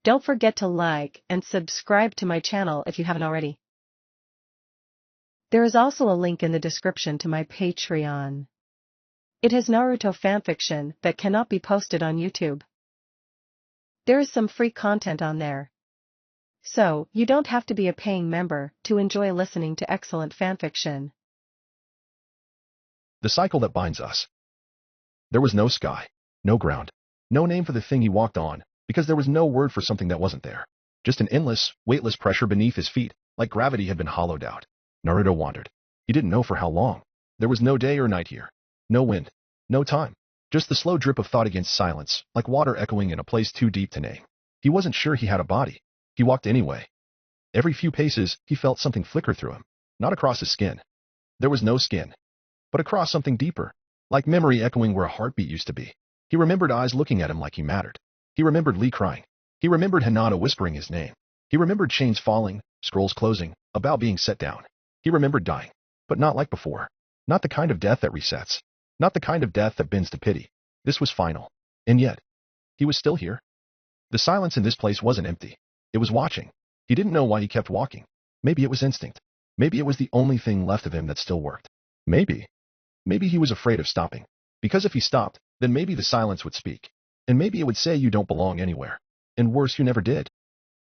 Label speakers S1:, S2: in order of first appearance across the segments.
S1: Don't forget to like and subscribe to my channel if you haven't already. There is also a link in the description to my Patreon. It has Naruto fanfiction that cannot be posted on YouTube. There is some free content on there. So, you don't have to be a paying member to enjoy listening to excellent fanfiction.
S2: The cycle that binds us. There was no sky, no ground, no name for the thing he walked on, because there was no word for something that wasn't there. Just an endless, weightless pressure beneath his feet, like gravity had been hollowed out. Naruto wandered. He didn't know for how long. There was no day or night here. No wind. No time. Just the slow drip of thought against silence, like water echoing in a place too deep to name. He wasn't sure he had a body. He walked anyway. Every few paces, he felt something flicker through him. Not across his skin. There was no skin. But across something deeper. Like memory echoing where a heartbeat used to be. He remembered eyes looking at him like he mattered. He remembered Lee crying. He remembered Hinata whispering his name. He remembered chains falling, scrolls closing, a bow being set down. He remembered dying. But not like before. Not the kind of death that resets. Not the kind of death that bends to pity. This was final. And yet, he was still here. The silence in this place wasn't empty. It was watching. He didn't know why he kept walking. Maybe it was instinct. Maybe it was the only thing left of him that still worked. Maybe he was afraid of stopping. Because if he stopped, then maybe the silence would speak. And maybe it would say you don't belong anywhere. And worse, you never did.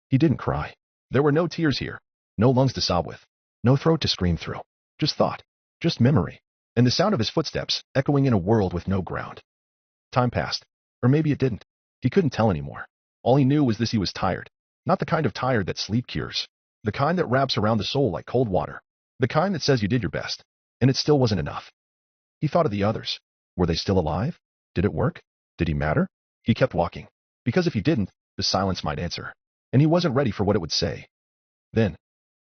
S2: He didn't cry. There were no tears here. No lungs to sob with. No throat to scream through. Just thought. Just memory. And the sound of his footsteps echoing in a world with no ground. Time passed. Or maybe it didn't. He couldn't tell anymore. All he knew was this: he was tired. Not the kind of tired that sleep cures. The kind that wraps around the soul like cold water. The kind that says you did your best. And it still wasn't enough. He thought of the others. Were they still alive? Did it work? Did he matter? He kept walking. Because if he didn't, the silence might answer. And he wasn't ready for what it would say. Then,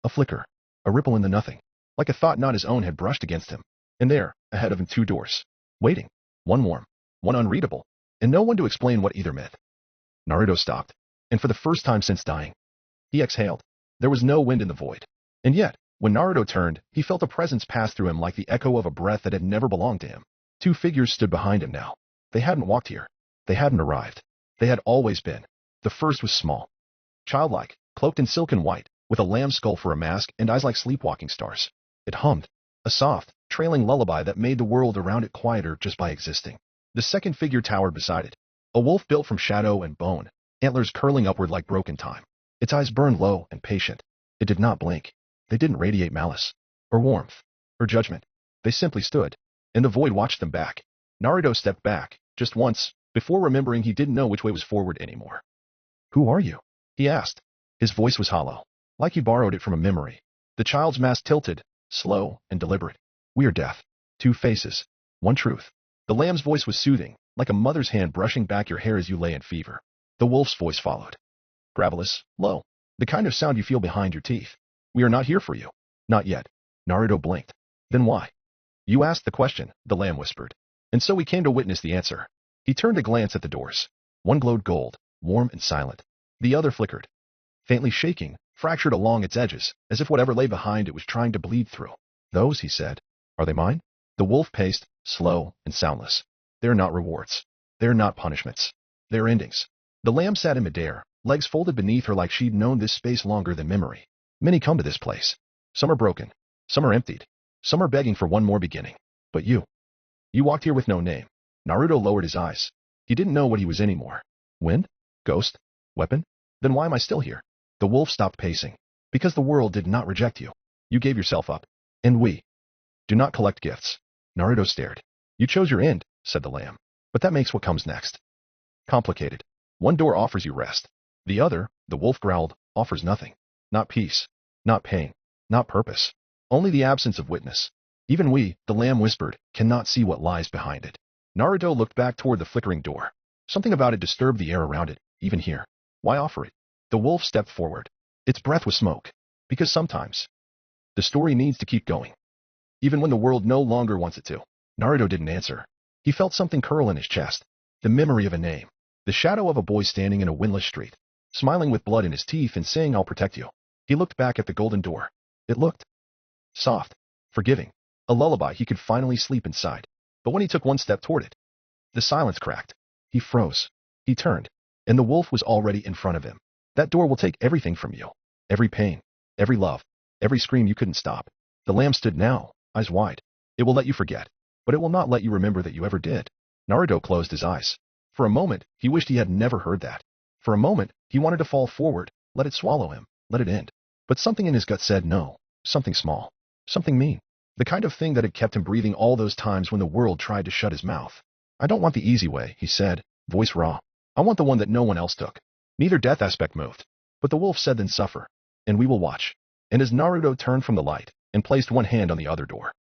S2: a flicker. A ripple in the nothing. Like a thought not his own had brushed against him. And there, ahead of him, 2 doors. Waiting. One warm. One unreadable. And no one to explain what either meant. Naruto stopped. And for the first time since dying, he exhaled. There was no wind in the void. And yet, when Naruto turned, he felt a presence pass through him like the echo of a breath that had never belonged to him. 2 figures stood behind him now. They hadn't walked here. They hadn't arrived. They had always been. The first was small. Childlike, cloaked in silken white, with a lamb skull for a mask and eyes like sleepwalking stars. It hummed. A soft, trailing lullaby that made the world around it quieter just by existing. The second figure towered beside it. A wolf built from shadow and bone, antlers curling upward like broken time. Its eyes burned low and patient. It did not blink. They didn't radiate malice, or warmth, or judgment. They simply stood, and the void watched them back. Naruto stepped back, just once, before remembering he didn't know which way was forward anymore. "Who are you?" he asked. His voice was hollow, like he borrowed it from a memory. The child's mask tilted, slow and deliberate. "We are death. 2 faces. 1 truth." The lamb's voice was soothing, like a mother's hand brushing back your hair as you lay in fever. The wolf's voice followed. Gravelous, low. The kind of sound you feel behind your teeth. "We are not here for you." "Not yet." Naruto blinked. "Then why?" "You asked the question," the lamb whispered. "And so we came to witness the answer." He turned to glance at the doors. One glowed gold, warm and silent. The other flickered. Faintly shaking, fractured along its edges, as if whatever lay behind it was trying to bleed through. "Those," he said. "Are they mine?" The wolf paced, slow and soundless. "They're not rewards. They're not punishments. They're endings." The lamb sat in midair, legs folded beneath her like she'd known this space longer than memory. Many come to this place. Some are broken. Some are emptied. Some are begging for one more beginning. But you walked here with no name. Naruto lowered his eyes. He didn't know what he was anymore. Wind? Ghost? Weapon? Then why am I still here? The wolf stopped pacing. Because the world did not reject you. You gave yourself up. And we do not collect gifts. Naruto stared. "You chose your end," said the lamb. "But that makes what comes next complicated. One door offers you rest. The other," the wolf growled, "offers nothing. Not peace. Not pain. Not purpose. Only the absence of witness. Even we," the lamb whispered, "cannot see what lies behind it." Naruto looked back toward the flickering door. Something about it disturbed the air around it, even here. Why offer it? The wolf stepped forward. Its breath was smoke. Because sometimes, the story needs to keep going. Even when the world no longer wants it to. Naruto didn't answer. He felt something curl in his chest. The memory of a name. The shadow of a boy standing in a windless street, smiling with blood in his teeth and saying, "I'll protect you." He looked back at the golden door. It looked soft, forgiving, a lullaby he could finally sleep inside. But when he took one step toward it, the silence cracked. He froze. He turned, and the wolf was already in front of him. That door will take everything from you. Every pain, every love, every scream you couldn't stop. The lamb stood now, eyes wide. It will let you forget, but it will not let you remember that you ever did. Naruto closed his eyes. For a moment, he wished he had never heard that. For a moment, he wanted to fall forward, let it swallow him, let it end. But something in his gut said no, something small, something mean. The kind of thing that had kept him breathing all those times when the world tried to shut his mouth. I don't want the easy way, he said, voice raw. I want the one that no one else took. Neither death aspect moved. But the wolf said then suffer, and we will watch. And as Naruto turned from the light, and placed one hand on the other door,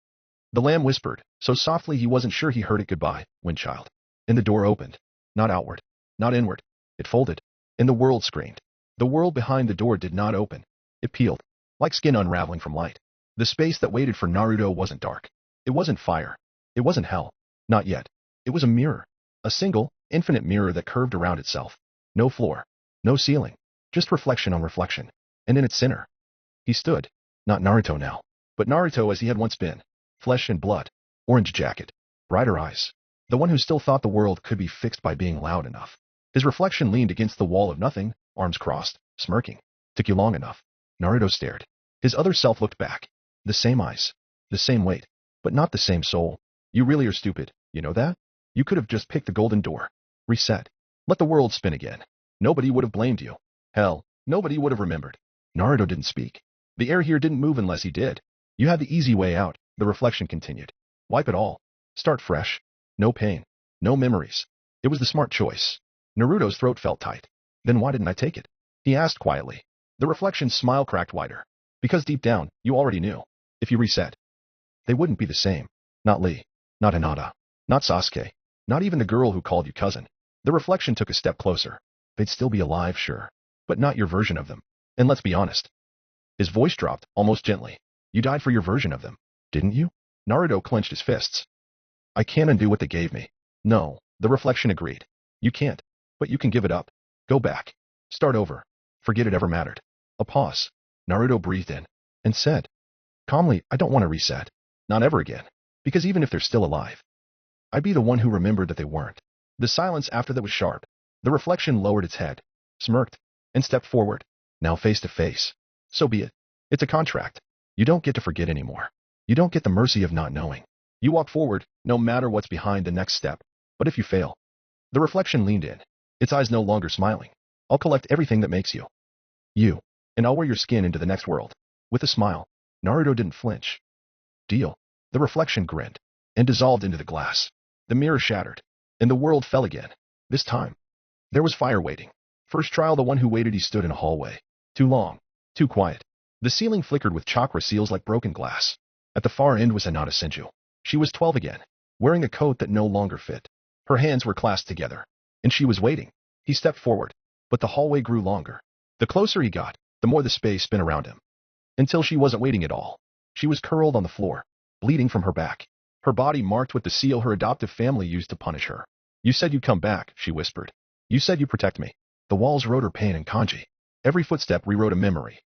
S2: the lamb whispered, so softly he wasn't sure he heard it goodbye, wind child. And the door opened. Not outward, not inward. It folded. And the world screamed. The world behind the door did not open. It peeled, like skin unraveling from light. The space that waited for Naruto wasn't dark. It wasn't fire. It wasn't hell. Not yet. It was a mirror. A single, infinite mirror that curved around itself. No floor. No ceiling. Just reflection on reflection. And in its center, he stood. Not Naruto now, but Naruto as he had once been. Flesh and blood. Orange jacket. Brighter eyes. The one who still thought the world could be fixed by being loud enough. His reflection leaned against the wall of nothing, arms crossed, smirking. Took you long enough. Naruto stared. His other self looked back. The same eyes. The same weight. But not the same soul. You really are stupid, you know that? You could have just picked the golden door. Reset. Let the world spin again. Nobody would have blamed you. Hell, nobody would have remembered. Naruto didn't speak. The air here didn't move unless he did. You had the easy way out, the reflection continued. Wipe it all. Start fresh. No pain. No memories. It was the smart choice. Naruto's throat felt tight. Then why didn't I take it? He asked quietly. The reflection's smile cracked wider. Because deep down, you already knew. If you reset, they wouldn't be the same. Not Lee. Not Hinata. Not Sasuke. Not even the girl who called you cousin. The reflection took a step closer. They'd still be alive, sure. But not your version of them. And let's be honest. His voice dropped, almost gently. You died for your version of them, didn't you? Naruto clenched his fists. I can't undo what they gave me. No, the reflection agreed. You can't. But you can give it up. Go back. Start over. Forget it ever mattered. A pause. Naruto breathed in. And said. Calmly, I don't want to reset. Not ever again. Because even if they're still alive, I'd be the one who remembered that they weren't. The silence after that was sharp. The reflection lowered its head, smirked, and stepped forward. Now face to face. So be it. It's a contract. You don't get to forget anymore. You don't get the mercy of not knowing. You walk forward, no matter what's behind the next step. But if you fail, the reflection leaned in, its eyes no longer smiling. I'll collect everything that makes you. You. And I'll wear your skin into the next world. With a smile, Naruto didn't flinch. Deal. The reflection grinned, and dissolved into the glass. The mirror shattered, and the world fell again. This time, there was fire waiting. First trial, the one who waited, he stood in a hallway. Too long. Too quiet. The ceiling flickered with chakra seals like broken glass. At the far end was Hinata Senju. She was 12 again, wearing a coat that no longer fit. Her hands were clasped together, and she was waiting. He stepped forward, but the hallway grew longer. The closer he got, the more the space spun around him. Until she wasn't waiting at all. She was curled on the floor, bleeding from her back. Her body marked with the seal her adoptive family used to punish her. You said you'd come back, she whispered. You said you'd protect me. The walls wrote her pain in kanji. Every footstep rewrote a memory.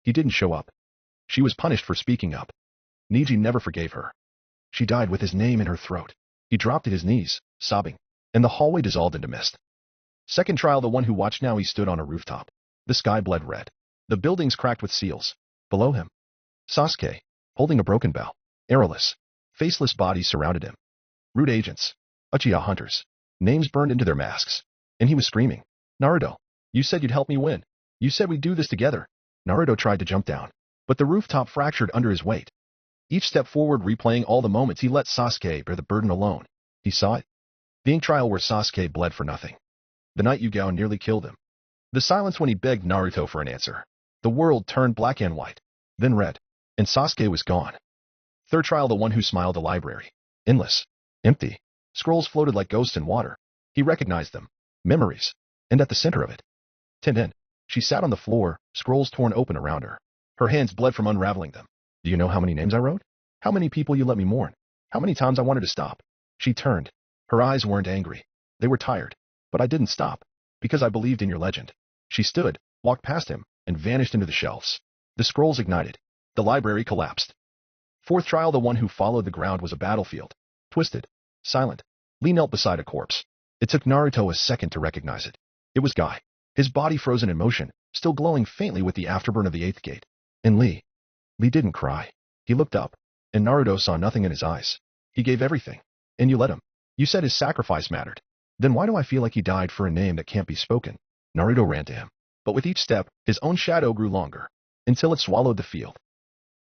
S2: He didn't show up. She was punished for speaking up. Niji never forgave her. She died with his name in her throat. He dropped to his knees, sobbing, and the hallway dissolved into mist. Second trial, the one who watched now, he stood on a rooftop. The sky bled red. The buildings cracked with seals. Below him, Sasuke, holding a broken bow. Arrowless, faceless bodies surrounded him. Root agents, Uchiha hunters, names burned into their masks. And he was screaming, Naruto, you said you'd help me win. You said we'd do this together. Naruto tried to jump down, but the rooftop fractured under his weight. Each step forward replaying all the moments he let Sasuke bear the burden alone. He saw it. The ink trial where Sasuke bled for nothing. The night Yugao nearly killed him. The silence when he begged Naruto for an answer. The world turned black and white, then red, and Sasuke was gone. Third trial, the one who smiled, the library. Endless. Empty. Scrolls floated like ghosts in water. He recognized them. Memories. And at the center of it, Tenten. She sat on the floor, scrolls torn open around her. Her hands bled from unraveling them. Do you know how many names I wrote? How many people you let me mourn? How many times I wanted to stop? She turned. Her eyes weren't angry. They were tired. But I didn't stop. Because I believed in your legend. She stood, walked past him, and vanished into the shelves. The scrolls ignited. The library collapsed. Fourth trial, the one who followed the ground, was a battlefield. Twisted. Silent. Lee knelt beside a corpse. It took Naruto a second to recognize it. It was Guy. his body frozen in motion, still glowing faintly with the afterburn of the eighth gate. And Lee didn't cry. He looked up, and Naruto saw nothing in his eyes. He gave everything. And you let him. You said his sacrifice mattered. Then why do I feel like he died for a name that can't be spoken? Naruto ran to him. But with each step, his own shadow grew longer, until it swallowed the field.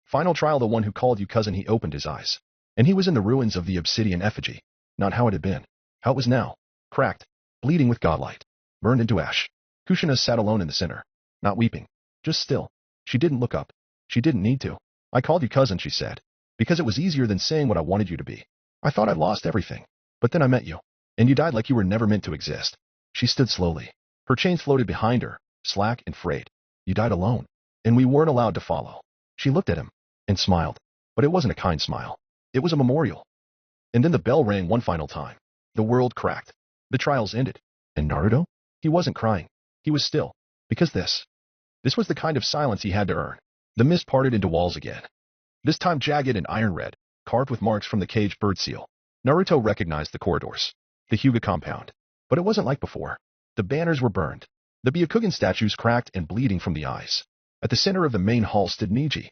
S2: Final trial, the one who called you cousin. He opened his eyes. And he was in the ruins of the obsidian effigy. Not how it had been. How it was now. Cracked. Bleeding with godlight. Burned into ash. Kushina sat alone in the center. Not weeping. Just still. She didn't look up. She didn't need to. I called you cousin, she said. Because it was easier than saying what I wanted you to be. I thought I'd lost everything. But then I met you. And you died like you were never meant to exist. She stood slowly. Her chains floated behind her, slack and frayed. You died alone. And we weren't allowed to follow. She looked at him. And smiled. But it wasn't a kind smile. It was a memorial. And then the bell rang one final time. The world cracked. The trials ended. And Naruto? He wasn't crying. He was still. Because this was the kind of silence he had to earn. The mist parted into walls again. This time jagged and iron red, carved with marks from the caged bird seal. Naruto recognized the corridors. The Hyuga compound. But it wasn't like before. The banners were burned. The Byakugan statues cracked and bleeding from the eyes. At the center of the main hall stood Neji.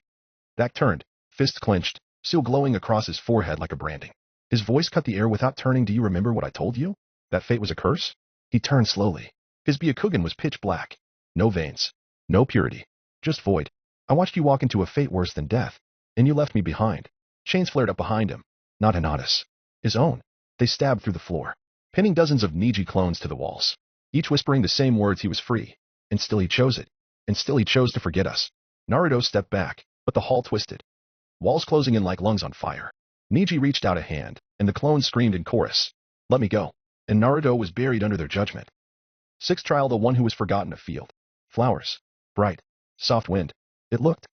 S2: Back turned, fists clenched, still glowing across his forehead like a branding. His voice cut the air without turning. Do you remember what I told you? That fate was a curse? He turned slowly. His Byakugan was pitch black. No veins. No purity. Just void. I watched you walk into a fate worse than death. And you left me behind. Chains flared up behind him. Not Hinata's. His own. They stabbed through the floor, pinning dozens of Neji clones to the walls. Each whispering the same words. He was free. And still he chose it. And still he chose to forget us. Naruto stepped back, but the hall twisted. Walls closing in like lungs on fire. Neji reached out a hand, and the clones screamed in chorus. Let me go. And Naruto was buried under their judgment. Sixth trial, the one who was forgotten. A field. Flowers. Bright. Soft wind. It looked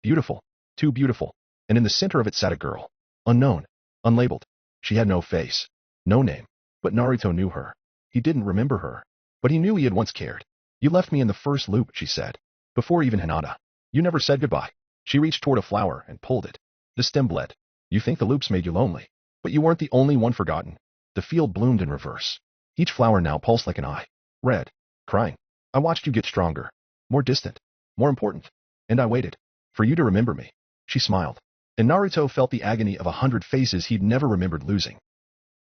S2: beautiful. Too beautiful. And in the center of it sat a girl. Unknown. Unlabeled. She had no face. No name. But Naruto knew her. He didn't remember her. But he knew he had once cared. You left me in the first loop, she said. Before even Hinata. You never said goodbye. She reached toward a flower and pulled it. The stem bled. You think the loops made you lonely. But you weren't the only one forgotten. The field bloomed in reverse. Each flower now pulsed like an eye. Red. Crying. I watched you get stronger. More distant. More important. And I waited. For you to remember me. She smiled. And Naruto felt the agony of 100 faces he'd never remembered losing.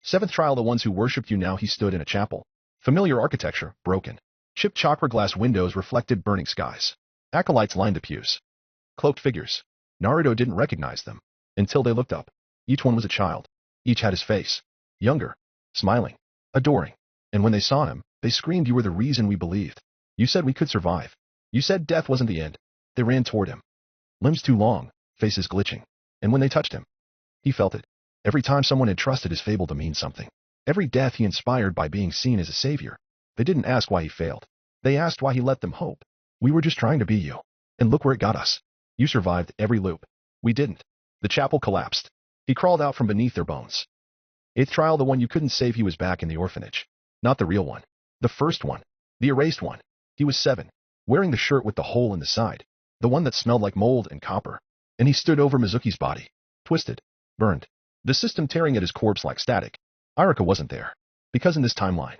S2: Seventh trial, the ones who worshipped you. Now he stood in a chapel. Familiar architecture, broken. Chipped chakra glass windows reflected burning skies. Acolytes lined the pews. Cloaked figures. Naruto didn't recognize them. Until they looked up. Each one was a child. Each had his face. Younger. Smiling. Adoring. And when they saw him, they screamed, you were the reason we believed. You said we could survive. You said death wasn't the end. They ran toward him. Limbs too long, faces glitching. And when they touched him, he felt it. Every time someone had trusted his fable to mean something. Every death he inspired by being seen as a savior. They didn't ask why he failed. They asked why he let them hope. We were just trying to be you. And look where it got us. You survived every loop. We didn't. The chapel collapsed. He crawled out from beneath their bones. Eighth trial, the one you couldn't save. He was back in the orphanage. Not the real one. The first one. The erased one. He was 7. Wearing the shirt with the hole in the side. The one that smelled like mold and copper. And he stood over Mizuki's body. Twisted. Burned. The system tearing at his corpse like static. Iruka wasn't there. Because in this timeline,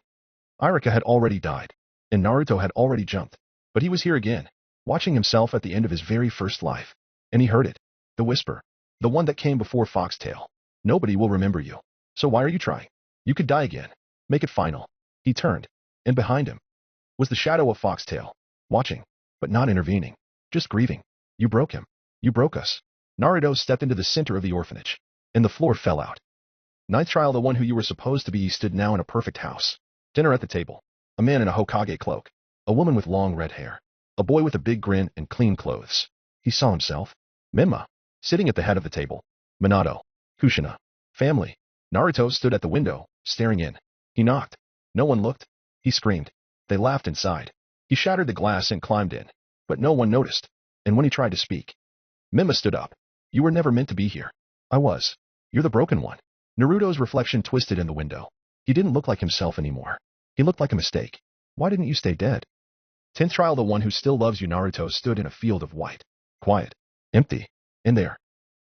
S2: Iruka had already died. And Naruto had already jumped. But he was here again. Watching himself at the end of his very first life. And he heard it. The whisper. The one that came before Foxtail. Nobody will remember you. So why are you trying? You could die again. Make it final. He turned. And behind him was the shadow of Foxtail. Watching. But not intervening. Just grieving. You broke him. You broke us. Naruto stepped into the center of the orphanage. And the floor fell out. Ninth trial, the one who you were supposed to be. He stood now in a perfect house. Dinner at the table. A man in a Hokage cloak. A woman with long red hair. A boy with a big grin and clean clothes. He saw himself. Menma. Sitting at the head of the table. Minato. Kushina. Family. Naruto stood at the window, staring in. He knocked. No one looked. He screamed. They laughed inside. He shattered the glass and climbed in. But no one noticed. And when he tried to speak, Menma stood up. You were never meant to be here. I was. You're the broken one. Naruto's reflection twisted in the window. He didn't look like himself anymore. He looked like a mistake. Why didn't you stay dead? 10th trial, the one who still loves you. Naruto stood in a field of white. Quiet. Empty. In there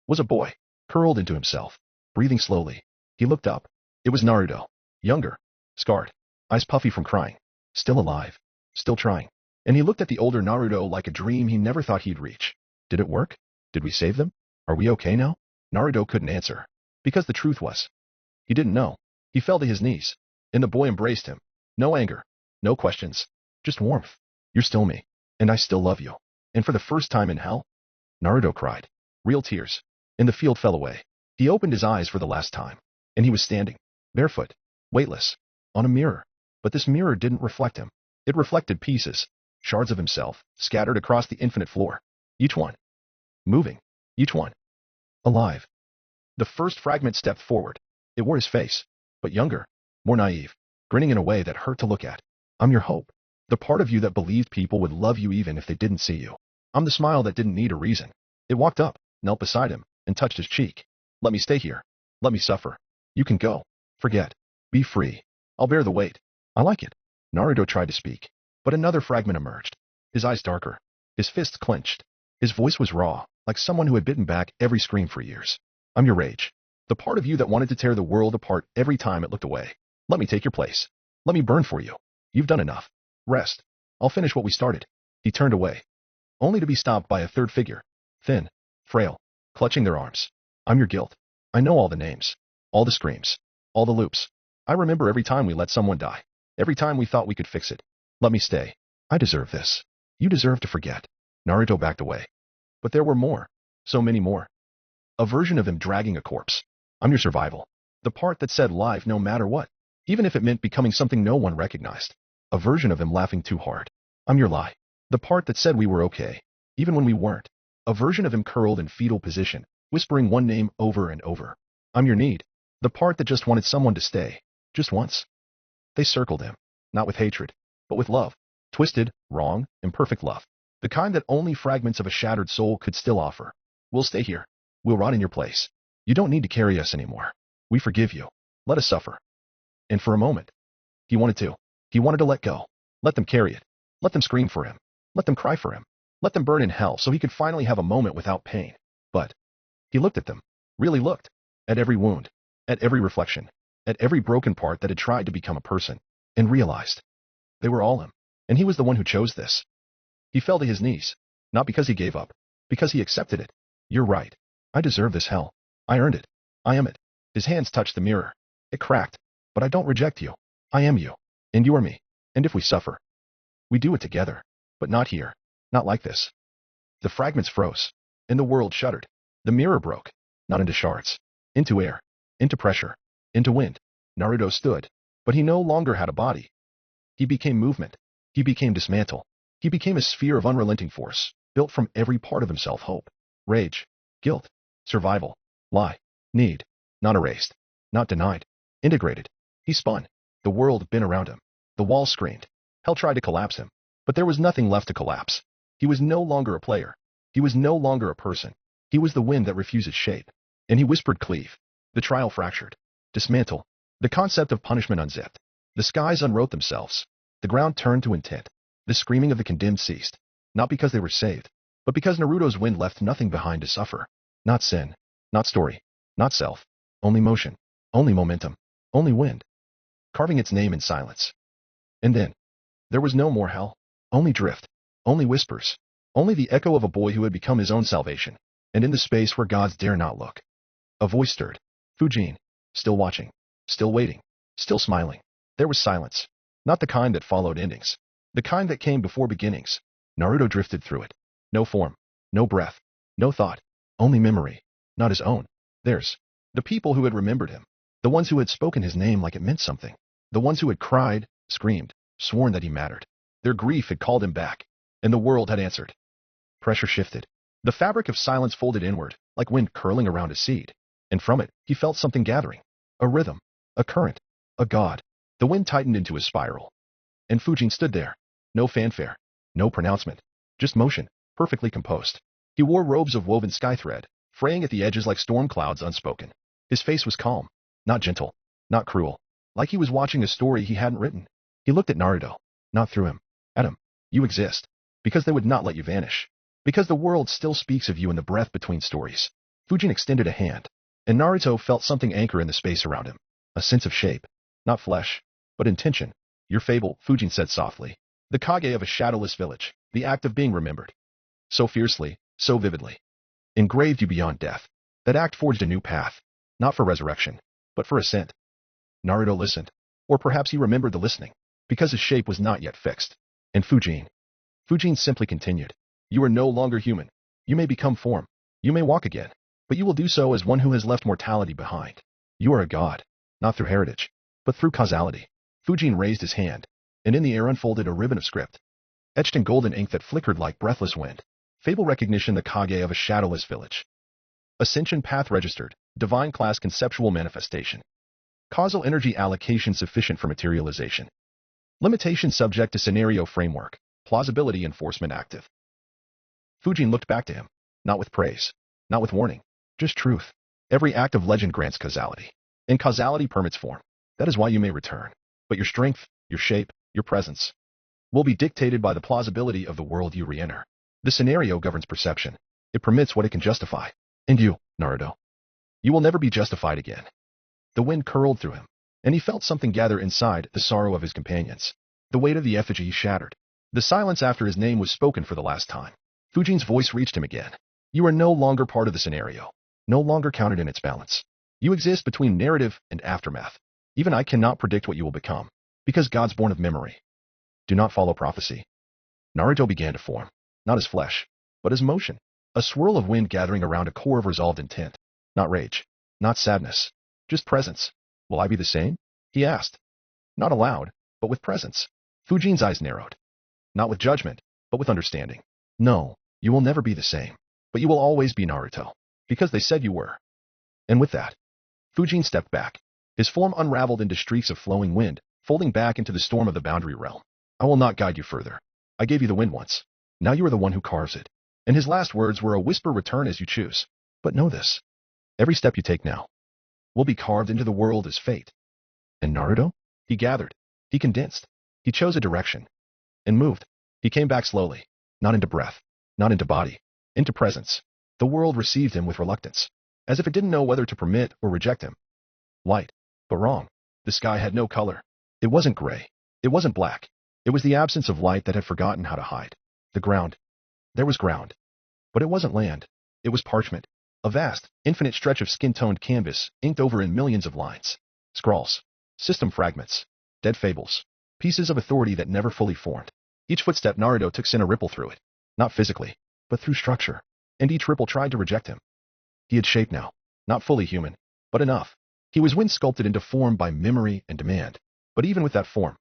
S2: was a boy, curled into himself, breathing slowly. He looked up. It was Naruto. Younger. Scarred. Eyes puffy from crying. Still alive. still trying. And he looked at the older Naruto like a dream he never thought he'd reach. Did it work? Did we save them? Are we okay now? Naruto couldn't answer. Because the truth was, he didn't know. He fell to his knees, and the boy embraced him. No anger, no questions, just warmth. You're still me, and I still love you. And for the first time in hell, Naruto cried. Real tears. And the field fell away. He opened his eyes for the last time, and he was standing, barefoot, weightless, on a mirror. But this mirror didn't reflect him. It reflected pieces, shards of himself, scattered across the infinite floor. Each one moving, each one alive. The first fragment stepped forward. It wore his face, but younger, more naive, grinning in a way that hurt to look at. I'm your hope. The part of you that believed people would love you even if they didn't see you. I'm the smile that didn't need a reason. It walked up, knelt beside him, and touched his cheek. Let me stay here. Let me suffer. You can go. Forget. Be free. I'll bear the weight. I like it. Naruto tried to speak, but another fragment emerged. His eyes darker. His fists clenched. His voice was raw, like someone who had bitten back every scream for years. I'm your rage. The part of you that wanted to tear the world apart every time it looked away. Let me take your place. Let me burn for you. You've done enough. Rest. I'll finish what we started. He turned away, only to be stopped by a third figure, thin, frail, clutching their arms. I'm your guilt. I know all the names, all the screams, all the loops. I remember every time we let someone die, every time we thought we could fix it. Let me stay. I deserve this. You deserve to forget. Naruto backed away. But there were more. So many more. A version of him dragging a corpse. I'm your survival. The part that said life no matter what, even if it meant becoming something no one recognized. A version of him laughing too hard. I'm your lie. The part that said we were okay, even when we weren't. A version of him curled in fetal position, whispering one name over and over. I'm your need. The part that just wanted someone to stay, just once. They circled him, not with hatred, but with love. Twisted, wrong, imperfect love. The kind that only fragments of a shattered soul could still offer. We'll stay here. We'll rot in your place. You don't need to carry us anymore. We forgive you. Let us suffer. And for a moment, he wanted to. He wanted to let go. Let them carry it. Let them scream for him. Let them cry for him. Let them burn in hell so he could finally have a moment without pain. But he looked at them. Really looked. At every wound. At every reflection. At every broken part that had tried to become a person. And realized. They were all him. And he was the one who chose this. He fell to his knees. Not because he gave up. Because he accepted it. You're right. I deserve this hell. I earned it. I am it. His hands touched the mirror. It cracked. But I don't reject you. I am you. And you are me. And if we suffer, we do it together. But not here. Not like this. The fragments froze. And the world shuddered. The mirror broke. Not into shards. Into air. Into pressure. Into wind. Naruto stood. But he no longer had a body. He became movement. He became dismantle. He became a sphere of unrelenting force, built from every part of himself: hope, rage, guilt, survival, lie, need, not erased, not denied, integrated. He spun. The world bent around him. The walls screamed. Hell tried to collapse him. But there was nothing left to collapse. He was no longer a player. He was no longer a person. He was the wind that refuses shape. And he whispered, cleave. The trial fractured. Dismantle. The concept of punishment unzipped. The skies unwrote themselves. The ground turned to intent. The screaming of the condemned ceased. Not because they were saved, but because Naruto's wind left nothing behind to suffer. Not sin. Not story. Not self. Only motion. Only momentum. Only wind. Carving its name in silence. And then, there was no more hell. Only drift. Only whispers. Only the echo of a boy who had become his own salvation. And in the space where gods dare not look, a voice stirred. Fujin. Still watching. Still waiting. Still smiling. There was silence. Not the kind that followed endings. The kind that came before beginnings. Naruto drifted through it. No form. No breath. No thought. Only memory. Not his own. Theirs. The people who had remembered him. The ones who had spoken his name like it meant something. The ones who had cried, screamed, sworn that he mattered. Their grief had called him back. And the world had answered. Pressure shifted. The fabric of silence folded inward, like wind curling around a seed. And from it, he felt something gathering. A rhythm. A current. A god. The wind tightened into his spiral. And Fujin stood there. No fanfare. No pronouncement. Just motion, perfectly composed. He wore robes of woven sky thread, fraying at the edges like storm clouds unspoken. His face was calm. Not gentle. Not cruel. Like he was watching a story he hadn't written. He looked at Naruto. Not through him. At him. You exist. Because they would not let you vanish. Because the world still speaks of you in the breath between stories. Fujin extended a hand. And Naruto felt something anchor in the space around him. A sense of shape. Not flesh, but intention. Your fable, Fujin said softly. The Kage of a shadowless village, the act of being remembered. So fiercely, so vividly. Engraved you beyond death. That act forged a new path, not for resurrection, but for ascent. Naruto listened, or perhaps he remembered the listening, because his shape was not yet fixed. And Fujin simply continued. You are no longer human. You may become form. You may walk again, but you will do so as one who has left mortality behind. You are a god, not through heritage, but through causality. Fujin raised his hand, and in the air unfolded a ribbon of script, etched in golden ink that flickered like breathless wind. Fable recognition, the Kage of a shadowless village. Ascension path registered, divine class conceptual manifestation. Causal energy allocation sufficient for materialization. Limitation subject to scenario framework, plausibility enforcement active. Fujin looked back to him, not with praise, not with warning, just truth. Every act of legend grants causality, and causality permits form. That is why you may return. But your strength, your shape, your presence will be dictated by the plausibility of the world you re-enter. The scenario governs perception. It permits what it can justify. And you, Naruto, you will never be justified again. The wind curled through him, and he felt something gather inside, the sorrow of his companions. The weight of the effigy shattered. The silence after his name was spoken for the last time. Fujin's voice reached him again. You are no longer part of the scenario, no longer counted in its balance. You exist between narrative and aftermath. Even I cannot predict what you will become, because God's born of memory. Do not follow prophecy. Naruto began to form, not as flesh, but as motion. A swirl of wind gathering around a core of resolved intent. Not rage, not sadness, just presence. Will I be the same? He asked. Not aloud, but with presence. Fujin's eyes narrowed. Not with judgment, but with understanding. No, you will never be the same, but you will always be Naruto, because they said you were. And with that, Fujin stepped back. His form unraveled into streaks of flowing wind, folding back into the storm of the boundary realm. I will not guide you further. I gave you the wind once. Now you are the one who carves it. And his last words were a whisper, return as you choose. But know this. Every step you take now will be carved into the world as fate. And Naruto? He gathered. He condensed. He chose a direction. And moved. He came back slowly. Not into breath. Not into body. Into presence. The world received him with reluctance, as if it didn't know whether to permit or reject him. Light, but wrong. The sky had no color. It wasn't gray. It wasn't black. It was the absence of light that had forgotten how to hide. The ground. There was ground. But it wasn't land. It was parchment. A vast, infinite stretch of skin-toned canvas, inked over in millions of lines. Scrawls. System fragments. Dead fables. Pieces of authority that never fully formed. Each footstep Naruto took sent a ripple through it. Not physically, but through structure. And each ripple tried to reject him. He had shape now. Not fully human, but enough. He was wind sculpted into form by memory and demand. But even with that form,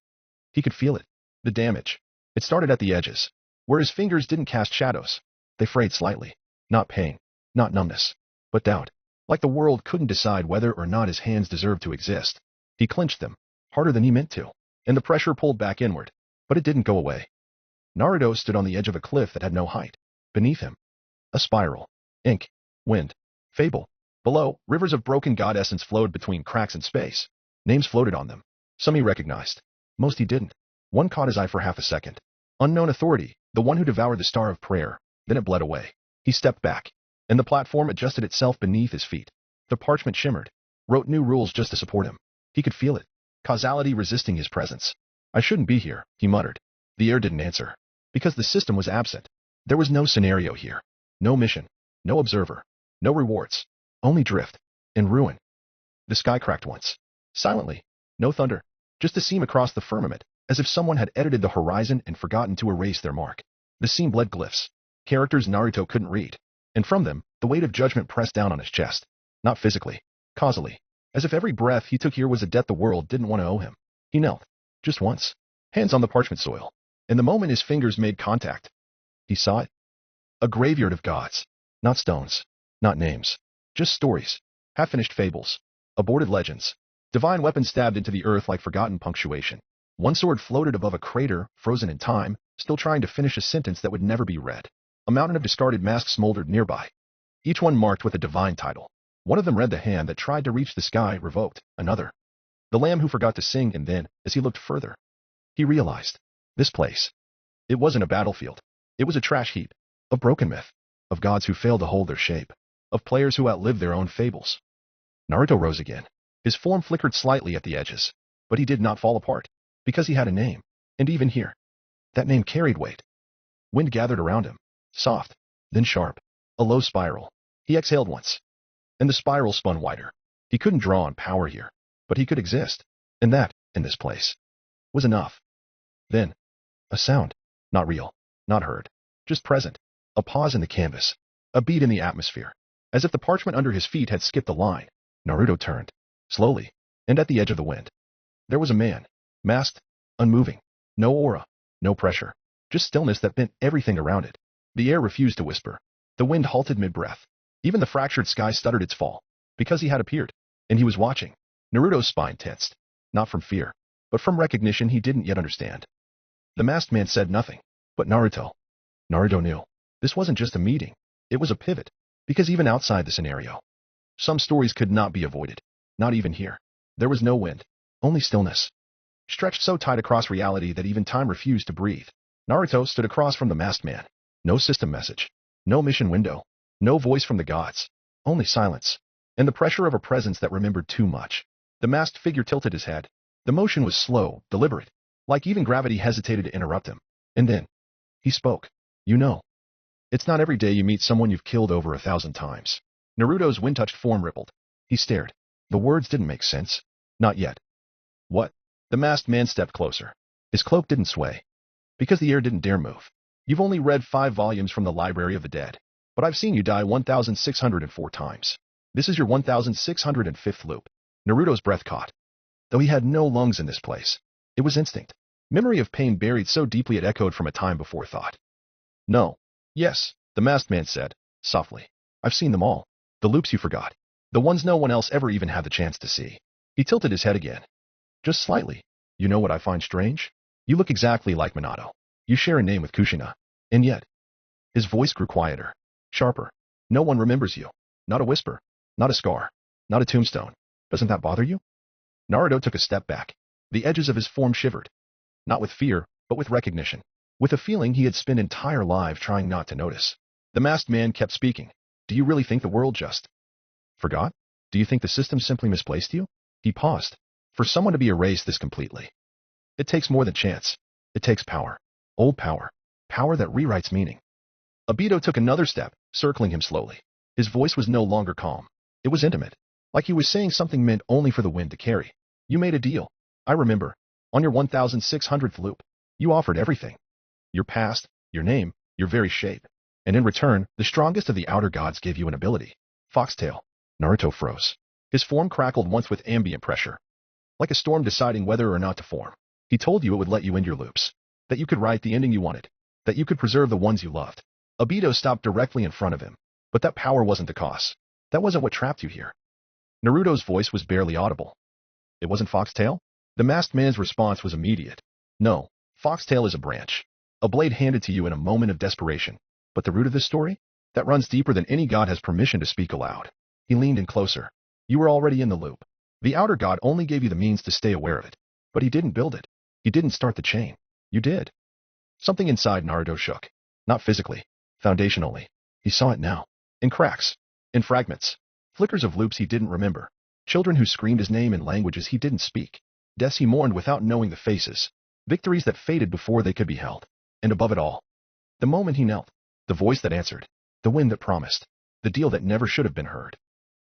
S2: he could feel it. The damage. It started at the edges, where his fingers didn't cast shadows. They frayed slightly. Not pain, not numbness, but doubt. Like the world couldn't decide whether or not his hands deserved to exist. He clenched them, harder than he meant to, and the pressure pulled back inward. But it didn't go away. Naruto stood on the edge of a cliff that had no height. Beneath him, a spiral. Ink, wind, fable. Below, rivers of broken god essence flowed between cracks in space. Names floated on them. Some he recognized. Most he didn't. One caught his eye for half a second. Unknown authority, the one who devoured the star of prayer. Then it bled away. He stepped back, and the platform adjusted itself beneath his feet. The parchment shimmered, wrote new rules just to support him. He could feel it. Causality resisting his presence. I shouldn't be here, he muttered. The air didn't answer. Because the system was absent. There was no scenario here. No mission. No observer. No rewards. Only drift. And ruin. The sky cracked once. Silently. No thunder. Just a seam across the firmament, as if someone had edited the horizon and forgotten to erase their mark. The seam bled glyphs. Characters Naruto couldn't read. And from them, the weight of judgment pressed down on his chest. Not physically. Causally. As if every breath he took here was a debt the world didn't want to owe him. He knelt. Just once. Hands on the parchment soil. And the moment his fingers made contact, he saw it. A graveyard of gods. Not stones. Not names. Just stories. Half-finished fables. Aborted legends. Divine weapons stabbed into the earth like forgotten punctuation. One sword floated above a crater, frozen in time, still trying to finish a sentence that would never be read. A mountain of discarded masks smoldered nearby. Each one marked with a divine title. One of them read the hand that tried to reach the sky, revoked. Another. The lamb who forgot to sing, and then, as he looked further, he realized. This place. It wasn't a battlefield. It was a trash heap. Of broken myth. Of gods who failed to hold their shape. Of players who outlived their own fables. Naruto rose again. His form flickered slightly at the edges. But he did not fall apart. Because he had a name. And even here, That name carried weight. Wind gathered around him, soft, then sharp, a low spiral. He exhaled once, and the spiral spun wider. He couldn't draw on power here, but he could exist, and that, in this place, was enough. Then, a sound, not real, not heard, just present, a pause in the canvas, a beat in the atmosphere, as if the parchment under his feet had skipped a line. Naruto turned, slowly, and at the edge of the wind, there was a man, masked, unmoving, no aura, no pressure, just stillness that bent everything around it. The air refused to whisper. The wind halted mid-breath. Even the fractured sky stuttered its fall, because he had appeared, and he was watching. Naruto's spine tensed, not from fear, but from recognition he didn't yet understand. The masked man said nothing, but Naruto knew. This wasn't just a meeting, it was a pivot, because even outside the scenario, some stories could not be avoided, not even here. There was no wind, only stillness, stretched so tight across reality that even time refused to breathe. Naruto stood across from the masked man. No system message, no mission window, no voice from the gods, only silence, and the pressure of a presence that remembered too much. The masked figure tilted his head. The motion was slow, deliberate, like even gravity hesitated to interrupt him. And then, he spoke. You know, it's not every day you meet someone you've killed over 1,000 times. Naruto's wind-touched form rippled. He stared. The words didn't make sense. Not yet. What? The masked man stepped closer. His cloak didn't sway, because the air didn't dare move. You've only read 5 volumes from the Library of the Dead, but I've seen you die 1,604 times. This is your 1,605th loop. Naruto's breath caught. Though he had no lungs in this place, it was instinct. Memory of pain buried so deeply it echoed from a time before thought. No. Yes, the masked man said, softly. I've seen them all. The loops you forgot. The ones no one else ever even had the chance to see. He tilted his head again. Just slightly. You know what I find strange? You look exactly like Minato. You share a name with Kushina. And yet, his voice grew quieter, sharper. No one remembers you. Not a whisper. Not a scar. Not a tombstone. Doesn't that bother you? Naruto took a step back. The edges of his form shivered. Not with fear, but with recognition. With a feeling he had spent entire life trying not to notice. The masked man kept speaking. Do you really think the world just forgot? Do you think the system simply misplaced you? He paused. For someone to be erased this completely, it takes more than chance. It takes power. Old power. Power that rewrites meaning. Obito took another step, circling him slowly. His voice was no longer calm. It was intimate, like he was saying something meant only for the wind to carry. You made a deal. I remember. On your 1,600th loop, you offered everything. Your past, your name, your very shape. And in return, the strongest of the outer gods gave you an ability. Foxtail. Naruto froze. His form crackled once with ambient pressure, like a storm deciding whether or not to form. He told you it would let you end your loops, that you could write the ending you wanted, that you could preserve the ones you loved. Obito stopped directly in front of him, but that power wasn't the cause. That wasn't what trapped you here. Naruto's voice was barely audible. It wasn't Foxtail? The masked man's response was immediate. No, Foxtail is a branch, a blade handed to you in a moment of desperation. But the root of this story? That runs deeper than any god has permission to speak aloud. He leaned in closer. You were already in the loop. The outer god only gave you the means to stay aware of it. But he didn't build it. He didn't start the chain. You did. Something inside Naruto shook. Not physically. Foundationally. He saw it now. In cracks. In fragments. Flickers of loops he didn't remember. Children who screamed his name in languages he didn't speak. Deaths he mourned without knowing the faces. Victories that faded before they could be held. And above it all, the moment he knelt. The voice that answered. The wind that promised. The deal that never should have been heard.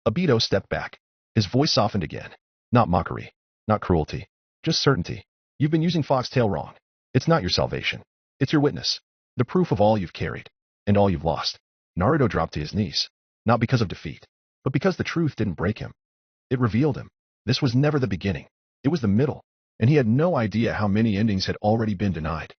S2: Obito stepped back. His voice softened again. Not mockery. Not cruelty. Just certainty. You've been using Foxtail wrong. It's not your salvation. It's your witness. The proof of all you've carried. And all you've lost. Naruto dropped to his knees. Not because of defeat, but because the truth didn't break him. It revealed him. This was never the beginning. It was the middle. And he had no idea how many endings had already been denied.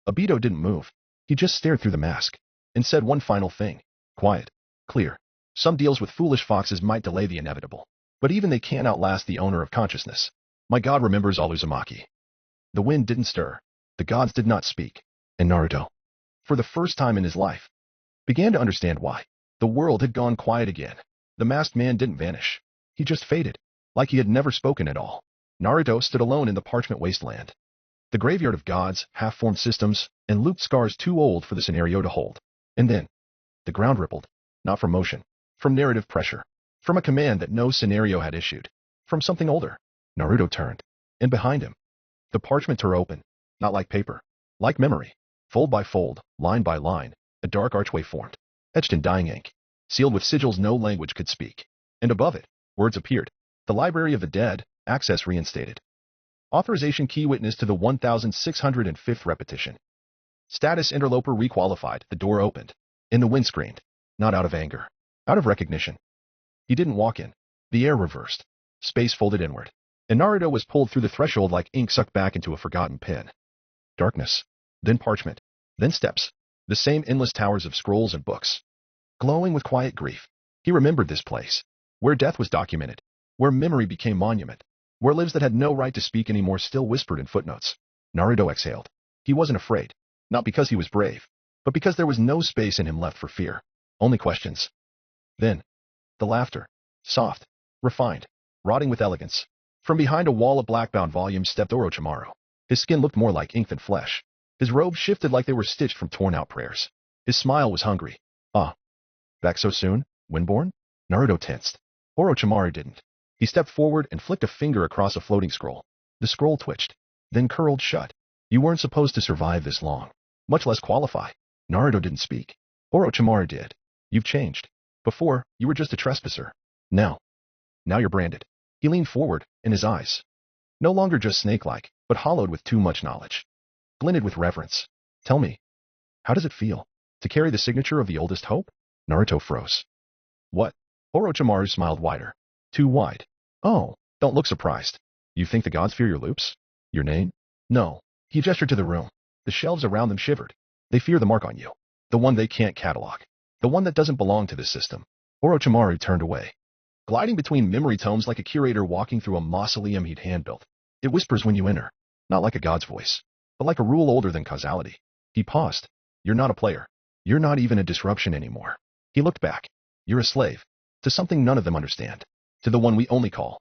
S2: Obito didn't move. He just stared through the mask. And said one final thing. Quiet. Clear. Some deals with foolish foxes might delay the inevitable. But even they can't outlast the owner of consciousness. My god remembers all Uzumaki. The wind didn't stir. The gods did not speak. And Naruto, for the first time in his life, began to understand why. The world had gone quiet again. The masked man didn't vanish. He just faded, like he had never spoken at all. Naruto stood alone in the parchment wasteland. The graveyard of gods, half-formed systems, and looped scars too old for the scenario to hold. And then, the ground rippled. Not from motion. From narrative pressure. From a command that no scenario had issued. From something older. Naruto turned. And behind him, the parchment tore open. Not like paper. Like memory, fold by fold, line by line, a dark archway formed, etched in dying ink, sealed with sigils no language could speak. And above it, words appeared. The Library of the Dead, access reinstated. Authorization key witness to the 1605th repetition. Status interloper requalified. The door opened. And the wind screamed. Not out of anger. Out of recognition. He didn't walk in. The air reversed. Space folded inward. And Naruto was pulled through the threshold like ink sucked back into a forgotten pen. Darkness. Then parchment. Then steps. The same endless towers of scrolls and books. Glowing with quiet grief. He remembered this place. Where death was documented. Where memory became monument. Where lives that had no right to speak anymore still whispered in footnotes. Naruto exhaled. He wasn't afraid. Not because he was brave. But because there was no space in him left for fear. Only questions. Then. The laughter. Soft. Refined. Rotting with elegance. From behind a wall of black-bound volumes stepped Orochimaru. His skin looked more like ink than flesh. His robes shifted like they were stitched from torn-out prayers. His smile was hungry. Ah. Back so soon, Windborn? Naruto tensed. Orochimaru didn't. He stepped forward and flicked a finger across a floating scroll. The scroll twitched, then curled shut. You weren't supposed to survive this long, much less qualify. Naruto didn't speak. Orochimaru did. You've changed. Before, you were just a trespasser. Now you're branded. He leaned forward, and his eyes, no longer just snake-like, but hollowed with too much knowledge, glinted with reverence. Tell me, how does it feel to carry the signature of the oldest hope? Naruto froze. What? Orochimaru smiled wider. Too wide. Oh, don't look surprised. You think the gods fear your loops? Your name? No. He gestured to the room. The shelves around them shivered. They fear the mark on you. The one they can't catalog. The one that doesn't belong to this system. Orochimaru turned away. Gliding between memory tomes like a curator walking through a mausoleum he'd hand-built. It whispers when you enter. Not like a god's voice, but like a rule older than causality. He paused. You're not a player. You're not even a disruption anymore. He looked back. You're a slave. To something none of them understand. To the one we only call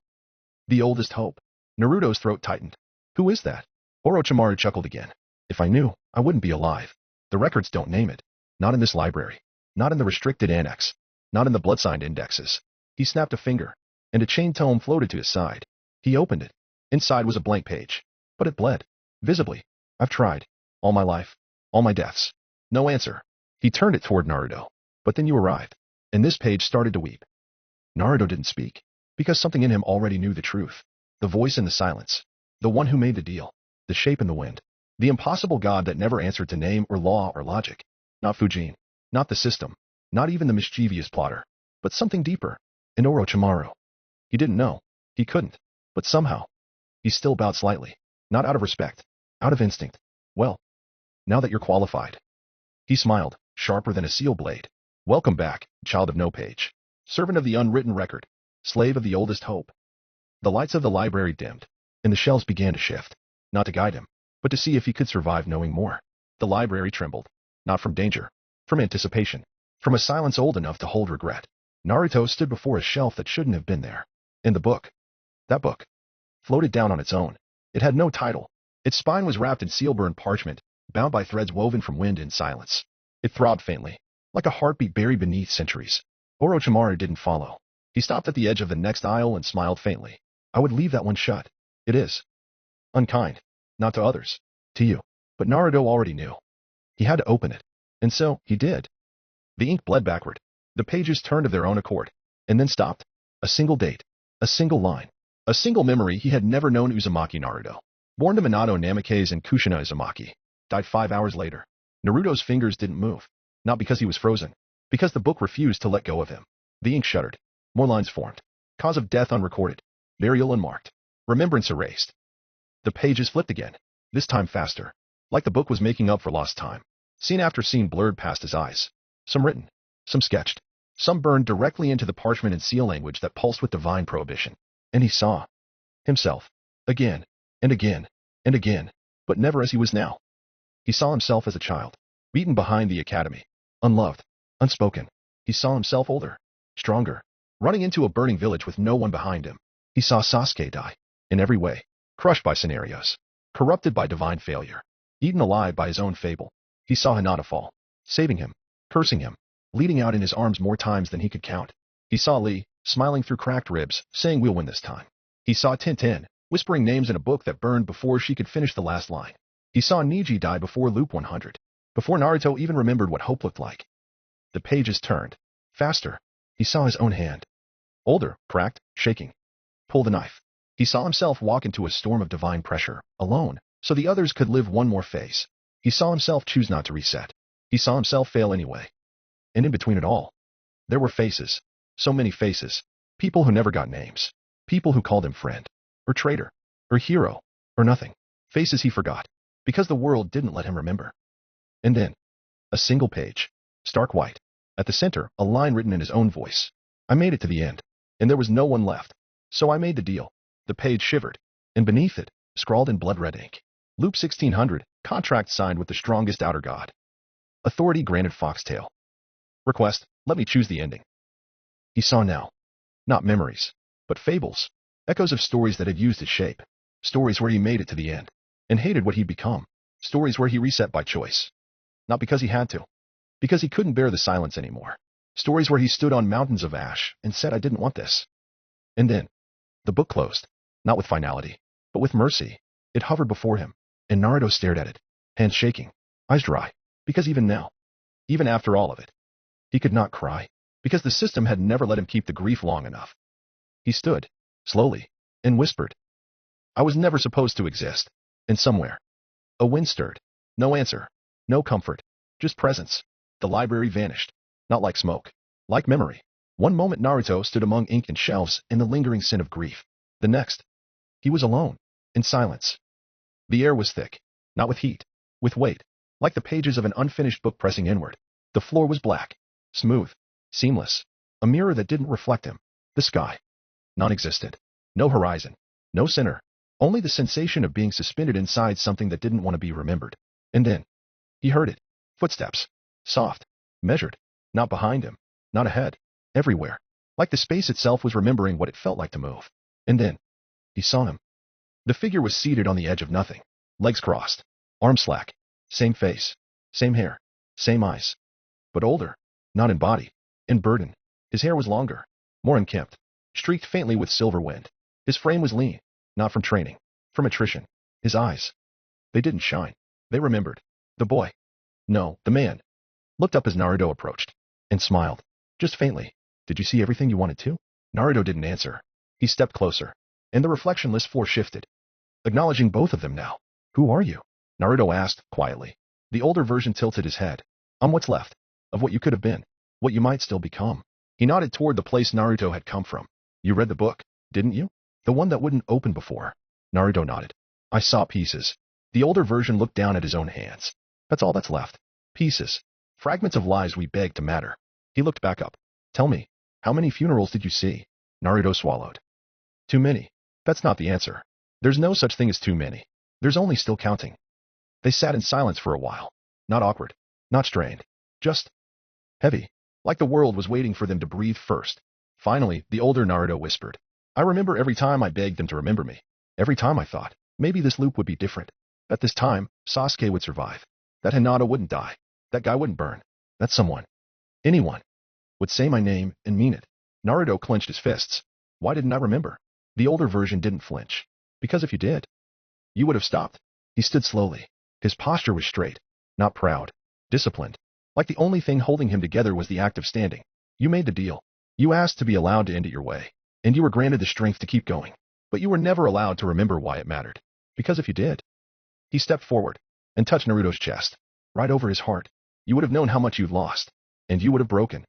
S2: the oldest hope. Naruto's throat tightened. Who is that? Orochimaru chuckled again. If I knew, I wouldn't be alive. The records don't name it. Not in this library. Not in the restricted annex. Not in the blood-signed indexes. He snapped a finger, and a chain tome floated to his side. He opened it. Inside was a blank page. But it bled. Visibly. I've tried. All my life. All my deaths. No answer. He turned it toward Naruto. But then you arrived. And this page started to weep. Naruto didn't speak. Because something in him already knew the truth. The voice in the silence. The one who made the deal. The shape in the wind. The impossible god that never answered to name or law or logic. Not Fujin. Not the system. Not even the mischievous plotter. But something deeper. In Orochimaru. He didn't know. He couldn't. But somehow. He still bowed slightly. Not out of respect. Out of instinct. Well. Now that you're qualified. He smiled, sharper than a seal blade. Welcome back, child of no page. Servant of the unwritten record. Slave of the oldest hope. The lights of the library dimmed. And the shelves began to shift. Not to guide him, but to see if he could survive knowing more. The library trembled. Not from danger. From anticipation. From a silence old enough to hold regret. Naruto stood before a shelf that shouldn't have been there. And the book. That book. Floated down on its own. It had no title. Its spine was wrapped in seal-burned parchment, bound by threads woven from wind and silence. It throbbed faintly, like a heartbeat buried beneath centuries. Orochimaru didn't follow. He stopped at the edge of the next aisle and smiled faintly. I would leave that one shut. It is unkind. Not to others. To you. But Naruto already knew. He had to open it. And so, he did. The ink bled backward. The pages turned of their own accord. And then stopped. A single date. A single line. A single memory. He had never known Uzumaki Naruto. Born to Minato Namikaze and Kushina Uzumaki. Died 5 hours later. Naruto's fingers didn't move. Not because he was frozen. Because the book refused to let go of him. The ink shuddered. More lines formed. Cause of death unrecorded. Burial unmarked. Remembrance erased. The pages flipped again. This time faster. Like the book was making up for lost time. Scene after scene blurred past his eyes. Some written. Some sketched. Some burned directly into the parchment and seal language that pulsed with divine prohibition. And he saw himself. Again. And again. And again. But never as he was now. He saw himself as a child. Beaten behind the academy. Unloved. Unspoken. He saw himself older. Stronger. Running into a burning village with no one behind him. He saw Sasuke die. In every way. Crushed by scenarios. Corrupted by divine failure. Eaten alive by his own fable. He saw Hinata fall. Saving him. Cursing him. Bleeding out in his arms more times than he could count. He saw Lee, smiling through cracked ribs, saying we'll win this time. He saw Tintin, whispering names in a book that burned before she could finish the last line. He saw Niji die before Loop 100, before Naruto even remembered what hope looked like. The pages turned. Faster. He saw his own hand. Older, cracked, shaking. Pull the knife. He saw himself walk into a storm of divine pressure, alone, so the others could live one more phase. He saw himself choose not to reset. He saw himself fail anyway. And in between it all, there were faces. So many faces. People who never got names. People who called him friend, or traitor, or hero, or nothing. Faces he forgot, because the world didn't let him remember. And then, a single page, stark white. At the center, a line written in his own voice. I made it to the end, and there was no one left. So I made the deal. The page shivered, and beneath it, scrawled in blood-red ink. Loop 1600, contract signed with the strongest outer god. Authority granted Foxtail. Request, let me choose the ending. He saw now. Not memories, but fables. Echoes of stories that had used his shape. Stories where he made it to the end, and hated what he'd become. Stories where he reset by choice. Not because he had to. Because he couldn't bear the silence anymore. Stories where he stood on mountains of ash and said, I didn't want this. And then, the book closed. Not with finality, but with mercy. It hovered before him, and Naruto stared at it, hands shaking, eyes dry, because even now, even after all of it, he could not cry, because the system had never let him keep the grief long enough. He stood, slowly, and whispered, I was never supposed to exist. And somewhere, a wind stirred. No answer, no comfort, just presence. The library vanished, not like smoke, like memory. One moment Naruto stood among ink and shelves in the lingering sin of grief. The next, he was alone, in silence. The air was thick, not with heat, with weight, like the pages of an unfinished book pressing inward. The floor was black, smooth, seamless, a mirror that didn't reflect him. The sky, non-existent. No horizon, no center, only the sensation of being suspended inside something that didn't want to be remembered. And then, he heard it. Footsteps. Soft, measured, not behind him, not ahead, everywhere, like the space itself was remembering what it felt like to move. And then, he saw him. The figure was seated on the edge of nothing, legs crossed, arms slack, same face, same hair, same eyes, but older, not in body, in burden. His hair was longer, more unkempt, streaked faintly with silver wind. His frame was lean, not from training, from attrition. His eyes, they didn't shine. They remembered. The boy, no, the man, looked up as Naruto approached, and smiled, just faintly. Did you see everything you wanted to? Naruto didn't answer. He stepped closer, and the reflectionless floor shifted, acknowledging both of them now. Who are you? Naruto asked, quietly. The older version tilted his head. I'm what's left, of what you could have been, what you might still become. He nodded toward the place Naruto had come from. You read the book, didn't you? The one that wouldn't open before. Naruto nodded. I saw pieces. The older version looked down at his own hands. That's all that's left. Pieces. Fragments of lives we begged to matter. He looked back up. Tell me, how many funerals did you see? Naruto swallowed. Too many. That's not the answer. There's no such thing as too many. There's only still counting. They sat in silence for a while. Not awkward. Not strained. Just heavy. Like the world was waiting for them to breathe first. Finally, the older Naruto whispered. I remember every time I begged them to remember me. Every time I thought, maybe this loop would be different. At this time, Sasuke would survive. That Hinata wouldn't die. That guy wouldn't burn. That someone, anyone, would say my name and mean it. Naruto clenched his fists. Why didn't I remember? The older version didn't flinch. Because if you did, you would have stopped. He stood slowly. His posture was straight, not proud, disciplined. Like the only thing holding him together was the act of standing. You made the deal. You asked to be allowed to end it your way, and you were granted the strength to keep going. But you were never allowed to remember why it mattered. Because if you did, he stepped forward and touched Naruto's chest, right over his heart. You would have known how much you'd lost, and you would have broken.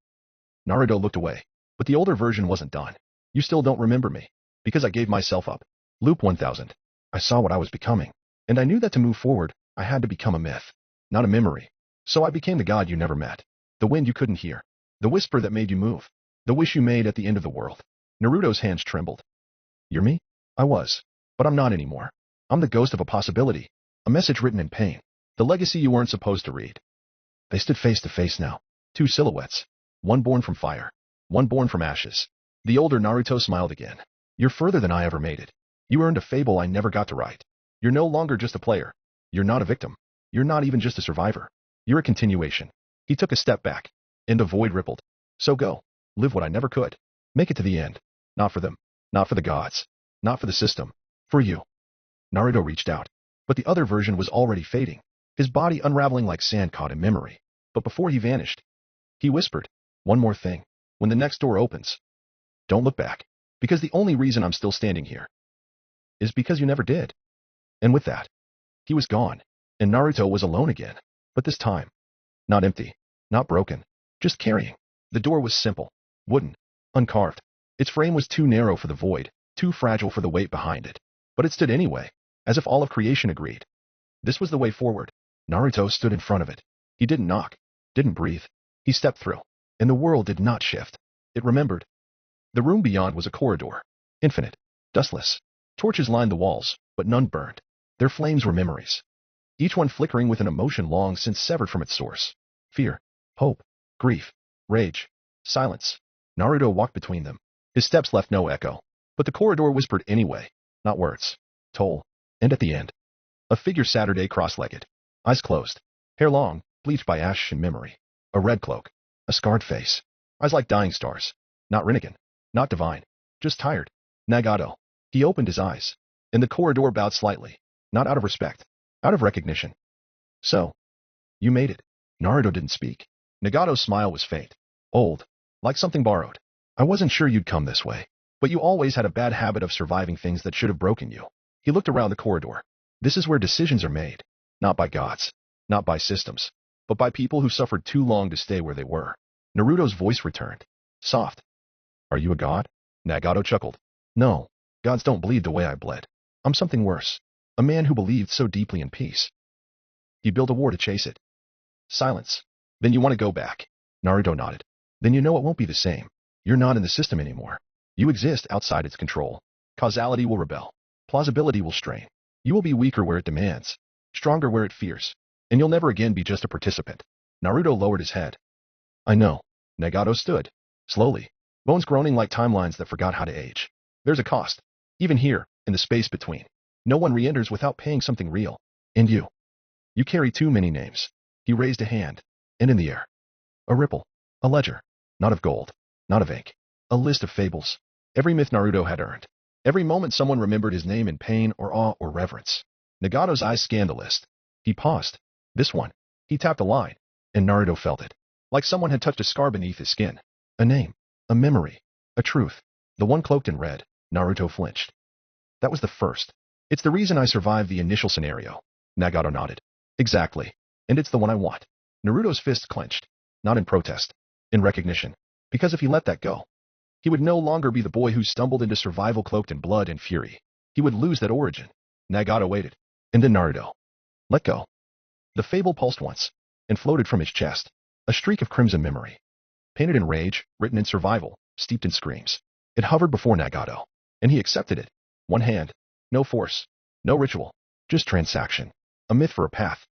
S2: Naruto looked away, but the older version wasn't done. You still don't remember me, because I gave myself up. Loop 1000. I saw what I was becoming, and I knew that to move forward, I had to become a myth, not a memory. So I became the god you never met, the wind you couldn't hear, the whisper that made you move, the wish you made at the end of the world. Naruto's hands trembled. You're me? I was, but I'm not anymore. I'm the ghost of a possibility, a message written in pain, the legacy you weren't supposed to read. They stood face to face now, two silhouettes, one born from fire, one born from ashes. The older Naruto smiled again. You're further than I ever made it. You earned a fable I never got to write. You're no longer just a player. You're not a victim. You're not even just a survivor. You're a continuation. He took a step back, and the void rippled. So go, live what I never could. Make it to the end. Not for them, not for the gods, not for the system, for you. Naruto reached out. But the other version was already fading, his body unraveling like sand caught in memory. But before he vanished, he whispered, "One more thing. When the next door opens, don't look back. Because the only reason I'm still standing here is because you never did." And with that, he was gone, and Naruto was alone again. But this time, not empty, not broken, just carrying. The door was simple, wooden, uncarved. Its frame was too narrow for the void, too fragile for the weight behind it. But it stood anyway, as if all of creation agreed. This was the way forward. Naruto stood in front of it. He didn't knock, didn't breathe. He stepped through, and the world did not shift. It remembered. The room beyond was a corridor, infinite, dustless. Torches lined the walls, but none burned. Their flames were memories, each one flickering with an emotion long since severed from its source. Fear, hope, grief, rage, silence. Naruto walked between them. His steps left no echo, but the corridor whispered anyway, not words. Toll. And at the end, a figure Saturday cross-legged, eyes closed, hair long, bleached by ash and memory, a red cloak, a scarred face, eyes like dying stars, not Rinnegan, not divine, just tired. Nagato. He opened his eyes, and the corridor bowed slightly, not out of respect, out of recognition. So, you made it. Naruto didn't speak. Nagato's smile was faint, old, like something borrowed. I wasn't sure you'd come this way, but you always had a bad habit of surviving things that should have broken you. He looked around the corridor. This is where decisions are made, not by gods, not by systems, but by people who suffered too long to stay where they were. Naruto's voice returned, soft. Are you a god? Nagato chuckled. No, gods don't bleed the way I bled. I'm something worse. A man who believed so deeply in peace. He built a war to chase it. Silence. Then you want to go back? Naruto nodded. Then you know it won't be the same. You're not in the system anymore. You exist outside its control. Causality will rebel. Plausibility will strain. You will be weaker where it demands, stronger where it fears, and you'll never again be just a participant. Naruto lowered his head. I know. Nagato stood, slowly, bones groaning like timelines that forgot how to age. There's a cost. Even here, in the space between. No one re-enters without paying something real. And you. You carry too many names. He raised a hand, and in the air, a ripple, a ledger, not of gold, not of ink, a list of fables. Every myth Naruto had earned. Every moment someone remembered his name in pain or awe or reverence. Nagato's eyes scanned the list. He paused. This one. He tapped a line, and Naruto felt it. Like someone had touched a scar beneath his skin. A name, a memory, a truth. The one cloaked in red. Naruto flinched. That was the first. It's the reason I survived the initial scenario. Nagato nodded. Exactly. And it's the one I want. Naruto's fist clenched. Not in protest. In recognition. Because if he let that go, he would no longer be the boy who stumbled into survival cloaked in blood and fury. He would lose that origin. Nagato waited. And then Naruto. Let go. The fable pulsed once, and floated from his chest. A streak of crimson memory. Painted in rage, written in survival, steeped in screams. It hovered before Nagato, and he accepted it. One hand. No force. No ritual. Just transaction. A myth for a path.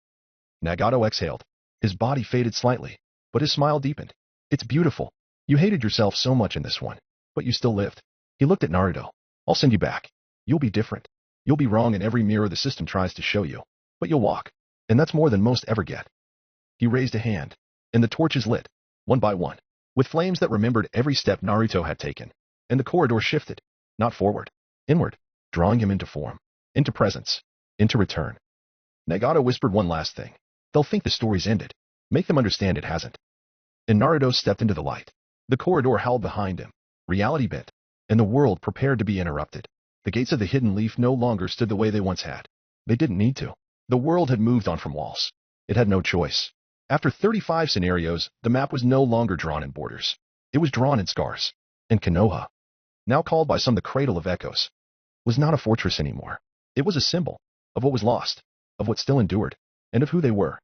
S2: Nagato exhaled. His body faded slightly, but his smile deepened. It's beautiful. You hated yourself so much in this one, but you still lived. He looked at Naruto. I'll send you back. You'll be different. You'll be wrong in every mirror the system tries to show you, but you'll walk. And that's more than most ever get. He raised a hand, and the torches lit, one by one, with flames that remembered every step Naruto had taken. And the corridor shifted, not forward, inward, drawing him into form, into presence, into return. Nagato whispered one last thing. They'll think the story's ended. Make them understand it hasn't. And Naruto stepped into the light. The corridor howled behind him. Reality bent, and the world prepared to be interrupted. The gates of the hidden leaf no longer stood the way they once had. They didn't need to. The world had moved on from walls. It had no choice. After 35 scenarios, the map was no longer drawn in borders. It was drawn in scars. And Konoha, now called by some the cradle of echoes, was not a fortress anymore. It was a symbol of what was lost, of what still endured, and of who they were.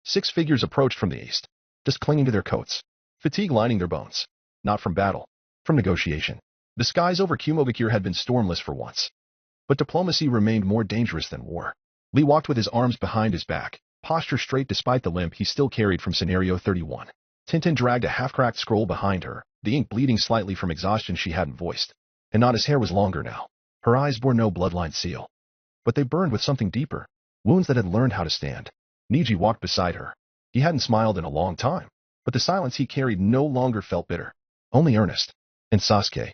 S2: 6 figures approached from the east, just clinging to their coats, fatigue lining their bones. Not from battle, from negotiation. The skies over Kumobakir had been stormless for once. But diplomacy remained more dangerous than war. Lee walked with his arms behind his back, posture straight despite the limp he still carried from Scenario 31. Tintin dragged a half-cracked scroll behind her, the ink bleeding slightly from exhaustion she hadn't voiced. And Nana's hair was longer now. Her eyes bore no bloodline seal. But they burned with something deeper, wounds that had learned how to stand. Niji walked beside her. He hadn't smiled in a long time, but the silence he carried no longer felt bitter, only earnest. And Sasuke.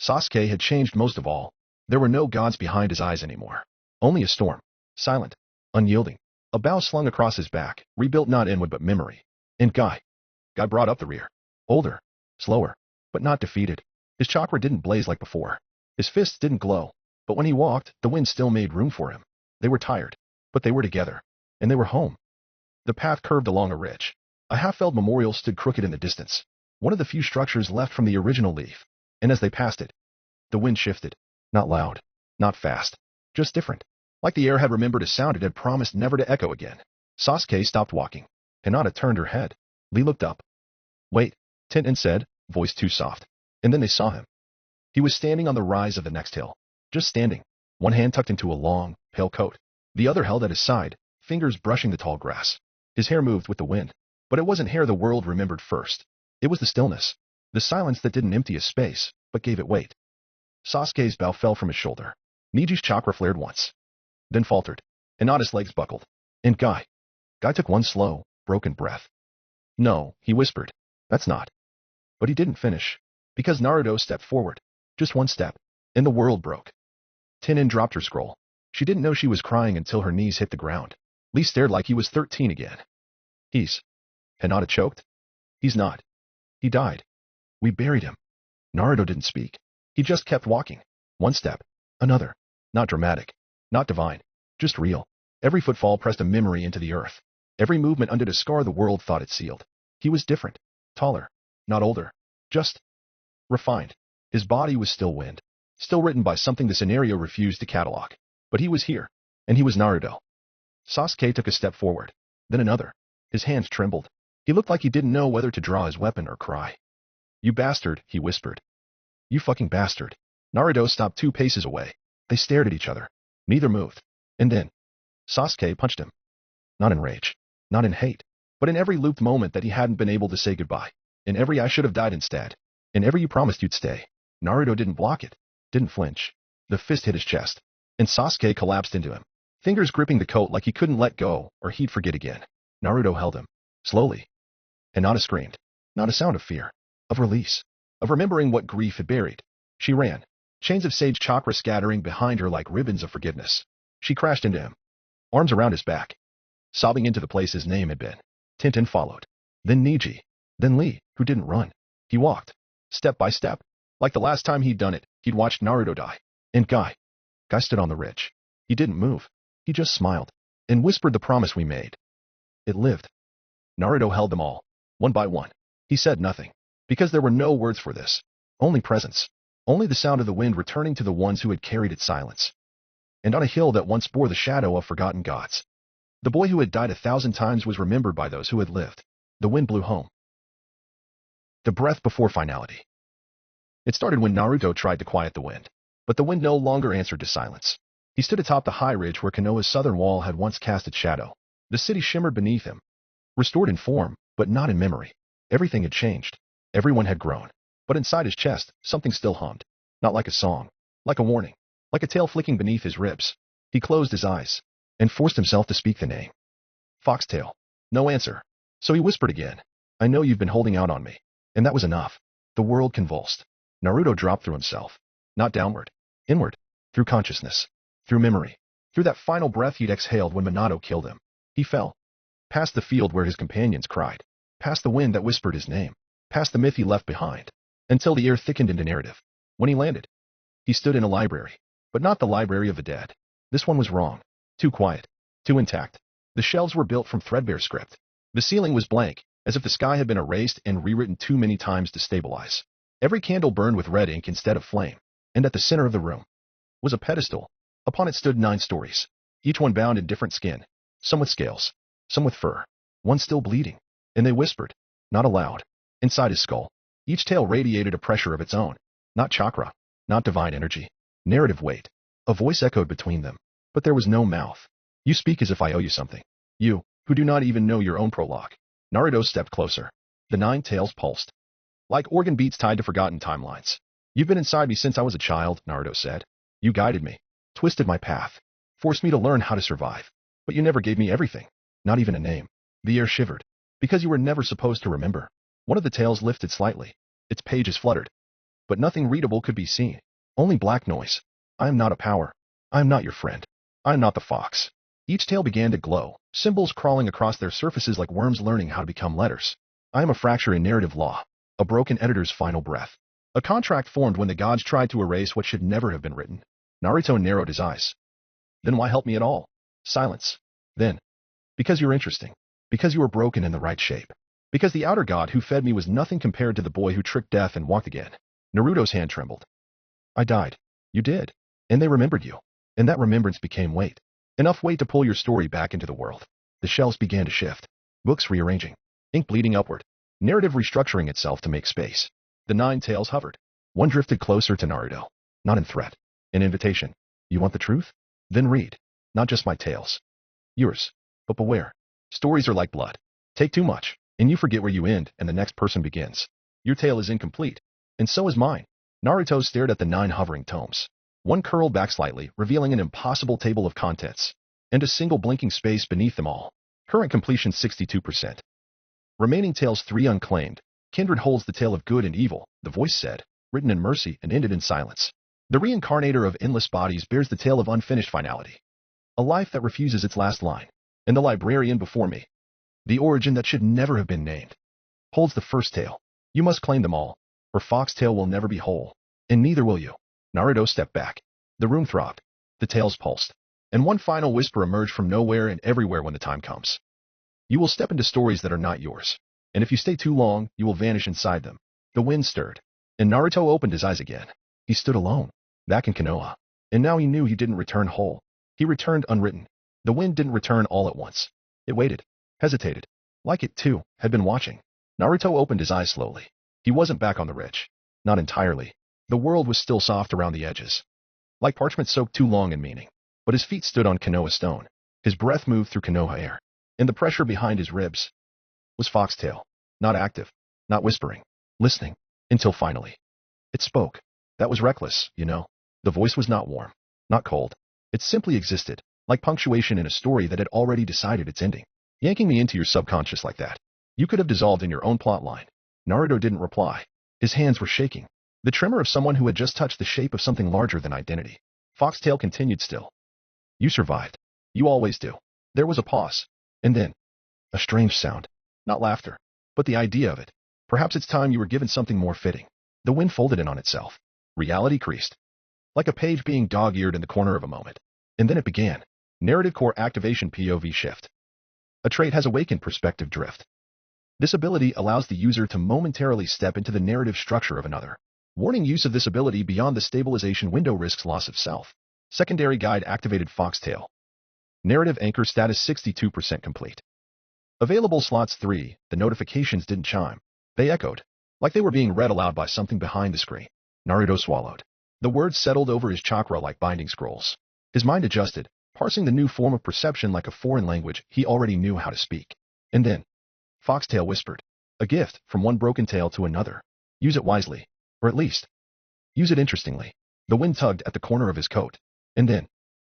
S2: Sasuke had changed most of all. There were no gods behind his eyes anymore. Only a storm. Silent. Unyielding. A bow slung across his back, rebuilt not inward but memory. And Guy brought up the rear. Older. Slower. But not defeated. His chakra didn't blaze like before. His fists didn't glow. But when he walked, the wind still made room for him. They were tired. But they were together. And they were home. The path curved along a ridge. A half-felled memorial stood crooked in the distance. One of the few structures left from the original leaf. And as they passed it, the wind shifted. Not loud. Not fast. Just different. Like the air had remembered a sound it had promised never to echo again. Sasuke stopped walking. Hinata turned her head. Lee looked up. Wait, Tenten said, voice too soft. And then they saw him. He was standing on the rise of the next hill. Just standing. One hand tucked into a long, pale coat. The other held at his side, fingers brushing the tall grass. His hair moved with the wind. But it wasn't hair the world remembered first. It was the stillness. The silence that didn't empty a space, but gave it weight. Sasuke's bow fell from his shoulder. Niji's chakra flared once. Then faltered. Hinata's legs buckled. And Guy took one slow, broken breath. No, he whispered. That's not. But he didn't finish. Because Naruto stepped forward. Just one step. And the world broke. Tenen dropped her scroll. She didn't know she was crying until her knees hit the ground. Lee stared like he was 13 again. Hinata choked. He's not. He died. We buried him. Naruto didn't speak. He just kept walking. One step. Another. Not dramatic. Not divine. Just real. Every footfall pressed a memory into the earth. Every movement undid a scar the world thought it sealed. He was different. Taller. Not older. Just refined. His body was still wind. Still written by something the scenario refused to catalog. But he was here. And he was Naruto. Sasuke took a step forward. Then another. His hands trembled. He looked like he didn't know whether to draw his weapon or cry. You bastard, he whispered. You fucking bastard. Naruto stopped 2 paces away. They stared at each other. Neither moved. And then Sasuke punched him. Not in rage. Not in hate. But in every looped moment that he hadn't been able to say goodbye. In every I should have died instead. In every you promised you'd stay. Naruto didn't block it. Didn't flinch. The fist hit his chest. And Sasuke collapsed into him. Fingers gripping the coat like he couldn't let go or he'd forget again. Naruto held him. Slowly. Hinata screamed. Not a sound of fear. Of release. Of remembering what grief had buried. She ran. Chains of sage chakra scattering behind her like ribbons of forgiveness. She crashed into him. Arms around his back. Sobbing into the place his name had been. Tenten followed. Then Niji. Then Lee, who didn't run. He walked. Step by step. Like the last time he'd done it, he'd watched Naruto die. And Guy stood on the ridge. He didn't move. He just smiled. And whispered the promise we made. It lived. Naruto held them all. One by one. He said nothing. Because there were no words for this. Only presence. Only the sound of the wind returning to the ones who had carried its silence. And on a hill that once bore the shadow of forgotten gods. The boy who had died 1,000 times was remembered by those who had lived. The wind blew home. The breath before finality. It started when Naruto tried to quiet the wind. But the wind no longer answered to silence. He stood atop the high ridge where Konoha's southern wall had once cast its shadow. The city shimmered beneath him. Restored in form, but not in memory. Everything had changed. Everyone had grown. But inside his chest, something still hummed. Not like a song. Like a warning. Like a tail flicking beneath his ribs. He closed his eyes. And forced himself to speak the name. Foxtail. No answer. So he whispered again. I know you've been holding out on me. And that was enough. The world convulsed. Naruto dropped through himself. Not downward. Inward. Through consciousness. Through memory. Through that final breath he'd exhaled when Minato killed him. He fell. Past the field where his companions cried. Past the wind that whispered his name. Past the myth he left behind. Until the air thickened into narrative. When he landed, he stood in a library. But not the library of the dead. This one was wrong. Too quiet. Too intact. The shelves were built from threadbare script. The ceiling was blank, as if the sky had been erased and rewritten too many times to stabilize. Every candle burned with red ink instead of flame. And at the center of the room was a pedestal. Upon it stood 9 stories. Each one bound in different skin. Some with scales. Some with fur. One still bleeding. And they whispered. Not aloud. Inside his skull. Each tale radiated a pressure of its own. Not chakra. Not divine energy. Narrative weight. A voice echoed between them. But there was no mouth. You speak as if I owe you something. You, who do not even know your own prologue. Naruto stepped closer. The 9 tales pulsed. Like organ beats tied to forgotten timelines. You've been inside me since I was a child, Naruto said. You guided me. Twisted my path. Forced me to learn how to survive. But you never gave me everything. Not even a name. The air shivered. Because you were never supposed to remember. One of the tales lifted slightly. Its pages fluttered. But nothing readable could be seen. Only black noise. I am not a power. I am not your friend. I am not the fox. Each tale began to glow, symbols crawling across their surfaces like worms learning how to become letters. I am a fracture in narrative law, a broken editor's final breath. A contract formed when the gods tried to erase what should never have been written. Naruto narrowed his eyes. Then why help me at all? Silence. Then. Because you're interesting. Because you were broken in the right shape. Because the outer god who fed me was nothing compared to the boy who tricked death and walked again. Naruto's hand trembled. I died. You did. And they remembered you. And that remembrance became weight. Enough weight to pull your story back into the world. The shelves began to shift. Books rearranging. Ink bleeding upward. Narrative restructuring itself to make space. The 9 tales hovered. One drifted closer to Naruto. Not in threat. An invitation. You want the truth? Then read. Not just my tales. Yours. But beware. Stories are like blood. Take too much, and you forget where you end and the next person begins. Your tale is incomplete. And so is mine. Naruto stared at the 9 hovering tomes. One curled back slightly, revealing an impossible table of contents. And a single blinking space beneath them all. Current completion 62%. Remaining tales 3 unclaimed. Kindred holds the tale of good and evil, the voice said, written in mercy and ended in silence. The reincarnator of endless bodies bears the tale of unfinished finality. A life that refuses its last line. And the librarian before me, the origin that should never have been named, holds the first tale. You must claim them all, or Foxtail will never be whole. And neither will you. Naruto stepped back. The room throbbed. The tales pulsed. And one final whisper emerged from nowhere and everywhere when the time comes. You will step into stories that are not yours. And if you stay too long, you will vanish inside them. The wind stirred. And Naruto opened his eyes again. He stood alone, back in Konoha. And now he knew he didn't return whole. He returned unwritten. The wind didn't return all at once. It waited, hesitated. Like it, too, had been watching. Naruto opened his eyes slowly. He wasn't back on the ridge. Not entirely. The world was still soft around the edges. Like parchment soaked too long in meaning. But his feet stood on Konoha stone. His breath moved through Konoha air. And the pressure behind his ribs was Foxtail. Not active. Not whispering. Listening. Until finally. It spoke. That was reckless, you know. The voice was not warm. Not cold. It simply existed. Like punctuation in a story that had already decided its ending. Yanking me into your subconscious like that. You could have dissolved in your own plotline. Naruto didn't reply. His hands were shaking. The tremor of someone who had just touched the shape of something larger than identity. Foxtail continued still. You survived. You always do. There was a pause. And then, a strange sound. Not laughter, but the idea of it. Perhaps it's time you were given something more fitting. The wind folded in on itself. Reality creased. Like a page being dog-eared in the corner of a moment. And then it began. Narrative core activation POV shift. A trait has awakened perspective drift. This ability allows the user to momentarily step into the narrative structure of another. Warning: use of this ability beyond the stabilization window risks loss of self. Secondary guide activated Foxtail. Narrative anchor status 62% complete. Available slots 3. The notifications didn't chime. They echoed, like they were being read aloud by something behind the screen. Naruto swallowed. The words settled over his chakra like binding scrolls. His mind adjusted, parsing the new form of perception like a foreign language he already knew how to speak. And then, Foxtail whispered, a gift from one broken tale to another. Use it wisely, or at least, use it interestingly. The wind tugged at the corner of his coat. And then,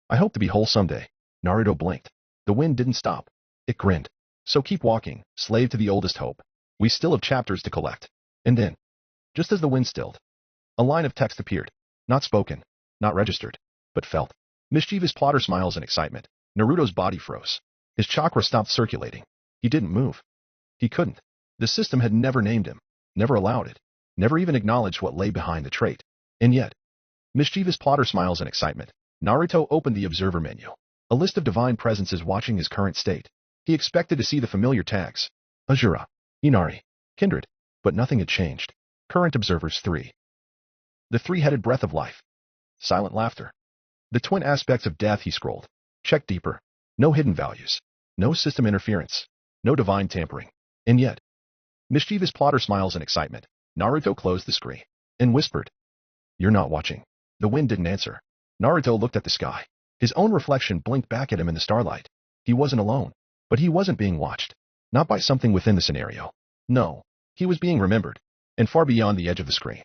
S2: I hope to be whole someday. Naruto blinked. The wind didn't stop. It grinned. So keep walking, slave to the oldest hope. We still have chapters to collect. And then, just as the wind stilled, a line of text appeared. Not spoken, not registered, but felt. Mischievous plotter smiles in excitement. Naruto's body froze. His chakra stopped circulating. He didn't move. He couldn't. The system had never named him, never allowed it, never even acknowledged what lay behind the trait. And yet, mischievous plotter smiles in excitement. Naruto opened the observer menu. A list of divine presences watching his current state. He expected to see the familiar tags. Azura, Inari, Kindred. But nothing had changed. Current observers 3. The 3-headed breath of life. Silent laughter. The twin aspects of death, he scrolled. Check deeper. No hidden values. No system interference. No divine tampering. And yet, mischievous plotter smiles in excitement. Naruto closed the screen and whispered, you're not watching. The wind didn't answer. Naruto looked at the sky. His own reflection blinked back at him in the starlight. He wasn't alone, but he wasn't being watched. Not by something within the scenario. No, he was being remembered, and far beyond the edge of the screen.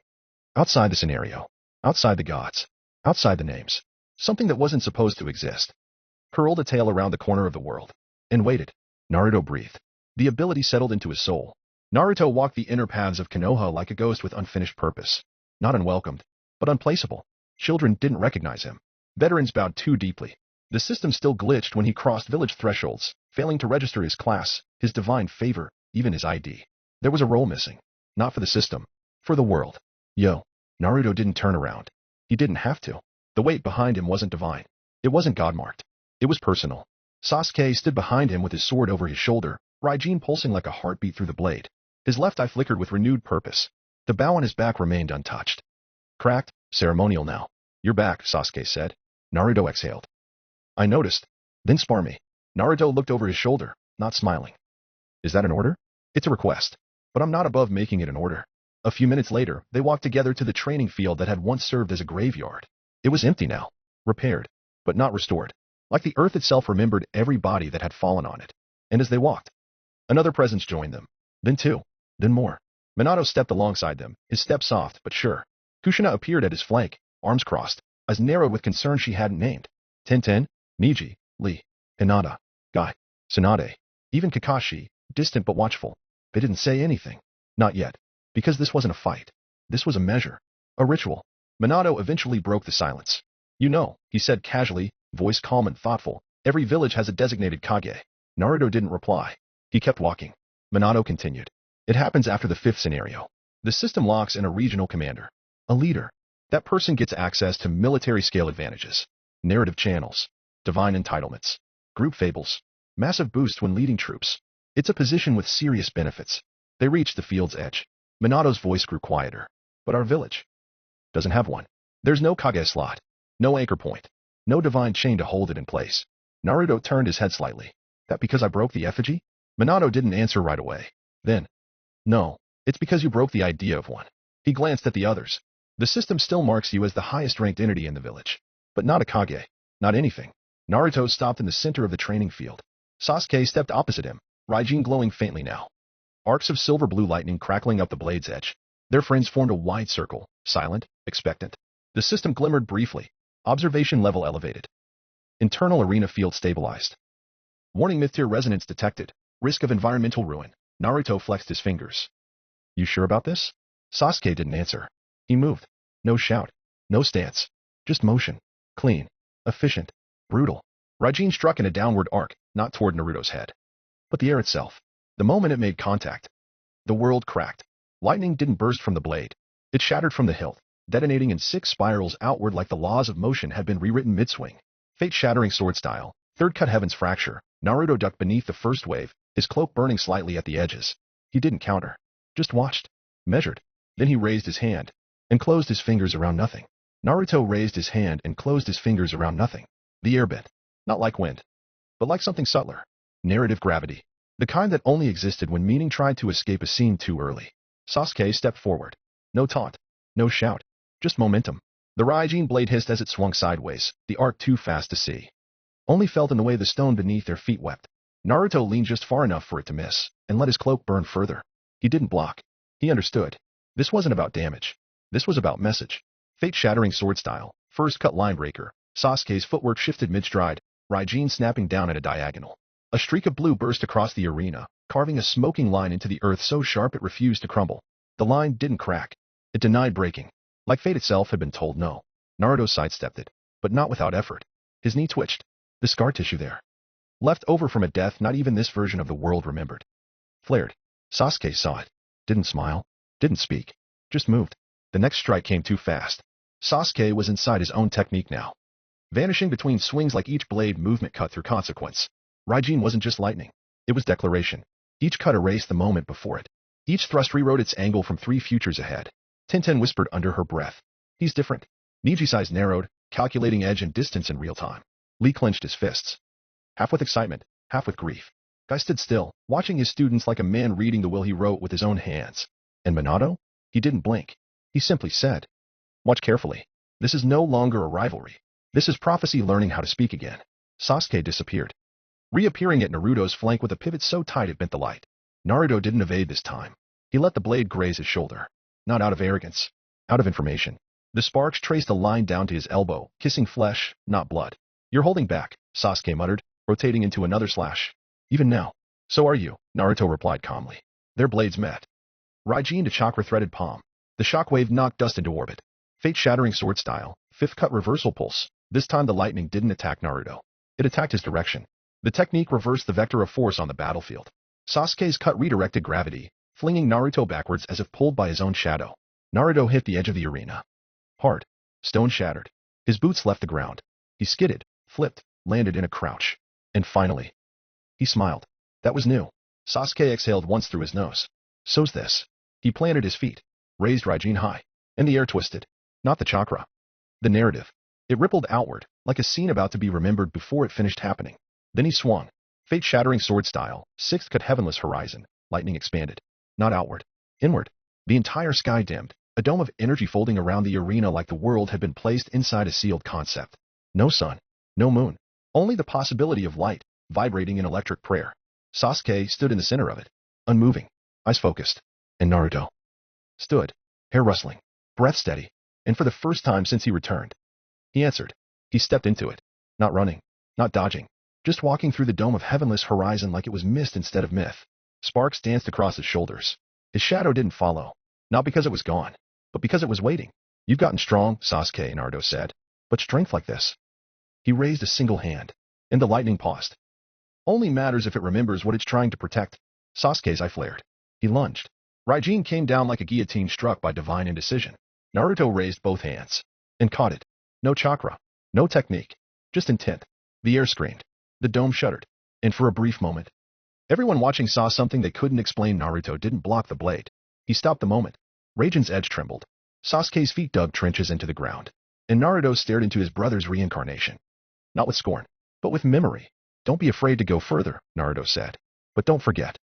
S2: Outside the scenario. Outside the gods. Outside the names. Something that wasn't supposed to exist. Curled a tail around the corner of the world. And waited. Naruto breathed. The ability settled into his soul. Naruto walked the inner paths of Konoha like a ghost with unfinished purpose. Not unwelcomed, but unplaceable. Children didn't recognize him. Veterans bowed too deeply. The system still glitched when he crossed village thresholds, failing to register his class, his divine favor, even his ID. There was a role missing. Not for the system. For the world. Yo. Naruto didn't turn around. He didn't have to. The weight behind him wasn't divine. It wasn't God-marked. It was personal. Sasuke stood behind him with his sword over his shoulder, Raijin pulsing like a heartbeat through the blade. His left eye flickered with renewed purpose. The bow on his back remained untouched. Cracked, ceremonial now. You're back, Sasuke said. Naruto exhaled. I noticed. Then spar me. Naruto looked over his shoulder, not smiling. Is that an order? It's a request. But I'm not above making it an order. A few minutes later, they walked together to the training field that had once served as a graveyard. It was empty now. Repaired. But not restored. Like the earth itself remembered every body that had fallen on it. And as they walked, another presence joined them. Then two. Then more. Minato stepped alongside them, his step soft but sure. Kushina appeared at his flank, arms crossed, eyes narrowed with concern she hadn't named. Tenten, Niji, Lee, Hinata, Guy, Tsunade, even Kakashi, distant but watchful. They didn't say anything. Not yet. Because this wasn't a fight. This was a measure. A ritual. Minato eventually broke the silence. You know, he said casually, voice calm and thoughtful, every village has a designated Kage. Naruto didn't reply. He kept walking. Minato continued. It happens after the fifth scenario. The system locks in a regional commander. A leader. That person gets access to military-scale advantages. Narrative channels. Divine entitlements. Group fables. Massive boost when leading troops. It's a position with serious benefits. They reached the field's edge. Minato's voice grew quieter. But our village doesn't have one. There's no Kage slot. No anchor point. No divine chain to hold it in place. Naruto turned his head slightly. That because I broke the effigy? Minato didn't answer right away. Then, no, it's because you broke the idea of one. He glanced at the others. The system still marks you as the highest-ranked entity in the village. But not a Kage. Not anything. Naruto stopped in the center of the training field. Sasuke stepped opposite him, Raijin glowing faintly now. Arcs of silver-blue lightning crackling up the blade's edge. Their friends formed a wide circle, silent, expectant. The system glimmered briefly. Observation level elevated. Internal arena field stabilized. Warning myth-tier resonance detected. Risk of environmental ruin. Naruto flexed his fingers. You sure about this? Sasuke didn't answer. He moved. No shout. No stance. Just motion. Clean. Efficient. Brutal. Raijin struck in a downward arc, not toward Naruto's head. But the air itself. The moment it made contact. The world cracked. Lightning didn't burst from the blade. It shattered from the hilt, detonating in 6 spirals outward like the laws of motion had been rewritten mid-swing. Fate-shattering sword style. Third cut heaven's fracture. Naruto ducked beneath the first wave, his cloak burning slightly at the edges. He didn't counter. Just watched. Measured. Then he raised his hand and closed his fingers around nothing. Naruto raised his hand and closed his fingers around nothing. The air bent. Not like wind, but like something subtler. Narrative gravity. The kind that only existed when meaning tried to escape a scene too early. Sasuke stepped forward. No taunt. No shout. Just momentum. The Raijin blade hissed as it swung sideways, the arc too fast to see. Only felt in the way the stone beneath their feet wept. Naruto leaned just far enough for it to miss, and let his cloak burn further. He didn't block. He understood. This wasn't about damage. This was about message. Fate-shattering sword style. First cut line breaker. Sasuke's footwork shifted mid-stride, Raijin snapping down at a diagonal. A streak of blue burst across the arena, carving a smoking line into the earth so sharp it refused to crumble. The line didn't crack. It denied breaking. Like fate itself had been told no. Naruto sidestepped it, but not without effort. His knee twitched. The scar tissue there. Left over from a death not even this version of the world remembered. Flared. Sasuke saw it. Didn't smile. Didn't speak. Just moved. The next strike came too fast. Sasuke was inside his own technique now. Vanishing between swings like each blade movement cut through consequence. Raijin wasn't just lightning. It was declaration. Each cut erased the moment before it. Each thrust rewrote its angle from 3 futures ahead. Tenten whispered under her breath. He's different. Niji's eyes narrowed, calculating edge and distance in real time. Lee clenched his fists. Half with excitement, half with grief. Guy stood still, watching his students like a man reading the will he wrote with his own hands. And Minato? He didn't blink. He simply said, watch carefully. This is no longer a rivalry. This is prophecy learning how to speak again. Sasuke disappeared, reappearing at Naruto's flank with a pivot so tight it bent the light. Naruto didn't evade this time. He let the blade graze his shoulder. Not out of arrogance. Out of information. The sparks traced a line down to his elbow, kissing flesh, not blood. You're holding back, Sasuke muttered, rotating into another slash. Even now. So are you, Naruto replied calmly. Their blades met. Raijin to chakra-threaded palm. The shockwave knocked dust into orbit. Fate-shattering sword style, 5th cut reversal pulse. This time the lightning didn't attack Naruto. It attacked his direction. The technique reversed the vector of force on the battlefield. Sasuke's cut redirected gravity, flinging Naruto backwards as if pulled by his own shadow. Naruto hit the edge of the arena. Hard. Stone shattered. His boots left the ground. He skidded, flipped, landed in a crouch. And finally, he smiled. That was new. Sasuke exhaled once through his nose. So's this. He planted his feet, raised Raijin high, and the air twisted. Not the chakra. The narrative. It rippled outward, like a scene about to be remembered before it finished happening. Then he swung. Fate-shattering sword style, sixth cut heavenless horizon. Lightning expanded. Not outward. Inward. The entire sky dimmed, a dome of energy folding around the arena like the world had been placed inside a sealed concept. No sun. No moon. Only the possibility of light, vibrating in electric prayer. Sasuke stood in the center of it, unmoving, eyes focused. And Naruto stood, hair rustling, breath steady, and for the first time since he returned, he answered. He stepped into it, not running, not dodging, just walking through the dome of heavenless horizon like it was mist instead of myth. Sparks danced across his shoulders. His shadow didn't follow, not because it was gone, but because it was waiting. You've gotten strong, Sasuke, Naruto said, but strength like this. He raised a single hand, and the lightning paused. Only matters if it remembers what it's trying to protect. Sasuke's eye flared. He lunged. Raijin came down like a guillotine struck by divine indecision. Naruto raised both hands and caught it. No chakra, no technique, just intent. The air screamed. The dome shuddered. And for a brief moment, everyone watching saw something they couldn't explain. Naruto didn't block the blade. He stopped the moment. Raijin's edge trembled. Sasuke's feet dug trenches into the ground. And Naruto stared into his brother's reincarnation. Not with scorn, but with memory. Don't be afraid to go further, Naruto said. But don't forget.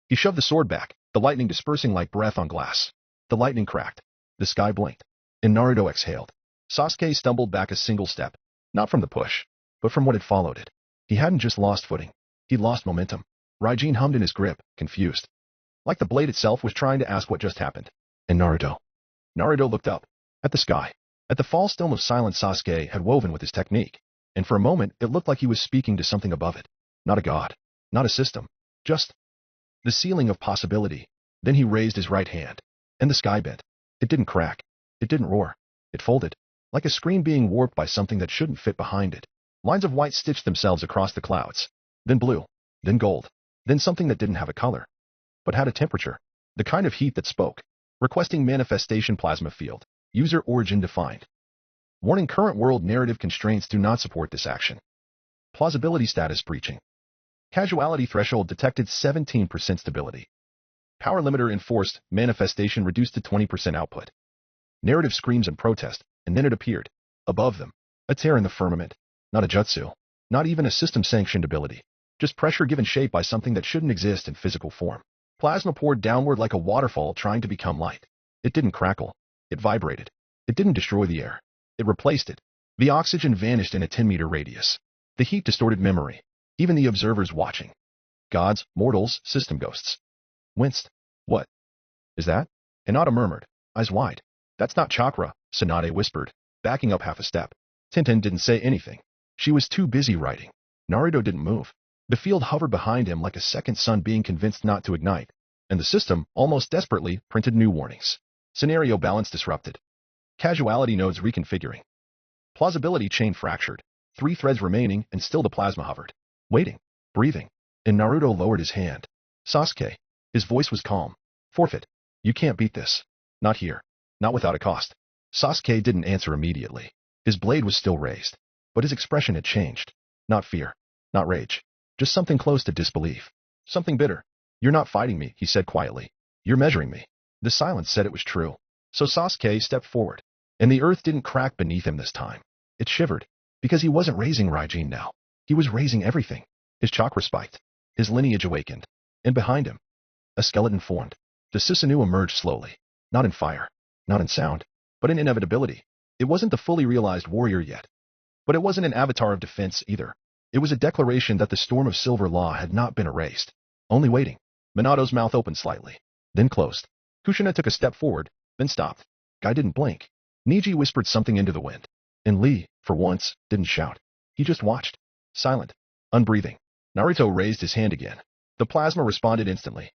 S2: He shoved the sword back, the lightning dispersing like breath on glass. The lightning cracked. The sky blinked. And Naruto exhaled. Sasuke stumbled back a single step. Not from the push, but from what had followed it. He hadn't just lost footing. He'd lost momentum. Raijin hummed in his grip, confused. Like the blade itself was trying to ask what just happened. And Naruto. Naruto looked up. At the sky. At the false dome of silence Sasuke had woven with his technique. And for a moment, it looked like he was speaking to something above it. Not a god. Not a system. Just the ceiling of possibility. Then he raised his right hand. And the sky bent. It didn't crack. It didn't roar. It folded. Like a screen being warped by something that shouldn't fit behind it. Lines of white stitched themselves across the clouds. Then blue. Then gold. Then something that didn't have a color. But had a temperature. The kind of heat that spoke. Requesting manifestation plasma field. User origin defined. Warning: current world narrative constraints do not support this action. Plausibility status breaching. Casuality threshold detected 17% stability. Power limiter enforced, manifestation reduced to 20% output. Narrative screams in protest, and then it appeared. Above them. A tear in the firmament. Not a jutsu. Not even a system-sanctioned ability. Just pressure given shape by something that shouldn't exist in physical form. Plasma poured downward like a waterfall trying to become light. It didn't crackle. It vibrated. It didn't destroy the air. It replaced it. The oxygen vanished in a 10-meter radius. The heat distorted memory. Even the observers watching. Gods, mortals, system ghosts. Winced. What is that? Hinata murmured, eyes wide. That's not chakra, Tsunade whispered, backing up half a step. Tintin didn't say anything. She was too busy writing. Naruto didn't move. The field hovered behind him like a second sun being convinced not to ignite. And the system, almost desperately, printed new warnings. Scenario balance disrupted. Casuality nodes reconfiguring. Plausibility chain fractured. 3 threads remaining, and still the plasma hovered. Waiting. Breathing. And Naruto lowered his hand. Sasuke. His voice was calm. Forfeit. You can't beat this. Not here. Not without a cost. Sasuke didn't answer immediately. His blade was still raised. But his expression had changed. Not fear. Not rage. Just something close to disbelief. Something bitter. You're not fighting me, he said quietly. You're measuring me. The silence said it was true. So Sasuke stepped forward. And the earth didn't crack beneath him this time. It shivered. Because he wasn't raising Raijin now. He was raising everything. His chakra spiked. His lineage awakened. And behind him, a skeleton formed. The Susanoo emerged slowly. Not in fire. Not in sound. But in inevitability. It wasn't the fully realized warrior yet. But it wasn't an avatar of defense either. It was a declaration that the storm of silver law had not been erased. Only waiting. Minato's mouth opened slightly. Then closed. Kushina took a step forward, then stopped. Guy didn't blink. Niji whispered something into the wind. And Lee, for once, didn't shout. He just watched. Silent. Unbreathing. Naruto raised his hand again. The plasma responded instantly.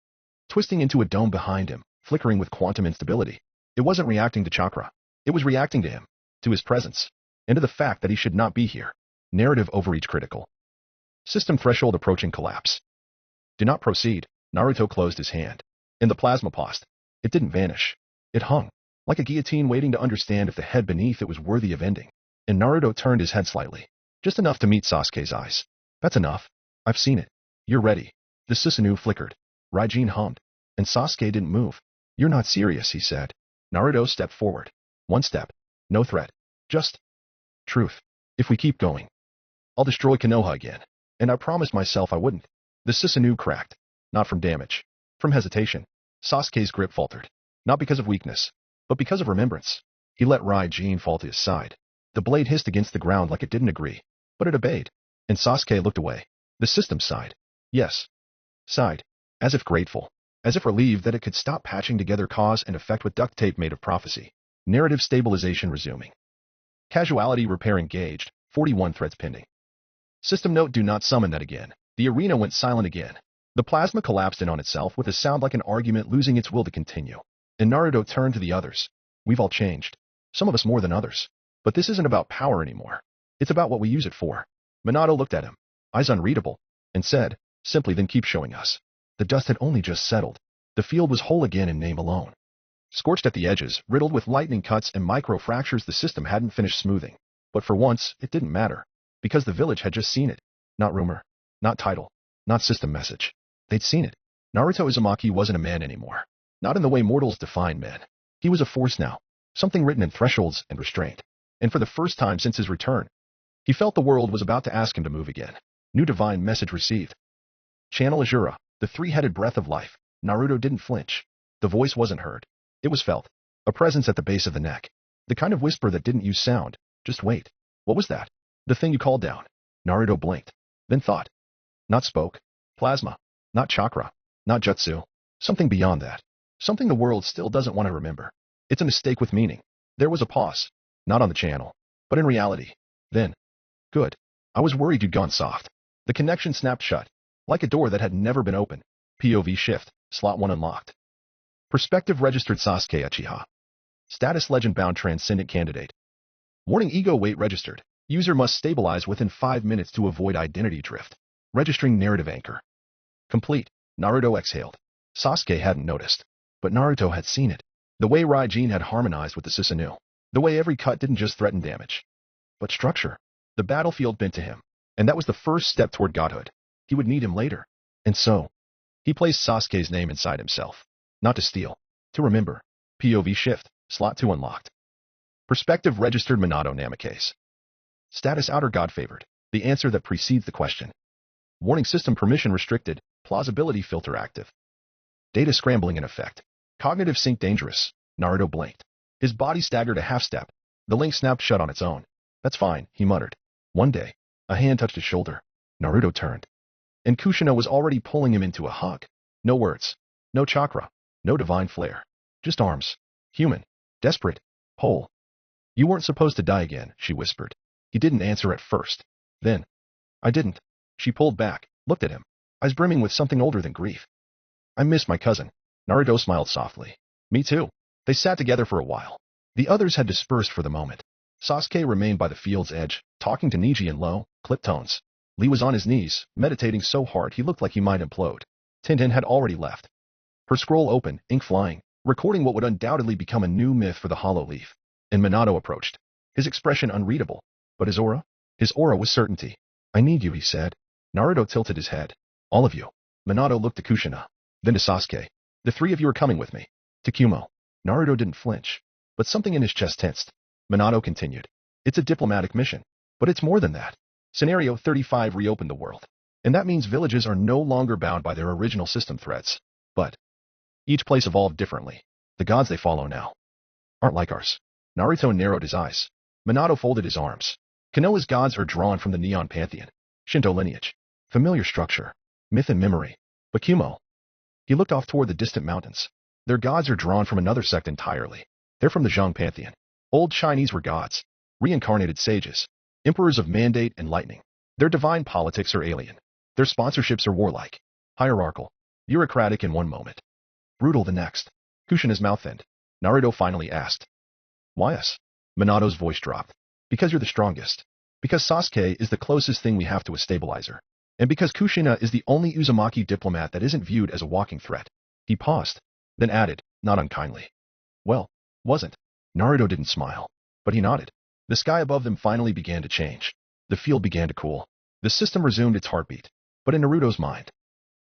S2: Twisting into a dome behind him, flickering with quantum instability. It wasn't reacting to chakra. It was reacting to him. To his presence. And to the fact that he should not be here. Narrative overreach critical. System threshold approaching collapse. Do not proceed. Naruto closed his hand. In the plasma post, it didn't vanish. It hung, like a guillotine waiting to understand if the head beneath it was worthy of ending. And Naruto turned his head slightly, just enough to meet Sasuke's eyes. That's enough. I've seen it. You're ready. The Susanoo flickered. Raijin hummed. And Sasuke didn't move. You're not serious, he said. Naruto stepped forward. One step. No threat. Just truth. If we keep going, I'll destroy Konoha again. And I promised myself I wouldn't. The Susanoo cracked. Not from damage. From hesitation. Sasuke's grip faltered. Not because of weakness, but because of remembrance. He let Raijin fall to his side. The blade hissed against the ground like it didn't agree, but it obeyed. And Sasuke looked away. The system sighed. Yes. Sighed. As if grateful. As if relieved that it could stop patching together cause and effect with duct tape made of prophecy. Narrative stabilization resuming. Casualty repair engaged. 41 threads pending. System note: do not summon that again. The arena went silent again. The plasma collapsed in on itself with a sound like an argument losing its will to continue. And Naruto turned to the others. We've all changed. Some of us more than others. But this isn't about power anymore. It's about what we use it for. Minato looked at him, eyes unreadable, and said, simply, then keep showing us. The dust had only just settled. The field was whole again in name alone. Scorched at the edges, riddled with lightning cuts and micro-fractures the system hadn't finished smoothing. But for once, it didn't matter. Because the village had just seen it. Not rumor. Not title. Not system message. They'd seen it. Naruto Uzumaki wasn't a man anymore. Not in the way mortals define men. He was a force now. Something written in thresholds and restraint. And for the first time since his return, he felt the world was about to ask him to move again. New divine message received. Channel Azura, the three-headed breath of life. Naruto didn't flinch. The voice wasn't heard. It was felt. A presence at the base of the neck. The kind of whisper that didn't use sound. Just wait. What was that? The thing you called down. Naruto blinked. Then thought. Not spoke. Plasma. Not chakra. Not jutsu. Something beyond that. Something the world still doesn't want to remember. It's a mistake with meaning. There was a pause. Not on the channel. But in reality. Then. Good. I was worried you'd gone soft. The connection snapped shut. Like a door that had never been opened. POV shift. Slot 1 unlocked. Perspective registered Sasuke Uchiha. Status legend bound transcendent candidate. Warning ego weight registered. User must stabilize within 5 minutes to avoid identity drift. Registering narrative anchor. Complete. Naruto exhaled. Sasuke hadn't noticed. But Naruto had seen it. The way Raijin had harmonized with the Susanoo. The way every cut didn't just threaten damage, but structure. The battlefield bent to him. And that was the first step toward godhood. He would need him later. And so, he placed Sasuke's name inside himself. Not to steal. To remember. POV shift. Slot 2 unlocked. Perspective registered Minato Namikaze. Status outer god favored. The answer that precedes the question. Warning system permission restricted. Plausibility filter active. Data scrambling in effect. Cognitive sync dangerous. Naruto blinked. His body staggered a half step. The link snapped shut on its own. That's fine, he muttered. One day, a hand touched his shoulder. Naruto turned. And Kushina was already pulling him into a hug. No words. No chakra. No divine flare. Just arms. Human. Desperate. Whole. You weren't supposed to die again, she whispered. He didn't answer at first. Then, I didn't. She pulled back, looked at him, eyes brimming with something older than grief. I miss my cousin. Naruto smiled softly. Me too. They sat together for a while. The others had dispersed for the moment. Sasuke remained by the field's edge, talking to Neji in low, clipped tones. Lee was on his knees, meditating so hard he looked like he might implode. Tintin had already left. Her scroll open, ink flying, recording what would undoubtedly become a new myth for the Hollow Leaf. And Minato approached. His expression unreadable. But his aura? His aura was certainty. I need you, he said. Naruto tilted his head. All of you. Minato looked to Kushina. Then to Sasuke. The three of you are coming with me. To Kumo. Naruto didn't flinch. But something in his chest tensed. Minato continued. It's a diplomatic mission. But it's more than that. Scenario 35 reopened the world. And that means villages are no longer bound by their original system threads. But each place evolved differently. The gods they follow now aren't like ours. Naruto narrowed his eyes. Minato folded his arms. Konoha's gods are drawn from the Neon Pantheon. Shinto lineage. Familiar structure. Myth and memory. But Kumo. He looked off toward the distant mountains. Their gods are drawn from another sect entirely. They're from the Zhang Pantheon. Old Chinese were gods. Reincarnated sages. Emperors of mandate and lightning. Their divine politics are alien. Their sponsorships are warlike. Hierarchical. Bureaucratic in one moment. Brutal the next. Kushina's mouth thinned. Naruto finally asked. Why us? Minato's voice dropped. Because you're the strongest. Because Sasuke is the closest thing we have to a stabilizer. And because Kushina is the only Uzumaki diplomat that isn't viewed as a walking threat. He paused, then added, not unkindly. Well, wasn't. Naruto didn't smile, but he nodded. The sky above them finally began to change. The field began to cool. The system resumed its heartbeat. But in Naruto's mind,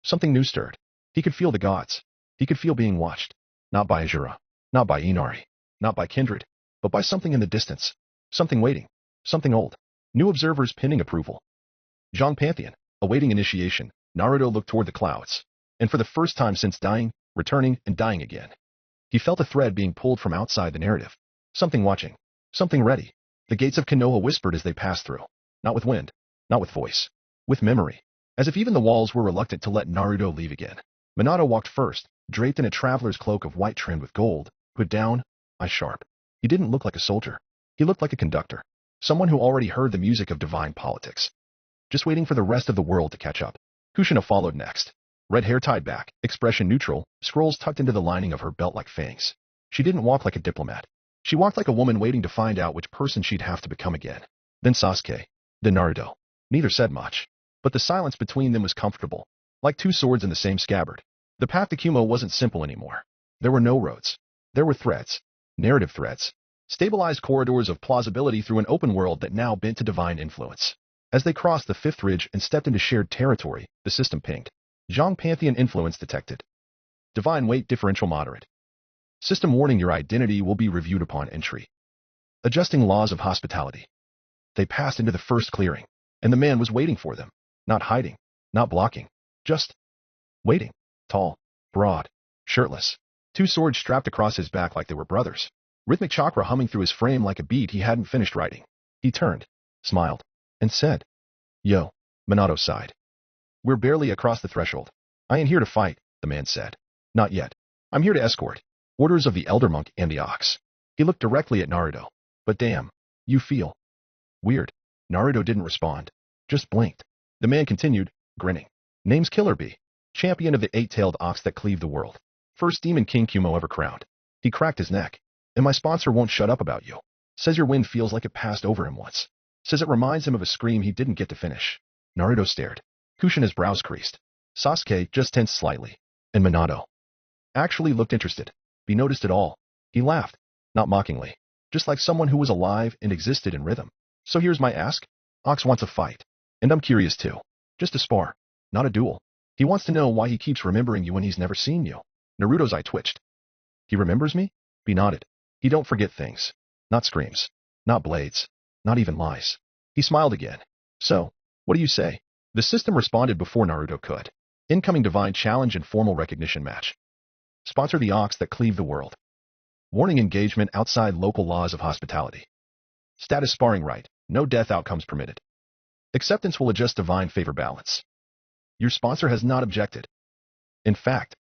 S2: something new stirred. He could feel the gods. He could feel being watched. Not by Ajura, not by Inari, not by kindred, but by something in the distance. Something waiting. Something old. New observers pinning approval. Zhang Pantheon, awaiting initiation. Naruto looked toward the clouds. And for the first time since dying, returning, and dying again, he felt a thread being pulled from outside the narrative. Something watching. Something ready. The gates of Konoha whispered as they passed through. Not with wind. Not with voice. With memory. As if even the walls were reluctant to let Naruto leave again. Minato walked first, draped in a traveler's cloak of white trimmed with gold, hood down, eyes sharp. He didn't look like a soldier. He looked like a conductor. Someone who already heard the music of divine politics. Just waiting for the rest of the world to catch up. Kushina followed next. Red hair tied back, expression neutral, scrolls tucked into the lining of her belt like fangs. She didn't walk like a diplomat. She walked like a woman waiting to find out which person she'd have to become again. Then Sasuke. Then Naruto. Neither said much. But the silence between them was comfortable. Like two swords in the same scabbard. The path to Kumo wasn't simple anymore. There were no roads. There were threads. Narrative threads. Stabilized corridors of plausibility through an open world that now bent to divine influence. As they crossed the fifth ridge and stepped into shared territory, the system pinged. Zhang Pantheon influence detected. Divine weight differential moderate. System warning your identity will be reviewed upon entry. Adjusting laws of hospitality. They passed into the first clearing, and the man was waiting for them. Not hiding, not blocking, just waiting. Tall, broad, shirtless. Two swords strapped across his back like they were brothers. Rhythmic chakra humming through his frame like a beat he hadn't finished writing. He turned, smiled, and said, Yo. Minato sighed. We're barely across the threshold. I ain't here to fight, the man said. Not yet. I'm here to escort. Orders of the Elder Monk and the Ox. He looked directly at Naruto. But damn, you feel weird. Naruto didn't respond. Just blinked. The man continued, grinning. Name's Killer Bee. Champion of the eight-tailed ox that cleaved the world. First Demon King Kumo ever crowned. He cracked his neck. And my sponsor won't shut up about you. Says your wind feels like it passed over him once. Says it reminds him of a scream he didn't get to finish. Naruto stared. Kushina's brows creased. Sasuke just tensed slightly. And Minato actually looked interested. He noticed it all. He laughed. Not mockingly. Just like someone who was alive and existed in rhythm. So here's my ask. Ox wants a fight. And I'm curious too. Just a spar. Not a duel. He wants to know why he keeps remembering you when he's never seen you. Naruto's eye twitched. He remembers me? He nodded. He don't forget things. Not screams. Not blades. Not even lies. He smiled again. So, what do you say? The system responded before Naruto could. Incoming divine challenge and formal recognition match. Sponsor the ox that cleave the world. Warning engagement outside local laws of hospitality. Status sparring right. No death outcomes permitted. Acceptance will adjust divine favor balance. Your sponsor has not objected. In fact,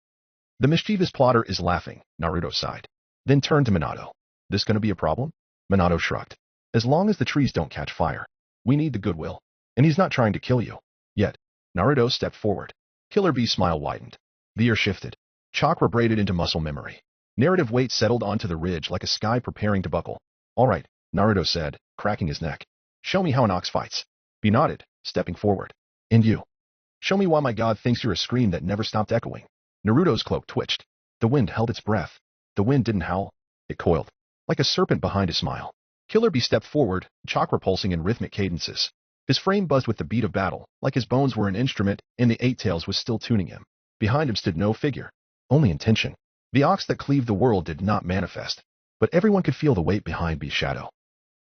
S2: the mischievous plotter is laughing, Naruto sighed. Then turned to Minato. This gonna be a problem? Minato shrugged. As long as the trees don't catch fire. We need the goodwill. And he's not trying to kill you. Yet. Naruto stepped forward. Killer Bee's smile widened. The ear shifted. Chakra braided into muscle memory. Narrative weight settled onto the ridge like a sky preparing to buckle. All right, Naruto said, cracking his neck. Show me how an ox fights. Bee nodded, stepping forward. And you. Show me why my god thinks you're a scream that never stopped echoing. Naruto's cloak twitched. The wind held its breath. The wind didn't howl. It coiled. Like a serpent behind a smile. Killer Bee stepped forward, chakra pulsing in rhythmic cadences. His frame buzzed with the beat of battle, like his bones were an instrument, and the eight tails was still tuning him. Behind him stood no figure. Only intention. The ox that cleaved the world did not manifest. But everyone could feel the weight behind Bee's shadow.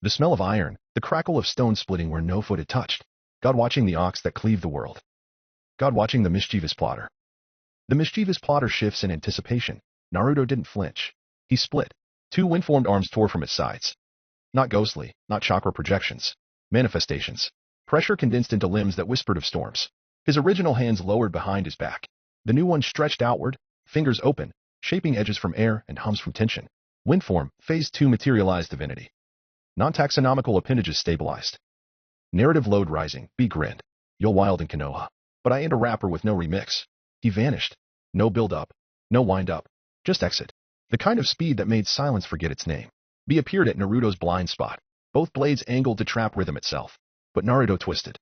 S2: The smell of iron, the crackle of stone splitting where no foot had touched. God watching the ox that cleaved the world. God watching the mischievous plotter. The mischievous plotter shifts in anticipation. Naruto didn't flinch. He split. Two wind-formed arms tore from his sides. Not ghostly, not chakra projections. Manifestations. Pressure condensed into limbs that whispered of storms. His original hands lowered behind his back. The new one stretched outward, fingers open, shaping edges from air and hums from tension. Wind form, phase 2 materialized divinity. Non-taxonomical appendages stabilized. Narrative load rising, Bee grinned. You'll wild in Konoha. But I ain't a rapper with no remix. He vanished. No build-up. No wind-up. Just exit. The kind of speed that made silence forget its name. Bee appeared at Naruto's blind spot. Both blades angled to trap rhythm itself. But Naruto twisted.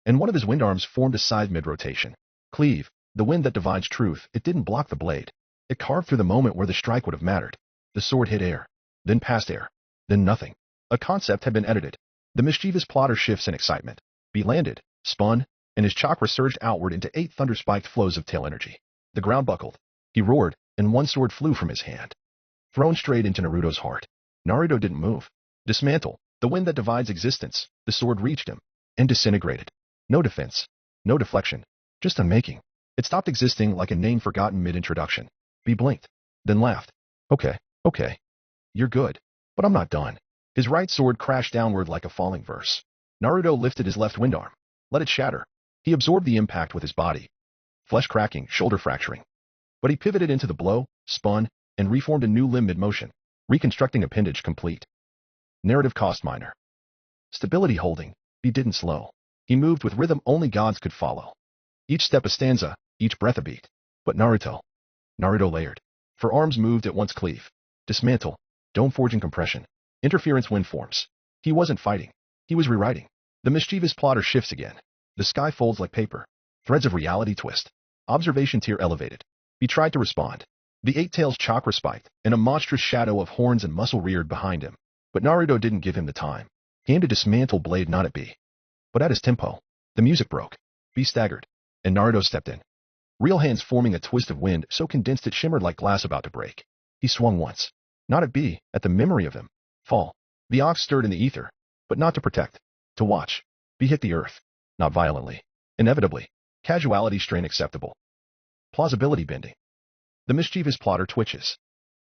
S2: and one of his wind arms formed a scythe mid-rotation. Cleave, the wind that divides truth. It didn't block the blade. It carved through the moment where the strike would have mattered. The sword hit air, then past air, then nothing. A concept had been edited. The mischievous plotter shifts in excitement. Be landed, spun, and his chakra surged outward into 8 thunder-spiked flows of tail energy. The ground buckled. He roared, and one sword flew from his hand. Thrown straight into Naruto's heart. Naruto didn't move. Dismantle, the wind that divides existence. The sword reached him, and disintegrated. No defense. No deflection. Just unmaking. It stopped existing like a name forgotten mid-introduction. He blinked, then laughed. Okay. You're good. But I'm not done. His right sword crashed downward like a falling verse. Naruto lifted his left wind arm. Let it shatter. He absorbed the impact with his body. Flesh cracking, shoulder fracturing. But he pivoted into the blow, spun, and reformed a new limb mid-motion, reconstructing appendage complete. Narrative cost minor. Stability holding. He didn't slow. He moved with rhythm only gods could follow. Each step a stanza, each breath a beat. But Naruto layered. For arms moved at once cleave. Dismantle. Dome forging compression. Interference wind forms. He wasn't fighting. He was rewriting. The mischievous plotter shifts again. The sky folds like paper. Threads of reality twist. Observation tier elevated. He tried to respond. The 8 tails chakra spiked, and a monstrous shadow of horns and muscle reared behind him. But Naruto didn't give him the time. He aimed a dismantle blade not at B, but at his tempo. The music broke. B staggered, and Naruto stepped in. Real hands forming a twist of wind so condensed it shimmered like glass about to break. He swung once. Not at B, at the memory of him. Fall. The ox stirred in the ether, but not to protect. To watch. B hit the earth. Not violently. Inevitably. Casuality strain acceptable. Plausibility bending. The mischievous plotter twitches.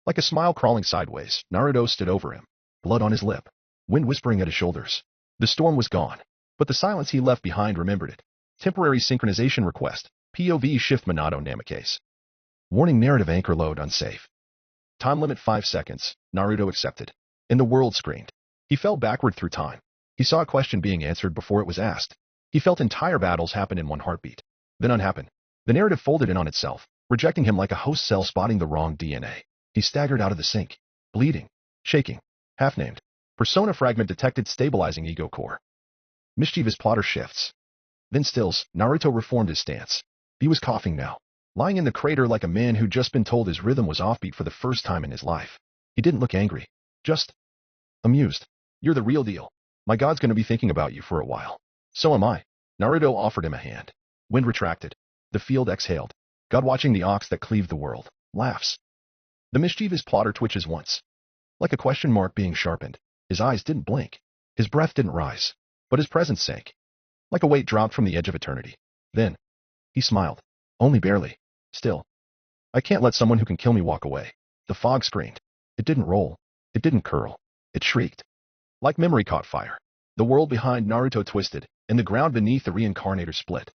S2: Like a smile crawling sideways, Naruto stood over him. Blood on his lip. Wind whispering at his shoulders. The storm was gone, but the silence he left behind remembered it. Temporary synchronization request. POV shift Minato Namakase. Warning narrative anchor load unsafe. Time limit 5 seconds. Naruto accepted. And the world screamed. He fell backward through time. He saw a question being answered before it was asked. He felt entire battles happen in one heartbeat. Then unhappen. The narrative folded in on itself, rejecting him like a host cell spotting the wrong DNA. He staggered out of the sink, bleeding, shaking, half-named. Persona fragment detected stabilizing ego core. Mischievous plotter shifts. Then stills, Naruto reformed his stance. He was coughing now, lying in the crater like a man who'd just been told his rhythm was offbeat for the first time in his life. He didn't look angry, just amused. You're the real deal. My god's gonna be thinking about you for a while. So am I. Naruto offered him a hand. Wind retracted. The field exhaled. God watching the ox that cleaved the world. Laughs. The mischievous plotter twitches once. Like a question mark being sharpened. His eyes didn't blink. His breath didn't rise. But his presence sank. Like a weight dropped from the edge of eternity. Then, he smiled. Only barely. Still. I can't let someone who can kill me walk away. The fog screamed. It didn't roll. It didn't curl. It shrieked. Like memory caught fire. The world behind Naruto twisted, and the ground beneath the reincarnator split.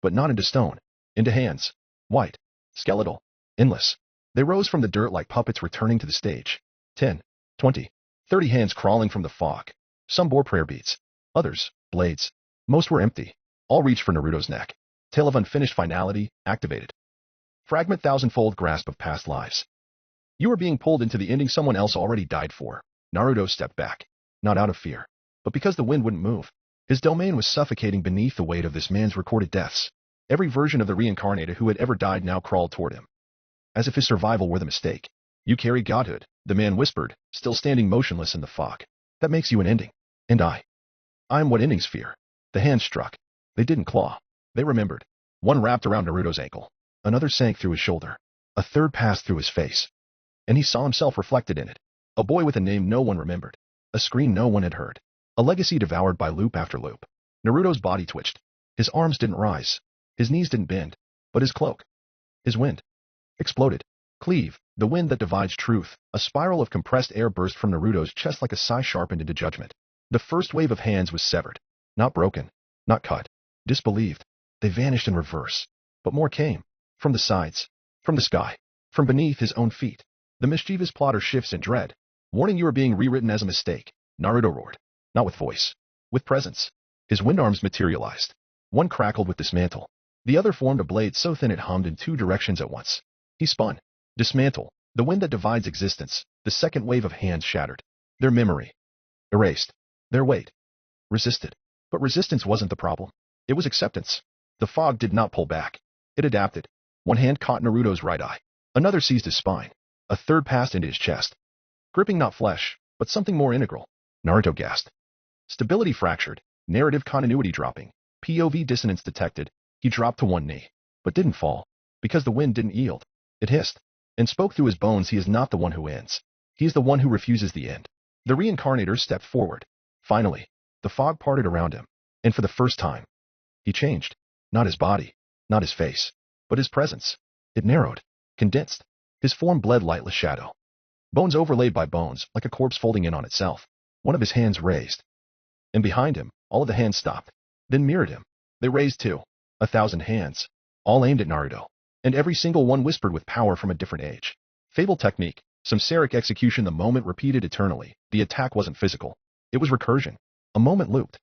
S2: But not into stone. Into hands. White. Skeletal. Endless. They rose from the dirt like puppets returning to the stage. 10, 20, 30 hands crawling from the fog. Some bore prayer beads. Others, blades. Most were empty. All reached for Naruto's neck. Tale of unfinished finality, activated. Fragment thousandfold grasp of past lives. You are being pulled into the ending someone else already died for. Naruto stepped back. Not out of fear, but because the wind wouldn't move. His domain was suffocating beneath the weight of this man's recorded deaths. Every version of the reincarnated who had ever died now crawled toward him. As if his survival were the mistake. You carry godhood, the man whispered, still standing motionless in the fog. That makes you an ending. And I'm what endings fear. The hands struck. They didn't claw. They remembered. One wrapped around Naruto's ankle. Another sank through his shoulder. A third passed through his face. And he saw himself reflected in it. A boy with a name no one remembered. A scream no one had heard. A legacy devoured by loop after loop. Naruto's body twitched. His arms didn't rise. His knees didn't bend. But his cloak. His wind. Exploded. Cleave, the wind that divides truth. A spiral of compressed air burst from Naruto's chest like a sigh sharpened into judgment. The first wave of hands was severed. Not broken. Not cut. Disbelieved. They vanished in reverse. But more came. From the sides. From the sky. From beneath his own feet. The mischievous plotter shifts in dread. Warning, you are being rewritten as a mistake. Naruto roared. Not with voice. With presence. His wind arms materialized. One crackled with dismantle. The other formed a blade so thin it hummed in 2 directions at once. He spun. Dismantle. The wind that divides existence. The second wave of hands shattered. Their memory. Erased. Their weight. Resisted. But resistance wasn't the problem. It was acceptance. The fog did not pull back. It adapted. One hand caught Naruto's right eye. Another seized his spine. A third passed into his chest. Gripping not flesh, but something more integral. Naruto gasped. Stability fractured. Narrative continuity dropping. POV dissonance detected. He dropped to one knee, but didn't fall, because the wind didn't yield. It hissed, and spoke through his bones. He is not the one who ends. He is the one who refuses the end. The reincarnator stepped forward. Finally, the fog parted around him, and for the first time, he changed. Not his body, not his face, but his presence. It narrowed, condensed. His form bled lightless shadow. Bones overlaid by bones, like a corpse folding in on itself. One of his hands raised. And behind him, all of the hands stopped, then mirrored him. They raised too. 1,000 hands, all aimed at Naruto, and every single one whispered with power from a different age. Fable technique, samsaric execution. The moment repeated eternally. The attack wasn't physical. It was recursion. A moment looped.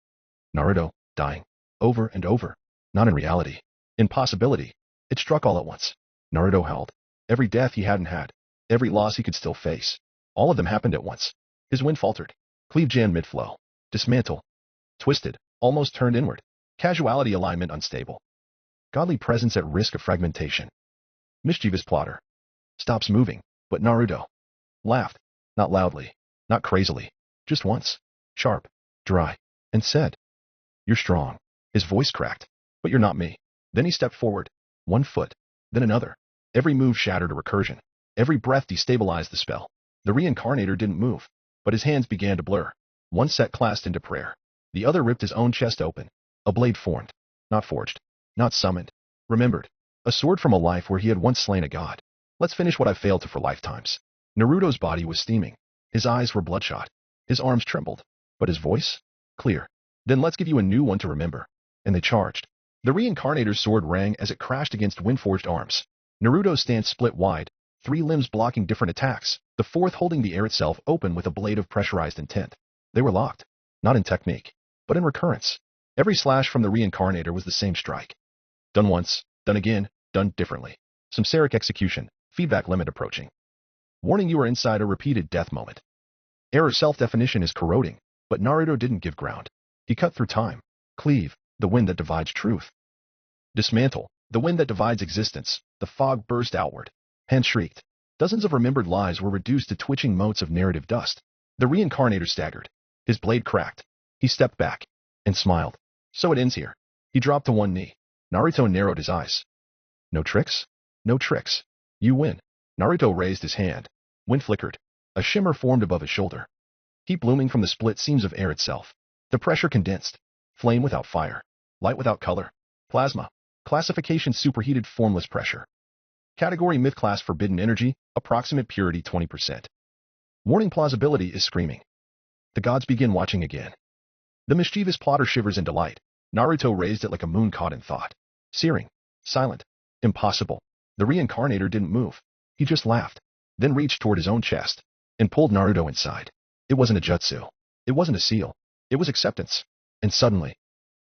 S2: Naruto, dying. Over and over. Not in reality. In possibility. It struck all at once. Naruto held. Every death he hadn't had. Every loss he could still face. All of them happened at once. His wind faltered. Cleave Jan mid-flow. Dismantle. Twisted. Almost turned inward. Casuality alignment unstable. Godly presence at risk of fragmentation. Mischievous plotter. Stops moving, but Naruto laughed. Not loudly. Not crazily. Just once. Sharp. Dry. And said, "You're strong." His voice cracked. "But you're not me." Then he stepped forward. One foot. Then another. Every move shattered a recursion. Every breath destabilized the spell. The reincarnator didn't move, but his hands began to blur. One set clasped into prayer. The other ripped his own chest open. A blade formed. Not forged. Not summoned. Remembered. A sword from a life where he had once slain a god. Let's finish what I failed to for lifetimes. Naruto's body was steaming. His eyes were bloodshot. His arms trembled. But his voice? Clear. Then let's give you a new one to remember. And they charged. The reincarnator's sword rang as it crashed against wind-forged arms. Naruto's stance split wide, 3 limbs blocking different attacks, the 4th holding the air itself open with a blade of pressurized intent. They were locked. Not in technique, but in recurrence. Every slash from the reincarnator was the same strike. Done once, done again, done differently. Samsaric execution, feedback limit approaching. Warning, you are inside a repeated death moment. Error self-definition is corroding, but Naruto didn't give ground. He cut through time. Cleave, the wind that divides truth. Dismantle, the wind that divides existence. The fog burst outward. Hands shrieked. Dozens of remembered lives were reduced to twitching motes of narrative dust. The reincarnator staggered. His blade cracked. He stepped back and smiled. So it ends here. He dropped to one knee. Naruto narrowed his eyes. No tricks? No tricks. You win. Naruto raised his hand. Wind flickered. A shimmer formed above his shoulder. Heat blooming from the split seams of air itself. The pressure condensed. Flame without fire. Light without color. Plasma. Classification superheated formless pressure. Category myth class forbidden energy, approximate purity 20%. Warning, plausibility is screaming. The gods begin watching again. The mischievous plotter shivers in delight. Naruto raised it like a moon caught in thought. Searing. Silent. Impossible. The reincarnator didn't move. He just laughed. Then reached toward his own chest. And pulled Naruto inside. It wasn't a jutsu. It wasn't a seal. It was acceptance. And suddenly,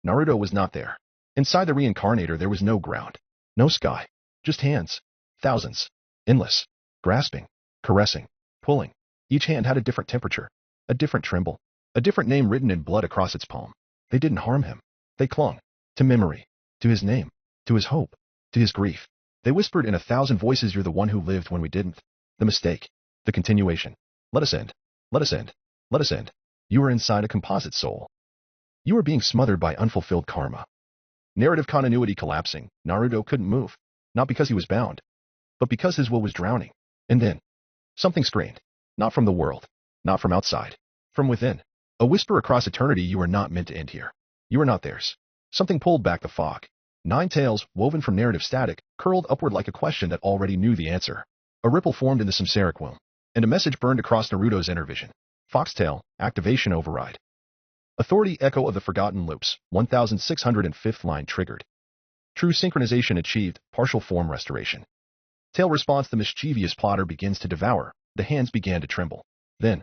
S2: Naruto was not there. Inside the reincarnator there was no ground. No sky. Just hands. Thousands. Endless. Grasping. Caressing. Pulling. Each hand had a different temperature. A different tremble. A different name written in blood across its palm. They didn't harm him. They clung. To memory. To his name. To his hope. To his grief. They whispered in 1,000 voices, "You're the one who lived when we didn't." The mistake. The continuation. Let us end. Let us end. Let us end. You are inside a composite soul. You are being smothered by unfulfilled karma. Narrative continuity collapsing. Naruto couldn't move. Not because he was bound, but because his will was drowning. And then, something screamed. Not from the world. Not from outside. From within. A whisper across eternity: you are not meant to end here. You are not theirs. Something pulled back the fog. 9 tails, woven from narrative static, curled upward like a question that already knew the answer. A ripple formed in the samsaric womb, and a message burned across Naruto's inner vision. Foxtail, activation override. Authority, echo of the forgotten loops, 1605th line triggered. True synchronization achieved, partial form restoration. Tail response: the mischievous plotter begins to devour. The hands began to tremble. Then,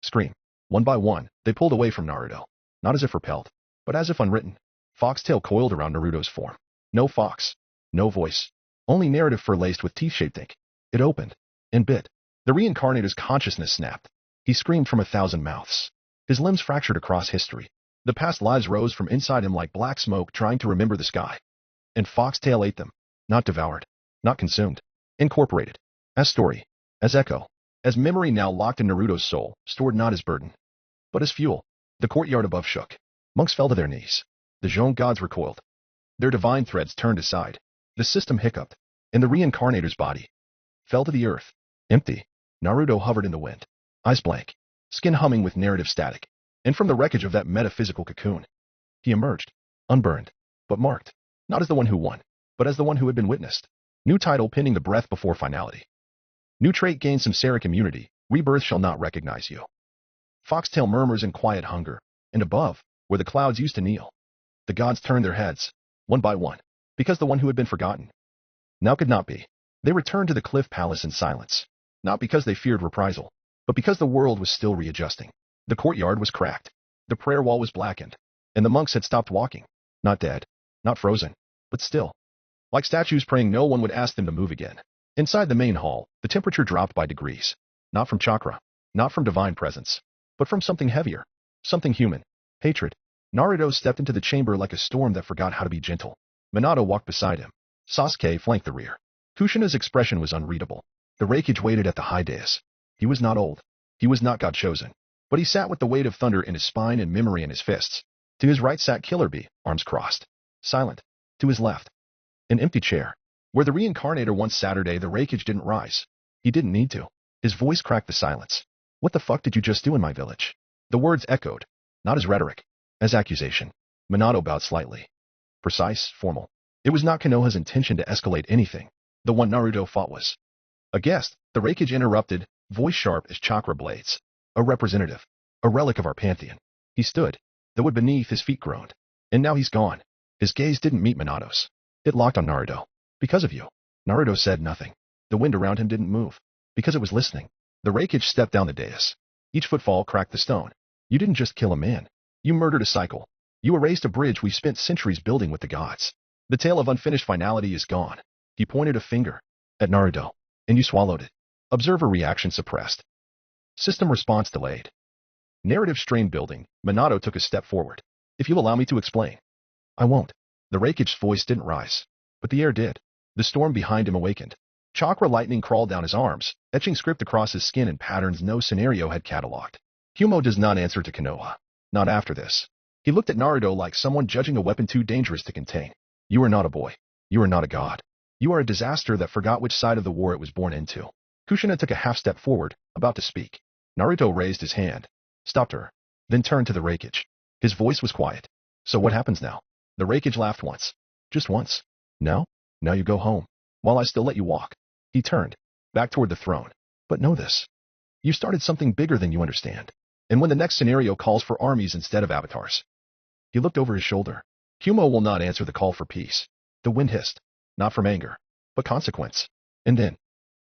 S2: scream. One by one, they pulled away from Naruto. Not as if repelled, but as if unwritten. Foxtail coiled around Naruto's form. No fox. No voice. Only narrative fur laced with teeth-shaped ink. It opened. And bit. The reincarnator's consciousness snapped. He screamed from 1,000 mouths. His limbs fractured across history. The past lives rose from inside him like black smoke trying to remember the sky. And Foxtail ate them. Not devoured. Not consumed. Incorporated. As story. As echo. As memory now locked in Naruto's soul, stored not as burden, but as fuel. The courtyard above shook. Monks fell to their knees. The Zhong gods recoiled. Their divine threads turned aside. The system hiccuped. And the reincarnator's body fell to the earth. Empty. Naruto hovered in the wind. Eyes blank. Skin humming with narrative static. And from the wreckage of that metaphysical cocoon, he emerged. Unburned. But marked. Not as the one who won, but as the one who had been witnessed. New title pinning the breath before finality. New trait gains samsaric immunity. Rebirth shall not recognize you. Foxtail murmurs in quiet hunger. And above, where the clouds used to kneel, the gods turned their heads, one by one, because the one who had been forgotten now could not be. They returned to the cliff palace in silence, not because they feared reprisal, but because the world was still readjusting. The courtyard was cracked. The prayer wall was blackened. And the monks had stopped walking. Not dead. Not frozen. But still. Like statues praying no one would ask them to move again. Inside the main hall, the temperature dropped by degrees. Not from chakra. Not from divine presence. But from something heavier. Something human. Hatred. Naruto stepped into the chamber like a storm that forgot how to be gentle. Minato walked beside him. Sasuke flanked the rear. Kushina's expression was unreadable. The Raikage waited at the high dais. He was not old. He was not God-chosen. But he sat with the weight of thunder in his spine and memory in his fists. To his right sat Killer Bee, arms crossed. Silent. To his left, an empty chair. Where the reincarnator once Saturday, the Raikage didn't rise. He didn't need to. His voice cracked the silence. What the fuck did you just do in my village? The words echoed. Not as rhetoric. As accusation. Minato bowed slightly. Precise, formal. It was not Konoha's intention to escalate anything. The one Naruto fought was a guest. The Raikage interrupted, voice sharp as chakra blades. A representative. A relic of our pantheon. He stood. The wood beneath his feet groaned. And now he's gone. His gaze didn't meet Minato's. It locked on Naruto. Because of you. Naruto said nothing. The wind around him didn't move. Because it was listening. The Raikage stepped down the dais. Each footfall cracked the stone. You didn't just kill a man. You murdered a cycle. You erased a bridge we spent centuries building with the gods. The tale of unfinished finality is gone. He pointed a finger at Naruto. And you swallowed it. Observer reaction suppressed. System response delayed. Narrative strain building. Minato took a step forward. If you'll allow me to explain. I won't. The Raikage's voice didn't rise. But the air did. The storm behind him awakened. Chakra lightning crawled down his arms, etching script across his skin in patterns no scenario had catalogued. Humo does not answer to Konoha. Not after this. He looked at Naruto like someone judging a weapon too dangerous to contain. You are not a boy. You are not a god. You are a disaster that forgot which side of the war it was born into. Kushina took a half step forward, about to speak. Naruto raised his hand, stopped her, then turned to the Raikage. His voice was quiet. So what happens now? The Raikage laughed once. Just once. Now? Now you go home. While I still let you walk. He turned, back toward the throne. But know this. You started something bigger than you understand. And when the next scenario calls for armies instead of avatars. He looked over his shoulder. Humo will not answer the call for peace. The wind hissed. Not from anger, but consequence. And then,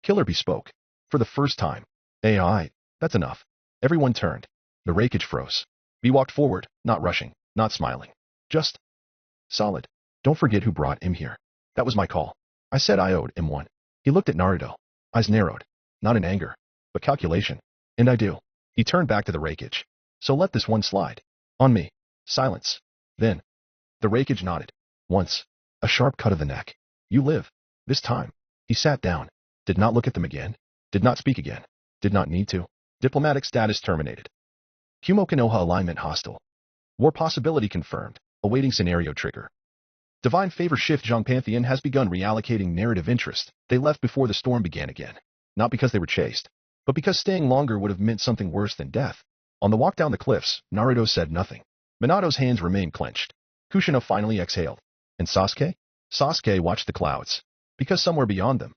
S2: Killer Bee spoke. For the first time. AI, that's enough. Everyone turned. The Raikage froze. Bee walked forward, not rushing, not smiling. Just solid. Don't forget who brought him here. That was my call. I said I owed him one. He looked at Naruto. Eyes narrowed. Not in anger, but calculation. And I do. He turned back to the Raikage. So let this one slide. On me. Silence. Then. The Raikage nodded. Once. A sharp cut of the neck. You live. This time. He sat down. Did not look at them again. Did not speak again. Did not need to. Diplomatic status terminated. Humo Konoha alignment hostile. War possibility confirmed. Awaiting scenario trigger. Divine favor shift. Zhang Pantheon has begun reallocating narrative interest. They left before the storm began again. Not because they were chased, but because staying longer would have meant something worse than death. On the walk down the cliffs, Naruto said nothing. Minato's hands remained clenched. Kushina finally exhaled. And Sasuke? Sasuke watched the clouds. Because somewhere beyond them,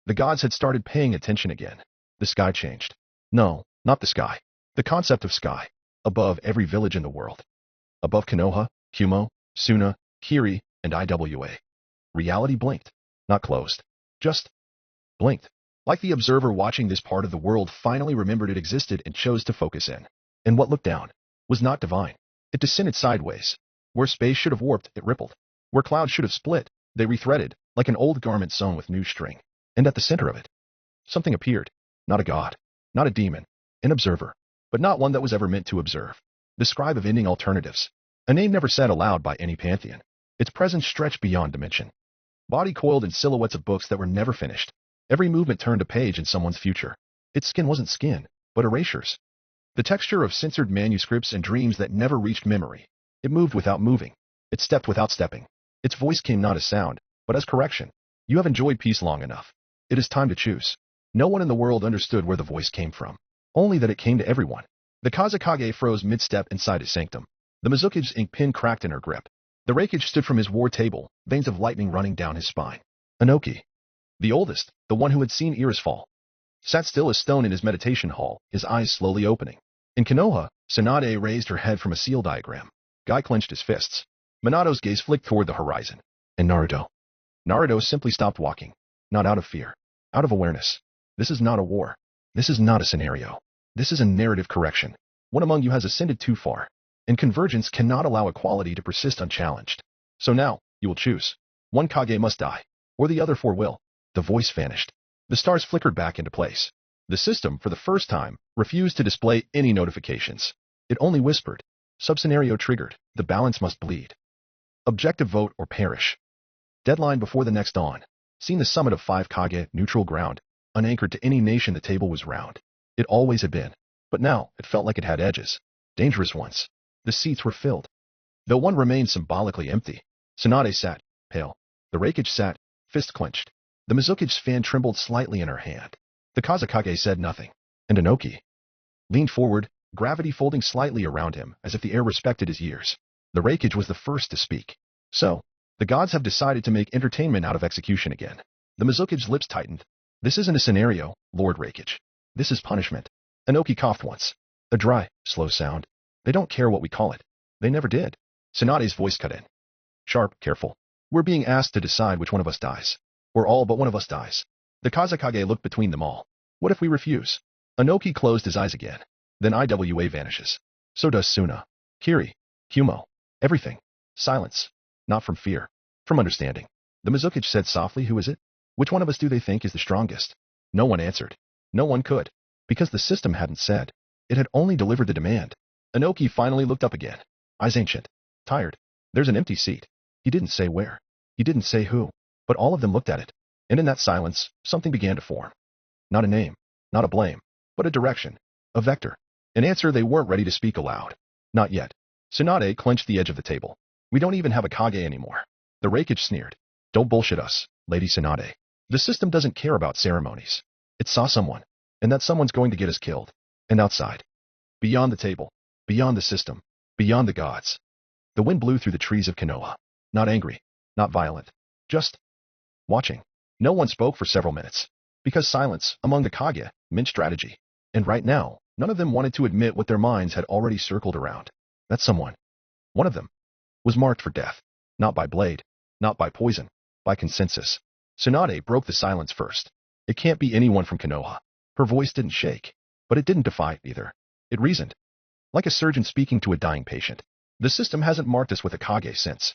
S2: the gods had started paying attention again. The sky changed. No, not the sky. The concept of sky. Above every village in the world. Above Konoha, Humo, Suna, Kiri, and IWA. Reality blinked. Not closed. Just blinked. Like the observer watching this part of the world finally remembered it existed and chose to focus in. And what looked down was not divine. It descended sideways. Where space should have warped, it rippled. Where clouds should have split, they rethreaded, like an old garment sewn with new string. And at the center of it, something appeared. Not a god. Not a demon. An observer. But not one that was ever meant to observe. The scribe of ending alternatives. A name never said aloud by any pantheon. Its presence stretched beyond dimension. Body coiled in silhouettes of books that were never finished. Every movement turned a page in someone's future. Its skin wasn't skin, but erasures. The texture of censored manuscripts and dreams that never reached memory. It moved without moving. It stepped without stepping. Its voice came not as sound, but as correction. You have enjoyed peace long enough. It is time to choose. No one in the world understood where the voice came from. Only that it came to everyone. The Kazakage froze mid-step inside his sanctum. The Mizuki's ink pen cracked in her grip. The Reikage stood from his war table, veins of lightning running down his spine. Inoki, the oldest, the one who had seen Iris fall, sat still as stone in his meditation hall, his eyes slowly opening. In Konoha, Tsunade raised her head from a seal diagram. Guy clenched his fists. Minato's gaze flicked toward the horizon. And Naruto. Naruto simply stopped walking. Not out of fear. Out of awareness. This is not a war. This is not a scenario. This is a narrative correction. One among you has ascended too far. And convergence cannot allow equality to persist unchallenged. So now, you will choose. One Kage must die. Or the other four will. The voice vanished. The stars flickered back into place. The system, for the first time, refused to display any notifications. It only whispered. Sub-scenario triggered. The balance must bleed. Objective vote or perish. Deadline before the next dawn. Seen the summit of 5 Kage, neutral ground. Unanchored to any nation, the table was round. It always had been. But now, it felt like it had edges. Dangerous ones. The seats were filled. Though one remained symbolically empty. Tsunade sat, pale. The Reikage sat, fist clenched. The Mizuki's fan trembled slightly in her hand. The Kazakage said nothing. And Inoki leaned forward, gravity folding slightly around him, as if the air respected his years. The Reikage was the first to speak. So, the gods have decided to make entertainment out of execution again. The Mizuki's lips tightened. This isn't a scenario, Lord Reikage. This is punishment. Inoki coughed once. A dry, slow sound. They don't care what we call it. They never did. Tsunade's voice cut in. Sharp, careful. We're being asked to decide which one of us dies. Or all but one of us dies. The Kazakage looked between them all. What if we refuse? Inoki closed his eyes again. Then Iwa vanishes. So does Suna. Kiri. Humo. Everything. Silence. Not from fear. From understanding. The Mizuki's said softly, who is it? Which one of us do they think is the strongest? No one answered. No one could. Because the system hadn't said. It had only delivered the demand. Inoki finally looked up again. Eyes ancient. Tired. There's an empty seat. He didn't say where. He didn't say who. But all of them looked at it. And in that silence, something began to form. Not a name. Not a blame. But a direction. A vector. An answer they weren't ready to speak aloud. Not yet. Tsunade clenched the edge of the table. We don't even have a Kage anymore. The Reikage sneered. Don't bullshit us, Lady Tsunade. The system doesn't care about ceremonies. It saw someone. And that someone's going to get us killed. And outside. Beyond the table. Beyond the system. Beyond the gods. The wind blew through the trees of Konoha. Not angry. Not violent. Just watching. No one spoke for several minutes. Because silence, among the Kage, meant strategy. And right now, none of them wanted to admit what their minds had already circled around. That someone. One of them. Was marked for death. Not by blade. Not by poison. By consensus. Tsunade broke the silence first. It can't be anyone from Konoha. Her voice didn't shake. But it didn't defy either. It reasoned. Like a surgeon speaking to a dying patient. The system hasn't marked us with a Kage since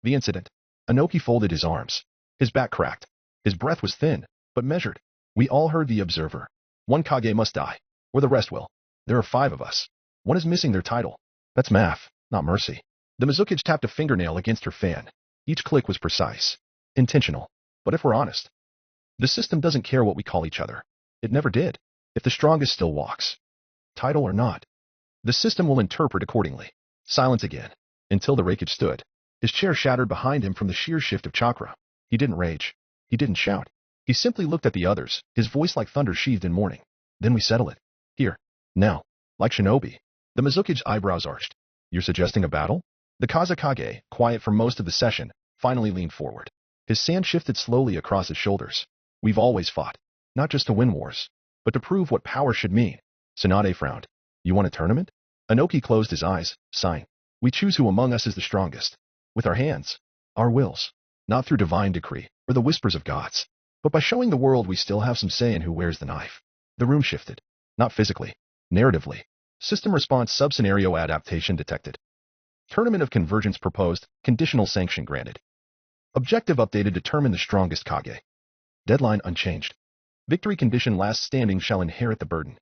S2: the incident. Inoki folded his arms. His back cracked. His breath was thin, but measured. We all heard the observer. One Kage must die, or the rest will. There are 5 of us. One is missing their title. That's math, not mercy. The Mizuki's tapped a fingernail against her fan. Each click was precise. Intentional. But if we're honest, the system doesn't care what we call each other. It never did. If the strongest still walks, title or not, the system will interpret accordingly. Silence again. Until the Reikage stood. His chair shattered behind him from the sheer shift of chakra. He didn't rage. He didn't shout. He simply looked at the others, his voice like thunder sheathed in mourning. Then we settle it. Here. Now. Like Shinobi. The Mizuki's eyebrows arched. You're suggesting a battle? The Kazakage, quiet for most of the session, finally leaned forward. His sand shifted slowly across his shoulders. We've always fought. Not just to win wars, but to prove what power should mean. Tsunade frowned. You want a tournament? Inoki closed his eyes, sighing. We choose who among us is the strongest. With our hands. Our wills. Not through divine decree, or the whispers of gods. But by showing the world we still have some say in who wears the knife. The room shifted. Not physically. Narratively. System response sub-scenario adaptation detected. Tournament of convergence proposed. Conditional sanction granted. Objective updated determine the strongest Kage. Deadline unchanged. Victory condition last standing shall inherit the burden.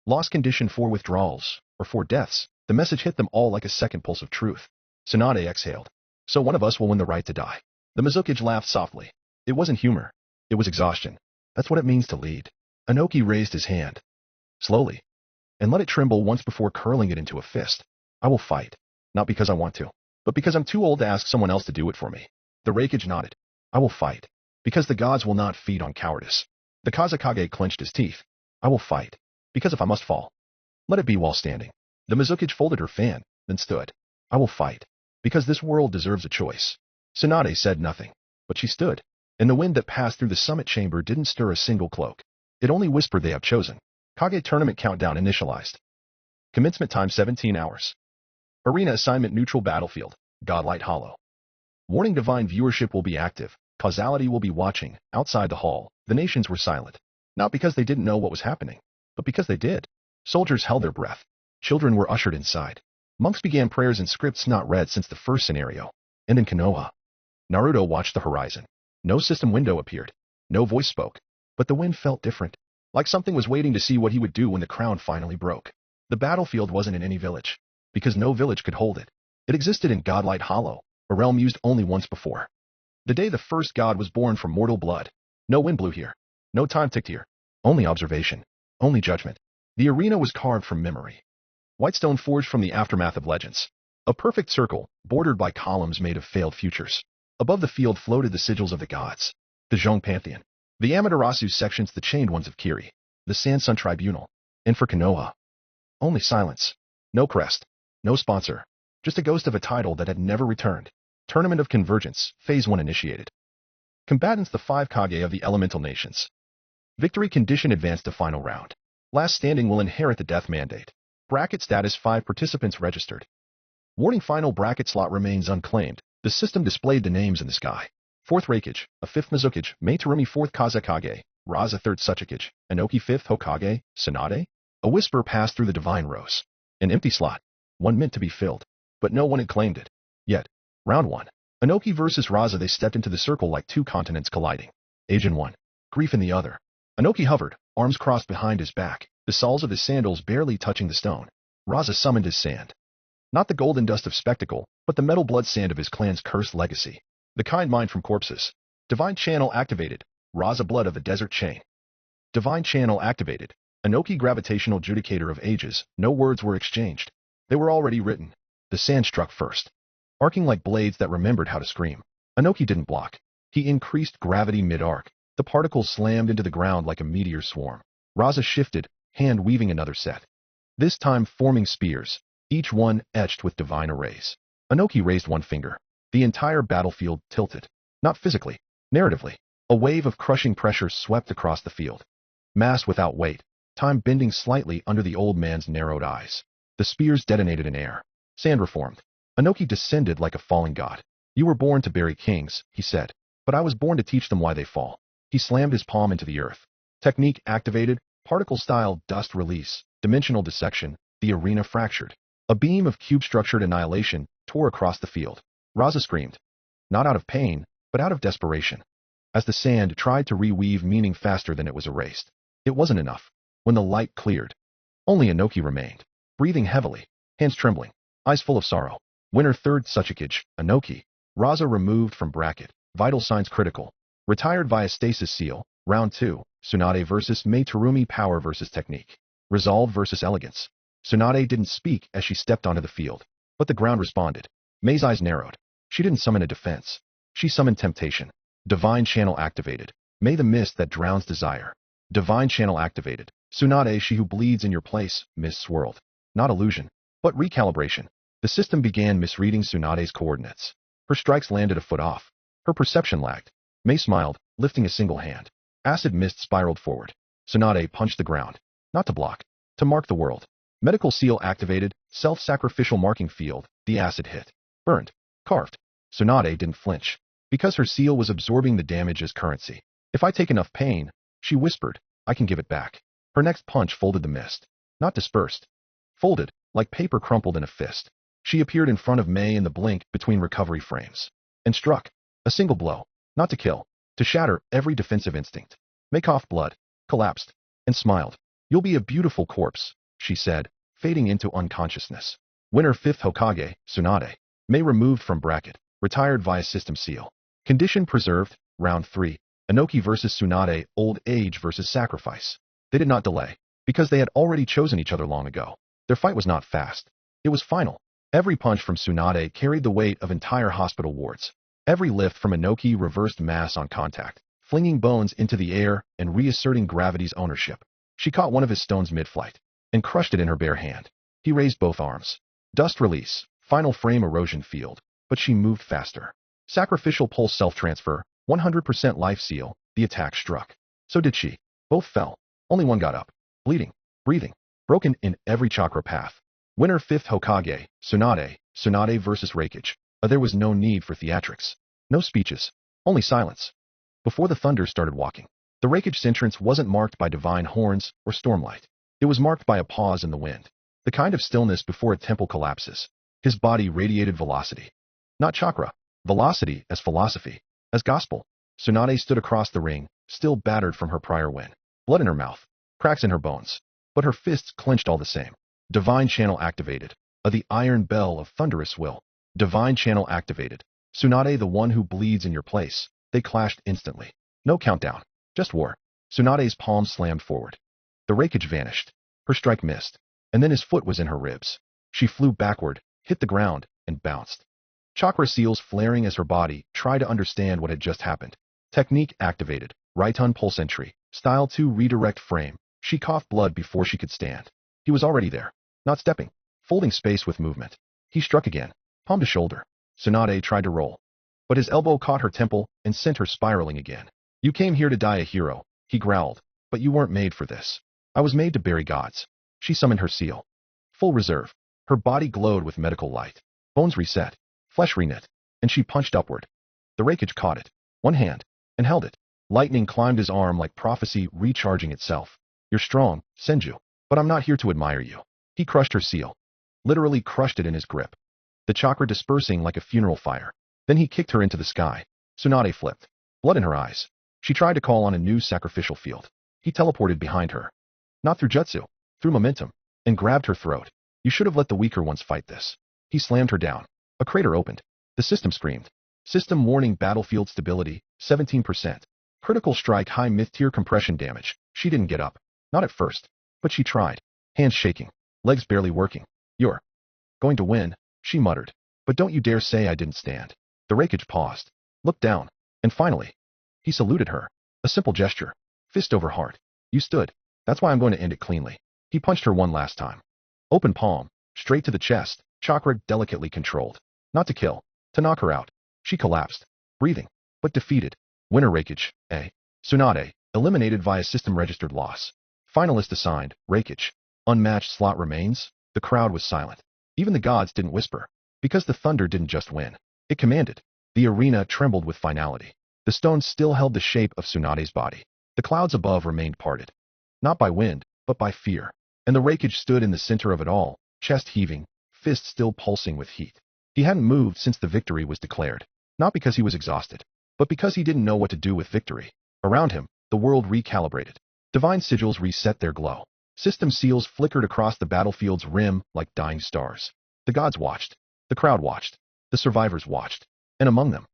S2: Loss condition for withdrawals, or for deaths, The message hit them all like a second pulse of truth. Tsunade exhaled. So one of us will win the right to die. The Mizukage laughed softly. It wasn't humor. It was exhaustion. That's what it means to lead. Inoki raised his hand. Slowly. And let it tremble once before curling it into a fist. I will fight. Not because I want to, but because I'm too old to ask someone else to do it for me. The Reikage nodded. I will fight. Because the gods will not feed on cowardice. The Kazekage clenched his teeth. I will fight. Because if I must fall, let it be while standing. The Mizukage folded her fan, then stood. I will fight. Because this world deserves a choice. Tsunade said nothing, but she stood, and the wind that passed through the summit chamber didn't stir a single cloak. It only whispered they have chosen. Kage tournament countdown initialized. Commencement time 17 hours. Arena assignment neutral battlefield, Godlight Hollow. Warning divine viewership will be active, causality will be watching. Outside the hall, the nations were silent. Not because they didn't know what was happening, but because they did. Soldiers held their breath. Children were ushered inside. Monks began prayers in scripts not read since the first scenario. And in Konoha, Naruto watched the horizon. No system window appeared. No voice spoke. But the wind felt different. Like something was waiting to see what he would do when the crown finally broke. The battlefield wasn't in any village. Because no village could hold it. It existed in Godlight Hollow, a realm used only once before. The day the first god was born from mortal blood. No wind blew here. No time ticked here. Only observation. Only judgment. The arena was carved from memory. White stone forged from the aftermath of legends. A perfect circle, bordered by columns made of failed futures. Above the field floated the sigils of the gods. The Zhong Pantheon. The Amaterasu sections, the chained ones of Kiri. The Sand Sun Tribunal. And for Konoha, only silence. No crest. No sponsor. Just a ghost of a title that had never returned. Tournament of Convergence, Phase 1 initiated. Combatants the 5 Kage of the Elemental Nations. Victory condition advanced to final round. Last standing will inherit the death mandate. Bracket status 5 participants registered. Warning, final bracket slot remains unclaimed. The system displayed the names in the sky. 4th Reikage, a 5th Mizukage, Mei Terumi 4th Kazekage, Raza 3rd Tsuchikage, Inoki 5th Hokage, Tsunade. A whisper passed through the divine rows. An empty slot. One meant to be filled. But no one had claimed it. Yet, round 1. Inoki versus Raza. They stepped into the circle like 2 continents colliding. Age in one. Grief in the other. Inoki hovered, arms crossed behind his back, the soles of his sandals barely touching the stone. Raza summoned his sand. Not the golden dust of spectacle, but the metal blood sand of his clan's cursed legacy. The kind mind from corpses. Divine channel activated. Raza blood of the desert chain. Divine channel activated. Inoki gravitational judicator of ages. No words were exchanged. They were already written. The sand struck first. Arcing like blades that remembered how to scream. Inoki didn't block. He increased gravity mid-arc. The particles slammed into the ground like a meteor swarm. Raza shifted, hand weaving another set. This time forming spears, each one etched with divine arrays. Inoki raised one finger. The entire battlefield tilted. Not physically, narratively. A wave of crushing pressure swept across the field. Mass without weight, time bending slightly under the old man's narrowed eyes. The spears detonated in air. Sand reformed. Inoki descended like a falling god. You were born to bury kings, he said. But I was born to teach them why they fall. He slammed his palm into the earth. Technique activated, particle-style dust release, dimensional dissection, the arena fractured. A beam of cube-structured annihilation tore across the field. Raza screamed. Not out of pain, but out of desperation. As the sand tried to reweave meaning faster than it was erased. It wasn't enough. When the light cleared, only Inoki remained, breathing heavily, hands trembling, eyes full of sorrow. Winner 3rd Tsuchikage, Inoki. Raza removed from bracket, vital signs critical. Retired via stasis seal. Round 2, Tsunade versus Mei Terumi. Power versus technique. Resolve versus elegance. Tsunade didn't speak as she stepped onto the field, but the ground responded. Mei's eyes narrowed. She didn't summon a defense. She summoned temptation. Divine channel activated. Mei, the mist that drowns desire. Divine channel activated. Tsunade, she who bleeds in your place. Mist swirled. Not illusion, but recalibration. The system began misreading Tsunade's coordinates. Her strikes landed a foot off. Her perception lagged. Mei smiled, lifting a single hand. Acid mist spiraled forward. Tsunade punched the ground. Not to block. To mark the world. Medical seal activated. Self-sacrificial marking field. The acid hit. Burned. Carved. Tsunade didn't flinch. Because her seal was absorbing the damage as currency. If I take enough pain, she whispered, I can give it back. Her next punch folded the mist. Not dispersed. Folded, like paper crumpled in a fist. She appeared in front of Mei in the blink between recovery frames. And struck. A single blow. Not to kill. To shatter every defensive instinct. Mei coughed blood. Collapsed. And smiled. You'll be a beautiful corpse, she said, fading into unconsciousness. Winner 5th Hokage, Tsunade. May removed from bracket. Retired via system seal. Condition preserved. Round 3. Inoki vs Tsunade, old age versus sacrifice. They did not delay, because they had already chosen each other long ago. Their fight was not fast. It was final. Every punch from Tsunade carried the weight of entire hospital wards. Every lift from Inoki reversed mass on contact, flinging bones into the air and reasserting gravity's ownership. She caught one of his stones mid-flight and crushed it in her bare hand. He raised both arms. Dust release, final frame erosion field, but she moved faster. Sacrificial pulse self-transfer, 100% life seal, the attack struck. So did she. Both fell. Only one got up. Bleeding, breathing, broken in every chakra path. Winner 5th Hokage, Tsunade. Tsunade versus Reikage. There was no need for theatrics. No speeches. Only silence. Before the thunder started walking, the Reikage's entrance wasn't marked by divine horns or stormlight. It was marked by a pause in the wind. The kind of stillness before a temple collapses. His body radiated velocity. Not chakra. Velocity as philosophy. As gospel. Tsunade stood across the ring, still battered from her prior win. Blood in her mouth. Cracks in her bones. But her fists clenched all the same. Divine channel activated. The iron bell of thunderous will. Divine channel activated. Tsunade, the one who bleeds in your place. They clashed instantly. No countdown. Just war. Tsunade's palm slammed forward. The Reikage vanished. Her strike missed. And then his foot was in her ribs. She flew backward, hit the ground, and bounced. Chakra seals flaring as her body tried to understand what had just happened. Technique activated. Raiton pulse entry. Style 2 redirect frame. She coughed blood before she could stand. He was already there. Not stepping. Folding space with movement. He struck again. Palm to shoulder. Tsunade tried to roll. But his elbow caught her temple and sent her spiraling again. You came here to die a hero, he growled. But you weren't made for this. I was made to bury gods. She summoned her seal. Full reserve. Her body glowed with medical light. Bones reset. Flesh reknit. And she punched upward. The Reikage caught it. One hand. And held it. Lightning climbed his arm like prophecy recharging itself. You're strong, Senju. But I'm not here to admire you. He crushed her seal. Literally crushed it in his grip. The chakra dispersing like a funeral fire. Then he kicked her into the sky. Tsunade flipped. Blood in her eyes. She tried to call on a new sacrificial field. He teleported behind her. Not through jutsu. Through momentum. And grabbed her throat. You should have let the weaker ones fight this. He slammed her down. A crater opened. The system screamed. System warning battlefield stability, 17%. Critical strike high mid-tier compression damage. She didn't get up. Not at first. But she tried. Hands shaking. Legs barely working. You're going to win, she muttered. But don't you dare say I didn't stand. The Reikage paused. Looked down. And finally, he saluted her. A simple gesture. Fist over heart. You stood. That's why I'm going to end it cleanly. He punched her one last time. Open palm. Straight to the chest. Chakra delicately controlled. Not to kill. To knock her out. She collapsed. Breathing. But defeated. Winner Reikage, A. Tsunade. Eliminated via system registered loss. Finalist assigned, Reikage. Unmatched slot remains. The crowd was silent. Even the gods didn't whisper. Because the thunder didn't just win. It commanded. The arena trembled with finality. The stones still held the shape of Tsunade's body. The clouds above remained parted. Not by wind, but by fear. And the Reikage stood in the center of it all, chest heaving, fist still pulsing with heat. He hadn't moved since the victory was declared. Not because he was exhausted, but because he didn't know what to do with victory. Around him, the world recalibrated. Divine sigils reset their glow. System seals flickered across the battlefield's rim like dying stars. The gods watched. The crowd watched. The survivors watched. And among them,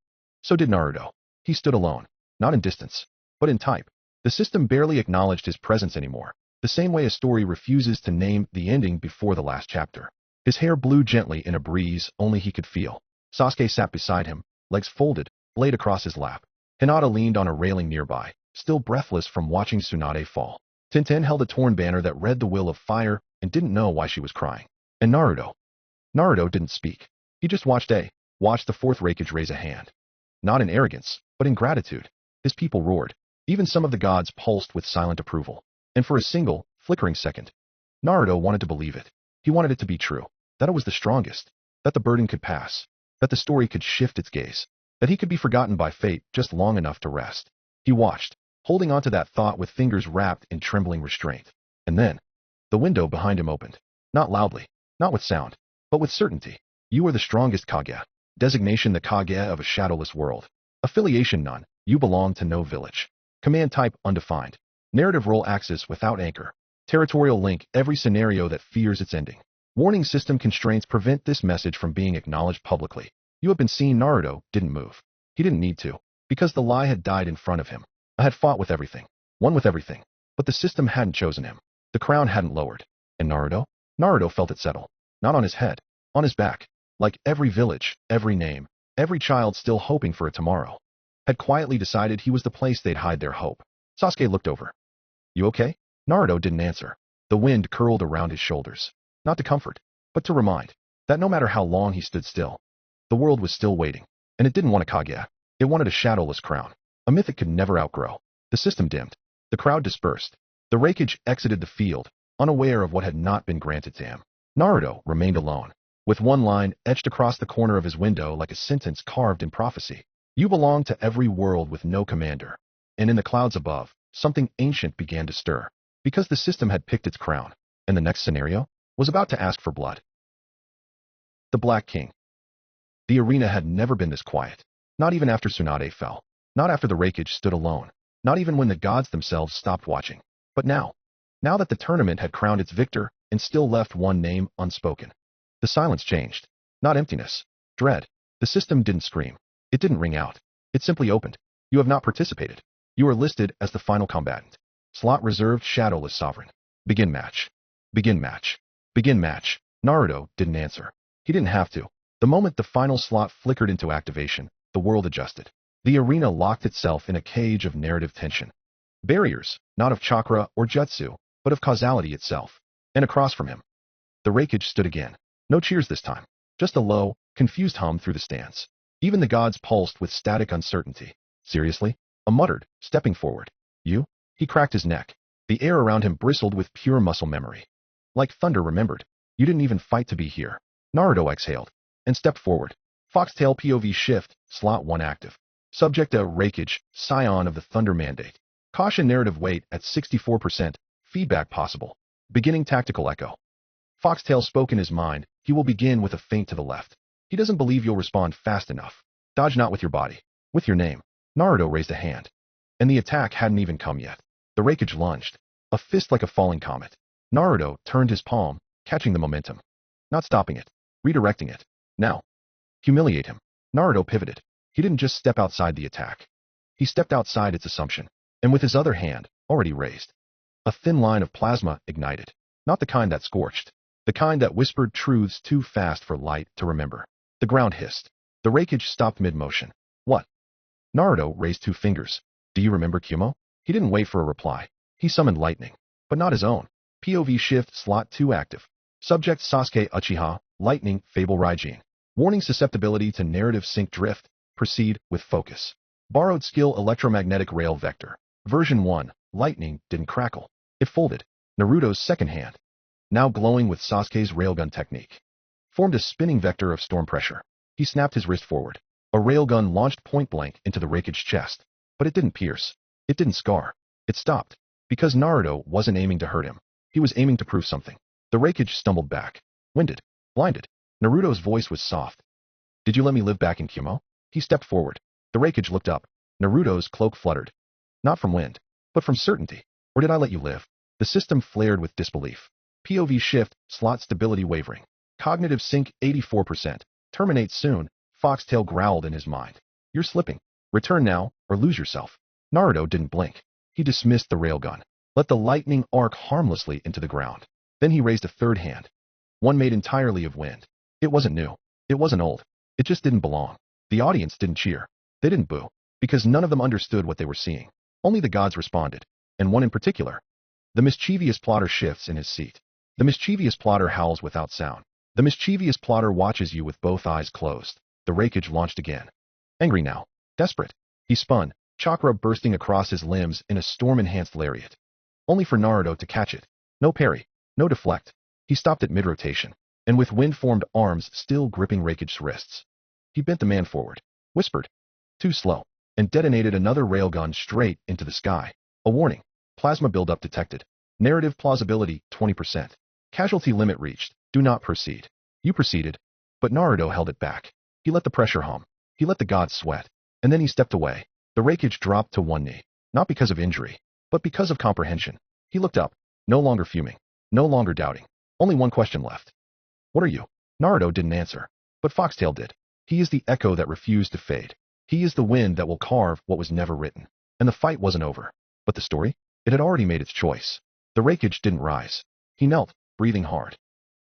S2: so did Naruto. He stood alone, not in distance, but in type. The system barely acknowledged his presence anymore, the same way a story refuses to name the ending before the last chapter. His hair blew gently in a breeze only he could feel. Sasuke sat beside him, legs folded, blade across his lap. Hinata leaned on a railing nearby, still breathless from watching Tsunade fall. Tenten held a torn banner that read the will of fire and didn't know why she was crying. And Naruto didn't speak. He just watched the fourth Reikage raise a hand. Not in arrogance, but in gratitude. His people roared. Even some of the gods pulsed with silent approval. And for a single, flickering second, Naruto wanted to believe it. He wanted it to be true. That it was the strongest. That the burden could pass. That the story could shift its gaze. That he could be forgotten by fate just long enough to rest. He watched, holding onto that thought with fingers wrapped in trembling restraint. And then, the window behind him opened. Not loudly, not with sound, but with certainty. You are the strongest Kage. Designation the Kage of a shadowless world. Affiliation none. You belong to no village. Command type undefined. Narrative role axis without anchor. Territorial link every scenario that fears its ending. Warning system constraints prevent this message from being acknowledged publicly. You have been seen. Naruto didn't move. He didn't need to, because the lie had died in front of him. I had fought with everything, won with everything, but the system hadn't chosen him. The crown hadn't lowered. And Naruto? Naruto felt it settle. Not on his head, on his back. Like every village, every name, every child still hoping for a tomorrow, had quietly decided he was the place they'd hide their hope. Sasuke looked over. You okay? Naruto didn't answer. The wind curled around his shoulders. Not to comfort, but to remind that no matter how long he stood still, the world was still waiting. And it didn't want a Kage. It wanted a shadowless crown. A myth it could never outgrow. The system dimmed. The crowd dispersed. The Raikage exited the field, unaware of what had not been granted to him. Naruto remained alone, with one line etched across the corner of his window like a sentence carved in prophecy. You belong to every world with no commander. And in the clouds above, something ancient began to stir, because the system had picked its crown, and the next scenario was about to ask for blood. The Black King. The arena had never been this quiet, not even after Tsunade fell, not after the Raikage stood alone, not even when the gods themselves stopped watching. But now that the tournament had crowned its victor and still left one name unspoken, the silence changed. Not emptiness, dread. The system didn't scream. It didn't ring out. It simply opened. You have not participated. You are listed as the final combatant. Slot reserved, shadowless sovereign. Begin match. Begin match. Begin match. Naruto didn't answer. He didn't have to. The moment the final slot flickered into activation, the world adjusted. The arena locked itself in a cage of narrative tension. Barriers, not of chakra or jutsu, but of causality itself. And across from him, the Raikage stood again. No cheers this time. Just a low, confused hum through the stands. Even the gods pulsed with static uncertainty. Seriously? A muttered, stepping forward. You? He cracked his neck. The air around him bristled with pure muscle memory. Like thunder remembered. You didn't even fight to be here. Naruto exhaled and stepped forward. Foxtail POV shift, slot 1 active. Subject a Raikage, scion of the Thunder Mandate. Caution narrative weight at 64%, feedback possible. Beginning tactical echo. Foxtail spoke in his mind. He will begin with a feint to the left. He doesn't believe you'll respond fast enough. Dodge not with your body, with your name. Naruto raised a hand. And the attack hadn't even come yet. The Raikage lunged, a fist like a falling comet. Naruto turned his palm, catching the momentum. Not stopping it, redirecting it. Now. Humiliate him. Naruto pivoted. He didn't just step outside the attack. He stepped outside its assumption. And with his other hand, already raised, a thin line of plasma ignited. Not the kind that scorched. The kind that whispered truths too fast for light to remember. The ground hissed. The Raikage stopped mid-motion. What? Naruto raised 2 fingers. Do you remember Kumo? He didn't wait for a reply. He summoned lightning. But not his own. POV shift, slot 2 active. Subject Sasuke Uchiha, lightning, Fable Raijin. Warning susceptibility to narrative sync drift. Proceed with focus. Borrowed skill electromagnetic rail vector. Version 1, lightning didn't crackle. It folded. Naruto's second hand, now glowing with Sasuke's railgun technique, formed a spinning vector of storm pressure. He snapped his wrist forward. A railgun launched point blank into the Raikage's chest. But it didn't pierce. It didn't scar. It stopped. Because Naruto wasn't aiming to hurt him. He was aiming to prove something. The Raikage stumbled back. Winded. Blinded. Naruto's voice was soft. Did you let me live back in Kumo? He stepped forward. The Raikage looked up. Naruto's cloak fluttered. Not from wind, but from certainty. Or did I let you live? The system flared with disbelief. POV shift, slot stability wavering. Cognitive sync 84%. Terminate soon. Foxtail growled in his mind. You're slipping. Return now, or lose yourself. Naruto didn't blink. He dismissed the railgun. Let the lightning arc harmlessly into the ground. Then he raised a third hand. One made entirely of wind. It wasn't new. It wasn't old. It just didn't belong. The audience didn't cheer. They didn't boo. Because none of them understood what they were seeing. Only the gods responded. And one in particular. The mischievous plotter shifts in his seat. The mischievous plotter howls without sound. The mischievous plotter watches you with both eyes closed. The Raikage launched again. Angry now. Desperate. He spun, chakra bursting across his limbs in a storm-enhanced lariat. Only for Naruto to catch it. No parry. No deflect. He stopped at mid-rotation. And with wind-formed arms still gripping Raikage's wrists, he bent the man forward. Whispered. Too slow. And detonated another railgun straight into the sky. A warning. Plasma buildup detected. Narrative plausibility, 20%. Casualty limit reached. Do not proceed. You proceeded. But Naruto held it back. He let the pressure hum. He let the gods sweat. And then he stepped away. The Raikage dropped to one knee. Not because of injury, but because of comprehension. He looked up. No longer fuming. No longer doubting. Only one question left. What are you? Naruto didn't answer, but Foxtail did. He is the echo that refused to fade. He is the wind that will carve what was never written. And the fight wasn't over. But the story? It had already made its choice. The Raikage didn't rise. He knelt, breathing hard.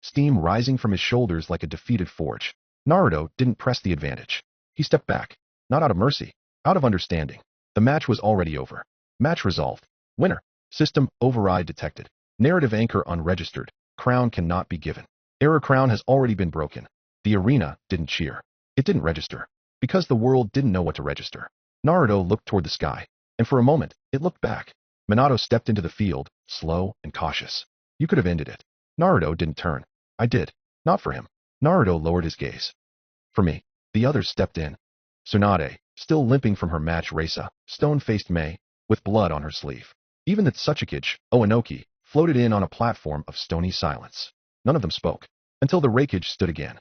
S2: Steam rising from his shoulders like a defeated forge. Naruto didn't press the advantage. He stepped back, not out of mercy, out of understanding. The match was already over. Match resolved. Winner. System override detected. Narrative anchor unregistered. Crown cannot be given. Error crown has already been broken. The arena didn't cheer. It didn't register. Because the world didn't know what to register. Naruto looked toward the sky, and for a moment, it looked back. Minato stepped into the field, slow and cautious. You could have ended it. Naruto didn't turn. I did. Not for him. Naruto lowered his gaze. For me. The others stepped in. Tsunade, still limping from her match Reisa, stone-faced Mei, with blood on her sleeve. Even the Tsuchikage, Oinoki, floated in on a platform of stony silence. None of them spoke. Until the Raikage stood again.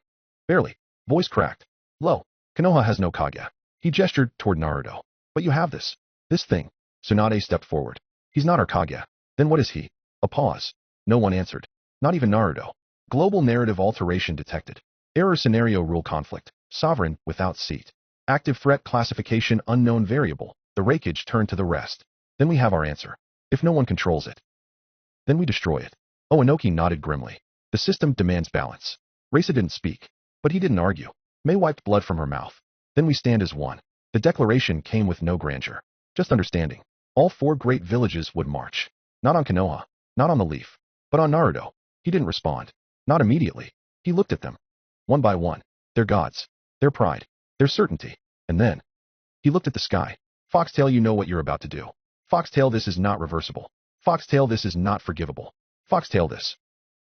S2: Barely. Voice cracked. Lo, Konoha has no Kage. He gestured toward Naruto. But you have this. This thing. Tsunade stepped forward. He's not our Kage. Then what is he? A pause. No one answered. Not even Naruto. Global narrative alteration detected. Error scenario rule conflict. Sovereign without seat. Active threat classification unknown variable. The Raikage turned to the rest. Then we have our answer. If no one controls it, then we destroy it. Oinoki nodded grimly. The system demands balance. Reisa didn't speak, but he didn't argue. Mei wiped blood from her mouth. Then we stand as one. The declaration came with no grandeur. Just understanding. All 4 great villages would march. Not on Konoha, not on the Leaf, but on Naruto. He didn't respond. Not immediately. He looked at them. One by one. Their gods. Their pride. Their certainty. And then he looked at the sky. Foxtail, you know what you're about to do. Foxtail, this is not reversible. Foxtail, this is not forgivable. Foxtail, this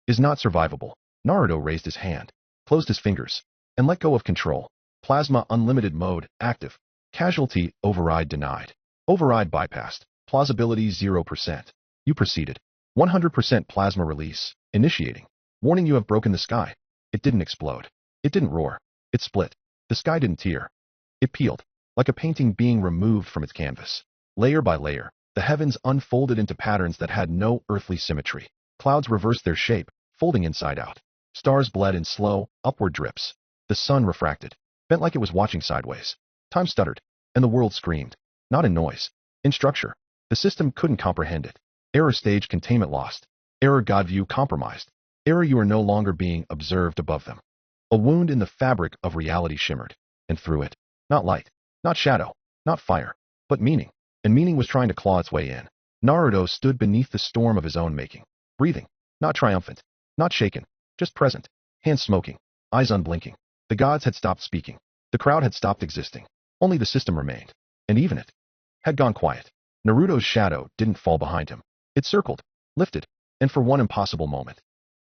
S2: is not survivable. Naruto raised his hand, closed his fingers, and let go of control. Plasma unlimited mode active. Casualty override denied. Override bypassed. Plausibility 0%. You proceeded. 100% plasma release. Initiating. Warning, you have broken the sky. It didn't explode. It didn't roar. It split. The sky didn't tear. It peeled. Like a painting being removed from its canvas. Layer by layer, the heavens unfolded into patterns that had no earthly symmetry. Clouds reversed their shape, folding inside out. Stars bled in slow, upward drips. The sun refracted, bent like it was watching sideways. Time stuttered, and the world screamed. Not in noise. In structure. The system couldn't comprehend it. Error stage containment lost. Error God view compromised. Error, you are no longer being observed above them. A wound in the fabric of reality shimmered, and through it, not light, not shadow, not fire, but meaning. And meaning was trying to claw its way in. Naruto stood beneath the storm of his own making, breathing, not triumphant, not shaken, just present, hands smoking, eyes unblinking. The gods had stopped speaking. The crowd had stopped existing. Only the system remained. And even it had gone quiet. Naruto's shadow didn't fall behind him. It circled, lifted, and for one impossible moment,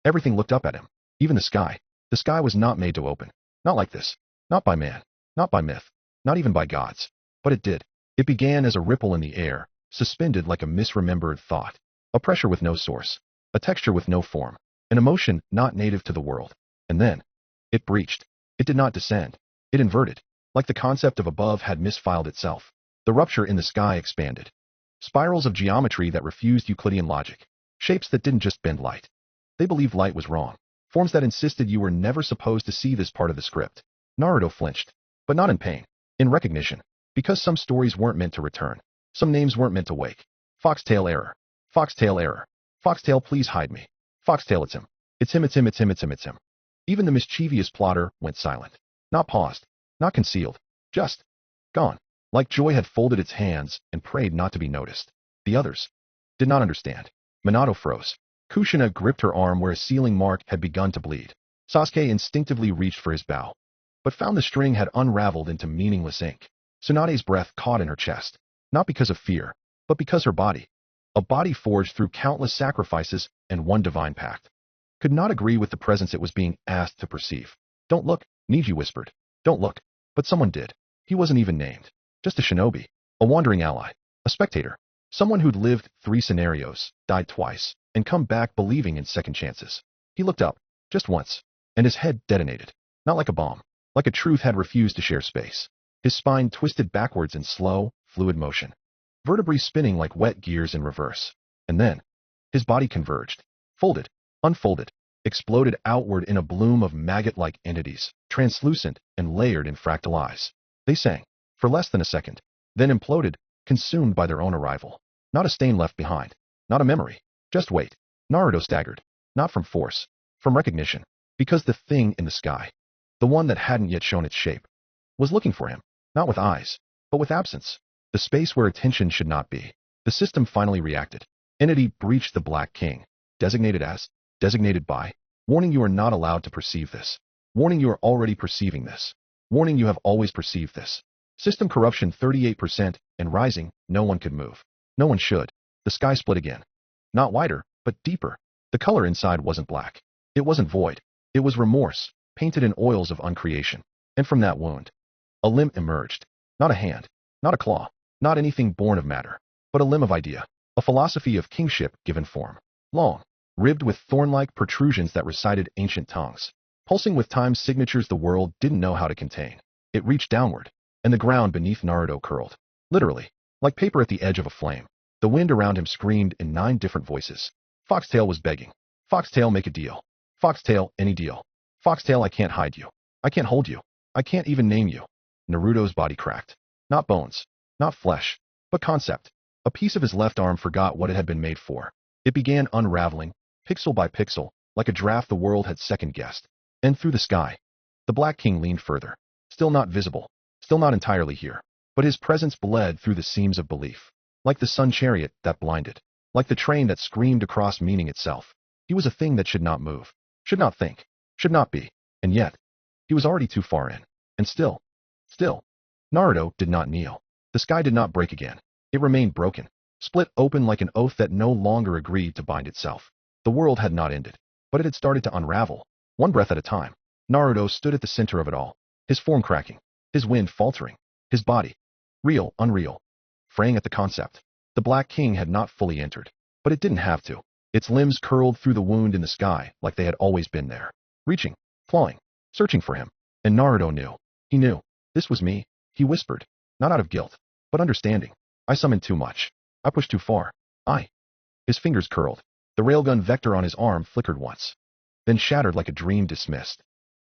S2: everything looked up at him. Even the sky. The sky was not made to open. Not like this. Not by man. Not by myth. Not even by gods. But it did. It began as a ripple in the air, suspended like a misremembered thought. A pressure with no source. A texture with no form. An emotion not native to the world. And then it breached. It did not descend. It inverted. Like the concept of above had misfiled itself. The rupture in the sky expanded. Spirals of geometry that refused Euclidean logic. Shapes that didn't just bend light. They believed light was wrong. Forms that insisted you were never supposed to see this part of the script. Naruto flinched. But not in pain. In recognition. Because some stories weren't meant to return. Some names weren't meant to wake. Foxtail error. Foxtail error. Foxtail, please hide me. Foxtail, it's him. It's him, it's him, it's him, it's him, it's him. Even the mischievous plotter went silent. Not paused. Not concealed. Just gone. Like joy had folded its hands and prayed not to be noticed. The others did not understand. Minato froze. Kushina gripped her arm where a sealing mark had begun to bleed. Sasuke instinctively reached for his bow, but found the string had unraveled into meaningless ink. Tsunade's breath caught in her chest, not because of fear, but because her body, a body forged through countless sacrifices and one divine pact, could not agree with the presence it was being asked to perceive. Don't look, Niji whispered. Don't look. But someone did. He wasn't even named. Just a shinobi, a wandering ally, a spectator, someone who'd lived 3 scenarios, died twice, and come back believing in second chances. He looked up, just once, and his head detonated, not like a bomb, like a truth had refused to share space. His spine twisted backwards in slow, fluid motion, vertebrae spinning like wet gears in reverse. And then his body converged, folded, unfolded, exploded outward in a bloom of maggot-like entities, translucent and layered in fractal eyes. They sang, for less than a second, then imploded, consumed by their own arrival. Not a stain left behind, not a memory, just wait. Naruto staggered, not from force, from recognition, because the thing in the sky, the one that hadn't yet shown its shape, was looking for him, not with eyes, but with absence, the space where attention should not be. The system finally reacted. Entity breached the Black King, designated as, designated by, warning you are not allowed to perceive this, warning you are already perceiving this, warning you have always perceived this. System corruption 38% and rising, no one could move. No one should. The sky split again. Not wider, but deeper. The color inside wasn't black. It wasn't void. It was remorse, painted in oils of uncreation. And from that wound, a limb emerged. Not a hand, not a claw, not anything born of matter, but a limb of idea, a philosophy of kingship given form. Long, ribbed with thorn-like protrusions that recited ancient tongues, pulsing with time's signatures the world didn't know how to contain. It reached downward, and the ground beneath Naruto curled. Literally, like paper at the edge of a flame. The wind around him screamed in 9 different voices. Foxtail was begging. Foxtail, make a deal. Foxtail, any deal. Foxtail, I can't hide you. I can't hold you. I can't even name you. Naruto's body cracked. Not bones, not flesh, but concept. A piece of his left arm forgot what it had been made for. It began unraveling, pixel by pixel, like a draft the world had second-guessed. And through the sky, the Black King leaned further. Still not visible, still not entirely here, but his presence bled through the seams of belief. Like the sun chariot that blinded, like the train that screamed across meaning itself. He was a thing that should not move, should not think, should not be, and yet, he was already too far in. And still, Naruto did not kneel. The sky did not break again. It remained broken, split open like an oath that no longer agreed to bind itself. The world had not ended, but it had started to unravel, one breath at a time. Naruto stood at the center of it all, his form cracking, his wind faltering, his body, real, unreal, fraying at the concept. The Black King had not fully entered, but it didn't have to. Its limbs curled through the wound in the sky like they had always been there, reaching, clawing, searching for him. And Naruto knew. He knew. This was me, he whispered, not out of guilt, but understanding. I summoned too much. I pushed too far. His fingers curled. The railgun vector on his arm flickered once, then shattered like a dream dismissed.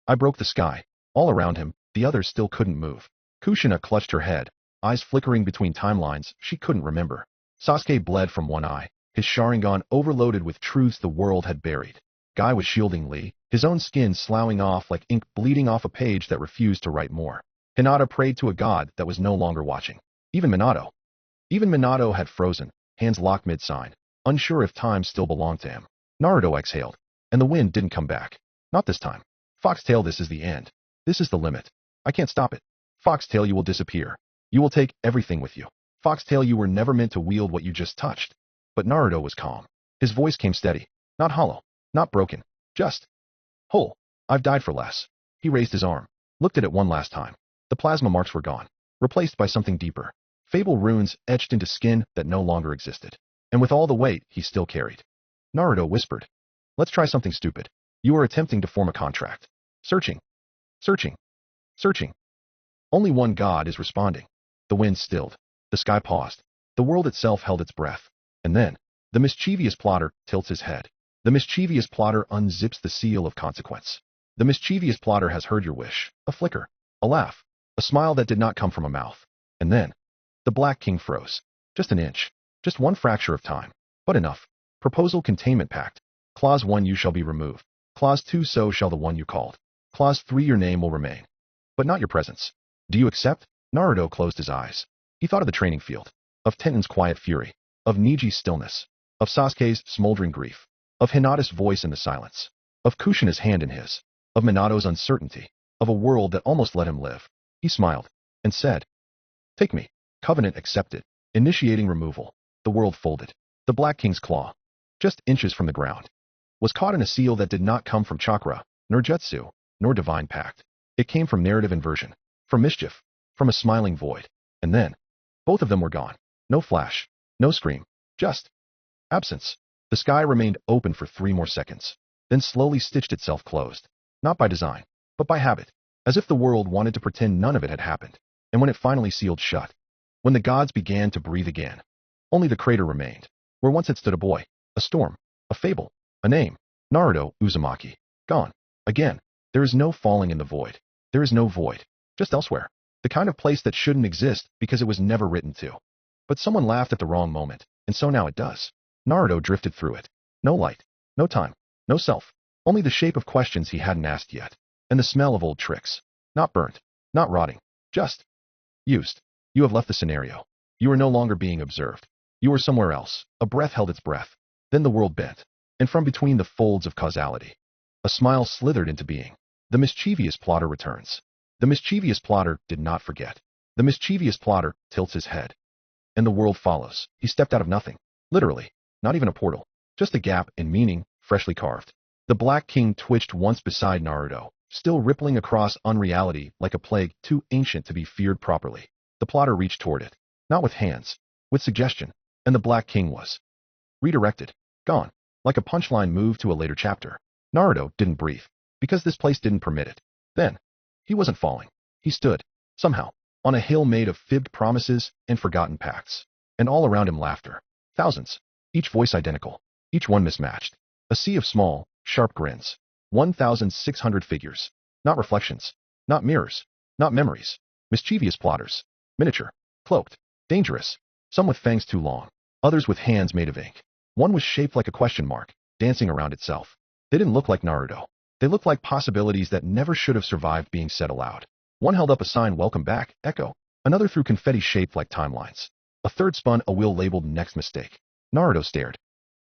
S2: I broke the sky. All around him, the others still couldn't move. Kushina clutched her head, eyes flickering between timelines she couldn't remember. Sasuke bled from one eye, his Sharingan overloaded with truths the world had buried. Guy was shielding Lee, his own skin sloughing off like ink bleeding off a page that refused to write more. Hinata prayed to a god that was no longer watching. Even Minato had frozen, hands locked mid-sign, unsure if time still belonged to him. Naruto exhaled, and the wind didn't come back. Not this time. Foxtail, this is the end. This is the limit. I can't stop it. Foxtail, you will disappear. You will take everything with you. Foxtail, you were never meant to wield what you just touched. But Naruto was calm. His voice came steady, not hollow, not broken, just whole. I've died for less. He raised his arm, looked at it one last time. The plasma marks were gone, replaced by something deeper. Fable runes etched into skin that no longer existed. And with all the weight he still carried. Naruto whispered, let's try something stupid. You are attempting to form a contract. Searching. Only one god is responding. The wind stilled. The sky paused. The world itself held its breath. And then, the mischievous plotter tilts his head. The mischievous plotter unzips the seal of consequence. The mischievous plotter has heard your wish. A flicker. A laugh. A smile that did not come from a mouth. And then, the Black King froze. Just an inch. Just one fracture of time. But enough. Proposal Containment Pact. Clause 1, you shall be removed. Clause 2, so shall the one you called. Clause 3, your name will remain. But not your presence. Do you accept? Naruto closed his eyes. He thought of the training field. Of Tenten's quiet fury. Of Niji's stillness. Of Sasuke's smoldering grief. Of Hinata's voice in the silence. Of Kushina's hand in his. Of Minato's uncertainty. Of a world that almost let him live. He smiled. And said, take me. Covenant accepted. Initiating removal. The world folded. The Black King's claw, just inches from the ground, was caught in a seal that did not come from chakra, nor jutsu, nor divine pact. It came from narrative inversion, from mischief, from a smiling void. And then, both of them were gone. No flash, no scream, just absence. The sky remained open for 3 more seconds, then slowly stitched itself closed. Not by design, but by habit, as if the world wanted to pretend none of it had happened. And when it finally sealed shut, when the gods began to breathe again, only the crater remained, where once had stood a boy, a storm, a fable, a name. Naruto Uzumaki. Gone. Again. There is no falling in the void. There is no void. Just elsewhere. The kind of place that shouldn't exist because it was never written to. But someone laughed at the wrong moment, and so now it does. Naruto drifted through it. No light. No time. No self. Only the shape of questions he hadn't asked yet. And the smell of old tricks. Not burnt. Not rotting. Just used. You have left the scenario. You are no longer being observed. You are somewhere else. A breath held its breath. Then the world bent. And from between the folds of causality, a smile slithered into being. The mischievous plotter returns. The mischievous plotter did not forget. The mischievous plotter tilts his head. And the world follows. He stepped out of nothing. Literally. Not even a portal. Just a gap in meaning, freshly carved. The Black King twitched once beside Naruto, still rippling across unreality like a plague too ancient to be feared properly. The plotter reached toward it. Not with hands. With suggestion. And the Black King was redirected. Gone. Like a punchline moved to a later chapter. Naruto didn't breathe. Because this place didn't permit it. Then. He wasn't falling. He stood. Somehow. On a hill made of fibbed promises and forgotten pacts. And all around him laughter. Thousands. Each voice identical. Each one mismatched. A sea of small, sharp grins. 1,600 figures. Not reflections. Not mirrors. Not memories. Mischievous plotters. Miniature. Cloaked. Dangerous. Some with fangs too long. Others with hands made of ink. One was shaped like a question mark, dancing around itself. They didn't look like Naruto. They looked like possibilities that never should have survived being said aloud. One held up a sign, "Welcome back, Echo." Another threw confetti shaped like timelines. A third spun a wheel labeled "Next Mistake." Naruto stared.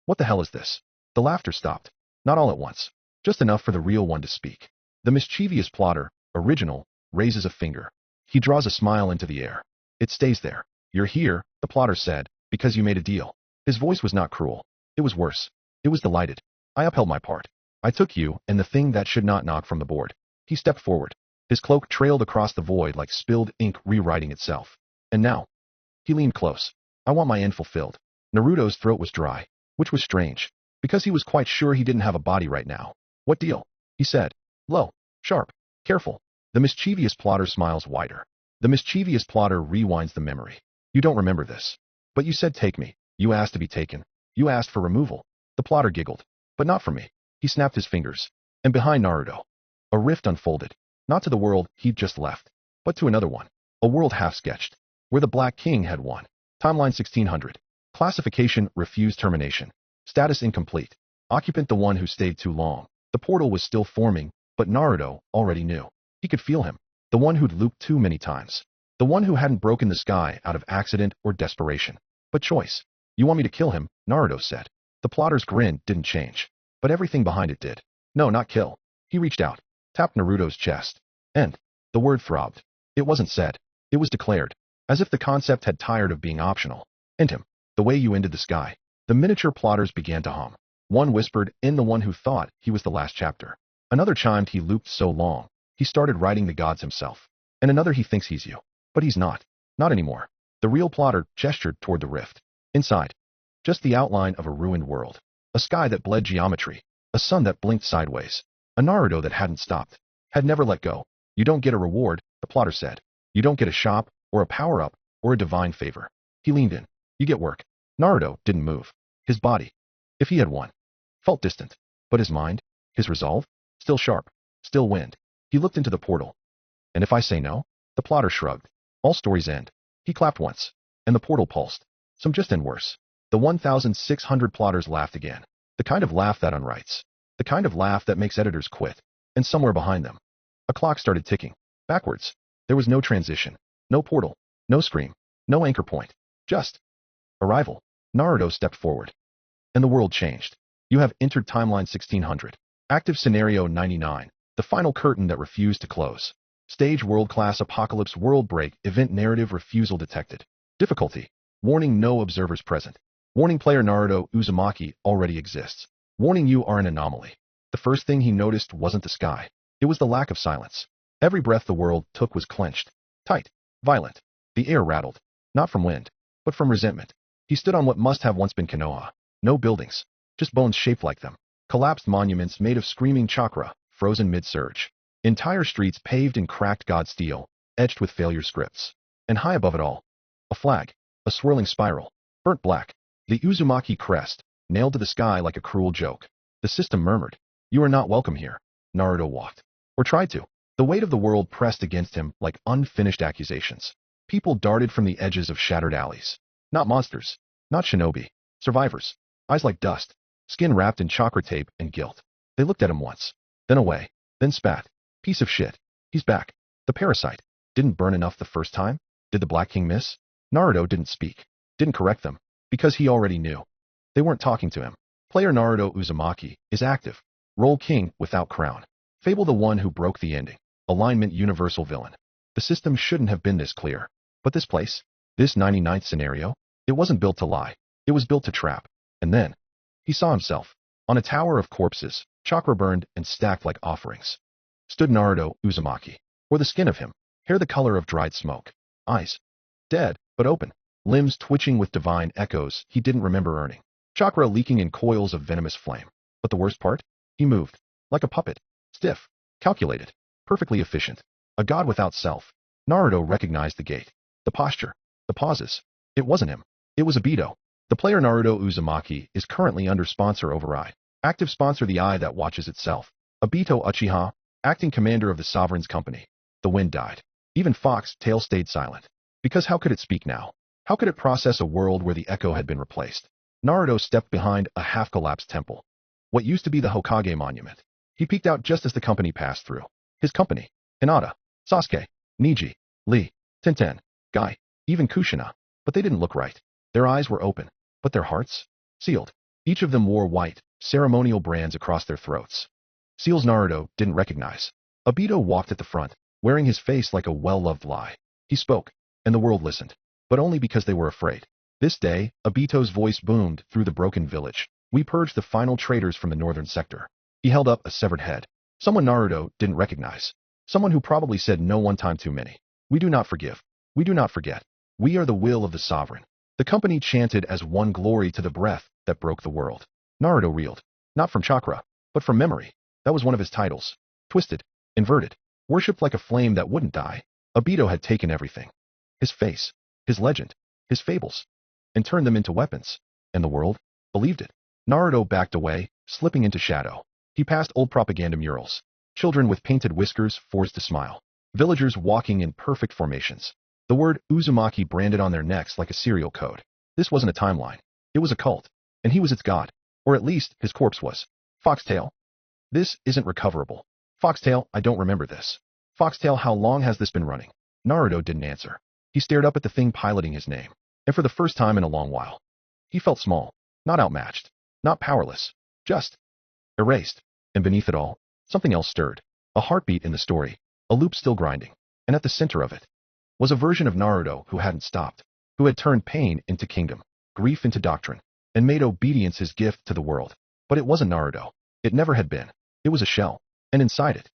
S2: What the hell is this? The laughter stopped. Not all at once. Just enough for the real one to speak. The mischievous plotter, original, raises a finger. He draws a smile into the air. It stays there. You're here, the plotter said, because you made a deal. His voice was not cruel. It was worse. It was delighted. I upheld my part. I took you and the thing that should not knock from the board. He stepped forward. His cloak trailed across the void like spilled ink rewriting itself. And now. He leaned close. I want my end fulfilled. Naruto's throat was dry, which was strange, because he was quite sure he didn't have a body right now. What deal? He said. Low, sharp, careful. The mischievous plotter smiles wider. The mischievous plotter rewinds the memory. You don't remember this. But you said take me. You asked to be taken. You asked for removal. The plotter giggled. But not for me. He snapped his fingers. And behind Naruto, a rift unfolded. Not to the world he'd just left, but to another one. A world half-sketched, where the Black King had won. Timeline 1600. Classification refused termination. Status incomplete. Occupant the one who stayed too long. The portal was still forming, but Naruto already knew. He could feel him. The one who'd looped too many times. The one who hadn't broken the sky out of accident or desperation, but choice. You want me to kill him? Naruto said. The plotter's grin didn't change, but everything behind it did. No, not kill. He reached out, tapped Naruto's chest. And the word throbbed. It wasn't said. It was declared, as if the concept had tired of being optional. End him. The way you ended the sky. The miniature plotters began to hum. One whispered, in the one who thought he was the last chapter. Another chimed, he looped so long. He started writing the gods himself. And another, he thinks he's you. But he's not. Not anymore. The real plotter gestured toward the rift. Inside. Just the outline of a ruined world. A sky that bled geometry. A sun that blinked sideways. A Naruto that hadn't stopped. Had never let go. You don't get a reward, the plotter said. You don't get a shop, or a power-up, or a divine favor. He leaned in. You get work. Naruto didn't move. His body, if he had won, felt distant. But his mind, his resolve, still sharp, still wind. He looked into the portal. And if I say no? The plotter shrugged. All stories end. He clapped once, and the portal pulsed. Some just end worse. The 1,600 plotters laughed again. The kind of laugh that unwrites. The kind of laugh that makes editors quit. And somewhere behind them, a clock started ticking. Backwards. There was no transition. No portal. No scream. No anchor point. Just arrival. Naruto stepped forward. And the world changed. You have entered timeline 1600. Active scenario 99. The final curtain that refused to close. Stage world-class apocalypse world break event narrative refusal detected. Difficulty. Warning, no observers present. Warning, player Naruto Uzumaki already exists. Warning, you are an anomaly. The first thing he noticed wasn't the sky. It was the lack of silence. Every breath the world took was clenched. Tight. Violent. The air rattled. Not from wind, but from resentment. He stood on what must have once been Konoha. No buildings. Just bones shaped like them. Collapsed monuments made of screaming chakra, frozen mid-surge. Entire streets paved in cracked god steel, etched with failure scripts. And high above it all, a flag. A swirling spiral. Burnt black. The Uzumaki crest, nailed to the sky like a cruel joke. The system murmured. You are not welcome here. Naruto walked. Or tried to. The weight of the world pressed against him like unfinished accusations. People darted from the edges of shattered alleys. Not monsters. Not shinobi. Survivors. Eyes like dust. Skin wrapped in chakra tape and guilt. They looked at him once. Then away. Then spat. Piece of shit. He's back. The parasite. Didn't burn enough the first time? Did the Black King miss? Naruto didn't speak. Didn't correct them. Because he already knew. They weren't talking to him. Player Naruto Uzumaki is active. Role king without crown. Fable the one who broke the ending. Alignment universal villain. The system shouldn't have been this clear. But this place, this 99th scenario, it wasn't built to lie. It was built to trap. And then, he saw himself. On a tower of corpses, chakra burned and stacked like offerings. Stood Naruto Uzumaki. Or the skin of him. Hair the color of dried smoke. Eyes. Dead, but open. Limbs twitching with divine echoes he didn't remember earning. Chakra leaking in coils of venomous flame. But the worst part? He moved. Like a puppet. Stiff. Calculated. Perfectly efficient. A god without self. Naruto recognized the gait. The posture. The pauses. It wasn't him. It was Obito. The player Naruto Uzumaki is currently under sponsor override. Active sponsor the eye that watches itself. Obito Uchiha, acting commander of the Sovereign's company. The wind died. Even Fox Tail stayed silent. Because how could it speak now? How could it process a world where the echo had been replaced? Naruto stepped behind a half-collapsed temple. What used to be the Hokage monument. He peeked out just as the company passed through. His company. Hinata, Sasuke, Neji, Lee, Tenten, Guy, even Kushina. But they didn't look right. Their eyes were open. But their hearts? Sealed. Each of them wore white, ceremonial brands across their throats. Seals Naruto didn't recognize. Obito walked at the front, wearing his face like a well-loved lie. He spoke, and the world listened. But only because they were afraid. This day, Obito's voice boomed through the broken village. We purged the final traitors from the northern sector. He held up a severed head. Someone Naruto didn't recognize. Someone who probably said no one time too many. We do not forgive. We do not forget. We are the will of the sovereign. The company chanted as one glory to the breath that broke the world. Naruto reeled. Not from chakra, but from memory. That was one of his titles. Twisted. Inverted. Worshipped like a flame that wouldn't die. Obito had taken everything. His face. His legend. His fables. And turned them into weapons. And the world believed it. Naruto backed away, slipping into shadow. He passed old propaganda murals. Children with painted whiskers forced to smile. Villagers walking in perfect formations. The word Uzumaki branded on their necks like a serial code. This wasn't a timeline. It was a cult. And he was its god. Or at least, his corpse was. Foxtail. This isn't recoverable. Foxtail, I don't remember this. Foxtail, how long has this been running? Naruto didn't answer. He stared up at the thing piloting his name. And for the first time in a long while, he felt small. Not outmatched. Not powerless. Just erased. And beneath it all, something else stirred. A heartbeat in the story. A loop still grinding. And at the center of it was a version of Naruto who hadn't stopped. Who had turned pain into kingdom. Grief into doctrine. And made obedience his gift to the world. But it wasn't Naruto. It never had been. It was a shell. And inside it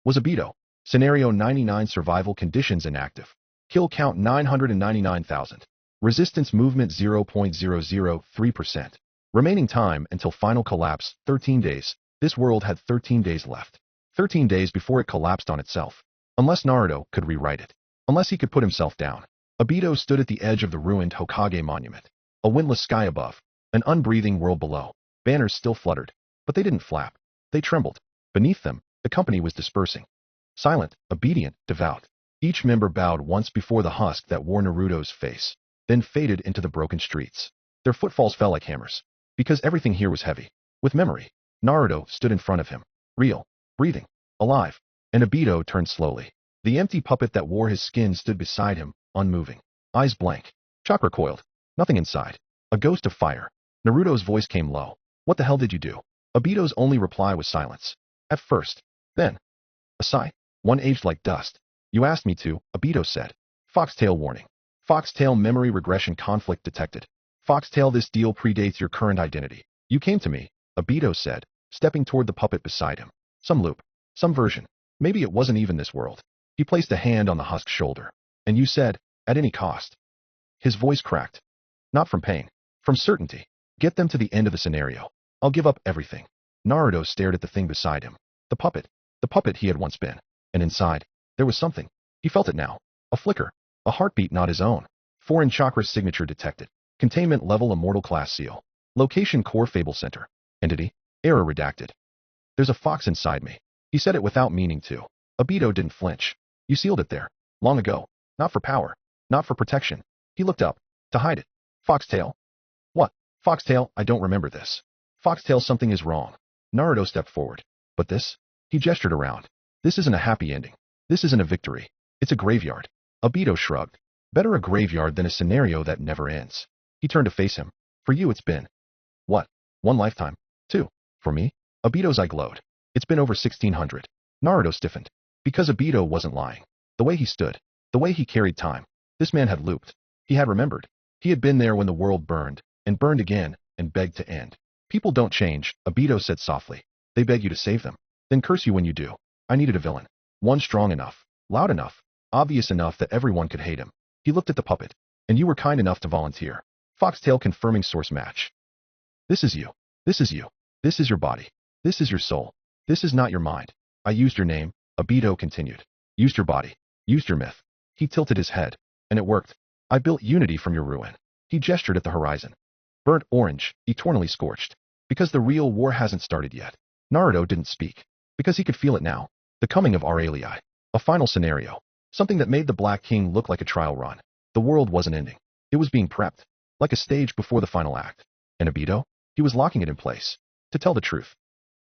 S2: was Obito. Scenario 99 survival conditions inactive. Kill count 999,000. Resistance movement 0.003%. Remaining time until final collapse, 13 days. This world had 13 days left. 13 days before it collapsed on itself. Unless Naruto could rewrite it. Unless he could put himself down. Obito stood at the edge of the ruined Hokage monument. A windless sky above. An unbreathing world below. Banners still fluttered. But they didn't flap. They trembled. Beneath them, the company was dispersing. Silent, obedient, devout. Each member bowed once before the husk that wore Naruto's face. Then faded into the broken streets. Their footfalls fell like hammers. Because everything here was heavy. With memory. Naruto stood in front of him. Real. Breathing. Alive. And Obito turned slowly. The empty puppet that wore his skin stood beside him, unmoving. Eyes blank. Chakra coiled. Nothing inside. A ghost of fire. Naruto's voice came low. What the hell did you do? Obito's only reply was silence. At first. Then. A sigh. One aged like dust. You asked me to, Obito said. Foxtail warning. Foxtail memory regression conflict detected. Foxtail, this deal predates your current identity. You came to me, Obito said, stepping toward the puppet beside him. Some loop. Some version. Maybe it wasn't even this world. He placed a hand on the husk's shoulder. And you said, at any cost. His voice cracked. Not from pain. From certainty. Get them to the end of the scenario. I'll give up everything. Naruto stared at the thing beside him. The puppet. The puppet he had once been. And inside, there was something. He felt it now. A flicker. A heartbeat not his own. Foreign chakra signature detected. Containment level immortal class seal. Location core fable center. Entity. Error redacted. There's a fox inside me. He said it without meaning to. Obito didn't flinch. You sealed it there. Long ago. Not for power. Not for protection. He looked up. To hide it. Foxtail? What? Foxtail, I don't remember this. Foxtail, something is wrong. Naruto stepped forward. But this? He gestured around. This isn't a happy ending. This isn't a victory. It's a graveyard. Obito shrugged. Better a graveyard than a scenario that never ends. He turned to face him. For you it's been. What? One lifetime? Two. For me? Obito's eye glowed. It's been over 1600. Naruto stiffened. Because Obito wasn't lying. The way he stood. The way he carried time. This man had looped. He had remembered. He had been there when the world burned, and burned again, and begged to end. People don't change, Obito said softly. They beg you to save them. Then curse you when you do. I needed a villain. One strong enough, loud enough, obvious enough that everyone could hate him. He looked at the puppet. And you were kind enough to volunteer. Foxtail confirming source match. This is you. This is you. This is your body. This is your soul. This is not your mind. I used your name, Obito continued. Used your body. Used your myth. He tilted his head. And it worked. I built unity from your ruin. He gestured at the horizon. Burnt orange, eternally scorched. Because the real war hasn't started yet. Naruto didn't speak. Because he could feel it now. The coming of Aurelii. A final scenario. Something that made the Black King look like a trial run. The world wasn't ending. It was being prepped. Like a stage before the final act. And Obito? He was locking it in place. To tell the truth.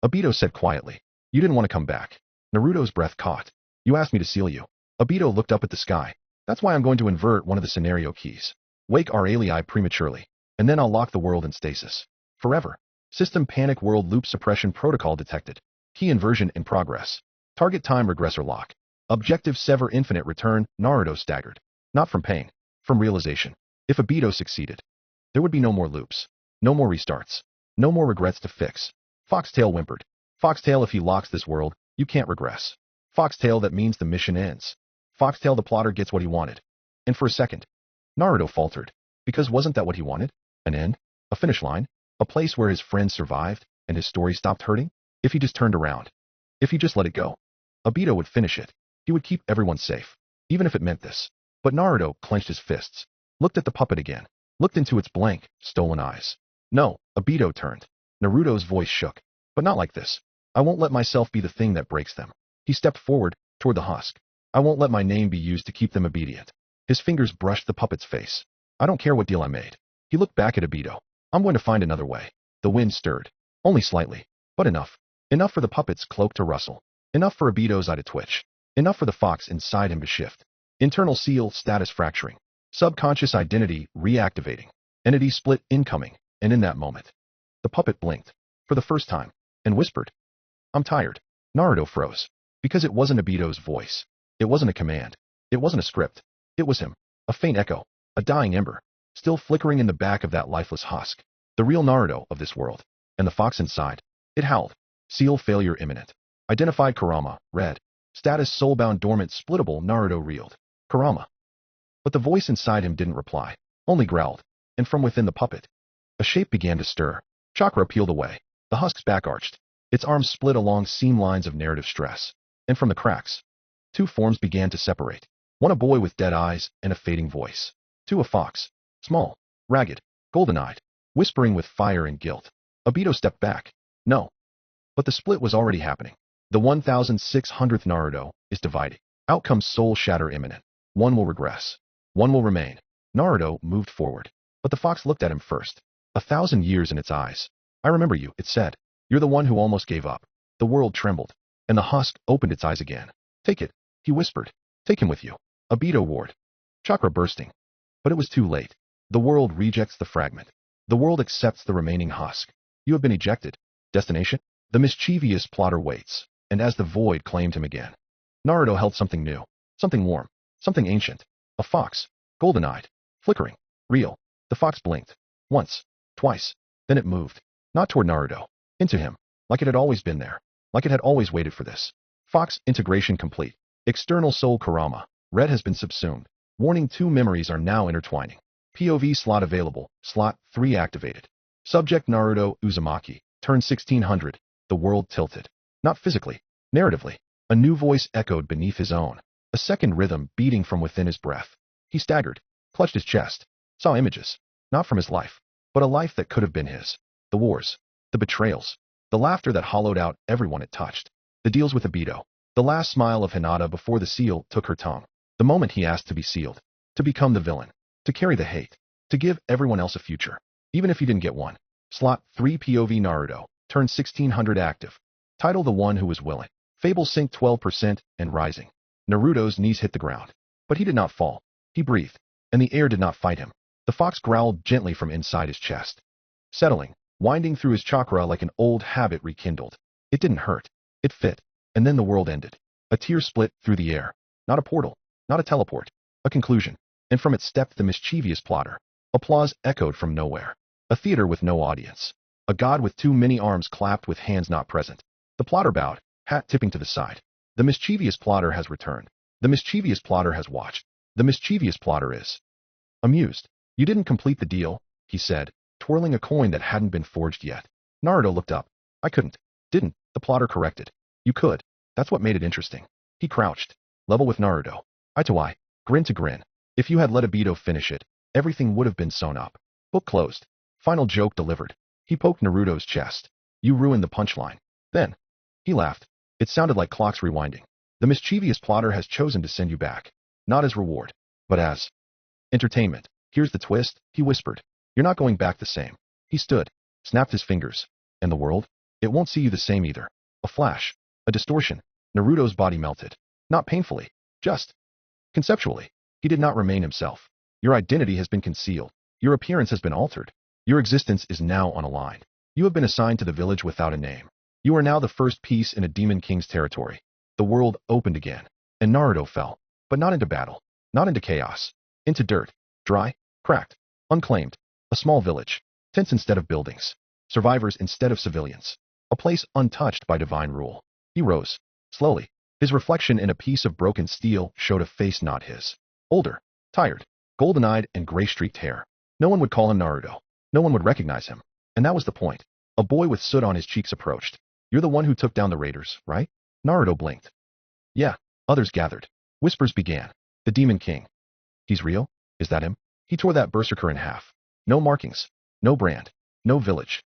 S2: Obito said quietly. You didn't want to come back. Naruto's breath caught. You asked me to seal you. Obito looked up at the sky. That's why I'm going to invert one of the scenario keys. Wake Aurelii prematurely. And then I'll lock the world in stasis. Forever. System panic world loop suppression protocol detected. Key inversion in progress. Target time regressor lock. Objective sever infinite return. Naruto staggered. Not from pain. From realization. If Obito succeeded, there would be no more loops. No more restarts. No more regrets to fix. Foxtail whimpered. Foxtail, if he locks this world, you can't regress. Foxtail, that means the mission ends. Foxtail, the plotter gets what he wanted. And for a second, Naruto faltered. Because wasn't that what he wanted? An end? A finish line? A place where his friends survived, and his story stopped hurting? If he just turned around. If he just let it go. Obito would finish it. He would keep everyone safe. Even if it meant this. But Naruto clenched his fists. Looked at the puppet again. Looked into its blank, stolen eyes. No, Obito turned. Naruto's voice shook. But not like this. I won't let myself be the thing that breaks them. He stepped forward, toward the husk. I won't let my name be used to keep them obedient. His fingers brushed the puppet's face. I don't care what deal I made. He looked back at Obito. I'm going to find another way. The wind stirred. Only slightly. But enough. Enough for the puppet's cloak to rustle. Enough for Obito's eye to twitch. Enough for the fox inside him to shift. Internal seal status fracturing. Subconscious identity reactivating. Entity split incoming. And in that moment, the puppet blinked. For the first time. And whispered. I'm tired. Naruto froze. Because it wasn't Obito's voice. It wasn't a command. It wasn't a script. It was him. A faint echo. A dying ember. Still flickering in the back of that lifeless husk. The real Naruto of this world. And the fox inside. It howled. Seal failure imminent. Identified Kurama. Red. Status soulbound dormant splittable. Naruto reeled. Kurama. But the voice inside him didn't reply. Only growled. And from within the puppet, a shape began to stir. Chakra peeled away. The husk's back arched. Its arms split along seam lines of narrative stress. And from the cracks, two forms began to separate. One a boy with dead eyes and a fading voice. Two a fox. Small, ragged, golden-eyed, whispering with fire and guilt. Obito stepped back. No. But the split was already happening. The 1600th Naruto is dividing. Outcome soul shatter imminent. One will regress. One will remain. Naruto moved forward. But the fox looked at him first. 1,000 years in its eyes. I remember you, it said. You're the one who almost gave up. The world trembled. And the husk opened its eyes again. Take it, he whispered. Take him with you. Obito roared. Chakra bursting. But it was too late. The world rejects the fragment. The world accepts the remaining husk. You have been ejected. Destination? The mischievous plotter waits. And as the void claimed him again, Naruto held something new. Something warm. Something ancient. A fox. Golden-eyed. Flickering. Real. The fox blinked. Once. Twice. Then it moved. Not toward Naruto. Into him. Like it had always been there. Like it had always waited for this. Fox integration complete. External soul Kurama. Red has been subsumed. Warning, two memories are now intertwining. POV slot available. Slot 3 activated. Subject Naruto Uzumaki. Turn 1600. The world tilted. Not physically. Narratively. A new voice echoed beneath his own. A second rhythm beating from within his breath. He staggered. Clutched his chest. Saw images. Not from his life. But a life that could have been his. The wars. The betrayals. The laughter that hollowed out everyone it touched. The deals with Obito. The last smile of Hinata before the seal took her tongue. The moment he asked to be sealed. To become the villain. To carry the hate. To give everyone else a future. Even if he didn't get one. Slot 3 POV Naruto. Turn 1600 active. Title The One Who Was Willing. Fable sync 12% and rising. Naruto's knees hit the ground. But he did not fall. He breathed. And the air did not fight him. The fox growled gently from inside his chest. Settling, winding through his chakra like an old habit rekindled. It didn't hurt. It fit. And then the world ended. A tear split through the air. Not a portal. Not a teleport. A conclusion. And from it stepped the mischievous plotter. Applause echoed from nowhere. A theater with no audience. A god with too many arms clapped with hands not present. The plotter bowed, hat tipping to the side. The mischievous plotter has returned. The mischievous plotter has watched. The mischievous plotter is amused. You didn't complete the deal, he said, twirling a coin that hadn't been forged yet. Naruto looked up. I couldn't. Didn't, the plotter corrected. You could. That's what made it interesting. He crouched, level with Naruto. Eye to eye, grin to grin. If you had let Obito finish it, everything would have been sewn up. Book closed. Final joke delivered. He poked Naruto's chest. You ruined the punchline. Then, he laughed. It sounded like clocks rewinding. The mischievous plotter has chosen to send you back. Not as reward, but as entertainment. Here's the twist, he whispered. You're not going back the same. He stood, snapped his fingers. And the world? It won't see you the same either. A flash. A distortion. Naruto's body melted. Not painfully. Just conceptually. He did not remain himself. Your identity has been concealed. Your appearance has been altered. Your existence is now on a line. You have been assigned to the village without a name. You are now the first piece in a demon king's territory. The world opened again. And Naruto fell. But not into battle. Not into chaos. Into dirt. Dry. Cracked. Unclaimed. A small village. Tents instead of buildings. Survivors instead of civilians. A place untouched by divine rule. He rose. Slowly. His reflection in a piece of broken steel showed a face not his. Older. Tired. Golden-eyed and gray-streaked hair. No one would call him Naruto. No one would recognize him. And that was the point. A boy with soot on his cheeks approached. You're the one who took down the raiders, right? Naruto blinked. Yeah. Others gathered. Whispers began. The Demon King. He's real? Is that him? He tore that berserker in half. No markings. No brand. No village.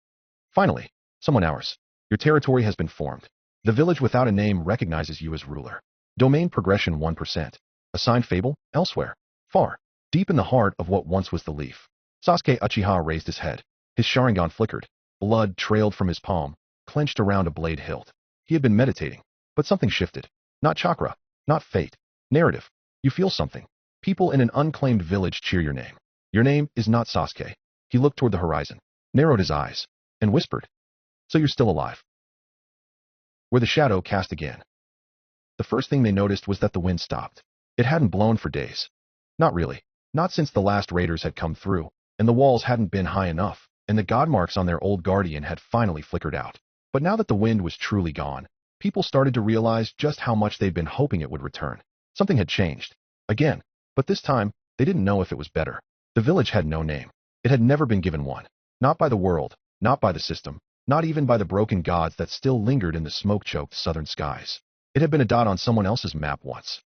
S2: Finally, someone ours. Your territory has been formed. The village without a name recognizes you as ruler. Domain progression 1%. Assigned fable, elsewhere. Far. Deep in the heart of what once was the leaf. Sasuke Uchiha raised his head. His Sharingan flickered. Blood trailed from his palm, clenched around a blade hilt. He had been meditating. But something shifted. Not chakra. Not fate. Narrative. You feel something. People in an unclaimed village cheer your name. Your name is not Sasuke. He looked toward the horizon, narrowed his eyes, and whispered. So you're still alive. Where the shadow cast again. The first thing they noticed was that the wind stopped. It hadn't blown for days. Not really. Not since the last raiders had come through, and the walls hadn't been high enough, and the god marks on their old guardian had finally flickered out. But now that the wind was truly gone, people started to realize just how much they'd been hoping it would return. Something had changed. Again. But this time, they didn't know if it was better. The village had no name. It had never been given one. Not by the world, not by the system, not even by the broken gods that still lingered in the smoke-choked southern skies. It had been a dot on someone else's map once.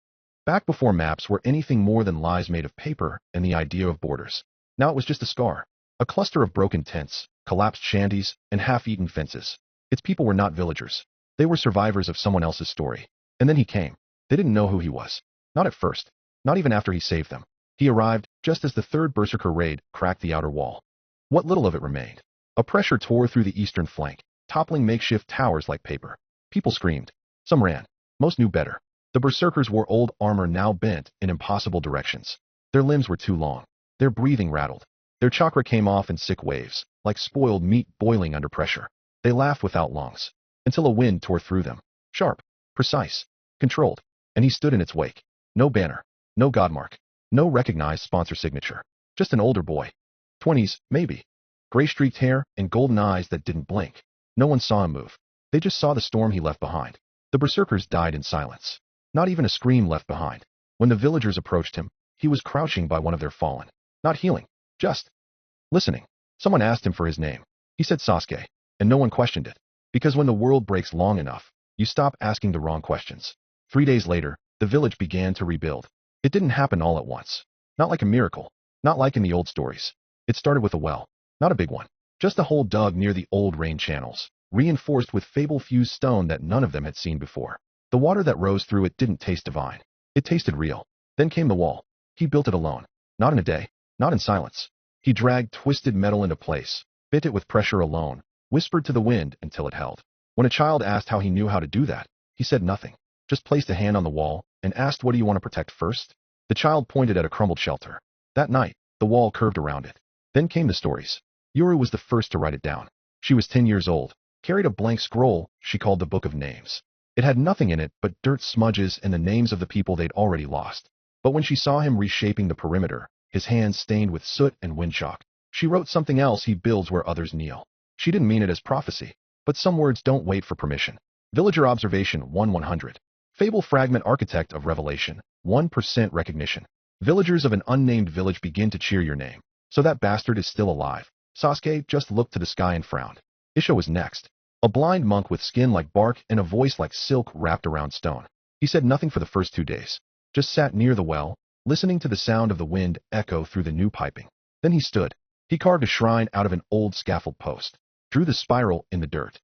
S2: Back before maps were anything more than lies made of paper and the idea of borders. Now it was just a scar. A cluster of broken tents, collapsed shanties, and half-eaten fences. Its people were not villagers. They were survivors of someone else's story. And then he came. They didn't know who he was. Not at first. Not even after he saved them. He arrived just as the third berserker raid cracked the outer wall. What little of it remained. A pressure tore through the eastern flank, toppling makeshift towers like paper. People screamed. Some ran. Most knew better. The berserkers wore old armor now bent in impossible directions. Their limbs were too long. Their breathing rattled. Their chakra came off in sick waves, like spoiled meat boiling under pressure. They laughed without lungs, until a wind tore through them. Sharp, precise, controlled, and he stood in its wake. No banner. No godmark. No recognized sponsor signature. Just an older boy. 20s, maybe. Gray-streaked hair and golden eyes that didn't blink. No one saw him move. They just saw the storm he left behind. The berserkers died in silence. Not even a scream left behind. When the villagers approached him, he was crouching by one of their fallen. Not healing. Just listening. Someone asked him for his name. He said Sasuke. And no one questioned it. Because when the world breaks long enough, you stop asking the wrong questions. 3 days later, the village began to rebuild. It didn't happen all at once. Not like a miracle. Not like in the old stories. It started with a well. Not a big one. Just a hole dug near the old rain channels. reinforced with fable-fused stone that none of them had seen before. The water that rose through it didn't taste divine. It tasted real. Then came the wall. He built it alone. Not in a day. Not in silence. He dragged twisted metal into place, bit it with pressure alone, whispered to the wind until it held. When a child asked how he knew how to do that, he said nothing. Just placed a hand on the wall and asked, "What do you want to protect first?" The child pointed at a crumbled shelter. That night, the wall curved around it. Then came the stories. Yuru was the first to write it down. She was 10 years old, carried a blank scroll she called the Book of Names. It had nothing in it but dirt smudges and the names of the people they'd already lost. But when she saw him reshaping the perimeter, his hands stained with soot and windshock, she wrote something else: "He builds where others kneel." She didn't mean it as prophecy, but some words don't wait for permission. Villager observation 1-100. Fable fragment architect of revelation, 1% recognition. Villagers of an unnamed village begin to cheer your name. So that bastard is still alive. Sasuke just looked to the sky and frowned. Isho was next. A blind monk with skin like bark and a voice like silk wrapped around stone. He said nothing for the first 2 days. Just sat near the well, listening to the sound of the wind echo through the new piping. Then he stood. He carved a shrine out of an old scaffold post. Drew the spiral in the dirt.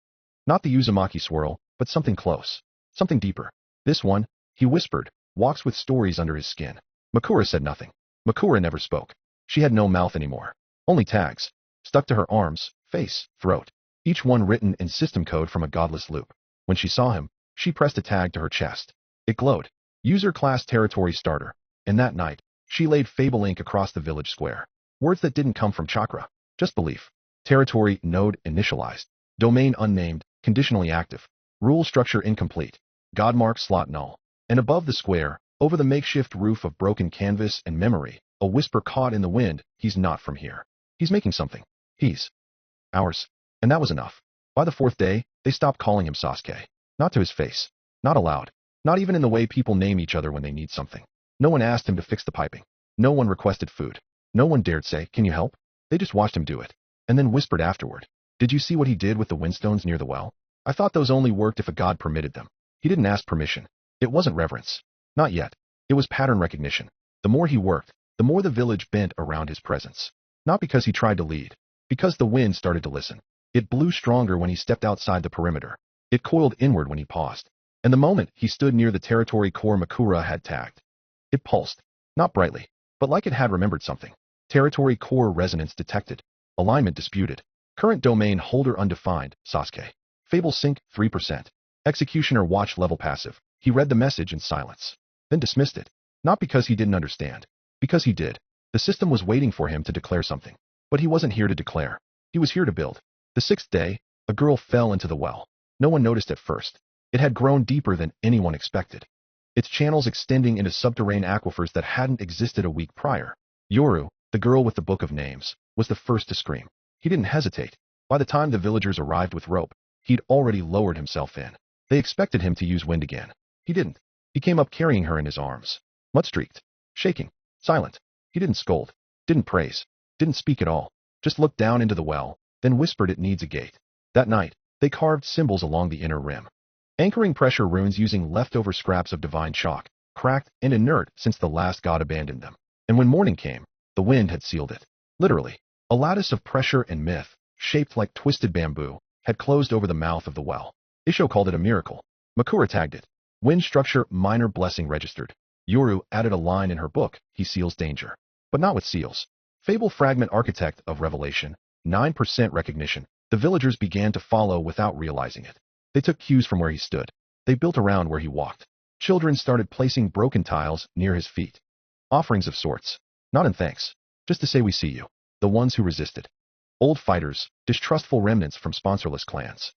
S2: Not the Uzumaki swirl, but something close. Something deeper. This one, he whispered, walks with stories under his skin. Makura said nothing. Makura never spoke. She had no mouth anymore. Only tags. Stuck to her arms, face, throat. Each one written in system code from a godless loop. When she saw him, she pressed a tag to her chest. It glowed. User class territory starter. And that night, she laid fable ink across the village square. Words that didn't come from chakra. Just belief. Territory node initialized. Domain unnamed, conditionally active. Rule structure incomplete. Godmark slot null. And above the square, over the makeshift roof of broken canvas and memory, a whisper caught in the wind: "He's not from here. He's making something. He's ours." And that was enough. By the 4th day, they stopped calling him Sasuke. Not to his face. Not aloud. Not even in the way people name each other when they need something. No one asked him to fix the piping. No one requested food. No one dared say, "Can you help?" They just watched him do it. And then whispered afterward, "Did you see what he did with the windstones near the well? I thought those only worked if a god permitted them." He didn't ask permission. It wasn't reverence. Not yet. It was pattern recognition. The more he worked, the more the village bent around his presence. Not because he tried to lead. Because the wind started to listen. It blew stronger when he stepped outside the perimeter. It coiled inward when he paused. And the moment he stood near the territory core Makura had tagged, it pulsed. Not brightly, but like it had remembered something. Territory core resonance detected. Alignment disputed. Current domain holder undefined, Sasuke. Fable sync 3%. Executioner watch level passive. He read the message in silence. Then dismissed it. Not because he didn't understand. Because he did. The system was waiting for him to declare something. But he wasn't here to declare. He was here to build. The 6th day, a girl fell into the well. No one noticed at first. It had grown deeper than anyone expected. Its channels extending into subterranean aquifers that hadn't existed a week prior. Yoru, the girl with the Book of Names, was the first to scream. He didn't hesitate. By the time the villagers arrived with rope, he'd already lowered himself in. They expected him to use wind again. He didn't. He came up carrying her in his arms. Mud-streaked. Shaking. Silent. He didn't scold. Didn't praise. Didn't speak at all. Just looked down into the well, then whispered, "It needs a gate." That night, they carved symbols along the inner rim. Anchoring pressure runes using leftover scraps of divine chalk, cracked and inert since the last god abandoned them. And when morning came, the wind had sealed it. Literally. A lattice of pressure and myth, shaped like twisted bamboo, had closed over the mouth of the well. Isho called it a miracle. Makura tagged it. Wind structure minor blessing registered. Yoru added a line in her book: "He seals danger." But not with seals. Fable fragment architect of revelation, 9% recognition. The villagers began to follow without realizing it. They took cues from where he stood. They built around where he walked. Children started placing broken tiles near his feet. Offerings of sorts. Not in thanks. Just to say, "We see you." The ones who resisted. Old fighters, distrustful remnants from sponsorless clans.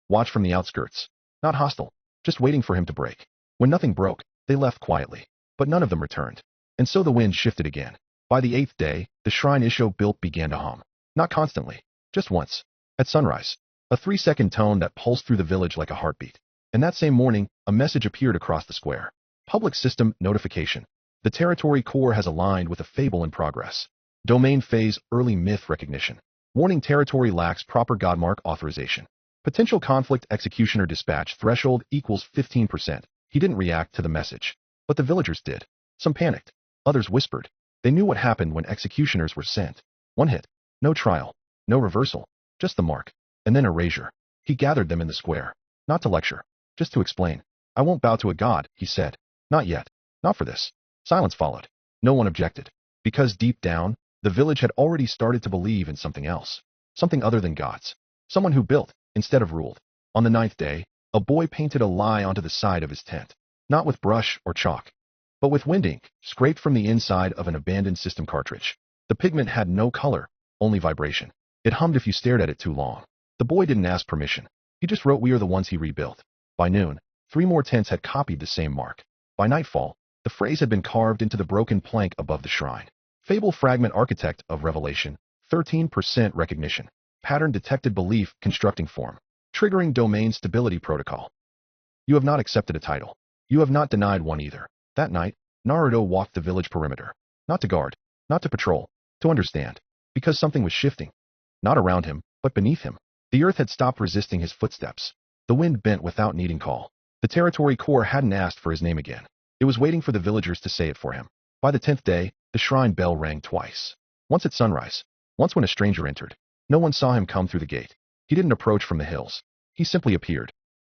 S2: Watch from the outskirts. Not hostile. Just waiting for him to break. When nothing broke, they left quietly. But none of them returned. And so the wind shifted again. By the 8th day, the shrine Isho built began to hum. Not constantly. Just once. At sunrise. A 3-second tone that pulsed through the village like a heartbeat. And that same morning, a message appeared across the square. Public system notification. The territory core has aligned with a fable in progress. Domain phase early myth recognition. Warning: territory lacks proper godmark authorization. Potential conflict executioner dispatch threshold equals 15%. He didn't react to the message. But the villagers did. Some panicked. Others whispered. They knew what happened when executioners were sent. One hit. No trial. No reversal. Just the mark. And then erasure. He gathered them in the square. Not to lecture. Just to explain. I won't bow to a god, he said. Not yet. Not for this. Silence followed. No one objected. Because deep down, the village had already started to believe in something else. Something other than gods. Someone who built, instead of ruled. On the 9th day, a boy painted a lie onto the side of his tent. Not with brush or chalk, but with wind ink, scraped from the inside of an abandoned system cartridge. The pigment had no color, only vibration. It hummed if you stared at it too long. The boy didn't ask permission. He just wrote, "We are the ones he rebuilt." By noon, 3 more tents had copied the same mark. By nightfall, the phrase had been carved into the broken plank above the shrine. Fable fragment architect of revelation, 13% recognition. Pattern detected belief constructing form. Triggering domain stability protocol. You have not accepted a title. You have not denied one either. That night, Naruto walked the village perimeter. Not to guard, not to patrol, to understand. Because something was shifting. Not around him, but beneath him. The earth had stopped resisting his footsteps. The wind bent without needing call. The territory core hadn't asked for his name again. It was waiting for the villagers to say it for him. By the 10th day, the shrine bell rang twice. Once at sunrise. Once when a stranger entered. No one saw him come through the gate. He didn't approach from the hills. He simply appeared.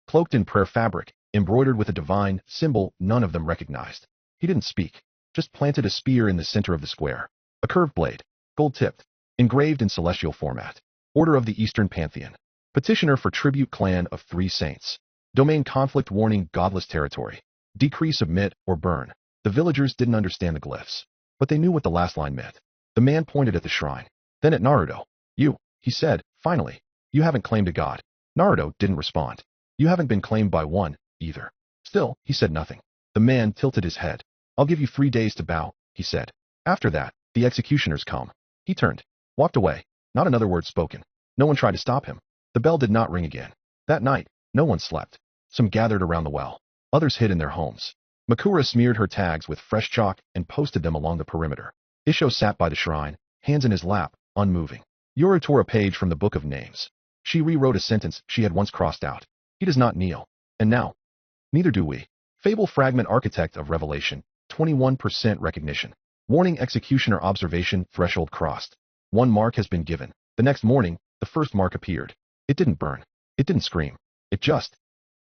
S2: Cloaked in prayer fabric, embroidered with a divine symbol none of them recognized. He didn't speak. Just planted a spear in the center of the square. A curved blade. Gold-tipped. Engraved in celestial format. Order of the Eastern Pantheon. Petitioner for tribute clan of 3 saints. Domain conflict warning godless territory. Decree submit or burn. The villagers didn't understand the glyphs. But they knew what the last line meant. The man pointed at the shrine. Then at Naruto. You, he said, finally. You haven't claimed a god. Naruto didn't respond. You haven't been claimed by one, either. Still, he said nothing. The man tilted his head. I'll give you 3 days to bow, he said. After that, the executioners come. He turned. Walked away. Not another word spoken. No one tried to stop him. The bell did not ring again. That night, no one slept. Some gathered around the well. Others hid in their homes. Makura smeared her tags with fresh chalk and posted them along the perimeter. Isho sat by the shrine, hands in his lap, unmoving. Yoru tore a page from the book of names. She rewrote a sentence she had once crossed out. He does not kneel. And now? Neither do we. Fable fragment architect of revelation, 21% recognition. Warning executioner observation threshold crossed. 1 mark has been given. The next morning, the first mark appeared. It didn't burn. It didn't scream. It just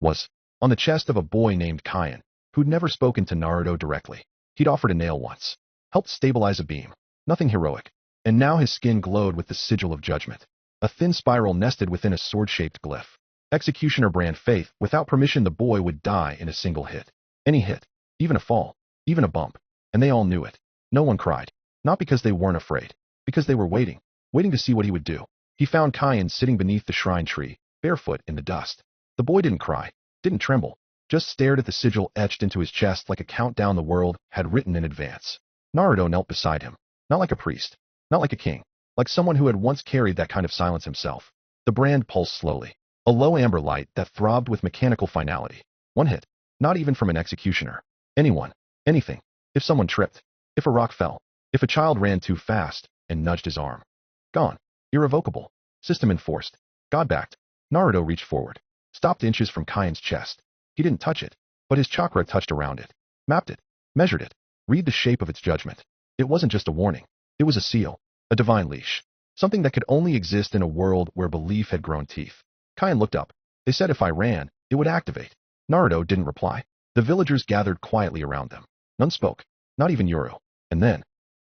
S2: was. On the chest of a boy named Kyan, who'd never spoken to Naruto directly. He'd offered a nail once. Helped stabilize a beam. Nothing heroic. And now his skin glowed with the sigil of judgment. A thin spiral nested within a sword-shaped glyph. Executioner brand faith. Without permission the boy would die in a single hit. Any hit. Even a fall. Even a bump. And they all knew it. No one cried. Not because they weren't afraid. Because they were waiting. Waiting to see what he would do. He found Kyan sitting beneath the shrine tree, barefoot in the dust. The boy didn't cry. Didn't tremble. Just stared at the sigil etched into his chest like a countdown the world had written in advance. Naruto knelt beside him. Not like a priest. Not like a king. Like someone who had once carried that kind of silence himself. The brand pulsed slowly. A low amber light that throbbed with mechanical finality. 1 hit. Not even from an executioner. Anyone. Anything. If someone tripped. If a rock fell. If a child ran too fast and nudged his arm. Gone. Irrevocable. System enforced. God-backed. Naruto reached forward. Stopped inches from Kyan's chest. He didn't touch it, but his chakra touched around it. Mapped it. Measured it. Read the shape of its judgment. It wasn't just a warning. It was a seal. A divine leash. Something that could only exist in a world where belief had grown teeth. Kyan looked up. They said if I ran, it would activate. Naruto didn't reply. The villagers gathered quietly around them. None spoke. Not even Yoru. And then,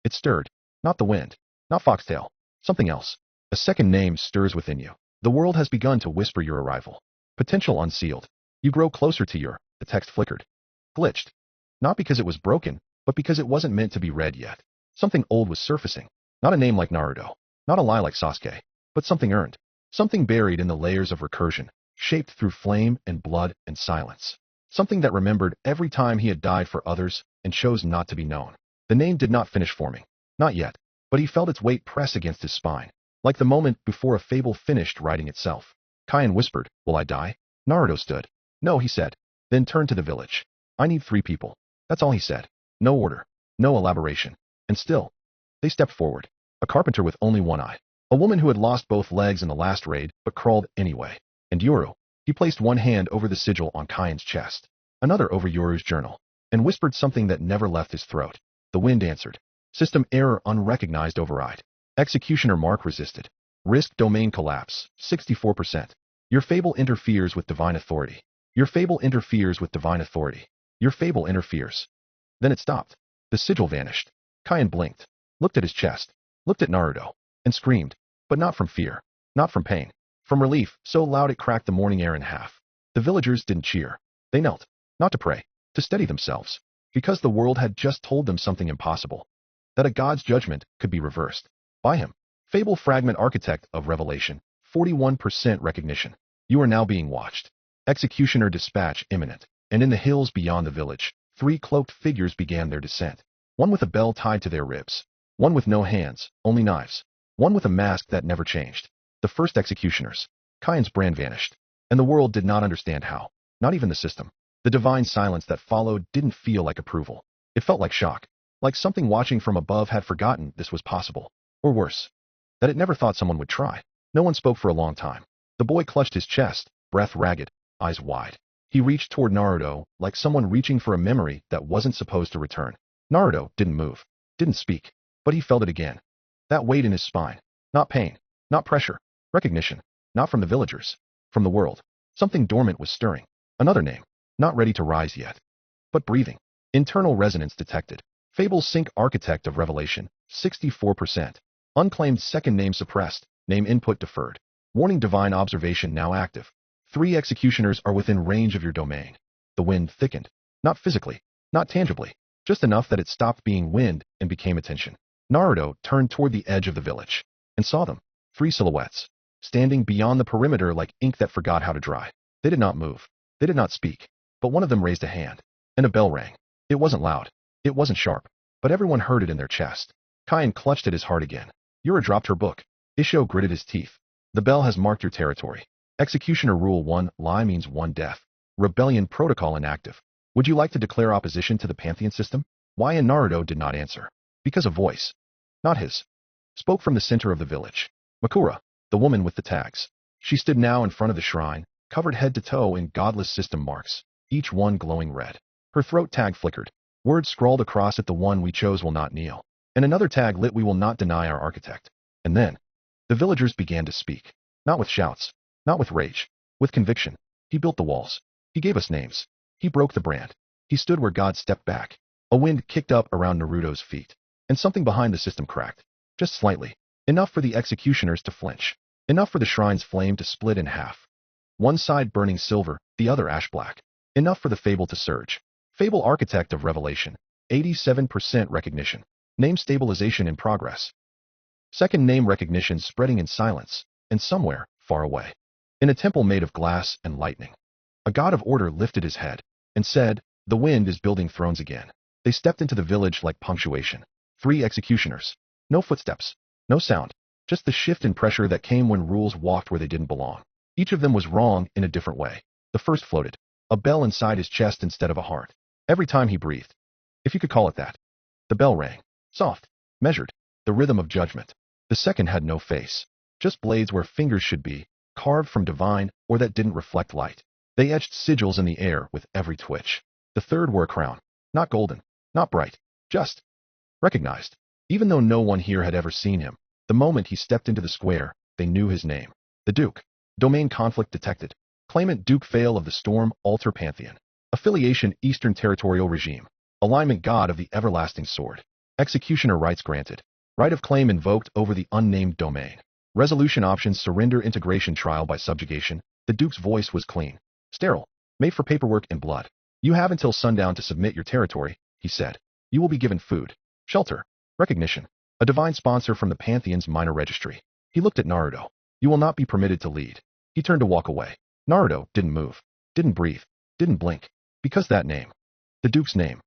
S2: it stirred. Not the wind. Not Foxtail. Something else. A second name stirs within you. The world has begun to whisper your arrival. Potential unsealed. You grow closer to your, the text flickered. Glitched. Not because it was broken, but because it wasn't meant to be read yet. Something old was surfacing. Not a name like Naruto. Not a lie like Sasuke. But something earned. Something buried in the layers of recursion, shaped through flame and blood and silence. Something that remembered every time he had died for others and chose not to be known. The name did not finish forming. Not yet. But he felt its weight press against his spine. Like the moment before a fable finished writing itself. Kyan whispered, will I die? Naruto stood. No, he said. Then turned to the village. I need 3 people. That's all he said. No order. No elaboration. And still, they stepped forward. A carpenter with only one eye. A woman who had lost both legs in the last raid, but crawled anyway. And Yoru. He placed one hand over the sigil on Kyan's chest. Another over Yoru's journal. And whispered something that never left his throat. The wind answered. System error unrecognized override. Executioner mark resisted. Risk domain collapse, 64%. Your fable interferes with divine authority. Your fable interferes with divine authority. Your fable interferes. Then it stopped. The sigil vanished. Kaien blinked, looked at his chest, looked at Naruto, and screamed, but not from fear, not from pain, from relief so loud it cracked the morning air in half. The villagers didn't cheer. They knelt, not to pray, to steady themselves, because the world had just told them something impossible, that a god's judgment could be reversed by him. Fable fragment architect of revelation, 41% recognition. You are now being watched. Executioner dispatch imminent. And in the hills beyond the village, 3 cloaked figures began their descent. One with a bell tied to their ribs. One with no hands, only knives. One with a mask that never changed. The first executioners. Kaien's brand vanished. And the world did not understand how. Not even the system. The divine silence that followed didn't feel like approval. It felt like shock. Like something watching from above had forgotten this was possible. Or worse, that it never thought someone would try. No one spoke for a long time. The boy clutched his chest, breath ragged, eyes wide. He reached toward Naruto, like someone reaching for a memory that wasn't supposed to return. Naruto didn't move, didn't speak, but he felt it again. That weight in his spine. Not pain, not pressure, recognition. Not from the villagers, from the world. Something dormant was stirring. Another name, not ready to rise yet, but breathing. Internal resonance detected. Fable sync architect of revelation, 64%. Unclaimed second name suppressed, name input deferred. Warning divine observation now active. 3 executioners are within range of your domain. The wind thickened. Not physically, not tangibly, just enough that it stopped being wind and became attention. Naruto turned toward the edge of the village and saw them. 3 silhouettes, standing beyond the perimeter like ink that forgot how to dry. They did not move. They did not speak. But one of them raised a hand, and a bell rang. It wasn't loud. It wasn't sharp. But everyone heard it in their chest. Kaien clutched at his heart again. Yura dropped her book. Isho gritted his teeth. The bell has marked your territory. Executioner Rule 1, lie means 1 death. Rebellion protocol inactive. Would you like to declare opposition to the Pantheon system? Why? And Naruto did not answer. Because a voice, not his, spoke from the center of the village. Makura, the woman with the tags. She stood now in front of the shrine, covered head to toe in godless system marks, each one glowing red. Her throat tag flickered. Words scrawled across it: the one we chose will not kneel. And another tag lit: we will not deny our architect. And then, the villagers began to speak. Not with shouts, not with rage, with conviction. He built the walls. He gave us names. He broke the brand. He stood where God stepped back. A wind kicked up around Naruto's feet. And something behind the system cracked. Just slightly. Enough for the executioners to flinch. Enough for the shrine's flame to split in half. One side burning silver, the other ash black. Enough for the fable to surge. Fable architect of revelation. 87% recognition. Name stabilization in progress. Second name recognition spreading in silence. And somewhere, far away, in a temple made of glass and lightning, a god of order lifted his head and said, the wind is building thrones again. They stepped into the village like punctuation. 3 executioners. No footsteps. No sound. Just the shift in pressure that came when rules walked where they didn't belong. Each of them was wrong in a different way. The first floated. A bell inside his chest instead of a heart. Every time he breathed. If you could call it that. The bell rang. Soft. Measured. The rhythm of judgment. The second had no face. Just blades where fingers should be, carved from divine or that didn't reflect light. They etched sigils in the air with every twitch. The third wore a crown. Not golden. Not bright. Just recognized. Even though no one here had ever seen him, the moment he stepped into the square, they knew his name. The Duke. Domain conflict detected. Claimant Duke Fail of the Storm Altar Pantheon. Affiliation Eastern Territorial Regime. Alignment God of the Everlasting Sword. Executioner rights granted. Right of claim invoked over the unnamed domain. Resolution options: surrender, integration, trial by subjugation. The Duke's voice was clean. Sterile. Made for paperwork and blood. You have until sundown to submit your territory, he said. You will be given food, shelter, recognition. A divine sponsor from the Pantheon's minor registry. He looked at Naruto. You will not be permitted to lead. He turned to walk away. Naruto didn't move, didn't breathe, didn't blink. Because that name, the Duke's name,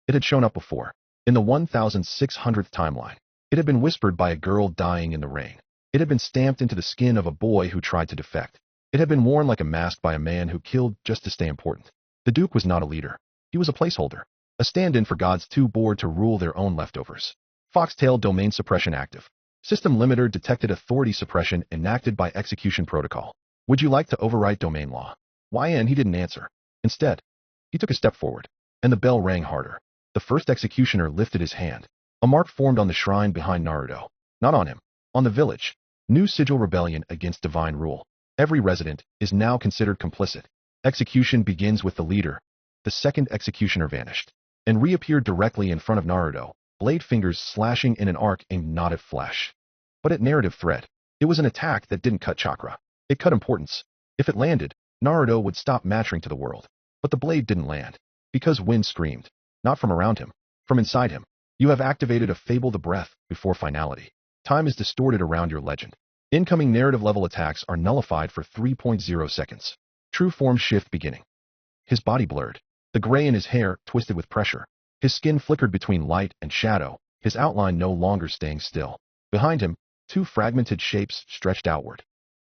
S2: it had shown up before. In the 1600th timeline. It had been whispered by a girl dying in the rain. It had been stamped into the skin of a boy who tried to defect. It had been worn like a mask by a man who killed just to stay important. The Duke was not a leader. He was a placeholder. A stand-in for gods too bored to rule their own leftovers. Foxtail domain suppression active. System limiter detected. Authority suppression enacted by execution protocol. Would you like to overwrite domain law? YN. He didn't answer. Instead, he took a step forward, and the bell rang harder. The first executioner lifted his hand. A mark formed on the shrine behind Naruto. Not on him. On the village. New sigil: rebellion against divine rule. Every resident is now considered complicit. Execution begins with the leader. The second executioner vanished and reappeared directly in front of Naruto, blade fingers slashing in an arc aimed not at flesh, but at narrative thread. It was an attack that didn't cut chakra. It cut importance. If it landed, Naruto would stop mattering to the world. But the blade didn't land. Because wind screamed. Not from around him. From inside him. You have activated a fable the breath before finality. Time is distorted around your legend. Incoming narrative level attacks are nullified for 3.0 seconds. True form shift beginning. His body blurred. The gray in his hair twisted with pressure. His skin flickered between light and shadow, his outline no longer staying still. Behind him, two fragmented shapes stretched outward.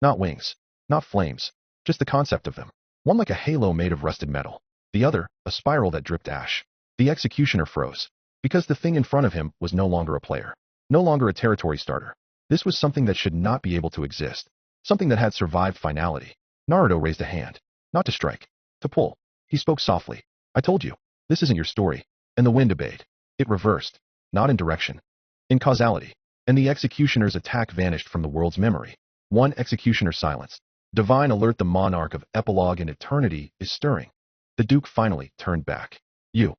S2: Not wings. Not flames. Just the concept of them. One like a halo made of rusted metal. The other, a spiral that dripped ash. The executioner froze. Because the thing in front of him was no longer a player. No longer a territory starter. This was something that should not be able to exist. Something that had survived finality. Naruto raised a hand. Not to strike. To pull. He spoke softly. I told you. This isn't your story. And the wind obeyed. It reversed. Not in direction. In causality. And the executioner's attack vanished from the world's memory. One executioner silenced. Divine alert, the monarch of epilogue and eternity is stirring. The Duke finally turned back. You.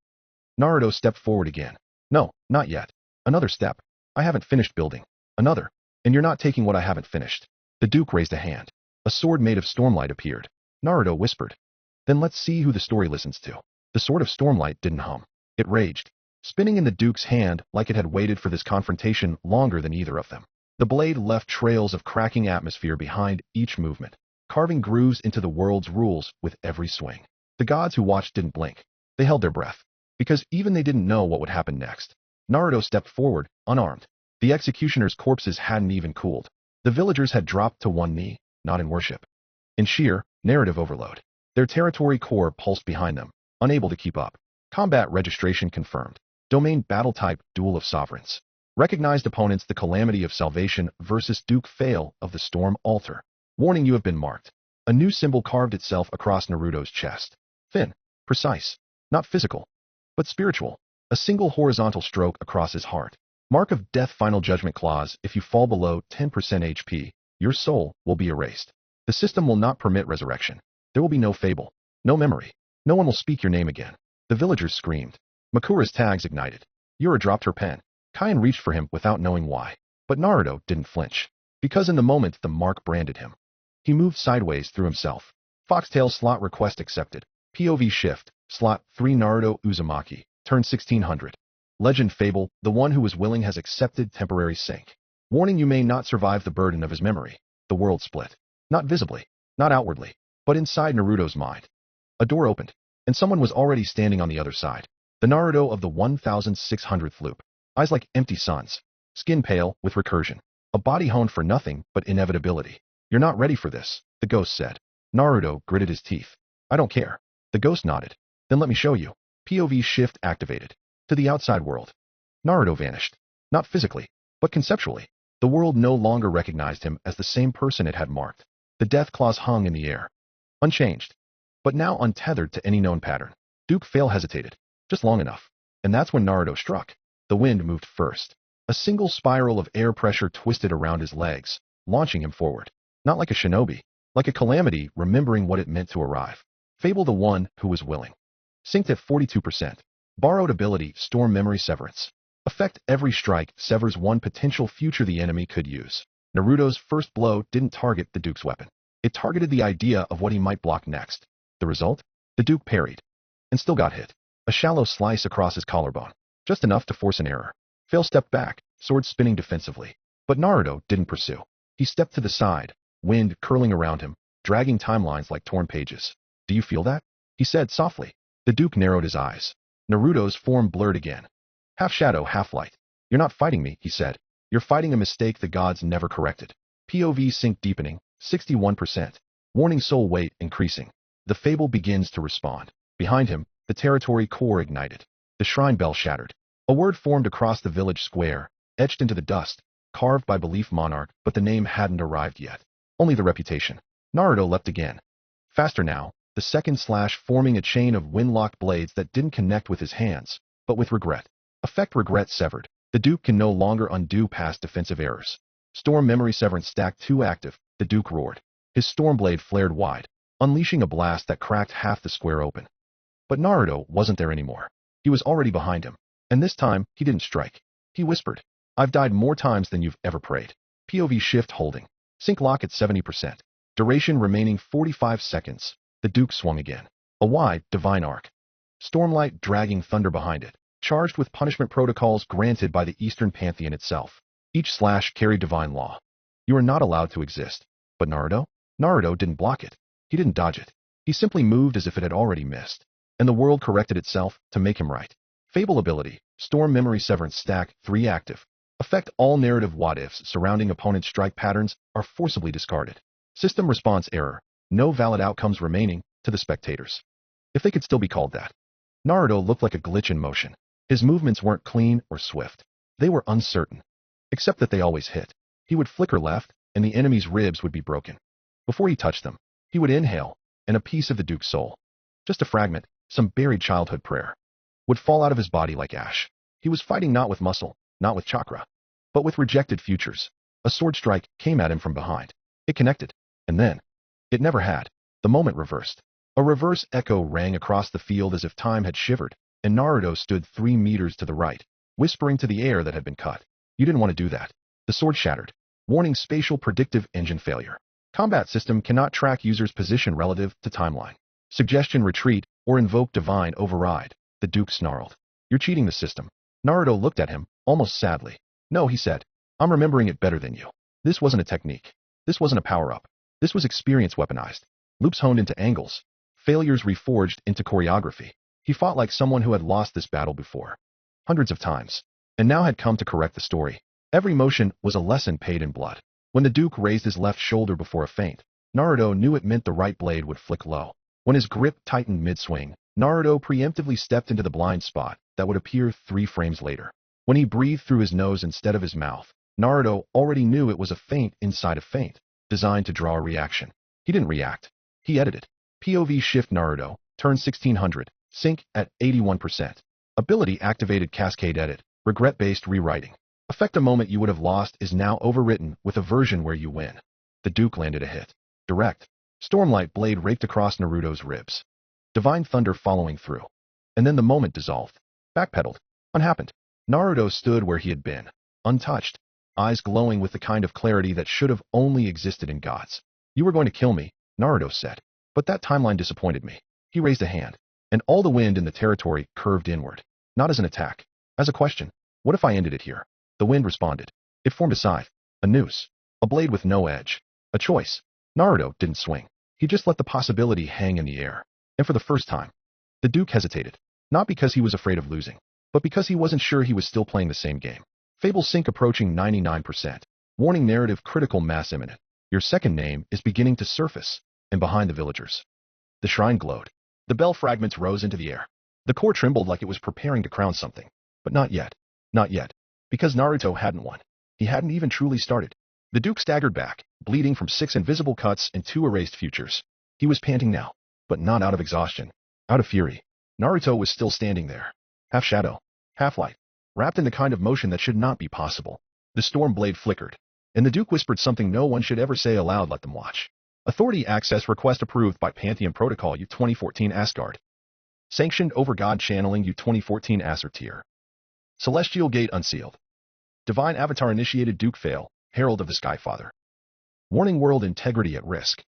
S2: Naruto stepped forward again. No, not yet. Another step. I haven't finished building. Another. And you're not taking what I haven't finished. The Duke raised a hand. A sword made of stormlight appeared. Naruto whispered. Then let's see who the story listens to. The sword of stormlight didn't hum. It raged, spinning in the Duke's hand like it had waited for this confrontation longer than either of them. The blade left trails of cracking atmosphere behind each movement, carving grooves into the world's rules with every swing. The gods who watched didn't blink. They held their breath, because even they didn't know what would happen next. Naruto stepped forward, unarmed. The executioner's corpses hadn't even cooled. The villagers had dropped to one knee, not in worship. In sheer, narrative overload. Their territory core pulsed behind them, unable to keep up. Combat registration confirmed. Domain battle type, duel of sovereigns. Recognized opponents, the calamity of salvation versus Duke Fail of the Storm Altar. Warning, you have been marked. A new symbol carved itself across Naruto's chest. Thin, precise, not physical, but spiritual. A single horizontal stroke across his heart. Mark of death, final judgment clause. If you fall below 10% HP, your soul will be erased. The system will not permit resurrection. There will be no fable, no memory. No one will speak your name again. The villagers screamed. Makura's tags ignited. Yura dropped her pen. Kain reached for him without knowing why. But Naruto didn't flinch. Because in the moment the mark branded him. He moved sideways through himself. Foxtail slot request accepted. POV shift. Slot 3 Naruto Uzumaki. Turn 1600. Legend fable, the one who was willing has accepted temporary sync. Warning, you may not survive the burden of his memory. The world split. Not visibly. Not outwardly. But inside Naruto's mind. A door opened. And someone was already standing on the other side. The Naruto of the 1600th loop. Eyes like empty suns. Skin pale, with recursion. A body honed for nothing but inevitability. You're not ready for this, the ghost said. Naruto gritted his teeth. I don't care. The ghost nodded. Then let me show you. POV shift activated. To the outside world. Naruto vanished. Not physically, but conceptually. The world no longer recognized him as the same person it had marked. The death claws hung in the air. Unchanged. But now untethered to any known pattern. Duke Fail hesitated. Just long enough. And that's when Naruto struck. The wind moved first. A single spiral of air pressure twisted around his legs, launching him forward. Not like a shinobi. Like a calamity, remembering what it meant to arrive. Fable, the one who was willing. Synced at 42%. Borrowed ability, storm memory severance. Effect, every strike severs one potential future the enemy could use. Naruto's first blow didn't target the Duke's weapon. It targeted the idea of what he might block next. The result? The Duke parried. And still got hit. A shallow slice across his collarbone. Just enough to force an error. Fail stepped back, sword spinning defensively. But Naruto didn't pursue. He stepped to the side, wind curling around him, dragging timelines like torn pages. Do you feel that? He said softly. The Duke narrowed his eyes. Naruto's form blurred again. Half shadow, half light. You're not fighting me, he said. You're fighting a mistake the gods never corrected. POV sync deepening, 61%. Warning, soul weight increasing. The fable begins to respond. Behind him, the territory core ignited. The shrine bell shattered. A word formed across the village square, etched into the dust, carved by belief monarch, but the name hadn't arrived yet. Only the reputation. Naruto leapt again. Faster now, the second slash forming a chain of wind-locked blades that didn't connect with his hands, but with regret. Effect, regret severed. The Duke can no longer undo past defensive errors. Storm memory severance stacked 2 active. The Duke roared. His storm blade flared wide, unleashing a blast that cracked half the square open. But Naruto wasn't there anymore. He was already behind him. And this time, he didn't strike. He whispered, "I've died more times than you've ever prayed." POV shift holding. Sync lock at 70%. Duration remaining 45 seconds. The Duke swung again. A wide, divine arc. Stormlight dragging thunder behind it, charged with punishment protocols granted by the Eastern Pantheon itself. Each slash carried divine law. You are not allowed to exist. But Naruto? Naruto didn't block it. He didn't dodge it. He simply moved as if it had already missed. And the world corrected itself to make him right. Fable ability, Storm Memory Severance Stack 3 active. Affect all narrative what-ifs surrounding opponent strike patterns are forcibly discarded. System response error, no valid outcomes remaining to the spectators. If they could still be called that. Naruto looked like a glitch in motion. His movements weren't clean or swift. They were uncertain. Except that they always hit. He would flicker left, and the enemy's ribs would be broken. Before he touched them, he would inhale, and a piece of the Duke's soul, just a fragment, some buried childhood prayer, would fall out of his body like ash. He was fighting not with muscle, not with chakra, but with rejected futures. A sword strike came at him from behind. It connected, and then, it never had. The moment reversed. A reverse echo rang across the field as if time had shivered, and Naruto stood 3 meters to the right, whispering to the air that had been cut. You didn't want to do that. The sword shattered. Warning spatial predictive engine failure. Combat system cannot track user's position relative to timeline. Suggestion retreat or invoke divine override. The Duke snarled. You're cheating the system. Naruto looked at him, almost sadly. No, he said. I'm remembering it better than you. This wasn't a technique. This wasn't a power-up. This was experience weaponized. Loops honed into angles. Failures reforged into choreography. He fought like someone who had lost this battle before. Hundreds of times. And now had come to correct the story. Every motion was a lesson paid in blood. When the Duke raised his left shoulder before a feint, Naruto knew it meant the right blade would flick low. When his grip tightened mid-swing, Naruto preemptively stepped into the blind spot that would appear 3 frames later. When he breathed through his nose instead of his mouth, Naruto already knew it was a feint inside a feint, designed to draw a reaction. He didn't react. He edited. POV shift Naruto, turn 1600, sync at 81%. Ability activated cascade edit, regret-based rewriting. Affect a moment you would have lost is now overwritten with a version where you win. The Duke landed a hit. Direct. Stormlight blade raked across Naruto's ribs. Divine thunder following through. And then the moment dissolved. Backpedaled. Unhappened. Naruto stood where he had been. Untouched. Eyes glowing with the kind of clarity that should have only existed in gods. You were going to kill me, Naruto said. But that timeline disappointed me. He raised a hand. And all the wind in the territory curved inward. Not as an attack. As a question. What if I ended it here? The wind responded. It formed a scythe. A noose. A blade with no edge. A choice. Naruto didn't swing. He just let the possibility hang in the air. And for the first time, the Duke hesitated. Not because he was afraid of losing, but because he wasn't sure he was still playing the same game. Fable sync approaching 99%. Warning narrative critical mass imminent. Your second name is beginning to surface, and behind the villagers. The shrine glowed. The bell fragments rose into the air. The core trembled like it was preparing to crown something. But not yet. Not yet. Because Naruto hadn't won. He hadn't even truly started. The Duke staggered back, bleeding from 6 invisible cuts and 2 erased futures. He was panting now, but not out of exhaustion. Out of fury. Naruto was still standing there. Half shadow. Half light. Wrapped in the kind of motion that should not be possible. The storm blade flickered. And the Duke whispered something no one should ever say aloud. Let them watch. Authority access request approved by Pantheon Protocol U 2014 Asgard. Sanctioned over God channeling U 2014 Acer tier. Celestial Gate unsealed. Divine Avatar initiated Duke fail, Herald of the Skyfather. Warning world integrity at risk.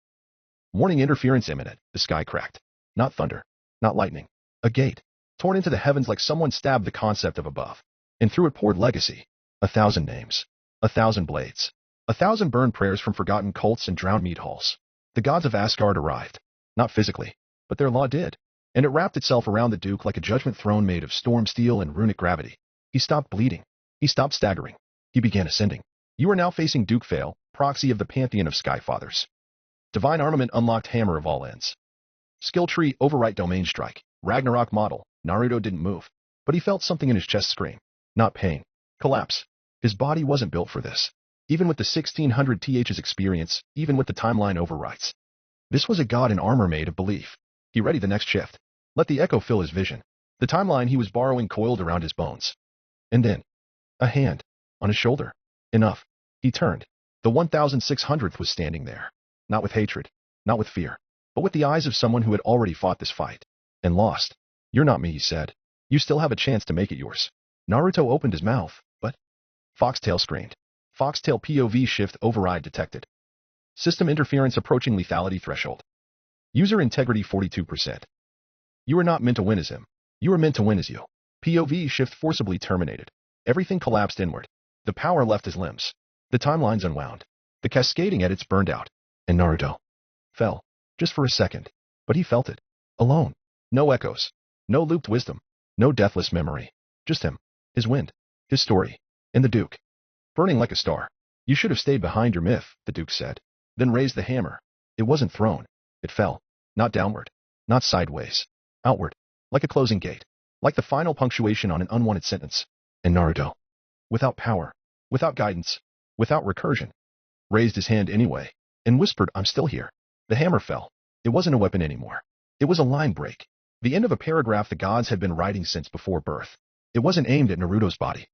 S2: Warning interference imminent, the sky cracked. Not thunder. Not lightning. A gate. Torn into the heavens like someone stabbed the concept of above. And through it poured legacy. 1,000 names. 1,000 blades. 1,000 burned prayers from forgotten cults and drowned meat halls. The gods of Asgard arrived. Not physically, but their law did. And it wrapped itself around the Duke like a judgment throne made of storm steel and runic gravity. He stopped bleeding. He stopped staggering. He began ascending. You are now facing Duke Fail, proxy of the Pantheon of Skyfathers. Divine Armament unlocked Hammer of all ends. Skill tree overwrite domain strike. Ragnarok model. Naruto didn't move. But he felt something in his chest scream. Not pain. Collapse. His body wasn't built for this. Even with the 1600 TH's experience, even with the timeline overwrites. This was a god in armor made of belief. He readied the next shift. Let the echo fill his vision. The timeline he was borrowing coiled around his bones. And then, a hand. On his shoulder. Enough. He turned. The 1600th was standing there. Not with hatred, not with fear, but with the eyes of someone who had already fought this fight. And lost. You're not me, he said. You still have a chance to make it yours. Naruto opened his mouth, but... Foxtail screamed. Foxtail POV shift override detected. System interference approaching lethality threshold. User integrity 42%. You are not meant to win as him. You are meant to win as you. POV shift forcibly terminated. Everything collapsed inward. The power left his limbs. The timelines unwound. The cascading edits burned out. And Naruto fell. Just for a second. But he felt it. Alone. No echoes. No looped wisdom. No deathless memory. Just him. His wind. His story. And the Duke. Burning like a star. You should have stayed behind your myth, the Duke said. Then raised the hammer. It wasn't thrown. It fell. Not downward. Not sideways. Outward. Like a closing gate. Like the final punctuation on an unwanted sentence. And Naruto, without power, without guidance, without recursion, raised his hand anyway, and whispered, I'm still here. The hammer fell. It wasn't a weapon anymore. It was a line break. The end of a paragraph the gods had been writing since before birth. It wasn't aimed at Naruto's body.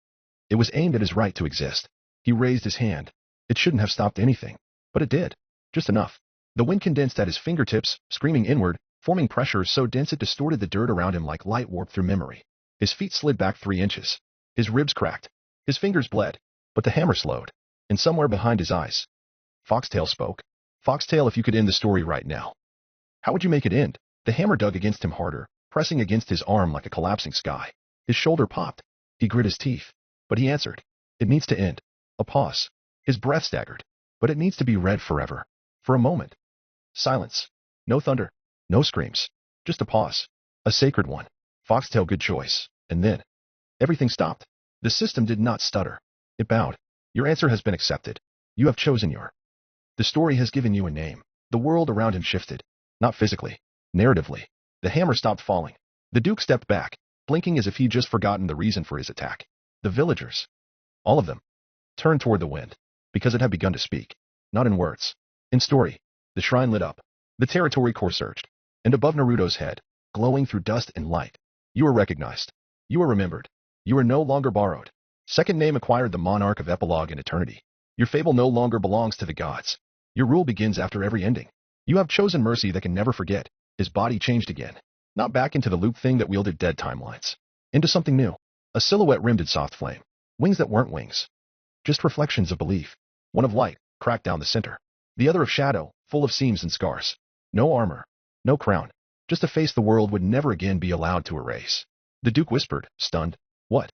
S2: It was aimed at his right to exist. He raised his hand. It shouldn't have stopped anything. But it did. Just enough. The wind condensed at his fingertips, screaming inward, forming pressure so dense it distorted the dirt around him like light warped through memory. His feet slid back 3 inches. His ribs cracked. His fingers bled. But the hammer slowed. And somewhere behind his eyes, Foxtail spoke. Foxtail, if you could end the story right now, how would you make it end? The hammer dug against him harder, pressing against his arm like a collapsing sky. His shoulder popped. He grit his teeth. But he answered. It needs to end. A pause. His breath staggered. But it needs to be read forever. For a moment. Silence. No thunder. No screams. Just a pause. A sacred one. Foxtail, good choice. And then everything stopped. The system did not stutter. It bowed. Your answer has been accepted. You have chosen your. The story has given you a name. The world around him shifted. Not physically. Narratively. The hammer stopped falling. The Duke stepped back, blinking as if he'd just forgotten the reason for his attack. The villagers, all of them, turned toward the wind, because it had begun to speak. Not in words. In story. The shrine lit up. The territory core surged. And above Naruto's head, glowing through dust and light, you are recognized. You are remembered. You are no longer borrowed. Second name acquired, the monarch of epilogue and eternity. Your fable no longer belongs to the gods. Your rule begins after every ending. You have chosen mercy that can never forget. His body changed again. Not back into the loop thing that wielded dead timelines. Into something new. A silhouette rimmed in soft flame. Wings that weren't wings. Just reflections of belief. One of light, cracked down the center. The other of shadow, full of seams and scars. No armor. No crown. Just a face the world would never again be allowed to erase. The Duke whispered, stunned. What?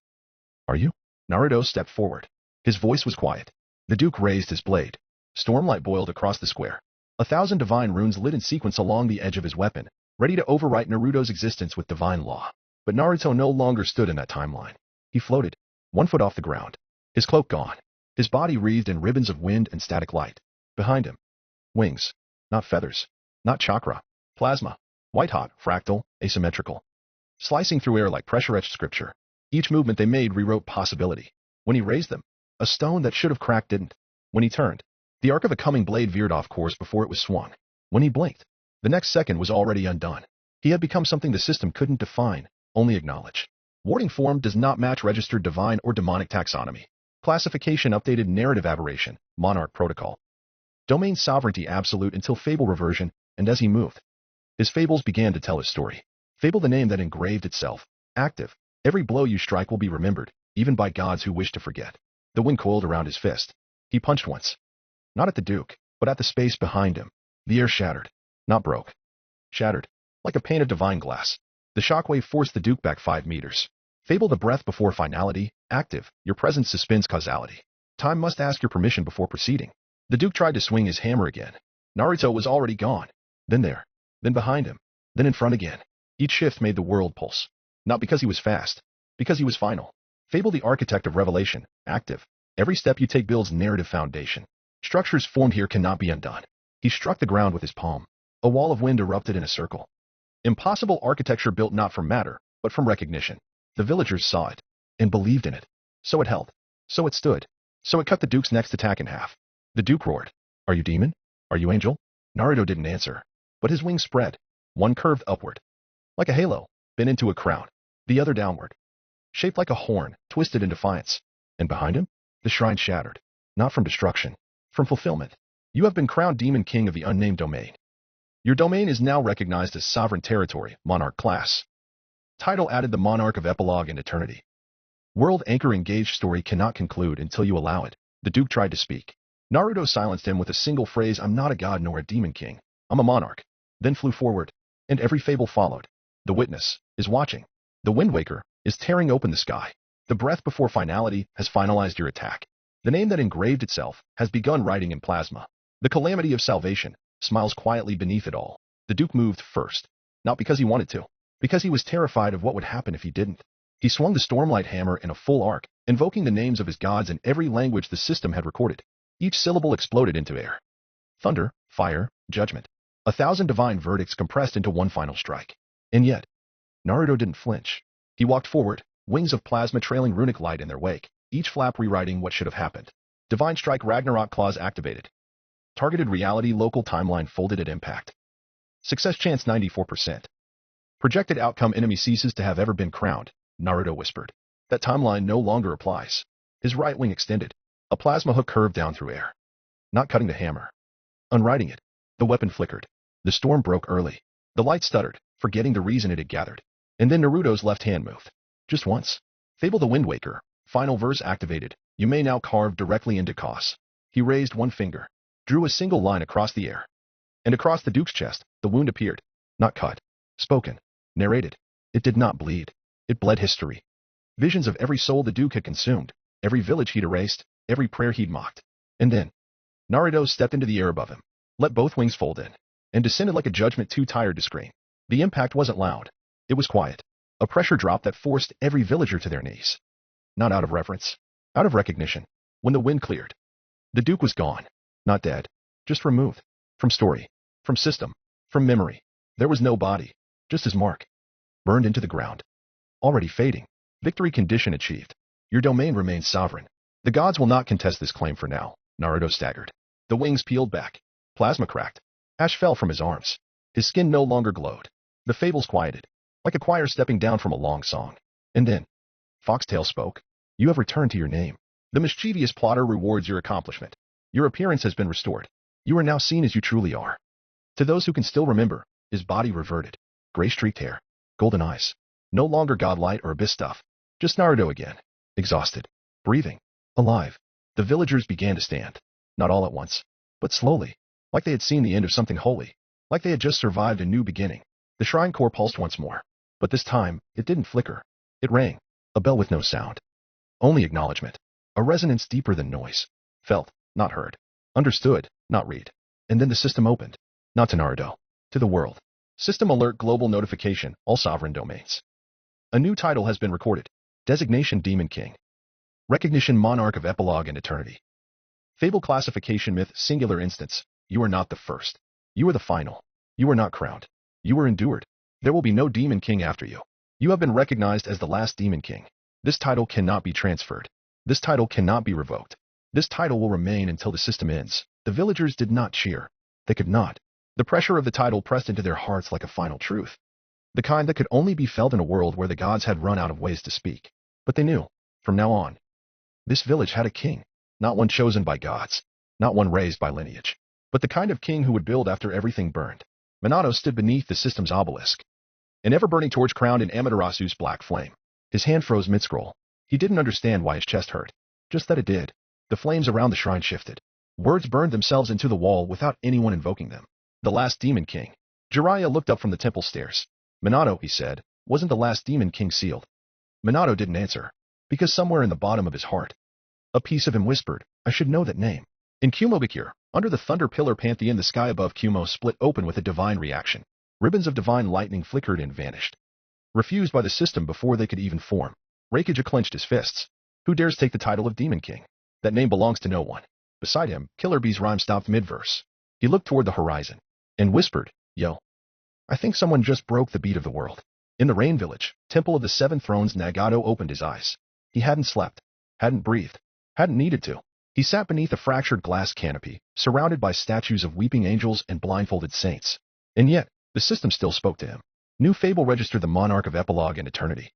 S2: Are you? Naruto stepped forward. His voice was quiet. The Duke raised his blade. Stormlight boiled across the square. 1,000 divine runes lit in sequence along the edge of his weapon, ready to overwrite Naruto's existence with divine law. But Naruto no longer stood in that timeline. He floated, 1 foot off the ground. His cloak gone. His body wreathed in ribbons of wind and static light. Behind him. Wings. Not feathers. Not chakra. Plasma. White-hot, fractal, asymmetrical. Slicing through air like pressure-etched scripture. Each movement they made rewrote possibility. When he raised them, a stone that should have cracked didn't. When he turned, the arc of a coming blade veered off course before it was swung. When he blinked, the next second was already undone. He had become something the system couldn't define, only acknowledge. Warding form does not match registered divine or demonic taxonomy. Classification updated, narrative aberration, monarch protocol. Domain sovereignty absolute until fable reversion, and as he moved, his fables began to tell his story. Fable, the name that engraved itself. Active. Every blow you strike will be remembered, even by gods who wish to forget. The wind coiled around his fist. He punched once. Not at the Duke, but at the space behind him. The air shattered. Not broke. Shattered. Like a pane of divine glass. The shockwave forced the Duke back 5 meters. Fable, the breath before finality. Active. Your presence suspends causality. Time must ask your permission before proceeding. The Duke tried to swing his hammer again. Naruto was already gone. Then there. Then behind him. Then in front again. Each shift made the world pulse. Not because he was fast. Because he was final. Fable, the architect of revelation. Active. Every step you take builds narrative foundation. Structures formed here cannot be undone. He struck the ground with his palm. A wall of wind erupted in a circle. Impossible architecture built not from matter, but from recognition. The villagers saw it. And believed in it. So it held. So it stood. So it cut the Duke's next attack in half. The Duke roared. Are you demon? Are you angel? Naruto didn't answer. But his wings spread. One curved upward. Like a halo, bent into a crown. The other downward. Shaped like a horn, twisted in defiance. And behind him, the shrine shattered. Not from destruction. From fulfillment. You have been crowned Demon King of the unnamed domain. Your domain is now recognized as sovereign territory, Monarch class. Title added: the Monarch of Epilogue and Eternity. World anchor engaged. Story cannot conclude until you allow it. The Duke tried to speak. Naruto silenced him with a single phrase: I'm not a god nor a demon king. I'm a monarch. Then flew forward, and every fable followed. The witness is watching. The Wind Waker is tearing open the sky. The breath before finality has finalized your attack. The name that engraved itself has begun writing in plasma. The calamity of salvation smiles quietly beneath it all. The Duke moved first, not because he wanted to, because he was terrified of what would happen if he didn't. He swung the Stormlight Hammer in a full arc, invoking the names of his gods in every language the system had recorded. Each syllable exploded into air. Thunder, fire, judgment. 1,000 divine verdicts compressed into one final strike. And yet, Naruto didn't flinch. He walked forward, wings of plasma trailing runic light in their wake, each flap rewriting what should have happened. Divine Strike Ragnarok clause activated. Targeted reality local timeline folded at impact. Success chance 94%. Projected outcome: enemy ceases to have ever been crowned. Naruto whispered. That timeline no longer applies. His right wing extended. A plasma hook curved down through air. Not cutting the hammer. Unwriting it. The weapon flickered. The storm broke early. The light stuttered, forgetting the reason it had gathered. And then Naruto's left hand moved. Just once. Fable the Wind Waker. Final verse activated. You may now carve directly into Kos. He raised one finger, drew a single line across the air. And across the Duke's chest, the wound appeared. Not cut. Spoken. Narrated. It did not bleed. It bled history. Visions of every soul the Duke had consumed, every village he'd erased, every prayer he'd mocked. And then, Naruto stepped into the air above him, let both wings fold in, and descended like a judgment too tired to scream. The impact wasn't loud. It was quiet. A pressure drop that forced every villager to their knees. Not out of reverence, out of recognition. When the wind cleared, the Duke was gone. Not dead, just removed. From story, from system, from memory. There was no body, just his mark. Burned into the ground. Already fading. Victory condition achieved. Your domain remains sovereign. The gods will not contest this claim for now. Naruto staggered. The wings peeled back. Plasma cracked. Ash fell from his arms. His skin no longer glowed. The fables quieted, like a choir stepping down from a long song. And then, Foxtail spoke. You have returned to your name. The mischievous plotter rewards your accomplishment. Your appearance has been restored. You are now seen as you truly are. To those who can still remember, his body reverted. Gray-streaked hair. Golden eyes. No longer godlight or abyss stuff. Just Naruto again. Exhausted. Breathing. Alive. The villagers began to stand. Not all at once, but slowly. Like they had seen the end of something holy. Like they had just survived a new beginning. The shrine core pulsed once more. But this time, it didn't flicker. It rang. A bell with no sound. Only acknowledgement. A resonance deeper than noise. Felt, not heard. Understood, not read. And then the system opened. Not to Naruto. To the world. System alert global notification, all sovereign domains. A new title has been recorded. Designation Demon King. Recognition Monarch of Epilogue and Eternity. Fable classification myth singular instance. You are not the first. You are the final. You are not crowned. You are endured. There will be no Demon King after you. You have been recognized as the last Demon King. This title cannot be transferred. This title cannot be revoked. This title will remain until the system ends. The villagers did not cheer. They could not. The pressure of the title pressed into their hearts like a final truth. The kind that could only be felt in a world where the gods had run out of ways to speak. But they knew, from now on, this village had a king. Not one chosen by gods. Not one raised by lineage. But the kind of king who would build after everything burned. Minato stood beneath the system's obelisk. An ever-burning torch crowned in Amaterasu's black flame. His hand froze mid-scroll. He didn't understand why his chest hurt. Just that it did. The flames around the shrine shifted. Words burned themselves into the wall without anyone invoking them. The last Demon King. Jiraiya looked up from the temple stairs. Minato, he said, wasn't the last Demon King sealed? Minato didn't answer, because somewhere in the bottom of his heart, a piece of him whispered, I should know that name. In Kumobikure, under the Thunder Pillar Pantheon, the sky above Kumo split open with a divine reaction. Ribbons of divine lightning flickered and vanished. Refused by the system before they could even form. Raikage clenched his fists. Who dares take the title of Demon King? That name belongs to no one. Beside him, Killer Bee's rhyme stopped mid-verse. He looked toward the horizon and whispered, Yo. I think someone just broke the beat of the world. In the Rain Village, Temple of the Seven Thrones, Nagato opened his eyes. He hadn't slept, hadn't breathed, hadn't needed to. He sat beneath a fractured glass canopy, surrounded by statues of weeping angels and blindfolded saints. And yet, the system still spoke to him. New fable registered the Monarch of Epilogue and Eternity.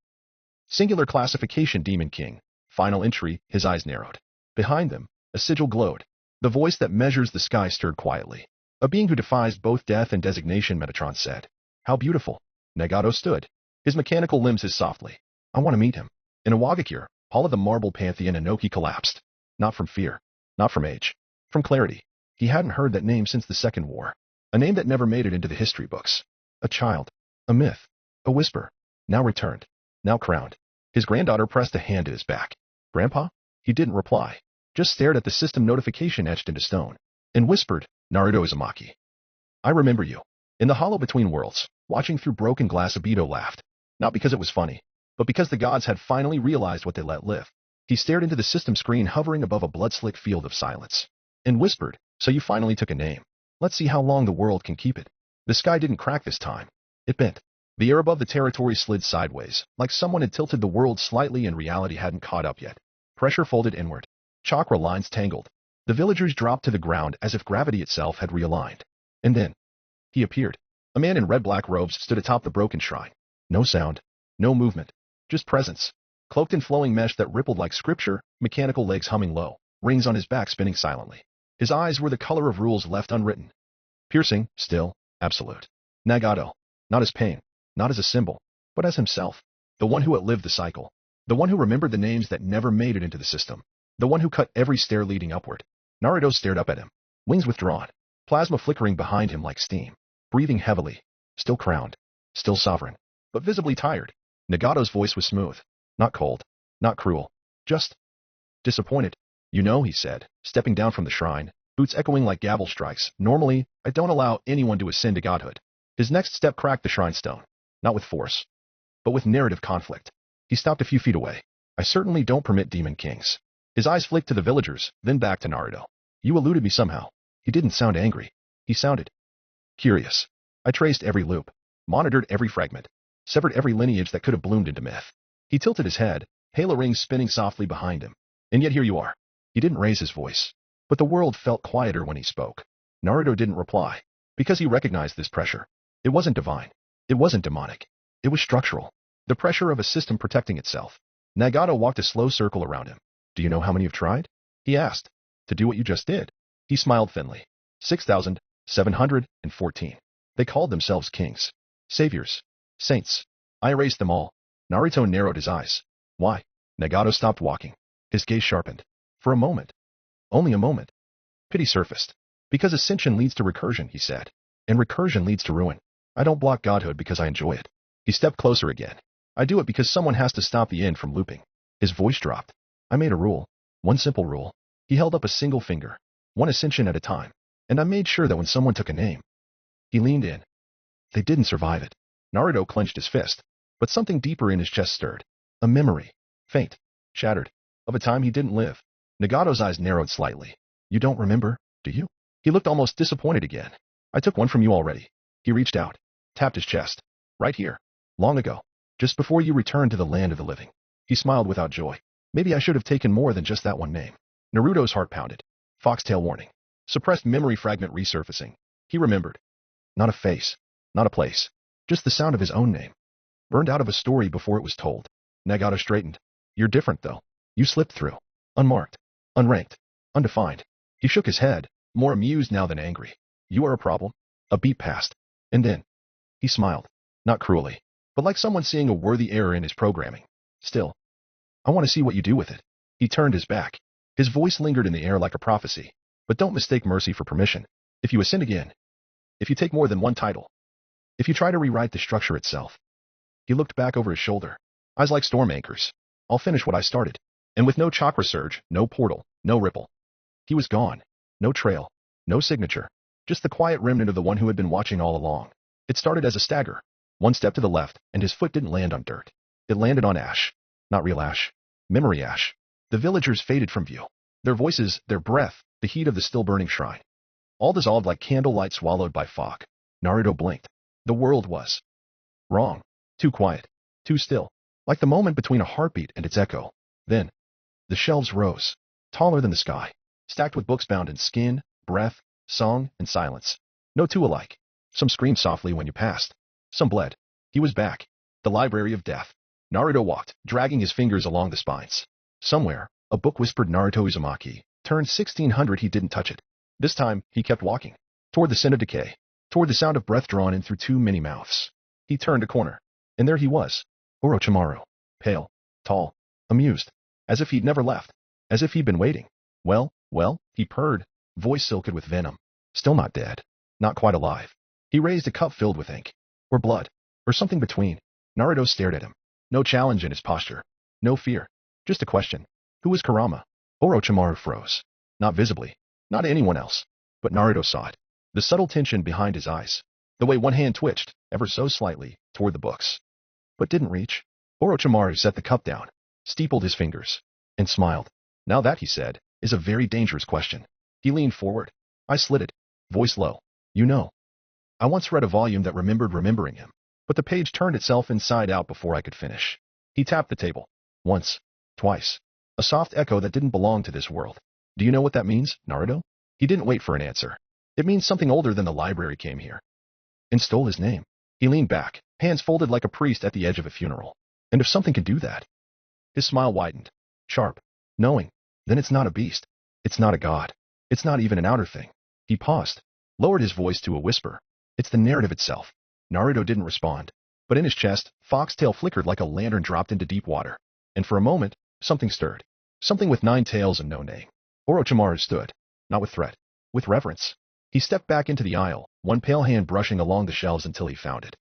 S2: Singular classification Demon King. Final entry, his eyes narrowed. Behind them, a sigil glowed. The voice that measures the sky stirred quietly. A being who defies both death and designation, Metatron said. How beautiful. Nagato stood. His mechanical limbs hissed softly. I want to meet him. In Awagakure, Hall of the Marble Pantheon, Inoki collapsed. Not from fear. Not from age. From clarity. He hadn't heard that name since the Second War. A name that never made it into the history books. A child. A myth. A whisper. Now returned. Now crowned. His granddaughter pressed a hand at his back. Grandpa? He didn't reply. Just stared at the system notification etched into stone. And whispered, Naruto Uzumaki. I remember you. In the hollow between worlds, watching through broken glass, Obito laughed. Not because it was funny, but because the gods had finally realized what they let live. He stared into the system screen hovering above a blood-slick field of silence. And whispered, so you finally took a name. Let's see how long the world can keep it. The sky didn't crack this time. It bent. The air above the territory slid sideways, like someone had tilted the world slightly and reality hadn't caught up yet. Pressure folded inward. Chakra lines tangled. The villagers dropped to the ground as if gravity itself had realigned. And then, he appeared. A man in red-black robes stood atop the broken shrine. No sound. No movement. Just presence. Cloaked in flowing mesh that rippled like scripture, mechanical legs humming low, rings on his back spinning silently. His eyes were the color of rules left unwritten. Piercing, still, absolute. Nagato. Not as pain. Not as a symbol. But as himself. The one who outlived the cycle. The one who remembered the names that never made it into the system. The one who cut every stair leading upward. Naruto stared up at him. Wings withdrawn. Plasma flickering behind him like steam. Breathing heavily. Still crowned. Still sovereign. But visibly tired. Nagato's voice was smooth. Not cold. Not cruel. Just disappointed. You know, he said, stepping down from the shrine, boots echoing like gavel strikes. Normally, I don't allow anyone to ascend to godhood. His next step cracked the shrine stone. Not with force, but with narrative conflict. He stopped a few feet away. I certainly don't permit demon kings. His eyes flicked to the villagers, then back to Naruto. You eluded me somehow. He didn't sound angry. He sounded curious. I traced every loop, monitored every fragment, severed every lineage that could have bloomed into myth. He tilted his head, halo rings spinning softly behind him. And yet here you are. He didn't raise his voice. But the world felt quieter when he spoke. Naruto didn't reply, because he recognized this pressure. It wasn't divine. It wasn't demonic. It was structural. The pressure of a system protecting itself. Nagato walked a slow circle around him. Do you know how many have tried? He asked. To do what you just did. He smiled thinly. 6,714. They called themselves kings. Saviors. Saints. I erased them all. Naruto narrowed his eyes. Why? Nagato stopped walking. His gaze sharpened. For a moment. Only a moment. Pity surfaced. Because ascension leads to recursion, he said. And recursion leads to ruin. I don't block godhood because I enjoy it. He stepped closer again. I do it because someone has to stop the end from looping. His voice dropped. I made a rule. One simple rule. He held up a single finger. One ascension at a time. And I made sure that when someone took a name, he leaned in. They didn't survive it. Naruto clenched his fist. But something deeper in his chest stirred. A memory. Faint. Shattered. Of a time he didn't live. Nagato's eyes narrowed slightly. You don't remember, do you? He looked almost disappointed again. I took one from you already. He reached out. Tapped his chest. Right here. Long ago. Just before you returned to the land of the living. He smiled without joy. Maybe I should have taken more than just that one name. Naruto's heart pounded. Foxtail warning. Suppressed memory fragment resurfacing. He remembered. Not a face. Not a place. Just the sound of his own name. Burned out of a story before it was told. Nagato straightened. You're different, though. You slipped through. Unmarked. Unranked. Undefined. He shook his head, more amused now than angry. You are a problem. A beat passed. And then. He smiled. Not cruelly, but like someone seeing a worthy error in his programming. Still. I want to see what you do with it. He turned his back. His voice lingered in the air like a prophecy. But don't mistake mercy for permission. If you ascend again. If you take more than one title. If you try to rewrite the structure itself. He looked back over his shoulder. Eyes like storm anchors. I'll finish what I started. And with no chakra surge, no portal, no ripple. He was gone. No trail. No signature. Just the quiet remnant of the one who had been watching all along. It started as a stagger. One step to the left, and his foot didn't land on dirt. It landed on ash. Not real ash. Memory ash. The villagers faded from view. Their voices, their breath, the heat of the still-burning shrine. All dissolved like candlelight swallowed by fog. Naruto blinked. The world was wrong. Too quiet. Too still. Like the moment between a heartbeat and its echo. Then, the shelves rose. Taller than the sky. Stacked with books bound in skin, breath, song, and silence. No two alike. Some screamed softly when you passed. Some bled. He was back. The library of death. Naruto walked, dragging his fingers along the spines. Somewhere, a book whispered Naruto Uzumaki. Turned 1600 he didn't touch it. This time, he kept walking. Toward the scent of decay. Toward the sound of breath drawn in through too many mouths. He turned a corner. And there he was. Orochimaru. Pale. Tall. Amused. As if he'd never left. As if he'd been waiting. Well, he purred, voice silken with venom. Still not dead. Not quite alive. He raised a cup filled with ink. Or blood. Or something between. Naruto stared at him. No challenge in his posture. No fear. Just a question. Who was Kurama? Orochimaru froze. Not visibly. Not anyone else. But Naruto saw it. The subtle tension behind his eyes. The way one hand twitched, ever so slightly, toward the books. But didn't reach. Orochimaru set the cup down, steepled his fingers, and smiled. Now that, he said, is a very dangerous question. He leaned forward. I slid it. Voice low. You know. I once read a volume that remembered remembering him. But the page turned itself inside out before I could finish. He tapped the table. Once. Twice. A soft echo that didn't belong to this world. Do you know what that means, Naruto? He didn't wait for an answer. It means something older than the library came here. And stole his name. He leaned back, hands folded like a priest at the edge of a funeral. And if something could do that? His smile widened. Sharp. Knowing. Then it's not a beast. It's not a god. It's not even an outer thing. He paused. Lowered his voice to a whisper. It's the narrative itself. Naruto didn't respond. But in his chest, Foxtail flickered like a lantern dropped into deep water. And for a moment, something stirred. Something with 9 tails and no name. Orochimaru stood. Not with threat. With reverence. He stepped back into the aisle, one pale hand brushing along the shelves until he found it.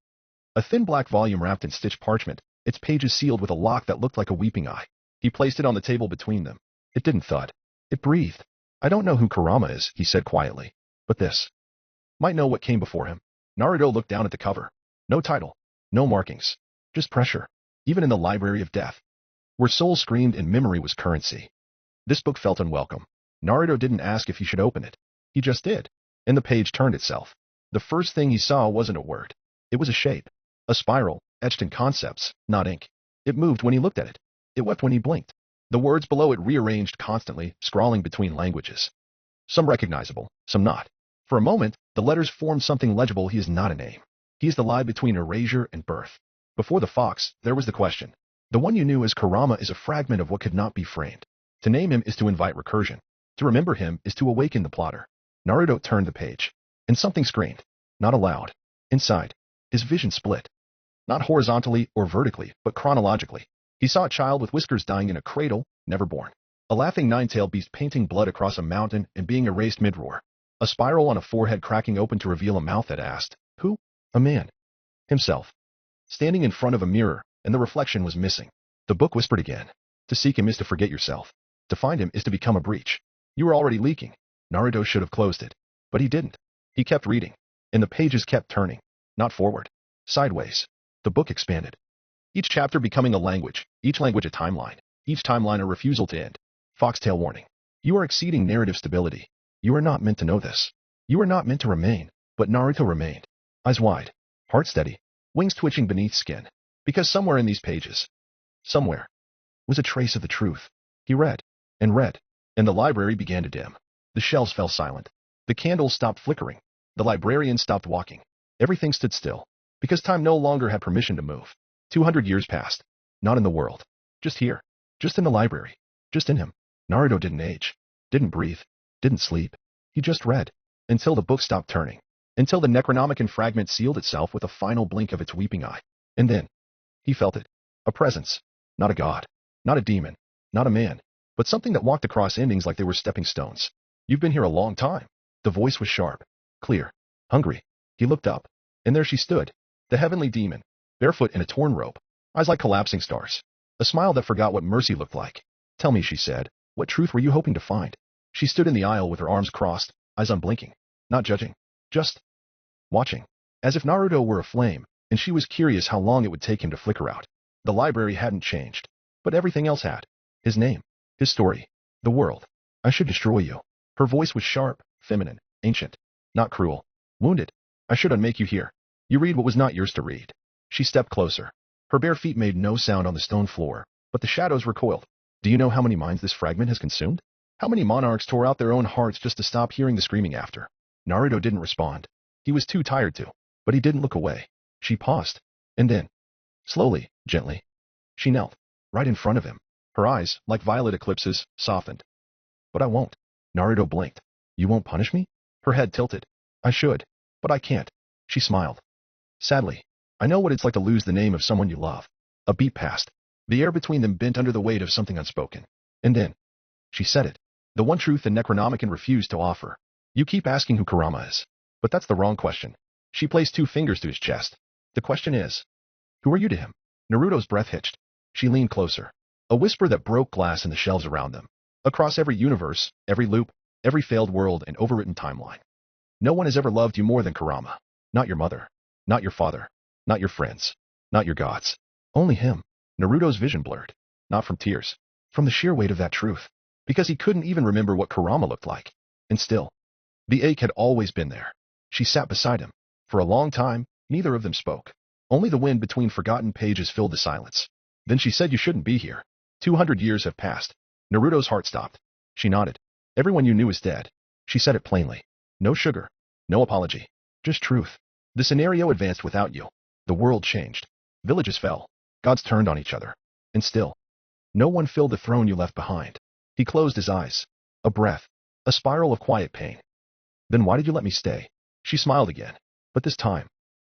S2: A thin black volume wrapped in stitched parchment, its pages sealed with a lock that looked like a weeping eye. He placed it on the table between them. It didn't thud. It breathed. I don't know who Kurama is, he said quietly. But this. Might know what came before him. Naruto looked down at the cover. No title. No markings. Just pressure. Even in the library of death. Where soul screamed and memory was currency. This book felt unwelcome. Naruto didn't ask if he should open it. He just did. And the page turned itself. The first thing he saw wasn't a word. It was a shape. A spiral, etched in concepts, not ink. It moved when he looked at it. It wept when he blinked. The words below it rearranged constantly, scrawling between languages. Some recognizable, some not. For a moment, the letters formed something legible. He is not a name. He is the lie between erasure and birth. Before the fox, there was the question. The one you knew as Kurama is a fragment of what could not be framed. To name him is to invite recursion. To remember him is to awaken the plotter. Naruto turned the page. And something screamed. Not aloud. Inside. His vision split. Not horizontally or vertically, but chronologically. He saw a child with whiskers dying in a cradle, never born. A laughing 9-tailed beast painting blood across a mountain and being erased mid-roar. A spiral on a forehead cracking open to reveal a mouth that asked, who? A man. Himself. Standing in front of a mirror, and the reflection was missing. The book whispered again. To seek him is to forget yourself. To find him is to become a breach. You were already leaking. Naruto should have closed it. But he didn't. He kept reading. And the pages kept turning. Not forward. Sideways. The book expanded. Each chapter becoming a language. Each language a timeline. Each timeline a refusal to end. Foxtail warning. You are exceeding narrative stability. You are not meant to know this. You are not meant to remain. But Naruto remained. Eyes wide. Heart steady. Wings twitching beneath skin. Because somewhere in these pages. Somewhere. Was a trace of the truth. He read. And read. And the library began to dim. The shelves fell silent. The candles stopped flickering. The librarian stopped walking. Everything stood still. Because time no longer had permission to move. 200 years passed. Not in the world. Just here. Just in the library. Just in him. Naruto didn't age. Didn't breathe. Didn't sleep. He just read. Until the book stopped turning. Until the Necronomicon fragment sealed itself with a final blink of its weeping eye. And then. He felt it. A presence. Not a god. Not a demon. Not a man. But something that walked across endings like they were stepping stones. You've been here a long time. The voice was sharp. Clear. Hungry. He looked up. And there she stood. The heavenly demon. Barefoot in a torn robe. Eyes like collapsing stars. A smile that forgot what mercy looked like. Tell me, she said. What truth were you hoping to find? She stood in the aisle with her arms crossed, eyes unblinking. Not judging. Just watching. As if Naruto were a flame, and she was curious how long it would take him to flicker out. The library hadn't changed. But everything else had. His name. His story. The world. I should destroy you. Her voice was sharp, feminine, ancient. Not cruel. Wounded. I should unmake you here. You read what was not yours to read. She stepped closer. Her bare feet made no sound on the stone floor, but the shadows recoiled. Do you know how many minds this fragment has consumed? How many monarchs tore out their own hearts just to stop hearing the screaming after? Naruto didn't respond. He was too tired to, but he didn't look away. She paused. And then, slowly, gently, she knelt, right in front of him. Her eyes, like violet eclipses, softened. But I won't. Naruto blinked. You won't punish me? Her head tilted. I should. But I can't. She smiled. Sadly, I know what it's like to lose the name of someone you love. A beat passed. The air between them bent under the weight of something unspoken. And then, she said it. The one truth the Necronomicon refused to offer. You keep asking who Kurama is. But that's the wrong question. She placed 2 fingers to his chest. The question is, who are you to him? Naruto's breath hitched. She leaned closer. A whisper that broke glass in the shelves around them. Across every universe, every loop, every failed world and overwritten timeline. No one has ever loved you more than Kurama. Not your mother. Not your father. Not your friends. Not your gods. Only him. Naruto's vision blurred. Not from tears. From the sheer weight of that truth. Because he couldn't even remember what Kurama looked like. And still, the ache had always been there. She sat beside him. For a long time, neither of them spoke. Only the wind between forgotten pages filled the silence. Then she said, you shouldn't be here. 200 years have passed. Naruto's heart stopped. She nodded. Everyone you knew is dead. She said it plainly. No sugar. No apology. Just truth. The scenario advanced without you. The world changed. Villages fell. Gods turned on each other. And still, no one filled the throne you left behind. He closed his eyes. A breath. A spiral of quiet pain. Then why did you let me stay? She smiled again. But this time,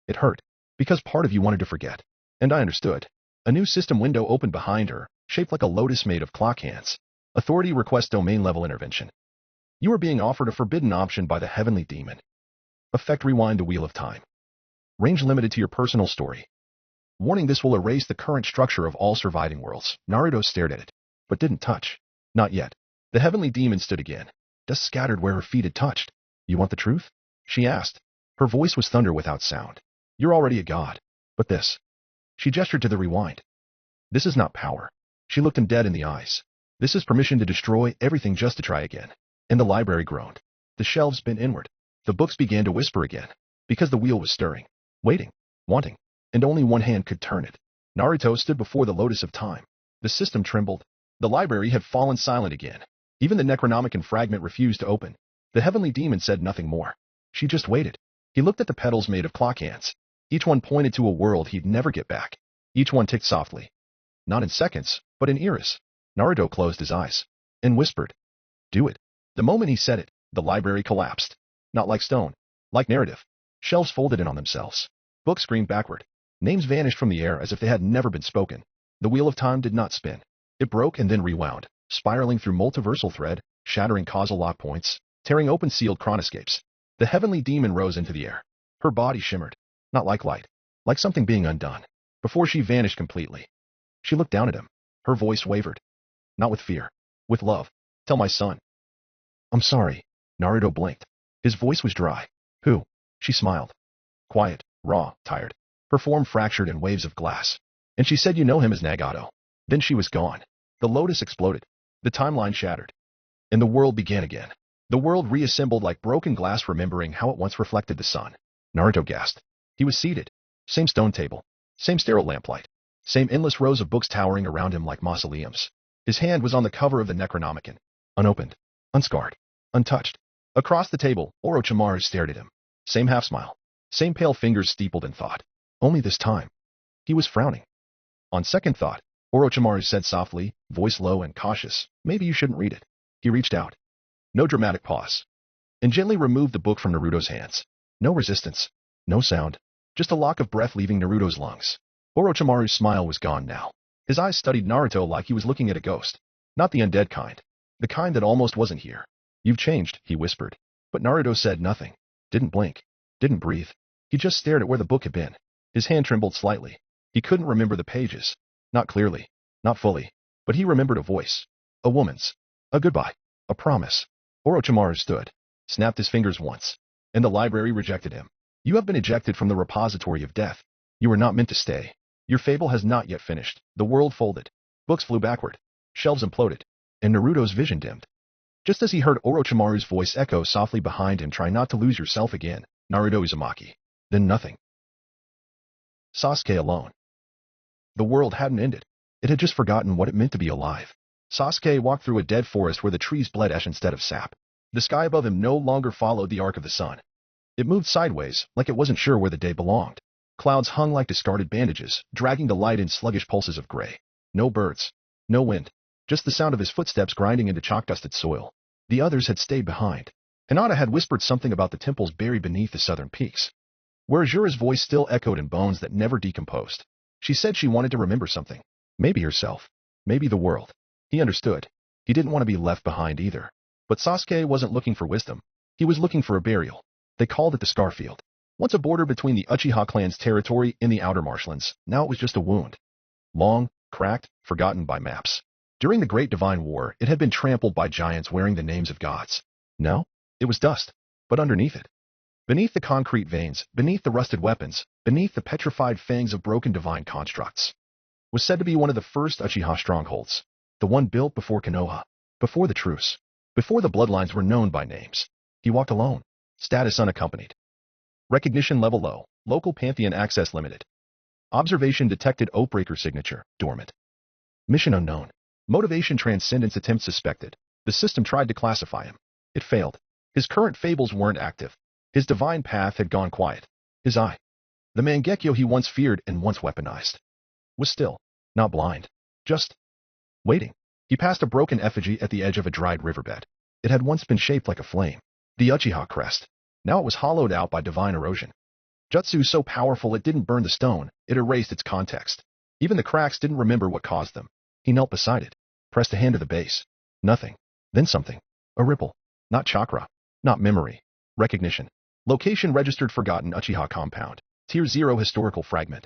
S2: it hurt. Because part of you wanted to forget. And I understood. A new system window opened behind her, shaped like a lotus made of clock hands. Authority request domain-level intervention. You are being offered a forbidden option by the heavenly demon. Effect rewind the wheel of time. Range limited to your personal story. Warning, this will erase the current structure of all surviving worlds. Naruto stared at it, but didn't touch. Not yet. The heavenly demon stood again. Dust scattered where her feet had touched. You want the truth? She asked. Her voice was thunder without sound. You're already a god. But this. She gestured to the rewind. This is not power. She looked him dead in the eyes. This is permission to destroy everything just to try again. And the library groaned. The shelves bent inward. The books began to whisper again. Because the wheel was stirring. Waiting. Wanting. And only one hand could turn it. Naruto stood before the lotus of time. The system trembled. The library had fallen silent again. Even the Necronomicon fragment refused to open. The heavenly demon said nothing more. She just waited. He looked at the petals made of clock hands. Each one pointed to a world he'd never get back. Each one ticked softly. Not in seconds, but in eras. Naruto closed his eyes. And whispered. Do it. The moment he said it, the library collapsed. Not like stone. Like narrative. Shelves folded in on themselves. Books screamed backward. Names vanished from the air as if they had never been spoken. The wheel of time did not spin. It broke and then rewound, spiraling through multiversal thread, shattering causal lock points, tearing open sealed chronoscapes. The heavenly demon rose into the air. Her body shimmered. Not like light. Like something being undone. Before she vanished completely. She looked down at him. Her voice wavered. Not with fear. With love. Tell my son. I'm sorry. Naruto blinked. His voice was dry. Who? She smiled. Quiet, raw, tired. Her form fractured in waves of glass. And she said, you know him as Nagato. Then she was gone. The lotus exploded. The timeline shattered. And the world began again. The world reassembled like broken glass, remembering how it once reflected the sun. Naruto gasped. He was seated. Same stone table. Same sterile lamplight. Same endless rows of books towering around him like mausoleums. His hand was on the cover of the Necronomicon. Unopened. Unscarred. Untouched. Across the table, Orochimaru stared at him. Same half-smile. Same pale fingers steepled in thought. Only this time, he was frowning. On second thought, Orochimaru said softly, voice low and cautious, maybe you shouldn't read it. He reached out. No dramatic pause. And gently removed the book from Naruto's hands. No resistance. No sound. Just a lock of breath leaving Naruto's lungs. Orochimaru's smile was gone now. His eyes studied Naruto like he was looking at a ghost. Not the undead kind. The kind that almost wasn't here. You've changed, he whispered. But Naruto said nothing. Didn't blink. Didn't breathe. He just stared at where the book had been. His hand trembled slightly. He couldn't remember the pages. Not clearly. Not fully. But he remembered a voice. A woman's. A goodbye. A promise. Orochimaru stood. Snapped his fingers once. And the library rejected him. You have been ejected from the repository of death. You were not meant to stay. Your fable has not yet finished. The world folded. Books flew backward. Shelves imploded. And Naruto's vision dimmed. Just as he heard Orochimaru's voice echo softly behind him, try not to lose yourself again, Naruto Uzumaki. Then nothing. Sasuke alone. The world hadn't ended. It had just forgotten what it meant to be alive. Sasuke walked through a dead forest where the trees bled ash instead of sap. The sky above him no longer followed the arc of the sun. It moved sideways, like it wasn't sure where the day belonged. Clouds hung like discarded bandages, dragging the light in sluggish pulses of gray. No birds. No wind. Just the sound of his footsteps grinding into chalk-dusted soil. The others had stayed behind. Hinata had whispered something about the temples buried beneath the southern peaks, where Azura's voice still echoed in bones that never decomposed. She said she wanted to remember something. Maybe herself. Maybe the world. He understood. He didn't want to be left behind either. But Sasuke wasn't looking for wisdom. He was looking for a burial. They called it the Scarfield. Once a border between the Uchiha clan's territory and the outer marshlands, now it was just a wound. Long, cracked, forgotten by maps. During the Great Divine War, it had been trampled by giants wearing the names of gods. Now, it was dust. But underneath it, beneath the concrete veins, beneath the rusted weapons, beneath the petrified fangs of broken divine constructs, was said to be one of the first Uchiha strongholds. The one built before Konoha, before the truce, before the bloodlines were known by names. He walked alone. Status unaccompanied. Recognition level low. Local Pantheon access limited. Observation detected. Oathbreaker signature dormant. Mission unknown. Motivation transcendence attempt suspected. The system tried to classify him. It failed. His current fables weren't active. His divine path had gone quiet. His eye, the Mangekyo he once feared and once weaponized, was still, not blind, just waiting. He passed a broken effigy at the edge of a dried riverbed. It had once been shaped like a flame, the Uchiha crest. Now it was hollowed out by divine erosion. Jutsu so powerful it didn't burn the stone, it erased its context. Even the cracks didn't remember what caused them. He knelt beside it, pressed a hand to the base. Nothing. Then something. A ripple. Not chakra. Not memory. Recognition. Location registered forgotten Uchiha compound. Tier 0 historical fragment.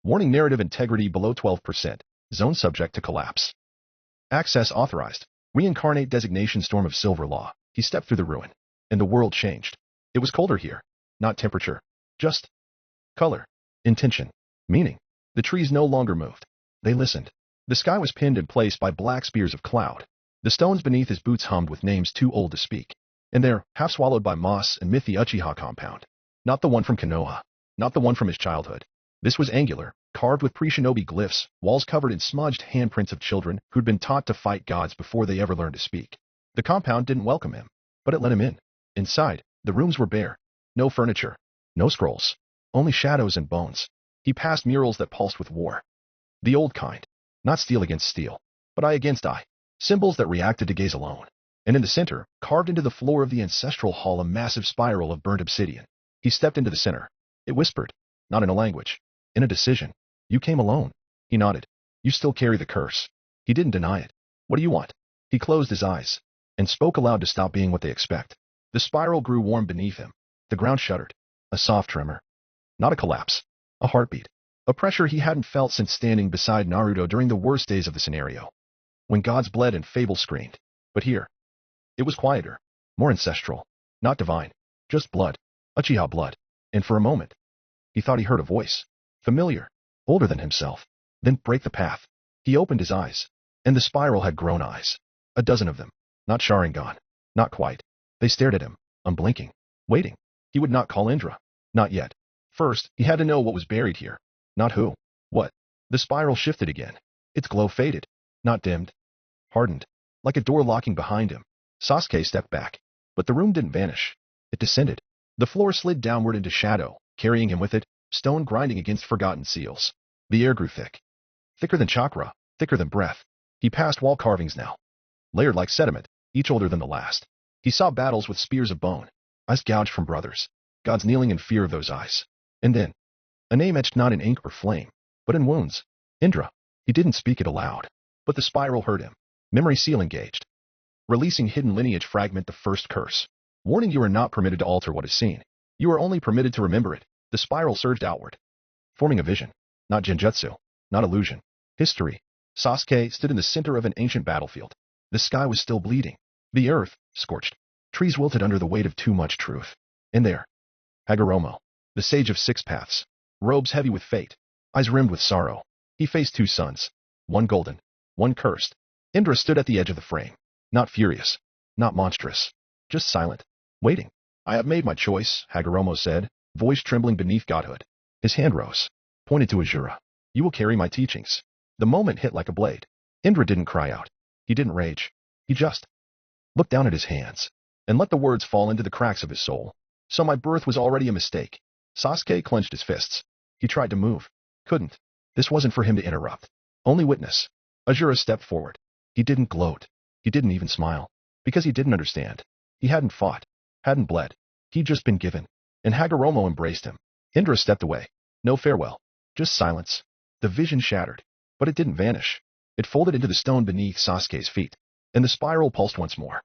S2: Warning narrative integrity below 12%. Zone subject to collapse. Access authorized. Reincarnate designation storm of silver law. He stepped through the ruin. And the world changed. It was colder here. Not temperature. Just color. Intention. Meaning. The trees no longer moved. They listened. The sky was pinned in place by black spears of cloud. The stones beneath his boots hummed with names too old to speak. And there, half swallowed by moss and myth, the Uchiha compound. Not the one from Konoha. Not the one from his childhood. This was angular, carved with pre-shinobi glyphs, walls covered in smudged handprints of children who'd been taught to fight gods before they ever learned to speak. The compound didn't welcome him, but it let him in. Inside, the rooms were bare. No furniture. No scrolls. Only shadows and bones. He passed murals that pulsed with war. The old kind. Not steel against steel, but eye against eye. Symbols that reacted to gaze alone. And in the center, carved into the floor of the ancestral hall, a massive spiral of burnt obsidian. He stepped into the center. It whispered, not in a language, in a decision. You came alone. He nodded. You still carry the curse. He didn't deny it. What do you want? He closed his eyes and spoke aloud to stop being what they expect. The spiral grew warm beneath him. The ground shuddered. A soft tremor. Not a collapse. A heartbeat. A pressure he hadn't felt since standing beside Naruto during the worst days of the scenario. When gods bled and fables screamed. But here, it was quieter. More ancestral. Not divine. Just blood. Uchiha blood. And for a moment, he thought he heard a voice. Familiar. Older than himself. Then break the path. He opened his eyes. And the spiral had grown eyes. A dozen of them. Not Sharingan. Not quite. They stared at him, unblinking. Waiting. He would not call Indra. Not yet. First, he had to know what was buried here. Not who. What. The spiral shifted again. Its glow faded. Not dimmed. Hardened. Like a door locking behind him. Sasuke stepped back. But the room didn't vanish. It descended. The floor slid downward into shadow, carrying him with it, stone grinding against forgotten seals. The air grew thick. Thicker than chakra, thicker than breath. He passed wall carvings now. Layered like sediment, each older than the last. He saw battles with spears of bone. Eyes gouged from brothers. Gods kneeling in fear of those eyes. And then, a name etched not in ink or flame, but in wounds. Indra. He didn't speak it aloud. But the spiral heard him. Memory seal engaged. Releasing hidden lineage fragment, the first curse. Warning, you are not permitted to alter what is seen. You are only permitted to remember it. The spiral surged outward. Forming a vision. Not genjutsu. Not illusion. History. Sasuke stood in the center of an ancient battlefield. The sky was still bleeding. The earth, scorched. Trees wilted under the weight of too much truth. And there, Hagoromo, the sage of six paths. Robes heavy with fate. Eyes rimmed with sorrow. He faced two sons. One golden. One cursed. Indra stood at the edge of the frame. Not furious. Not monstrous. Just silent. Waiting. I have made my choice, Hagoromo said, voice trembling beneath godhood. His hand rose. Pointed to Azura. You will carry my teachings. The moment hit like a blade. Indra didn't cry out. He didn't rage. He just looked down at his hands and let the words fall into the cracks of his soul. So my birth was already a mistake. Sasuke clenched his fists. He tried to move. Couldn't. This wasn't for him to interrupt. Only witness. Azura stepped forward. He didn't gloat. He didn't even smile. Because he didn't understand. He hadn't fought, hadn't bled. He'd just been given. And Hagoromo embraced him. Indra stepped away. No farewell. Just silence. The vision shattered. But it didn't vanish. It folded into the stone beneath Sasuke's feet. And the spiral pulsed once more.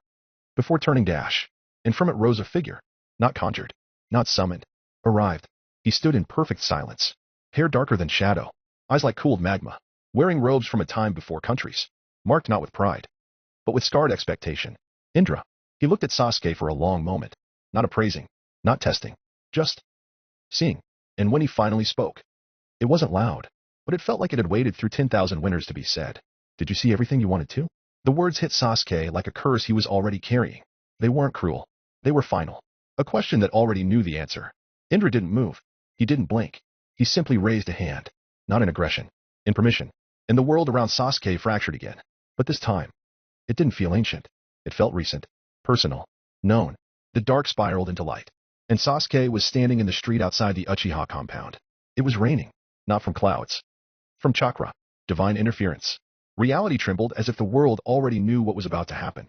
S2: Before turning dash. And from it rose a figure. Not conjured. Not summoned. Arrived. He stood in perfect silence. Hair darker than shadow. Eyes like cooled magma. Wearing robes from a time before countries. Marked not with pride, but with scarred expectation. Indra. He looked at Sasuke for a long moment. Not appraising. Not testing. Just seeing. And when he finally spoke, it wasn't loud, but it felt like it had waited through 10,000 winters to be said. Did you see everything you wanted to? The words hit Sasuke like a curse he was already carrying. They weren't cruel. They were final. A question that already knew the answer. Indra didn't move. He didn't blink. He simply raised a hand. Not in aggression. In permission. And the world around Sasuke fractured again. But this time, it didn't feel ancient. It felt recent. Personal. Known. The dark spiraled into light. And Sasuke was standing in the street outside the Uchiha compound. It was raining. Not from clouds. From chakra. Divine interference. Reality trembled as if the world already knew what was about to happen.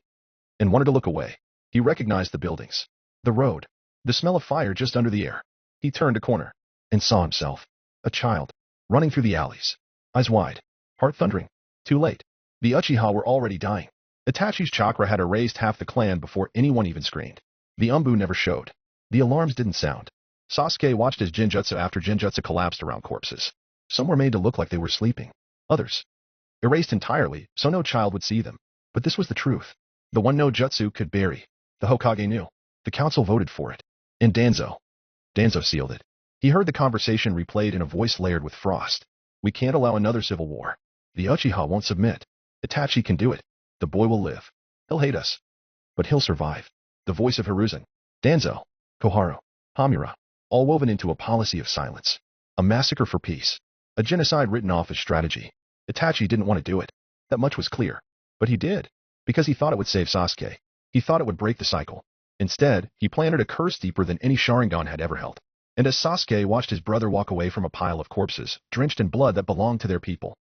S2: And wanted to look away. He recognized the buildings. The road. The smell of fire just under the air. He turned a corner. And saw himself. A child. Running through the alleys. Eyes wide. Heart thundering. Too late. The Uchiha were already dying. Itachi's chakra had erased half the clan before anyone even screamed. The Umbu never showed. The alarms didn't sound. Sasuke watched as Genjutsu after Genjutsu collapsed around corpses. Some were made to look like they were sleeping. Others erased entirely, so no child would see them. But this was the truth. The one no jutsu could bury. The Hokage knew. The council voted for it. And Danzo sealed it. He heard the conversation replayed in a voice layered with frost. We can't allow another civil war. The Uchiha won't submit. Itachi can do it. The boy will live. He'll hate us. But he'll survive. The voice of Hiruzen. Danzo. Koharu. Hamura. All woven into a policy of silence. A massacre for peace. A genocide written off as strategy. Itachi didn't want to do it. That much was clear. But he did. Because he thought it would save Sasuke. He thought it would break the cycle. Instead, he planted a curse deeper than any Sharingan had ever held. And as Sasuke watched his brother walk away from a pile of corpses, drenched in blood that belonged to their people,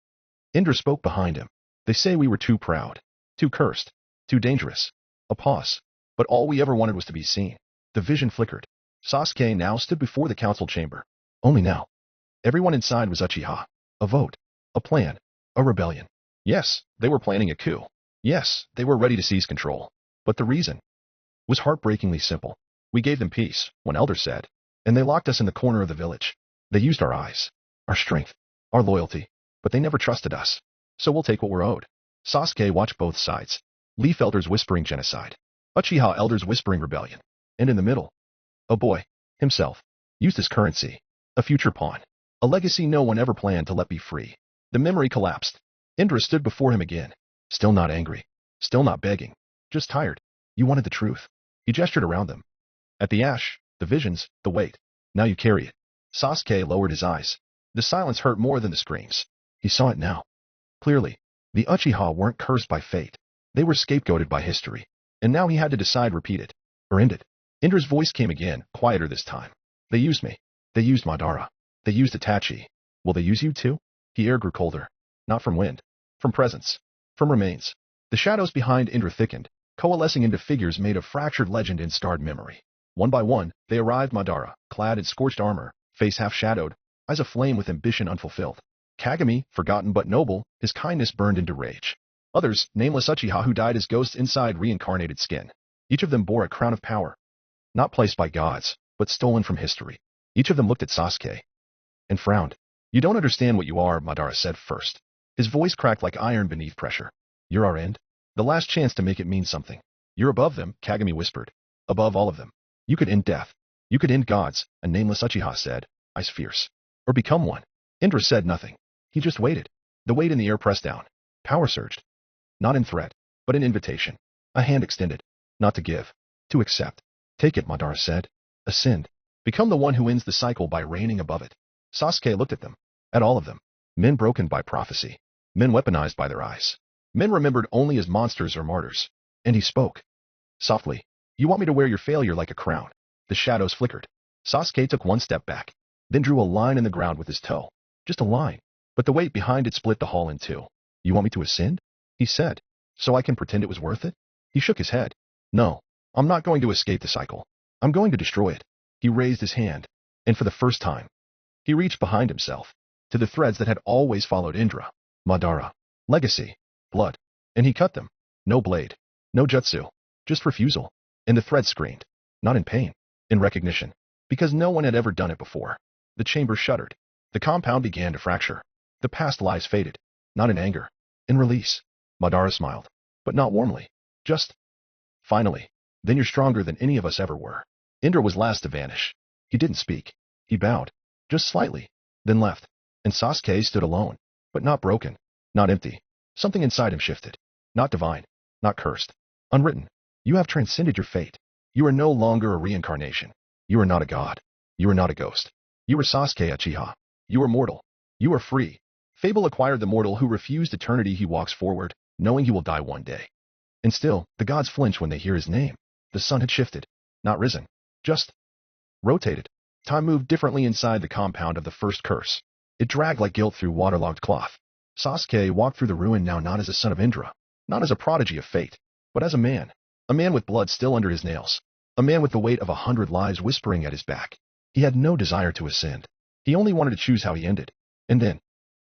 S2: Indra spoke behind him. They say we were too proud, too cursed, too dangerous. A pause. But all we ever wanted was to be seen. The vision flickered. Sasuke now stood before the council chamber. Only now. Everyone inside was Uchiha. A vote. A plan. A rebellion. Yes, they were planning a coup. Yes, they were ready to seize control. But the reason was heartbreakingly simple. We gave them peace, one elder said. And they locked us in the corner of the village. They used our eyes, our strength, our loyalty. But they never trusted us. So we'll take what we're owed. Sasuke watched both sides. Leaf elders whispering genocide. Uchiha elders whispering rebellion. And in the middle, a boy, himself, used as currency. A future pawn. A legacy no one ever planned to let be free. The memory collapsed. Indra stood before him again. Still not angry. Still not begging. Just tired. You wanted the truth. He gestured around them. At the ash, the visions, the weight. Now you carry it. Sasuke lowered his eyes. The silence hurt more than the screams. He saw it now. Clearly, the Uchiha weren't cursed by fate. They were scapegoated by history. And now he had to decide repeat it, or end it. Indra's voice came again, quieter this time. They used me. They used Madara. They used Itachi. Will they use you too? The air grew colder. Not from wind. From presence. From remains. The shadows behind Indra thickened, coalescing into figures made of fractured legend and scarred memory. One by one, they arrived Madara, clad in scorched armor, face half-shadowed, eyes aflame with ambition unfulfilled. Kagami, forgotten but noble, his kindness burned into rage. Others, nameless Uchiha who died as ghosts inside reincarnated skin. Each of them bore a crown of power. Not placed by gods, but stolen from history. Each of them looked at Sasuke and frowned. You don't understand what you are, Madara said first. His voice cracked like iron beneath pressure. You're our end. The last chance to make it mean something. You're above them, Kagami whispered. Above all of them. You could end death. You could end gods, a nameless Uchiha said, eyes fierce. Or become one. Indra said nothing. He just waited. The weight in the air pressed down. Power surged. Not in threat, but in invitation. A hand extended. Not to give. To accept. Take it, Madara said. Ascend. Become the one who ends the cycle by reigning above it. Sasuke looked at them. At all of them. Men broken by prophecy. Men weaponized by their eyes. Men remembered only as monsters or martyrs. And he spoke. Softly. You want me to wear your failure like a crown. The shadows flickered. Sasuke took one step back. Then drew a line in the ground with his toe. Just a line. But the weight behind it split the hall in two. You want me to ascend? He said. So I can pretend it was worth it? He shook his head. No, I'm not going to escape the cycle. I'm going to destroy it. He raised his hand, and for the first time, he reached behind himself, to the threads that had always followed Indra, Madara, legacy, blood, and he cut them. No blade, no jutsu, just refusal. And the thread screamed, not in pain, in recognition, because no one had ever done it before. The chamber shuddered. The compound began to fracture. The past lies faded, not in anger, in release. Madara smiled, but not warmly. Just, finally, then you're stronger than any of us ever were. Indra was last to vanish. He didn't speak. He bowed, just slightly, then left. And Sasuke stood alone, but not broken, not empty. Something inside him shifted. Not divine, not cursed, unwritten. You have transcended your fate. You are no longer a reincarnation. You are not a god. You are not a ghost. You are Sasuke Uchiha. You are mortal. You are free. Fable acquired the mortal who refused eternity. He walks forward, knowing he will die one day. And still, the gods flinch when they hear his name. The sun had shifted, not risen, just rotated. Time moved differently inside the compound of the first curse. It dragged like guilt through waterlogged cloth. Sasuke walked through the ruin now not as a son of Indra, not as a prodigy of fate, but as a man with blood still under his nails, a man with the weight of 100 lives whispering at his back. He had no desire to ascend. He only wanted to choose how he ended. And then,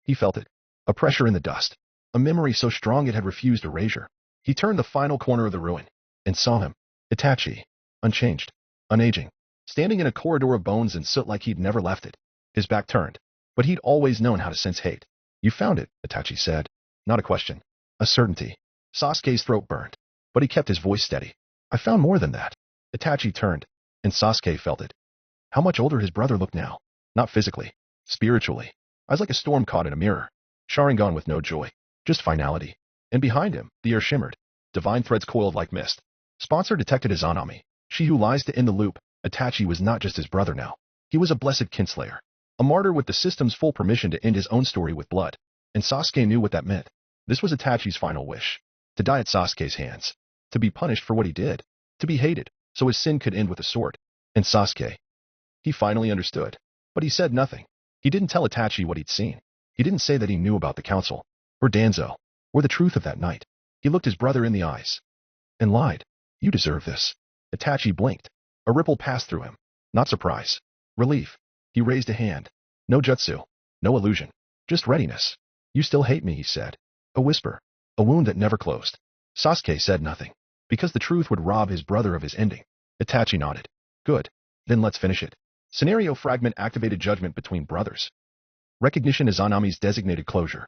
S2: he felt it, a pressure in the dust, a memory so strong it had refused erasure. He turned the final corner of the ruin, and saw him, Itachi, unchanged, unaging, standing in a corridor of bones and soot like he'd never left it. His back turned, but he'd always known how to sense hate. You found it, Itachi said. Not a question, a certainty. Sasuke's throat burned, but he kept his voice steady. I found more than that. Itachi turned, and Sasuke felt it. How much older his brother looked now. Not physically, spiritually. Eyes like a storm caught in a mirror. Sharingan with no joy, just finality. And behind him, the air shimmered. Divine threads coiled like mist. Sponsor detected Izanami, she who lies to end the loop. Itachi was not just his brother now. He was a blessed kinslayer. A martyr with the system's full permission to end his own story with blood. And Sasuke knew what that meant. This was Itachi's final wish. To die at Sasuke's hands. To be punished for what he did. To be hated, so his sin could end with a sword. And Sasuke. He finally understood. But he said nothing. He didn't tell Itachi what he'd seen. He didn't say that he knew about the council, or Danzo, or the truth of that night. He looked his brother in the eyes. And lied. You deserve this. Itachi blinked. A ripple passed through him. Not surprise. Relief. He raised a hand. No jutsu. No illusion. Just readiness. You still hate me, he said. A whisper. A wound that never closed. Sasuke said nothing. Because the truth would rob his brother of his ending. Itachi nodded. Good. Then let's finish it. Scenario fragment activated judgment between brothers. Recognition is Izanami's designated closure.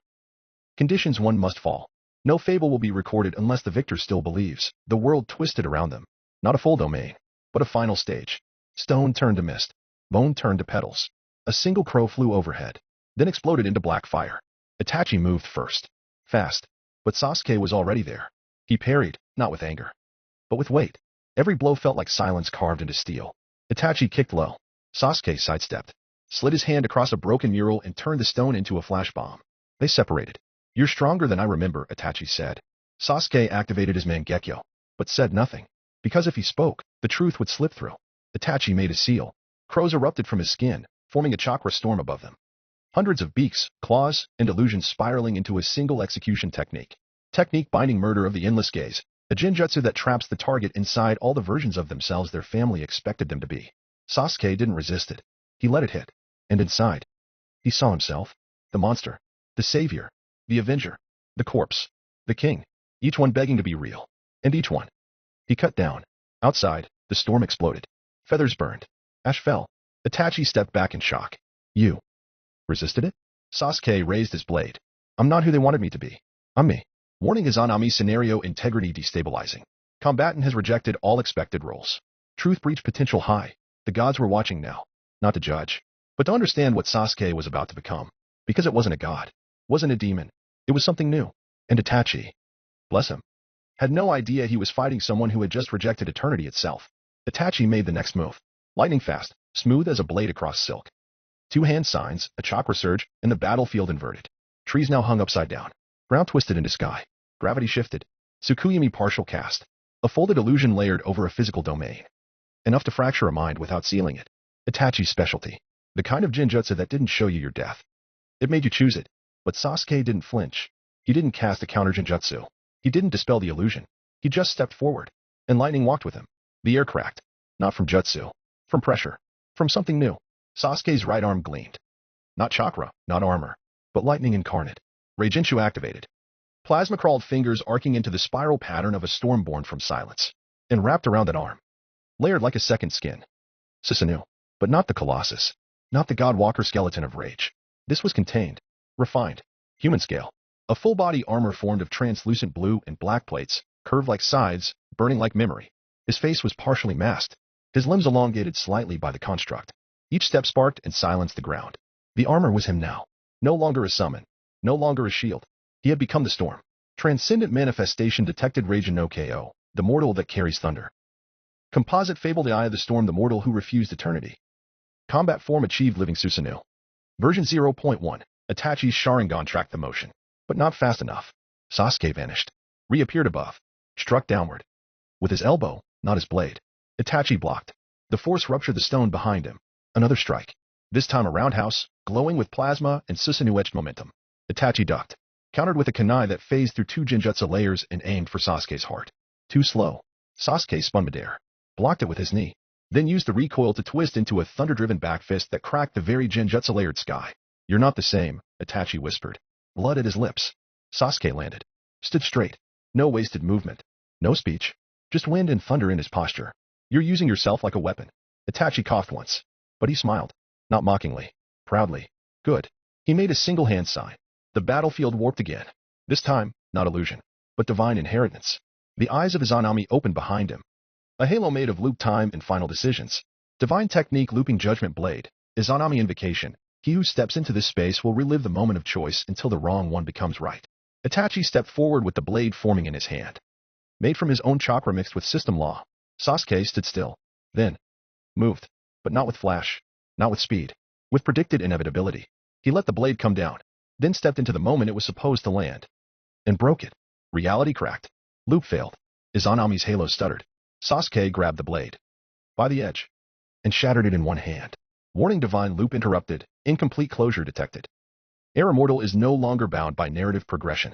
S2: Conditions: 1 must fall. No fable will be recorded unless the victor still believes. The world twisted around them. Not a full domain, but a final stage. Stone turned to mist. Bone turned to petals. A single crow flew overhead, then exploded into black fire. Itachi moved first. Fast. But Sasuke was already there. He parried, not with anger, but with weight. Every blow felt like silence carved into steel. Itachi kicked low. Sasuke sidestepped, slid his hand across a broken mural and turned the stone into a flash bomb. They separated. You're stronger than I remember, Itachi said. Sasuke activated his Mangekyo, but said nothing. Because if he spoke, the truth would slip through. Itachi made a seal. Crows erupted from his skin, forming a chakra storm above them. Hundreds of beaks, claws, and illusions spiraling into a single execution technique. Technique binding murder of the endless gaze. A genjutsu that traps the target inside all the versions of themselves their family expected them to be. Sasuke didn't resist it. He let it hit. And inside, he saw himself. The monster. The savior. The avenger. The corpse. The king. Each one begging to be real. And each one. He cut down. Outside, the storm exploded. Feathers burned. Ash fell. Itachi stepped back in shock. You resisted it? Sasuke raised his blade. I'm not who they wanted me to be. I'm me. Warning: Izanami scenario integrity destabilizing. Combatant has rejected all expected roles. Truth breach potential high. The gods were watching now. Not to judge, but to understand what Sasuke was about to become. Because it wasn't a god. Wasn't a demon. It was something new. And Itachi, bless him, had no idea he was fighting someone who had just rejected eternity itself. Itachi made the next move. Lightning fast, smooth as a blade across silk. 2 hand signs, a chakra surge, and the battlefield inverted. Trees now hung upside down. Ground twisted into sky. Gravity shifted. Tsukuyami partial cast. A folded illusion layered over a physical domain. Enough to fracture a mind without sealing it. Itachi's specialty. The kind of genjutsu that didn't show you your death. It made you choose it. But Sasuke didn't flinch. He didn't cast a counter genjutsu. He didn't dispel the illusion. He just stepped forward. and lightning walked with him. The air cracked. Not from jutsu. From pressure. From something new. Sasuke's right arm gleamed. Not chakra, not armor, but lightning incarnate. Reijinchu activated. Plasma crawled fingers arcing into the spiral pattern of a storm born from silence, and wrapped around that arm. Layered like a second skin. Susanoo. But not the Colossus. Not the Godwalker skeleton of rage. This was contained. Refined. Human scale. A full-body armor formed of translucent blue and black plates, curved like sides, burning like memory. His face was partially masked. His limbs elongated slightly by the construct. Each step sparked and silenced the ground. The armor was him now. No longer a summon. No longer a shield. He had become the storm. Transcendent manifestation detected Raijin no KO, the mortal that carries thunder. Composite fable the eye of the storm, the mortal who refused eternity. Combat form achieved living Susanoo. Version 0.1. Itachi's Sharingan tracked the motion, but not fast enough. Sasuke vanished. Reappeared above. Struck downward. With his elbow, not his blade. Itachi blocked. The force ruptured the stone behind him. Another strike. This time a roundhouse, glowing with plasma and Susanoo-etched momentum. Itachi ducked. Countered with a kunai that phased through 2 genjutsu layers and aimed for Sasuke's heart. Too slow. Sasuke spun midair. Blocked it with his knee. Then used the recoil to twist into a thunder-driven back fist that cracked the very genjutsu-layered sky. You're not the same, Itachi whispered. Blood at his lips. Sasuke landed. Stood straight. No wasted movement. No speech. Just wind and thunder in his posture. You're using yourself like a weapon. Itachi coughed once. But he smiled. Not mockingly. Proudly. Good. He made a single hand sign. The battlefield warped again. This time, not illusion, but divine inheritance. The eyes of Izanami opened behind him. A halo made of loop time and final decisions. Divine technique looping judgment blade. Izanami invocation. He who steps into this space will relive the moment of choice until the wrong one becomes right. Itachi stepped forward with the blade forming in his hand. Made from his own chakra mixed with system law. Sasuke stood still. Then moved. But not with flash. Not with speed. With predicted inevitability. He let the blade come down. Then stepped into the moment it was supposed to land. And broke it. Reality cracked. Loop failed. Izanami's halo stuttered. Sasuke grabbed the blade. By the edge. And shattered it in one hand. Warning divine loop interrupted. Incomplete closure detected. Air Immortal is no longer bound by narrative progression.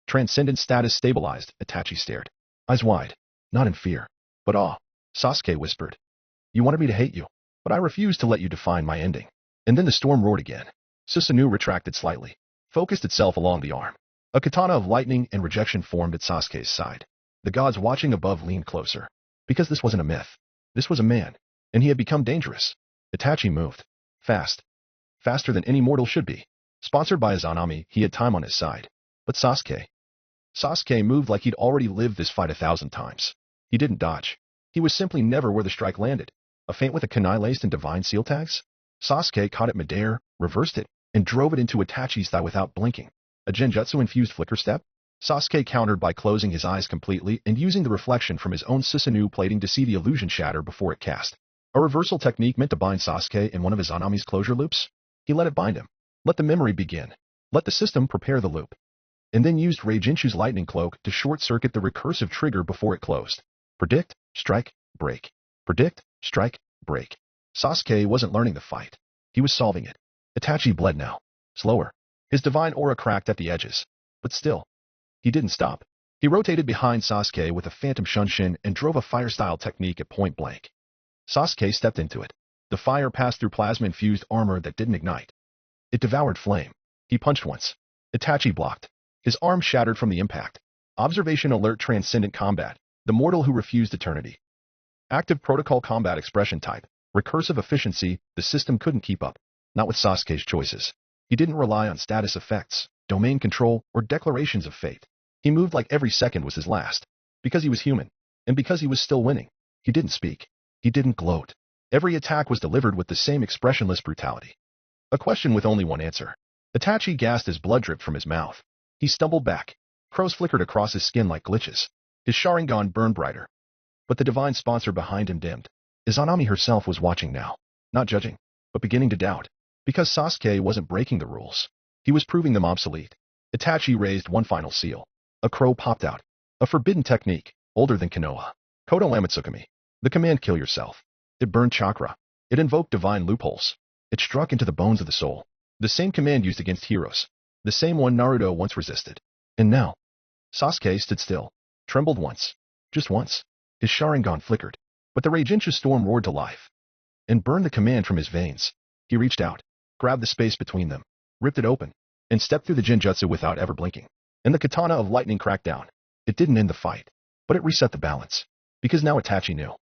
S2: Transcendent status stabilized. Itachi stared. Eyes wide. Not in fear. But awe. Sasuke whispered. You wanted me to hate you. But I refused to let you define my ending. And then the storm roared again. Susanoo retracted slightly. Focused itself along the arm. A katana of lightning and rejection formed at Sasuke's side. The gods watching above leaned closer. Because this wasn't a myth. This was a man. And he had become dangerous. Itachi moved. Fast. Faster than any mortal should be. Sponsored by Izanami, he had time on his side. But Sasuke. Sasuke moved like he'd already lived this fight 1,000 times. He didn't dodge. He was simply never where the strike landed. A feint with a kunai laced in divine seal tags? Sasuke caught it midair, reversed it, and drove it into Itachi's thigh without blinking. A genjutsu-infused flicker step? Sasuke countered by closing his eyes completely and using the reflection from his own Susanoo plating to see the illusion shatter before it cast. A reversal technique meant to bind Sasuke in one of Izanami's closure loops? He let it bind him. Let the memory begin. Let the system prepare the loop. And then used Reijinchu's lightning cloak to short-circuit the recursive trigger before it closed. Predict, strike, break. Predict, strike, break. Sasuke wasn't learning the fight. He was solving it. Itachi bled now. Slower. His divine aura cracked at the edges. But still. He didn't stop. He rotated behind Sasuke with a phantom shunshin and drove a fire-style technique at point blank. Sasuke stepped into it. The fire passed through plasma-infused armor that didn't ignite. It devoured flame. He punched once. Itachi blocked. His arm shattered from the impact. Observation alert transcendent combat. The mortal who refused eternity. Active protocol combat expression type. Recursive efficiency. The system couldn't keep up. Not with Sasuke's choices. He didn't rely on status effects, domain control, or declarations of fate. He moved like every second was his last. Because he was human. And because he was still winning. He didn't speak. He didn't gloat. Every attack was delivered with the same expressionless brutality. A question with only one answer. Itachi gasped as blood dripped from his mouth. He stumbled back. Crows flickered across his skin like glitches. His Sharingan burned brighter. But the divine sponsor behind him dimmed. Izanami herself was watching now. Not judging, but beginning to doubt. Because Sasuke wasn't breaking the rules. He was proving them obsolete. Itachi raised one final seal. A crow popped out. A forbidden technique, older than Konoha. Kodo Amatsukami. The command kill yourself. It burned chakra. It invoked divine loopholes. It struck into the bones of the soul. The same command used against heroes. The same one Naruto once resisted. And now, Sasuke stood still. Trembled once. Just once. His Sharingan flickered, but the Rage-Incha storm roared to life and burned the command from his veins. He reached out, grabbed the space between them, ripped it open, and stepped through the Genjutsu without ever blinking. And the Katana of Lightning cracked down. It didn't end the fight, but it reset the balance. Because now Itachi knew.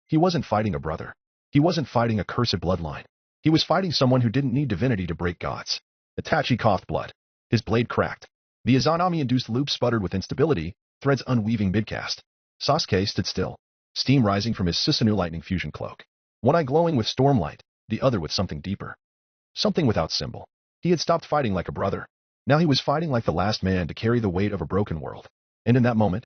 S2: He wasn't fighting a brother. He wasn't fighting a cursed bloodline. He was fighting someone who didn't need divinity to break gods. Itachi coughed blood. His blade cracked. The Izanami-induced loop sputtered with instability, threads unweaving midcast. Sasuke stood still, steam rising from his Susanoo lightning fusion cloak. One eye glowing with stormlight, the other with something deeper. Something without symbol. He had stopped fighting like a brother. Now he was fighting like the last man to carry the weight of a broken world. And in that moment,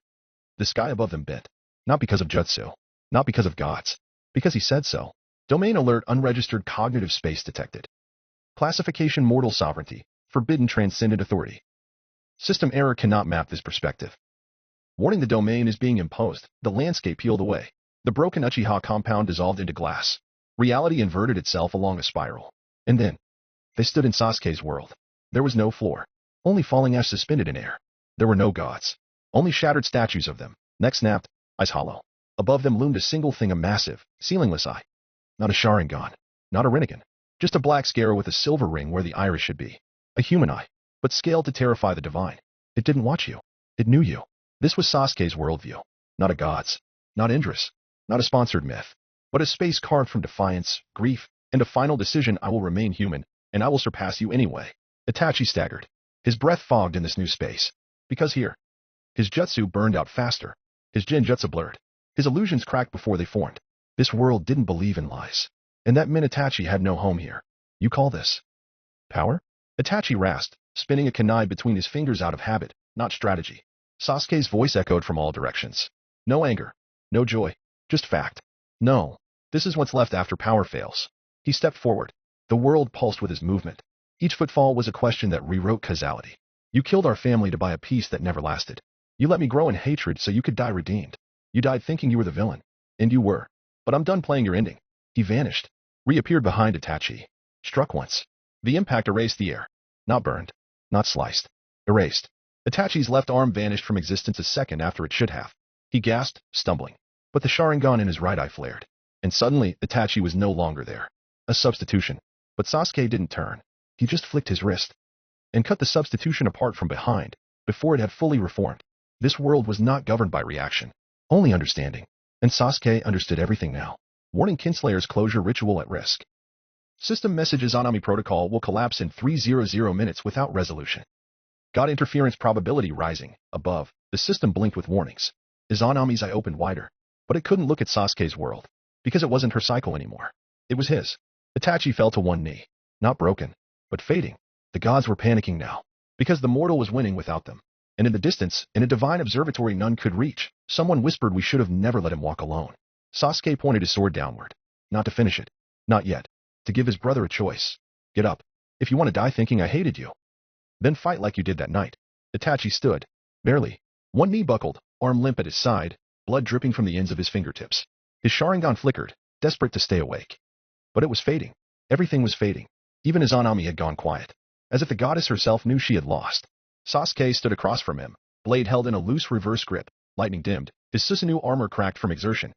S2: the sky above them bent. Not because of jutsu. Not because of gods. Because he said so. Domain alert unregistered cognitive space detected. Classification mortal sovereignty. Forbidden transcendent authority. System error cannot map this perspective. Warning, the domain is being imposed. The landscape peeled away. The broken Uchiha compound dissolved into glass. Reality inverted itself along a spiral. And then, they stood in Sasuke's world. There was no floor. Only falling ash suspended in air. There were no gods. Only shattered statues of them. Necks snapped, eyes hollow. Above them loomed a single thing, a massive, ceilingless eye. Not a Sharingan. Not a Rinnegan. Just a black scarab with a silver ring where the iris should be. A human eye, but scaled to terrify the divine. It didn't watch you. It knew you. This was Sasuke's worldview. Not a god's. Not Indra's. Not a sponsored myth. But a space carved from defiance, grief, and a final decision. I will remain human, and I will surpass you anyway. Itachi staggered. His breath fogged in this new space. Because here, his jutsu burned out faster. His Genjutsu blurred. His illusions cracked before they formed. This world didn't believe in lies. And that meant Itachi had no home here. You call this power? Itachi rasped, spinning a kunai between his fingers out of habit, not strategy. Sasuke's voice echoed from all directions. No anger. No joy. Just fact. No. This is what's left after power fails. He stepped forward. The world pulsed with his movement. Each footfall was a question that rewrote causality. You killed our family to buy a peace that never lasted. You let me grow in hatred so you could die redeemed. You died thinking you were the villain. And you were. But I'm done playing your ending. He vanished. Reappeared behind Itachi. Struck once. The impact erased the air. Not burned. Not sliced. Erased. Itachi's left arm vanished from existence a second after it should have. He gasped, stumbling. But the Sharingan in his right eye flared. And suddenly, Itachi was no longer there. A substitution. But Sasuke didn't turn. He just flicked his wrist and cut the substitution apart from behind, before it had fully reformed. This world was not governed by reaction, only understanding. And Sasuke understood everything now. Warning, Kinslayer's closure ritual at risk. System messages: Izanami protocol will collapse in 300 minutes without resolution. God interference probability rising. Above, the system blinked with warnings. Izanami's eye opened wider, but it couldn't look at Sasuke's world, because it wasn't her cycle anymore. It was his. Itachi fell to one knee. Not broken, but fading. The gods were panicking now, because the mortal was winning without them. And in the distance, in a divine observatory none could reach, someone whispered, we should have never let him walk alone. Sasuke pointed his sword downward. Not to finish it. Not yet. To give his brother a choice. Get up. If you want to die thinking I hated you, then fight like you did that night. Itachi stood. Barely. One knee buckled, arm limp at his side, blood dripping from the ends of his fingertips. His Sharingan flickered, desperate to stay awake. But it was fading. Everything was fading. Even Izanami had gone quiet. As if the goddess herself knew she had lost. Sasuke stood across from him, blade held in a loose reverse grip, lightning dimmed, his Susanoo armor cracked from exertion.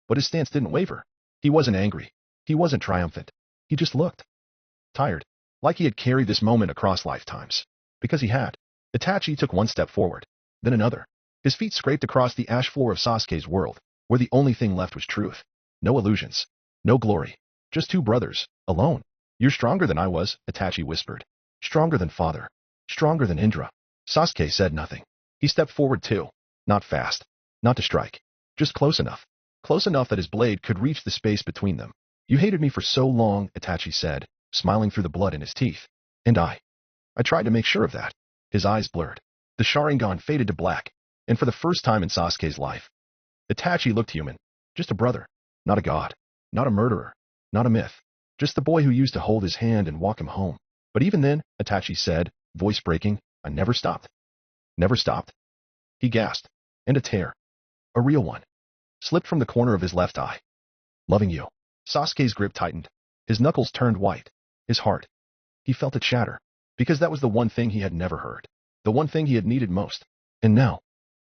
S2: But his stance didn't waver. He wasn't angry. He wasn't triumphant. He just looked tired, like he had carried this moment across lifetimes. Because he had. Itachi took one step forward, then another. His feet scraped across the ash floor of Sasuke's world, where the only thing left was truth. No illusions. No glory. Just two brothers, alone. You're stronger than I was, Itachi whispered. Stronger than father. Stronger than Indra. Sasuke said nothing. He stepped forward too. Not fast. Not to strike. Just close enough. Close enough that his blade could reach the space between them. You hated me for so long, Itachi said, smiling through the blood in his teeth. And I tried to make sure of that. His eyes blurred. The Sharingan faded to black. And for the first time in Sasuke's life, Itachi looked human. Just a brother. Not a god. Not a murderer. Not a myth. Just the boy who used to hold his hand and walk him home. But even then, Itachi said, voice breaking, I never stopped. Never stopped. He gasped. And a tear. A real one. Slipped from the corner of his left eye. Loving you. Sasuke's grip tightened. His knuckles turned white. His heart. He felt it shatter. Because that was the one thing he had never heard. The one thing he had needed most. And now.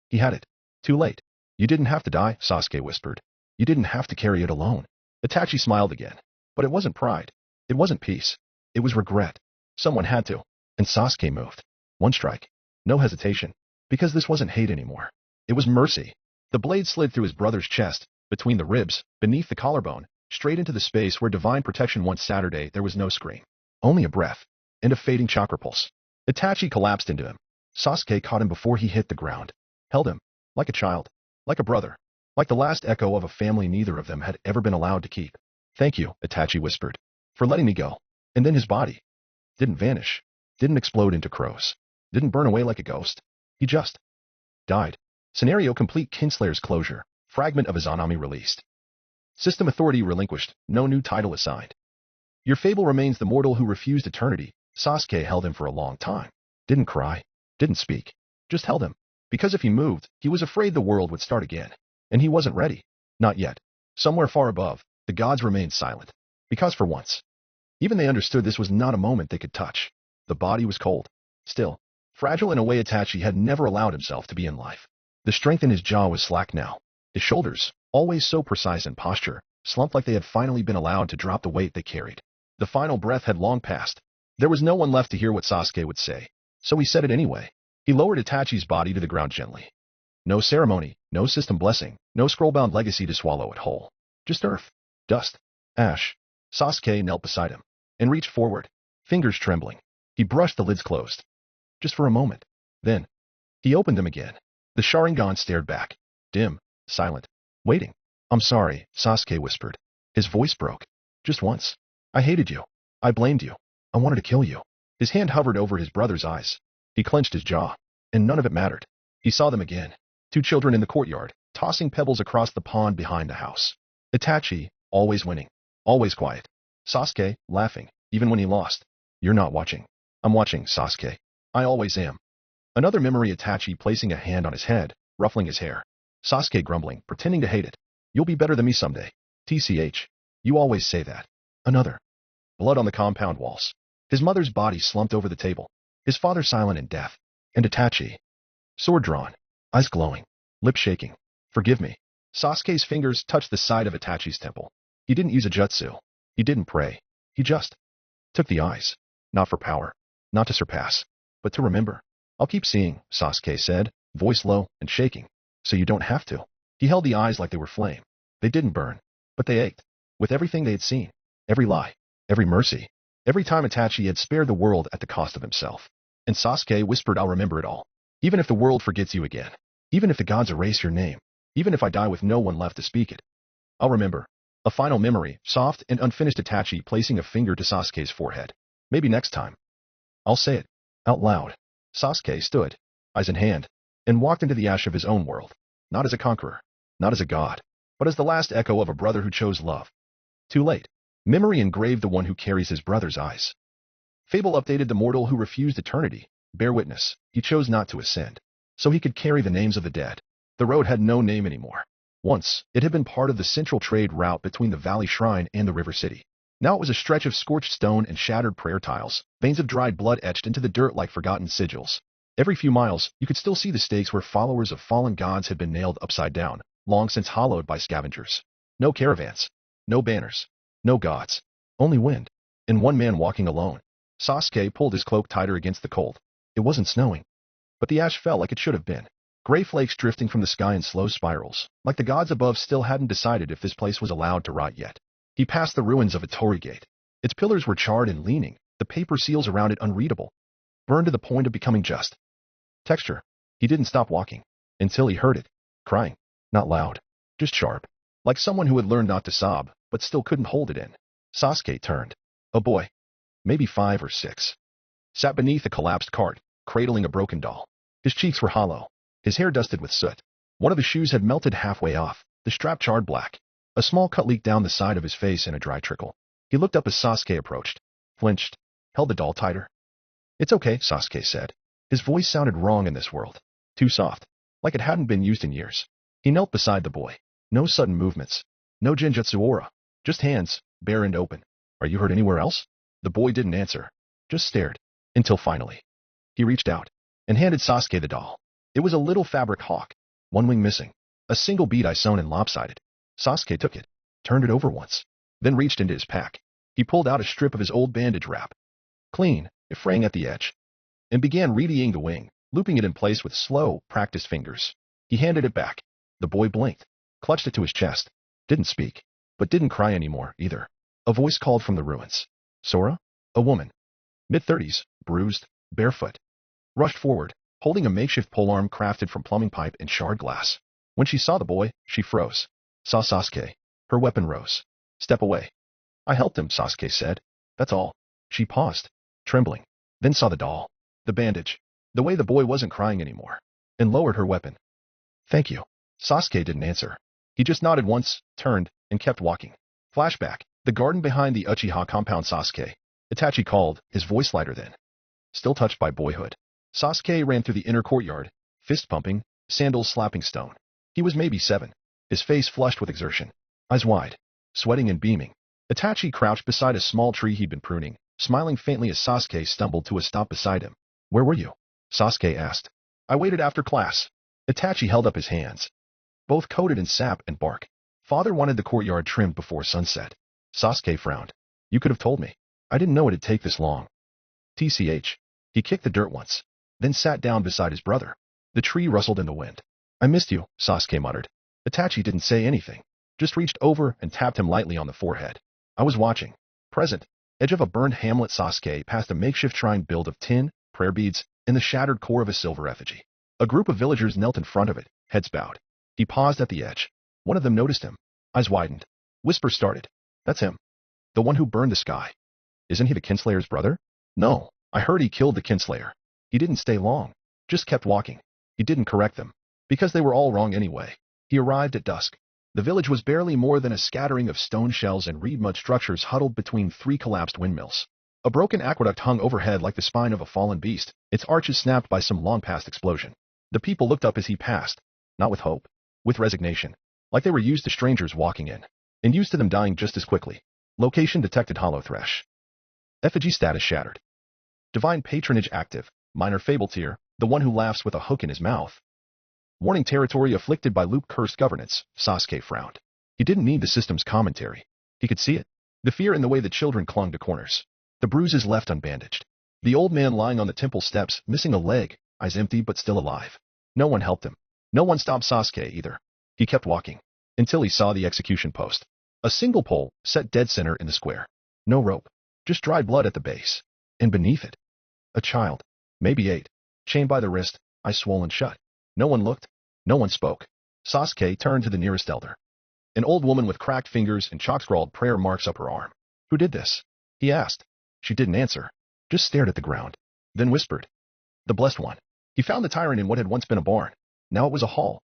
S2: He had it. Too late. You didn't have to die, Sasuke whispered. You didn't have to carry it alone. Itachi smiled again. But it wasn't pride. It wasn't peace. It was regret. Someone had to. And Sasuke moved. One strike. No hesitation. Because this wasn't hate anymore. It was mercy. The blade slid through his brother's chest, between the ribs, beneath the collarbone, straight into the space where divine protection once Saturday there was no scream. Only a breath. And a fading chakra pulse. Itachi collapsed into him. Sasuke caught him before he hit the ground. Held him. Like a child. Like a brother. Like the last echo of a family neither of them had ever been allowed to keep. Thank you, Itachi whispered. For letting me go. And then his body. Didn't vanish. Didn't explode into crows. Didn't burn away like a ghost. He just died. Scenario complete. Kinslayer's closure. Fragment of Izanami released. System authority relinquished. No new title assigned. Your fable remains the mortal who refused eternity. Sasuke held him for a long time. Didn't cry. Didn't speak. Just held him. Because if he moved, he was afraid the world would start again. And he wasn't ready. Not yet. Somewhere far above, the gods remained silent. Because for once, even they understood this was not a moment they could touch. The body was cold. Still. Fragile in a way Itachi had never allowed himself to be in life. The strength in his jaw was slack now. His shoulders, always so precise in posture, slumped like they had finally been allowed to drop the weight they carried. The final breath had long passed. There was no one left to hear what Sasuke would say. So he said it anyway. He lowered Itachi's body to the ground gently. No ceremony, no system blessing, no scroll-bound legacy to swallow it whole. Just earth, dust, ash. Sasuke knelt beside him and reached forward, fingers trembling. He brushed the lids closed. Just for a moment. Then, he opened them again. The Sharingan stared back, dim, silent, waiting. I'm sorry, Sasuke whispered. His voice broke. Just once. I hated you. I blamed you. I wanted to kill you. His hand hovered over his brother's eyes. He clenched his jaw, and none of it mattered. He saw them again. Two children in the courtyard, tossing pebbles across the pond behind the house. Itachi, always winning, always quiet. Sasuke, laughing, even when he lost. You're not watching. I'm watching, Sasuke. I always am. Another memory. Itachi placing a hand on his head, ruffling his hair. Sasuke grumbling, pretending to hate it. You'll be better than me someday. TCH. You always say that. Another. Blood on the compound walls. His mother's body slumped over the table. His father silent in death. And Itachi. Sword drawn. Eyes glowing. Lip shaking. Forgive me. Sasuke's fingers touched the side of Itachi's temple. He didn't use a jutsu. He didn't pray. He just took the eyes. Not for power. Not to surpass. But to remember. I'll keep seeing, Sasuke said, voice low and shaking. So you don't have to. He held the eyes like they were flame. They didn't burn. But they ached. With everything they had seen. Every lie. Every mercy. Every time Itachi had spared the world at the cost of himself. And Sasuke whispered, I'll remember it all. Even if the world forgets you again. Even if the gods erase your name. Even if I die with no one left to speak it. I'll remember. A final memory, soft and unfinished. Itachi placing a finger to Sasuke's forehead. Maybe next time. I'll say it. Out loud. Sasuke stood, eyes in hand, and walked into the ash of his own world. Not as a conqueror. Not as a god. But as the last echo of a brother who chose love. Too late. Memory engraved the one who carries his brother's eyes. Fable updated the mortal who refused eternity. Bear witness, he chose not to ascend. So he could carry the names of the dead. The road had no name anymore. Once, it had been part of the central trade route between the Valley Shrine and the River City. Now it was a stretch of scorched stone and shattered prayer tiles, veins of dried blood etched into the dirt like forgotten sigils. Every few miles, you could still see the stakes where followers of fallen gods had been nailed upside down, long since hollowed by scavengers. No caravans. No banners. No gods. Only wind. And one man walking alone. Sasuke pulled his cloak tighter against the cold. It wasn't snowing. But the ash fell like it should have been. Gray flakes drifting from the sky in slow spirals, like the gods above still hadn't decided if this place was allowed to rot yet. He passed the ruins of a torii gate. Its pillars were charred and leaning, the paper seals around it unreadable. Burned to the point of becoming just texture. He didn't stop walking. Until he heard it. Crying. Not loud. Just sharp. Like someone who had learned not to sob, but still couldn't hold it in. Sasuke turned. A boy. Maybe 5 or 6. Sat beneath a collapsed cart, cradling a broken doll. His cheeks were hollow. His hair dusted with soot. One of his shoes had melted halfway off, the strap charred black. A small cut leaked down the side of his face in a dry trickle. He looked up as Sasuke approached. Flinched. Held the doll tighter. It's okay, Sasuke said. His voice sounded wrong in this world. Too soft. Like it hadn't been used in years. He knelt beside the boy. No sudden movements. No genjutsu aura. Just hands, bare and open. Are you hurt anywhere else? The boy didn't answer. Just stared. Until finally. He reached out. And handed Sasuke the doll. It was a little fabric hawk. One wing missing. A single bead eye sewn and lopsided. Sasuke took it, turned it over once, then reached into his pack. He pulled out a strip of his old bandage wrap, clean, if fraying at the edge, and began readying the wing, looping it in place with slow, practiced fingers. He handed it back. The boy blinked, clutched it to his chest, didn't speak, but didn't cry anymore, either. A voice called from the ruins. Sora? A woman, mid-30s, bruised, barefoot, rushed forward, holding a makeshift polearm crafted from plumbing pipe and shard glass. When she saw the boy, she froze. Saw Sasuke. Her weapon rose. Step away. I helped him, Sasuke said. That's all. She paused, trembling, then saw the doll, the bandage, the way the boy wasn't crying anymore, and lowered her weapon. Thank you. Sasuke didn't answer. He just nodded once, turned, and kept walking. Flashback. The garden behind the Uchiha compound. Sasuke. Itachi called, his voice lighter than. Still touched by boyhood. Sasuke ran through the inner courtyard, fist pumping, sandals slapping stone. He was maybe 7, his face flushed with exertion, eyes wide, sweating and beaming. Itachi crouched beside a small tree he'd been pruning, smiling faintly as Sasuke stumbled to a stop beside him. Where were you? Sasuke asked. I waited after class. Itachi held up his hands, both coated in sap and bark. Father wanted the courtyard trimmed before sunset. Sasuke frowned. You could have told me. I didn't know it'd take this long. TCH. He kicked the dirt once, then sat down beside his brother. The tree rustled in the wind. I missed you, Sasuke muttered. Itachi didn't say anything, just reached over and tapped him lightly on the forehead. I was watching. Present. Edge of a burned hamlet. Sasuke passed a makeshift shrine built of tin, prayer beads, and the shattered core of a silver effigy. A group of villagers knelt in front of it, heads bowed. He paused at the edge. One of them noticed him. Eyes widened. Whispers started. That's him. The one who burned the sky. Isn't he the Kinslayer's brother? No. I heard he killed the Kinslayer. He didn't stay long. Just kept walking. He didn't correct them, because they were all wrong anyway. He arrived at dusk. The village was barely more than a scattering of stone shells and reed mud structures huddled between 3 collapsed windmills. A broken aqueduct hung overhead like the spine of a fallen beast, its arches snapped by some long-past explosion. The people looked up as he passed, not with hope, with resignation, like they were used to strangers walking in, and used to them dying just as quickly. Location detected. Hollow Thresh. Effigy status shattered. Divine patronage active. Minor fable tier, the one who laughs with a hook in his mouth. Warning, territory afflicted by loop cursed governance. Sasuke frowned. He didn't need the system's commentary. He could see it. The fear in the way the children clung to corners. The bruises left unbandaged. The old man lying on the temple steps, missing a leg, eyes empty but still alive. No one helped him. No one stopped Sasuke either. He kept walking, until he saw the execution post. A single pole, set dead center in the square. No rope. Just dried blood at the base. And beneath it, a child, maybe 8, chained by the wrist, eyes swollen shut. No one looked. No one spoke. Sasuke turned to the nearest elder. An old woman with cracked fingers and chalk-scrawled prayer marks up her arm. Who did this? He asked. She didn't answer, just stared at the ground, then whispered. The Blessed One. He found the tyrant in what had once been a barn. Now it was a hall,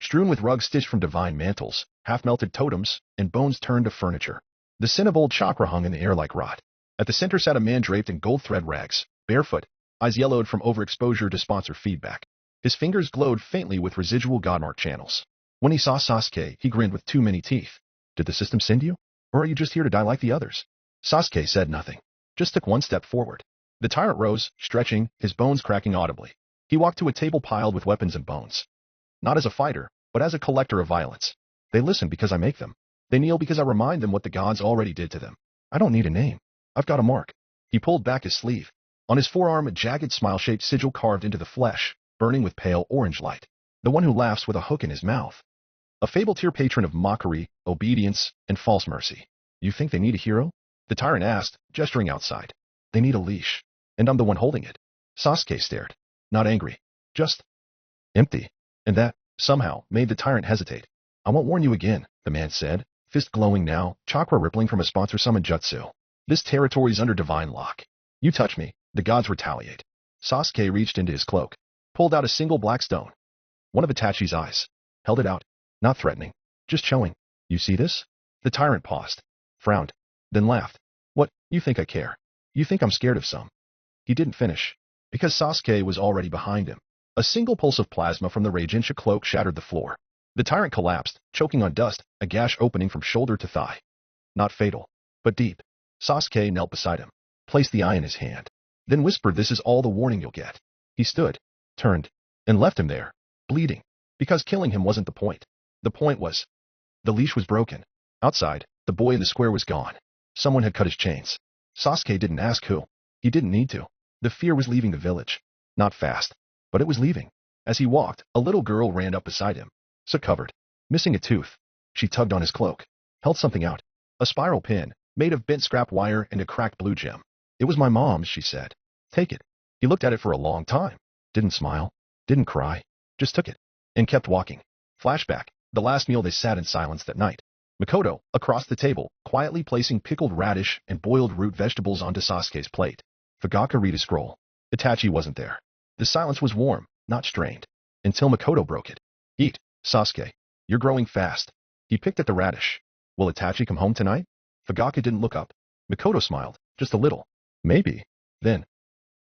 S2: strewn with rugs stitched from divine mantles, half-melted totems, and bones turned to furniture. The Cinnabole chakra hung in the air like rot. At the center sat a man draped in gold thread rags, barefoot, eyes yellowed from overexposure to sponsor feedback. His fingers glowed faintly with residual godmark channels. When he saw Sasuke, he grinned with too many teeth. Did the system send you? Or are you just here to die like the others? Sasuke said nothing, just took one step forward. The tyrant rose, stretching, his bones cracking audibly. He walked to a table piled with weapons and bones. Not as a fighter, but as a collector of violence. They listen because I make them. They kneel because I remind them what the gods already did to them. I don't need a name. I've got a mark. He pulled back his sleeve. On his forearm, a jagged smile-shaped sigil carved into the flesh, burning with pale orange light. The one who laughs with a hook in his mouth. A fable-tier patron of mockery, obedience, and false mercy. You think they need a hero? The tyrant asked, gesturing outside. They need a leash. And I'm the one holding it. Sasuke stared. Not angry. Just empty. And that, somehow, made the tyrant hesitate. I won't warn you again, the man said, fist glowing now, chakra rippling from a sponsor-summoned jutsu. This territory's under divine lock. You touch me, the gods retaliate. Sasuke reached into his cloak, pulled out a single black stone. One of Itachi's eyes. Held it out. Not threatening. Just showing. You see this? The tyrant paused, frowned, then laughed. What, you think I care? You think I'm scared of some? He didn't finish, because Sasuke was already behind him. A single pulse of plasma from the Raijincha cloak shattered the floor. The tyrant collapsed, choking on dust, a gash opening from shoulder to thigh. Not fatal, but deep. Sasuke knelt beside him, placed the eye in his hand, then whispered, this is all the warning you'll get. He stood, turned, and left him there, bleeding, because killing him wasn't the point. The point was, the leash was broken. Outside, the boy in the square was gone. Someone had cut his chains. Sasuke didn't ask who. He didn't need to. The fear was leaving the village. Not fast, but it was leaving. As he walked, a little girl ran up beside him, soot-covered, missing a tooth. She tugged on his cloak, held something out. A spiral pin, made of bent scrap wire and a cracked blue gem. It was my mom's, she said. Take it. He looked at it for a long time. Didn't smile. Didn't cry. Just took it. And kept walking. Flashback. The last meal they sat in silence that night. Makoto, across the table, quietly placing pickled radish and boiled root vegetables onto Sasuke's plate. Fugaka read a scroll. Itachi wasn't there. The silence was warm, not strained. Until Makoto broke it. Eat, Sasuke. You're growing fast. He picked at the radish. Will Itachi come home tonight? Fugaka didn't look up. Makoto smiled, just a little. Maybe. Then.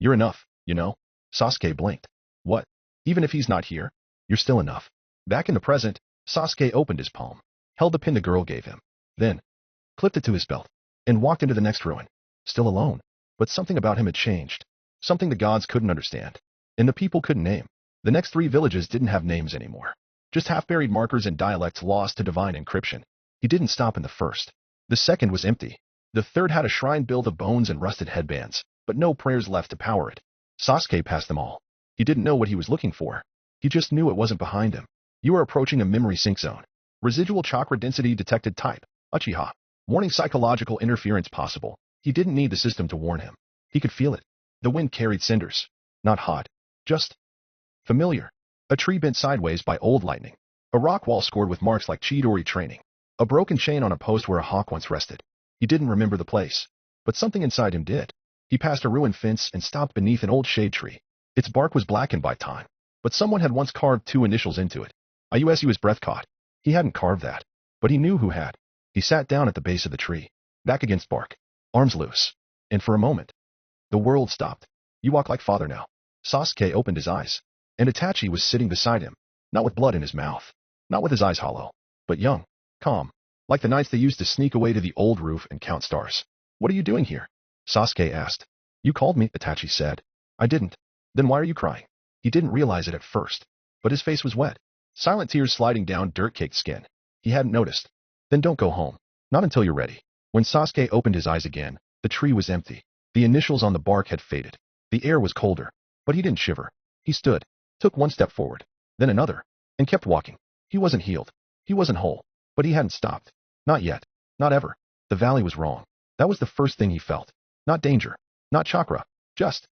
S2: You're enough, you know? Sasuke blinked. What? Even if he's not here? You're still enough. Back in the present, Sasuke opened his palm, held the pin the girl gave him, then clipped it to his belt, and walked into the next ruin. Still alone. But something about him had changed. Something the gods couldn't understand. And the people couldn't name. The next 3 villages didn't have names anymore. Just half-buried markers and dialects lost to divine encryption. He didn't stop in the first. The second was empty. The third had a shrine built of bones and rusted headbands, but no prayers left to power it. Sasuke passed them all. He didn't know what he was looking for. He just knew it wasn't behind him. You are approaching a memory sync zone. Residual chakra density detected type, Uchiha. Warning psychological interference possible. He didn't need the system to warn him. He could feel it. The wind carried cinders. Not hot. Just familiar. A tree bent sideways by old lightning. A rock wall scored with marks like Chidori training. A broken chain on a post where a hawk once rested. He didn't remember the place. But something inside him did. He passed a ruined fence and stopped beneath an old shade tree. Its bark was blackened by time. But someone had once carved 2 initials into it. IUSU. His breath caught. He hadn't carved that. But he knew who had. He sat down at the base of the tree. Back against bark. Arms loose. And for a moment, the world stopped. You walk like father now. Sasuke opened his eyes. And Itachi was sitting beside him. Not with blood in his mouth. Not with his eyes hollow. But young. Calm. Like the nights they used to sneak away to the old roof and count stars. What are you doing here? Sasuke asked. You called me, Itachi said. I didn't. Then why are you crying? He didn't realize it at first. But his face was wet. Silent tears sliding down dirt-caked skin. He hadn't noticed. Then don't go home. Not until you're ready. When Sasuke opened his eyes again, the tree was empty. The initials on the bark had faded. The air was colder. But he didn't shiver. He stood, took 1 step forward, then another, and kept walking. He wasn't healed. He wasn't whole. But he hadn't stopped. Not yet. Not ever. The valley was wrong. That was the first thing he felt. Not danger. Not chakra. Just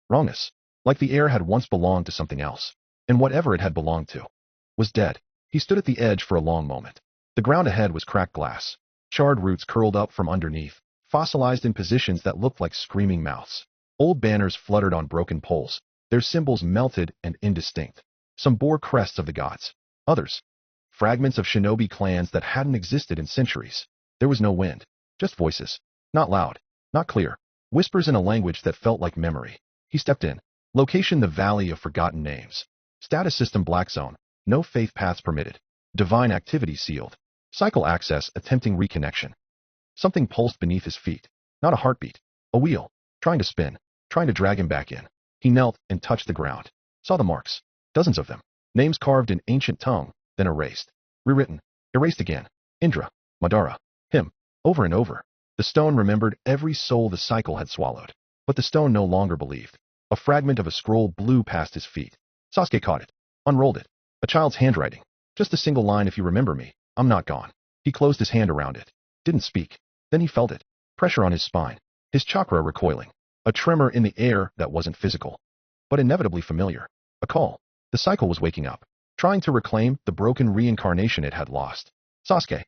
S2: wrongness. Like the air had once belonged to something else. And whatever it had belonged to was dead. He stood at the edge for a long moment. The ground ahead was cracked glass. Charred roots curled up from underneath, fossilized in positions that looked like screaming mouths. Old banners fluttered on broken poles, their symbols melted and indistinct. Some bore crests of the gods. Others, fragments of shinobi clans that hadn't existed in centuries. There was no wind, just voices. Not loud, not clear. Whispers in a language that felt like memory. He stepped in. Location: the Valley of Forgotten Names. Status system: black zone. No faith paths permitted. Divine activity sealed. Cycle access attempting reconnection. Something pulsed beneath his feet. Not a heartbeat. A wheel. Trying to spin. Trying to drag him back in. He knelt and touched the ground. Saw the marks. Dozens of them. Names carved in ancient tongue, then erased. Rewritten. Erased again. Indra. Madara. Him. Over and over. The stone remembered every soul the cycle had swallowed. But the stone no longer believed. A fragment of a scroll blew past his feet. Sasuke caught it. Unrolled it. A child's handwriting. Just a single line: if you remember me, I'm not gone. He closed his hand around it. Didn't speak. Then he felt it. Pressure on his spine. His chakra recoiling. A tremor in the air that wasn't physical, but inevitably familiar. A call. The cycle was waking up. Trying to reclaim the broken reincarnation it had lost. Sasuke.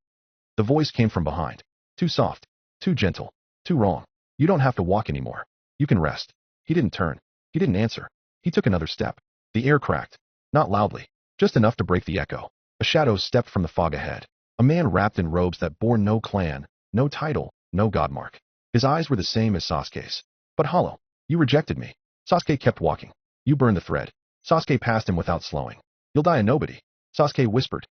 S2: The voice came from behind. Too soft. Too gentle. Too wrong. You don't have to walk anymore. You can rest. He didn't turn. He didn't answer. He took another step. The air cracked. Not loudly. Just enough to break the echo. A shadow stepped from the fog ahead. A man wrapped in robes that bore no clan, no title, no godmark. His eyes were the same as Sasuke's, but hollow. You rejected me. Sasuke kept walking. You burned the thread. Sasuke passed him without slowing. You'll die a nobody. Sasuke whispered.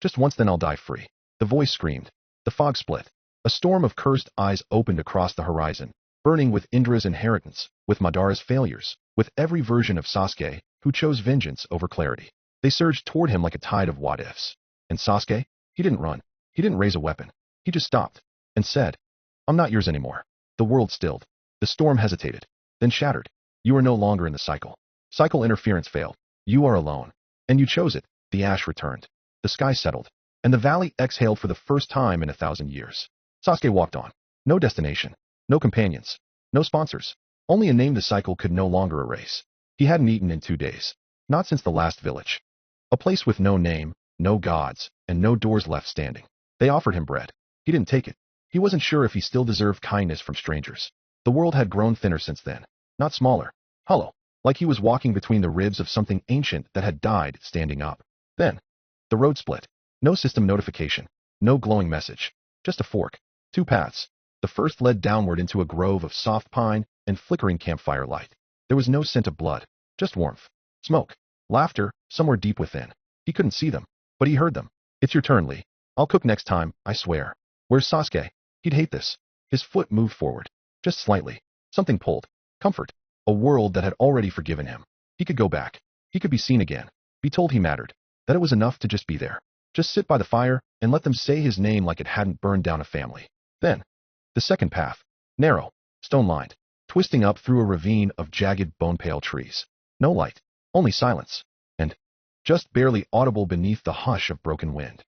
S2: Just once, then I'll die free. The voice screamed. The fog split. A storm of cursed eyes opened across the horizon, burning with Indra's inheritance, with Madara's failures, with every version of Sasuke who chose vengeance over clarity. They surged toward him like a tide of what-ifs. And Sasuke? He didn't run. He didn't raise a weapon. He just stopped and said, I'm not yours anymore. The world stilled. The storm hesitated, then shattered. You are no longer in the cycle. Cycle interference failed. You are alone. And you chose it. The ash returned. The sky settled. And the valley exhaled for the first time in 1,000 years. Sasuke walked on. No destination. No companions. No sponsors. Only a name the cycle could no longer erase. He hadn't eaten in 2 days. Not since the last village. A place with no name, no gods, and no doors left standing. They offered him bread. He didn't take it. He wasn't sure if he still deserved kindness from strangers. The world had grown thinner since then. Not smaller. Hollow. Like he was walking between the ribs of something ancient that had died standing up. Then, the road split. No system notification. No glowing message. Just a fork. 2 paths. The first led downward into a grove of soft pine and flickering campfire light. There was no scent of blood. Just warmth. Smoke. Laughter, somewhere deep within. He couldn't see them, but he heard them. It's your turn, Lee. I'll cook next time, I swear. Where's Sasuke? He'd hate this. His foot moved forward. Just slightly. Something pulled. Comfort. A world that had already forgiven him. He could go back. He could be seen again. Be told he mattered. That it was enough to just be there. Just sit by the fire and let them say his name like it hadn't burned down a family. Then, the second path. Narrow. Stone-lined. Twisting up through a ravine of jagged bone-pale trees. No light. Only silence. And, just barely audible beneath the hush of broken wind.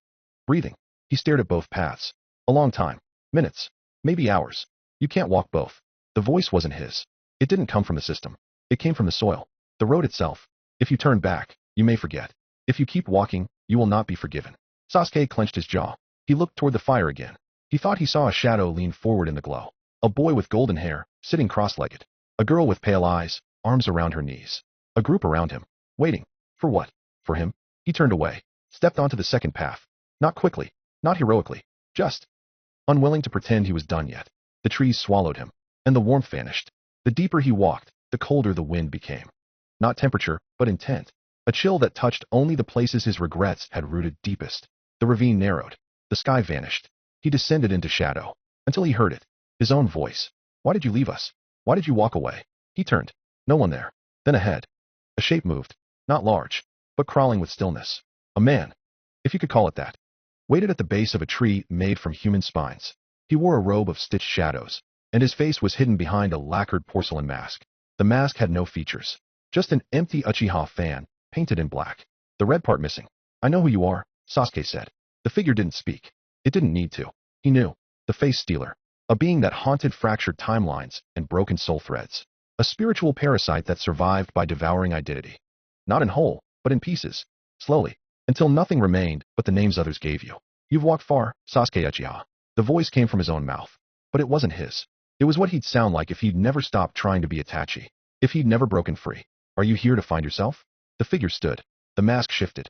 S2: Breathing. He stared at both paths. A long time. Minutes. Maybe hours. You can't walk both. The voice wasn't his. It didn't come from the system. It came from the soil. The road itself. If you turn back, you may forget. If you keep walking, you will not be forgiven. Sasuke clenched his jaw. He looked toward the fire again. He thought he saw a shadow lean forward in the glow. A boy with golden hair, sitting cross-legged. A girl with pale eyes, arms around her knees. A group around him. Waiting. For what? For him? He turned away. Stepped onto the second path. Not quickly. Not heroically. Just unwilling to pretend he was done yet. The trees swallowed him. And the warmth vanished. The deeper he walked, the colder the wind became. Not temperature, but intent. A chill that touched only the places his regrets had rooted deepest. The ravine narrowed. The sky vanished. He descended into shadow. Until he heard it. His own voice. Why did you leave us? Why did you walk away? He turned. No one there. Then ahead. A shape moved. Not large, but crawling with stillness. A man. If you could call it that. Waited at the base of a tree made from human spines. He wore a robe of stitched shadows. And his face was hidden behind a lacquered porcelain mask. The mask had no features. Just an empty Uchiha fan, painted in black. The red part missing. I know who you are, Sasuke said. The figure didn't speak. It didn't need to. He knew. The face stealer. A being that haunted fractured timelines and broken soul threads. A spiritual parasite that survived by devouring identity. Not in whole, but in pieces. Slowly. Until nothing remained but the names others gave you. You've walked far, Sasuke Uchiha. The voice came from his own mouth. But it wasn't his. It was what he'd sound like if he'd never stopped trying to be Itachi. If he'd never broken free. Are you here to find yourself? The figure stood. The mask shifted.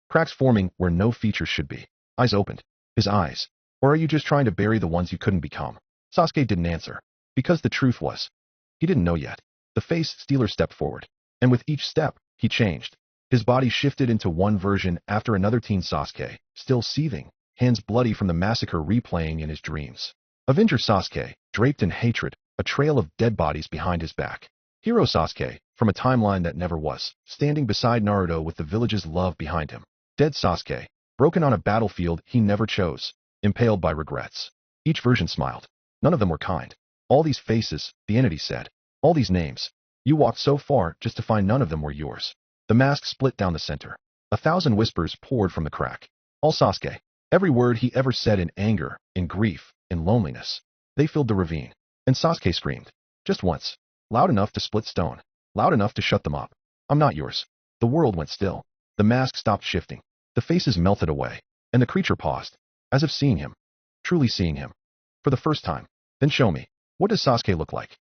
S2: Cracks forming where no features should be. Eyes opened. His eyes. Or are you just trying to bury the ones you couldn't become? Sasuke didn't answer. Because the truth was. He didn't know yet. The face stealer stepped forward. And with each step, he changed. His body shifted into one version after another teen Sasuke, still seething, hands bloody from the massacre replaying in his dreams. Avenger Sasuke, draped in hatred, a trail of dead bodies behind his back. Hero Sasuke, from a timeline that never was, standing beside Naruto with the village's love behind him. Dead Sasuke, broken on a battlefield he never chose, impaled by regrets. Each version smiled. None of them were kind. All these faces, the entity said. All these names. You walked so far just to find none of them were yours. The mask split down the center. 1,000 whispers poured from the crack. All Sasuke. Every word he ever said in anger, in grief, in loneliness. They filled the ravine. And Sasuke screamed. Just once. Loud enough to split stone. Loud enough to shut them up. I'm not yours. The world went still. The mask stopped shifting. The faces melted away. And the creature paused. As if seeing him. Truly seeing him. For the first time. Then show me. What does Sasuke look like?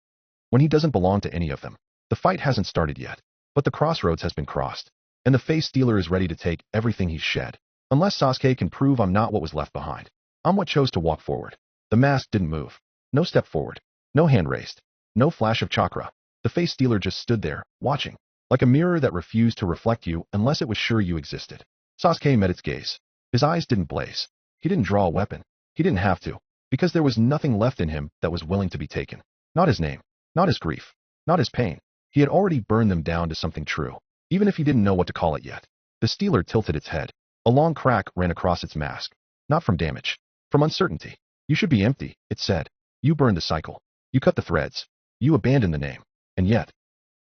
S2: When he doesn't belong to any of them. The fight hasn't started yet. But the crossroads has been crossed. And the face stealer is ready to take everything he's shed. Unless Sasuke can prove I'm not what was left behind. I'm what chose to walk forward. The mask didn't move. No step forward. No hand raised. No flash of chakra. The face stealer just stood there, watching. Like a mirror that refused to reflect you unless it was sure you existed. Sasuke met its gaze. His eyes didn't blaze. He didn't draw a weapon. He didn't have to. Because there was nothing left in him that was willing to be taken. Not his name. Not his grief. Not his pain. He had already burned them down to something true. Even if he didn't know what to call it yet. The stealer tilted its head. A long crack ran across its mask. Not from damage. From uncertainty. You should be empty, it said. You burned the cycle. You cut the threads. You abandoned the name. And yet,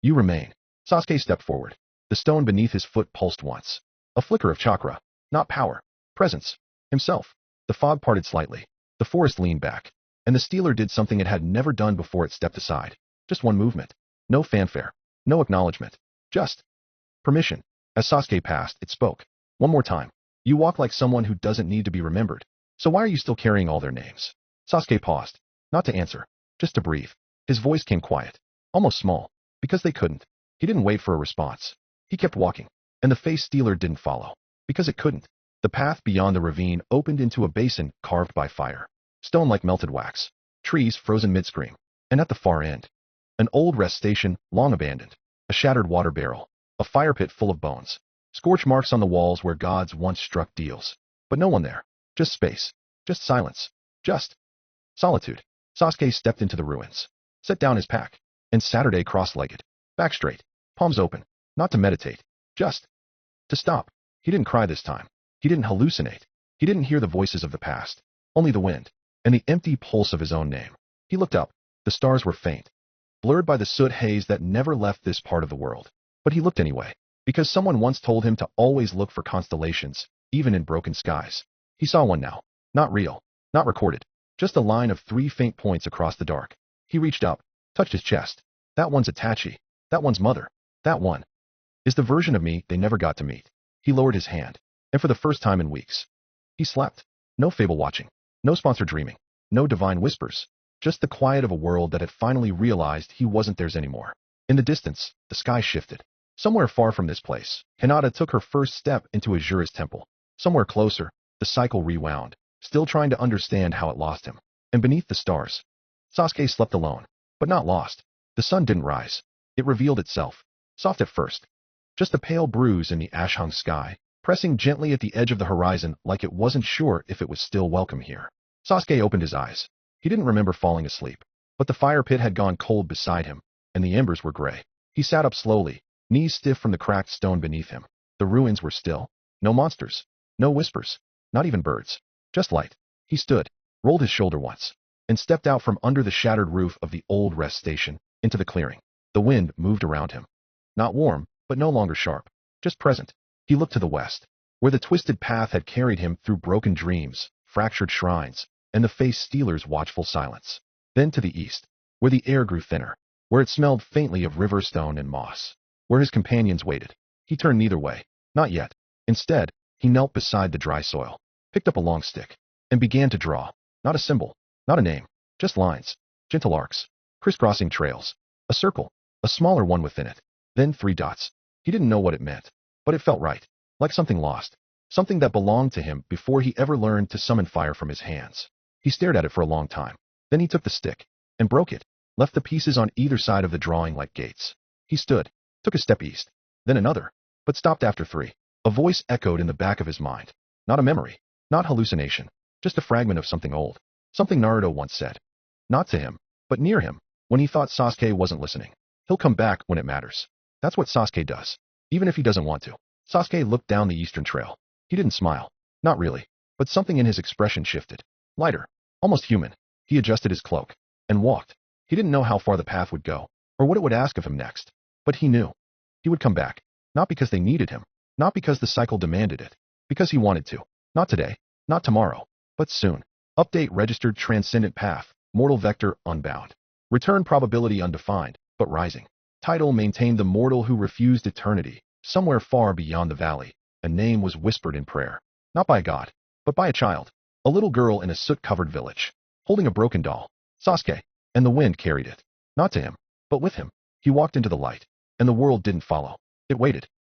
S2: you remain. Sasuke stepped forward. The stone beneath his foot pulsed once. A flicker of chakra. Not power. Presence. Himself. The fog parted slightly. The forest leaned back. And the stealer did something it had never done before it stepped aside. Just one movement. No fanfare. No acknowledgement. Just permission. As Sasuke passed, it spoke. One more time. You walk like someone who doesn't need to be remembered. So why are you still carrying all their names? Sasuke paused. Not to answer. Just to breathe. His voice came quiet. Almost small. Because they couldn't. He didn't wait for a response. He kept walking. And the face stealer didn't follow. Because it couldn't. The path beyond the ravine opened into a basin carved by fire. Stone like melted wax. Trees frozen mid-scream. And at the far end, an old rest station, long abandoned. A shattered water barrel. A fire pit full of bones. Scorch marks on the walls where gods once struck deals. But no one there. Just space. Just silence. Just solitude. Sasuke stepped into the ruins. Set down his pack. And Saturday cross-legged. Back straight. Palms open. Not to meditate. Just to stop. He didn't cry this time. He didn't hallucinate. He didn't hear the voices of the past. Only the wind. And the empty pulse of his own name. He looked up. The stars were faint. Blurred by the soot haze that never left this part of the world. But he looked anyway. Because someone once told him to always look for constellations, even in broken skies. He saw one now. Not real. Not recorded. Just a line of 3 faint points across the dark. He reached up. Touched his chest. That one's Itachi. That one's mother. That one is the version of me they never got to meet. He lowered his hand. And for the first time in weeks, he slept. No fable watching. No sponsor dreaming. No divine whispers. Just the quiet of a world that had finally realized he wasn't theirs anymore. In the distance, the sky shifted. Somewhere far from this place, Hinata took her first step into Azura's temple. Somewhere closer, the cycle rewound, still trying to understand how it lost him. And beneath the stars, Sasuke slept alone, but not lost. The sun didn't rise. It revealed itself. Soft at first. Just a pale bruise in the ash-hung sky, pressing gently at the edge of the horizon like it wasn't sure if it was still welcome here. Sasuke opened his eyes. He didn't remember falling asleep, but the fire pit had gone cold beside him, and the embers were gray. He sat up slowly, knees stiff from the cracked stone beneath him. The ruins were still. No monsters. No whispers. Not even birds. Just light. He stood, rolled his shoulder once, and stepped out from under the shattered roof of the old rest station, into the clearing. The wind moved around him. Not warm, but no longer sharp. Just present. He looked to the west, where the twisted path had carried him through broken dreams, fractured shrines, and the face stealer's watchful silence. Then to the east, where the air grew thinner, where it smelled faintly of river stone and moss, where his companions waited. He turned neither way. Not yet. Instead, he knelt beside the dry soil, picked up a long stick, and began to draw. Not a symbol, not a name, just lines, gentle arcs, crisscrossing trails, a circle, a smaller one within it, then 3 dots. He didn't know what it meant, but it felt right, like something lost, something that belonged to him before he ever learned to summon fire from his hands. He stared at it for a long time. Then he took the stick and broke it, left the pieces on either side of the drawing like gates. He stood, took a step east, then another, but stopped after 3. A voice echoed in the back of his mind. Not a memory, not hallucination, just a fragment of something old. Something Naruto once said. Not to him, but near him, when he thought Sasuke wasn't listening. He'll come back when it matters. That's what Sasuke does, even if he doesn't want to. Sasuke looked down the eastern trail. He didn't smile. Not really, but something in his expression shifted. Lighter, almost human. He adjusted his cloak and walked. He didn't know how far the path would go, or what it would ask of him next. But he knew. He would come back. Not because they needed him. Not because the cycle demanded it. Because he wanted to. Not today. Not tomorrow. But soon. Update registered transcendent path. Mortal vector unbound. Return probability undefined, but rising. Title maintained the mortal who refused eternity. Somewhere far beyond the valley, a name was whispered in prayer. Not by God, but by a child. A little girl in a soot-covered village. Holding a broken doll. Sasuke. And the wind carried it. Not to him, but with him. He walked into the light. And the world didn't follow. It waited.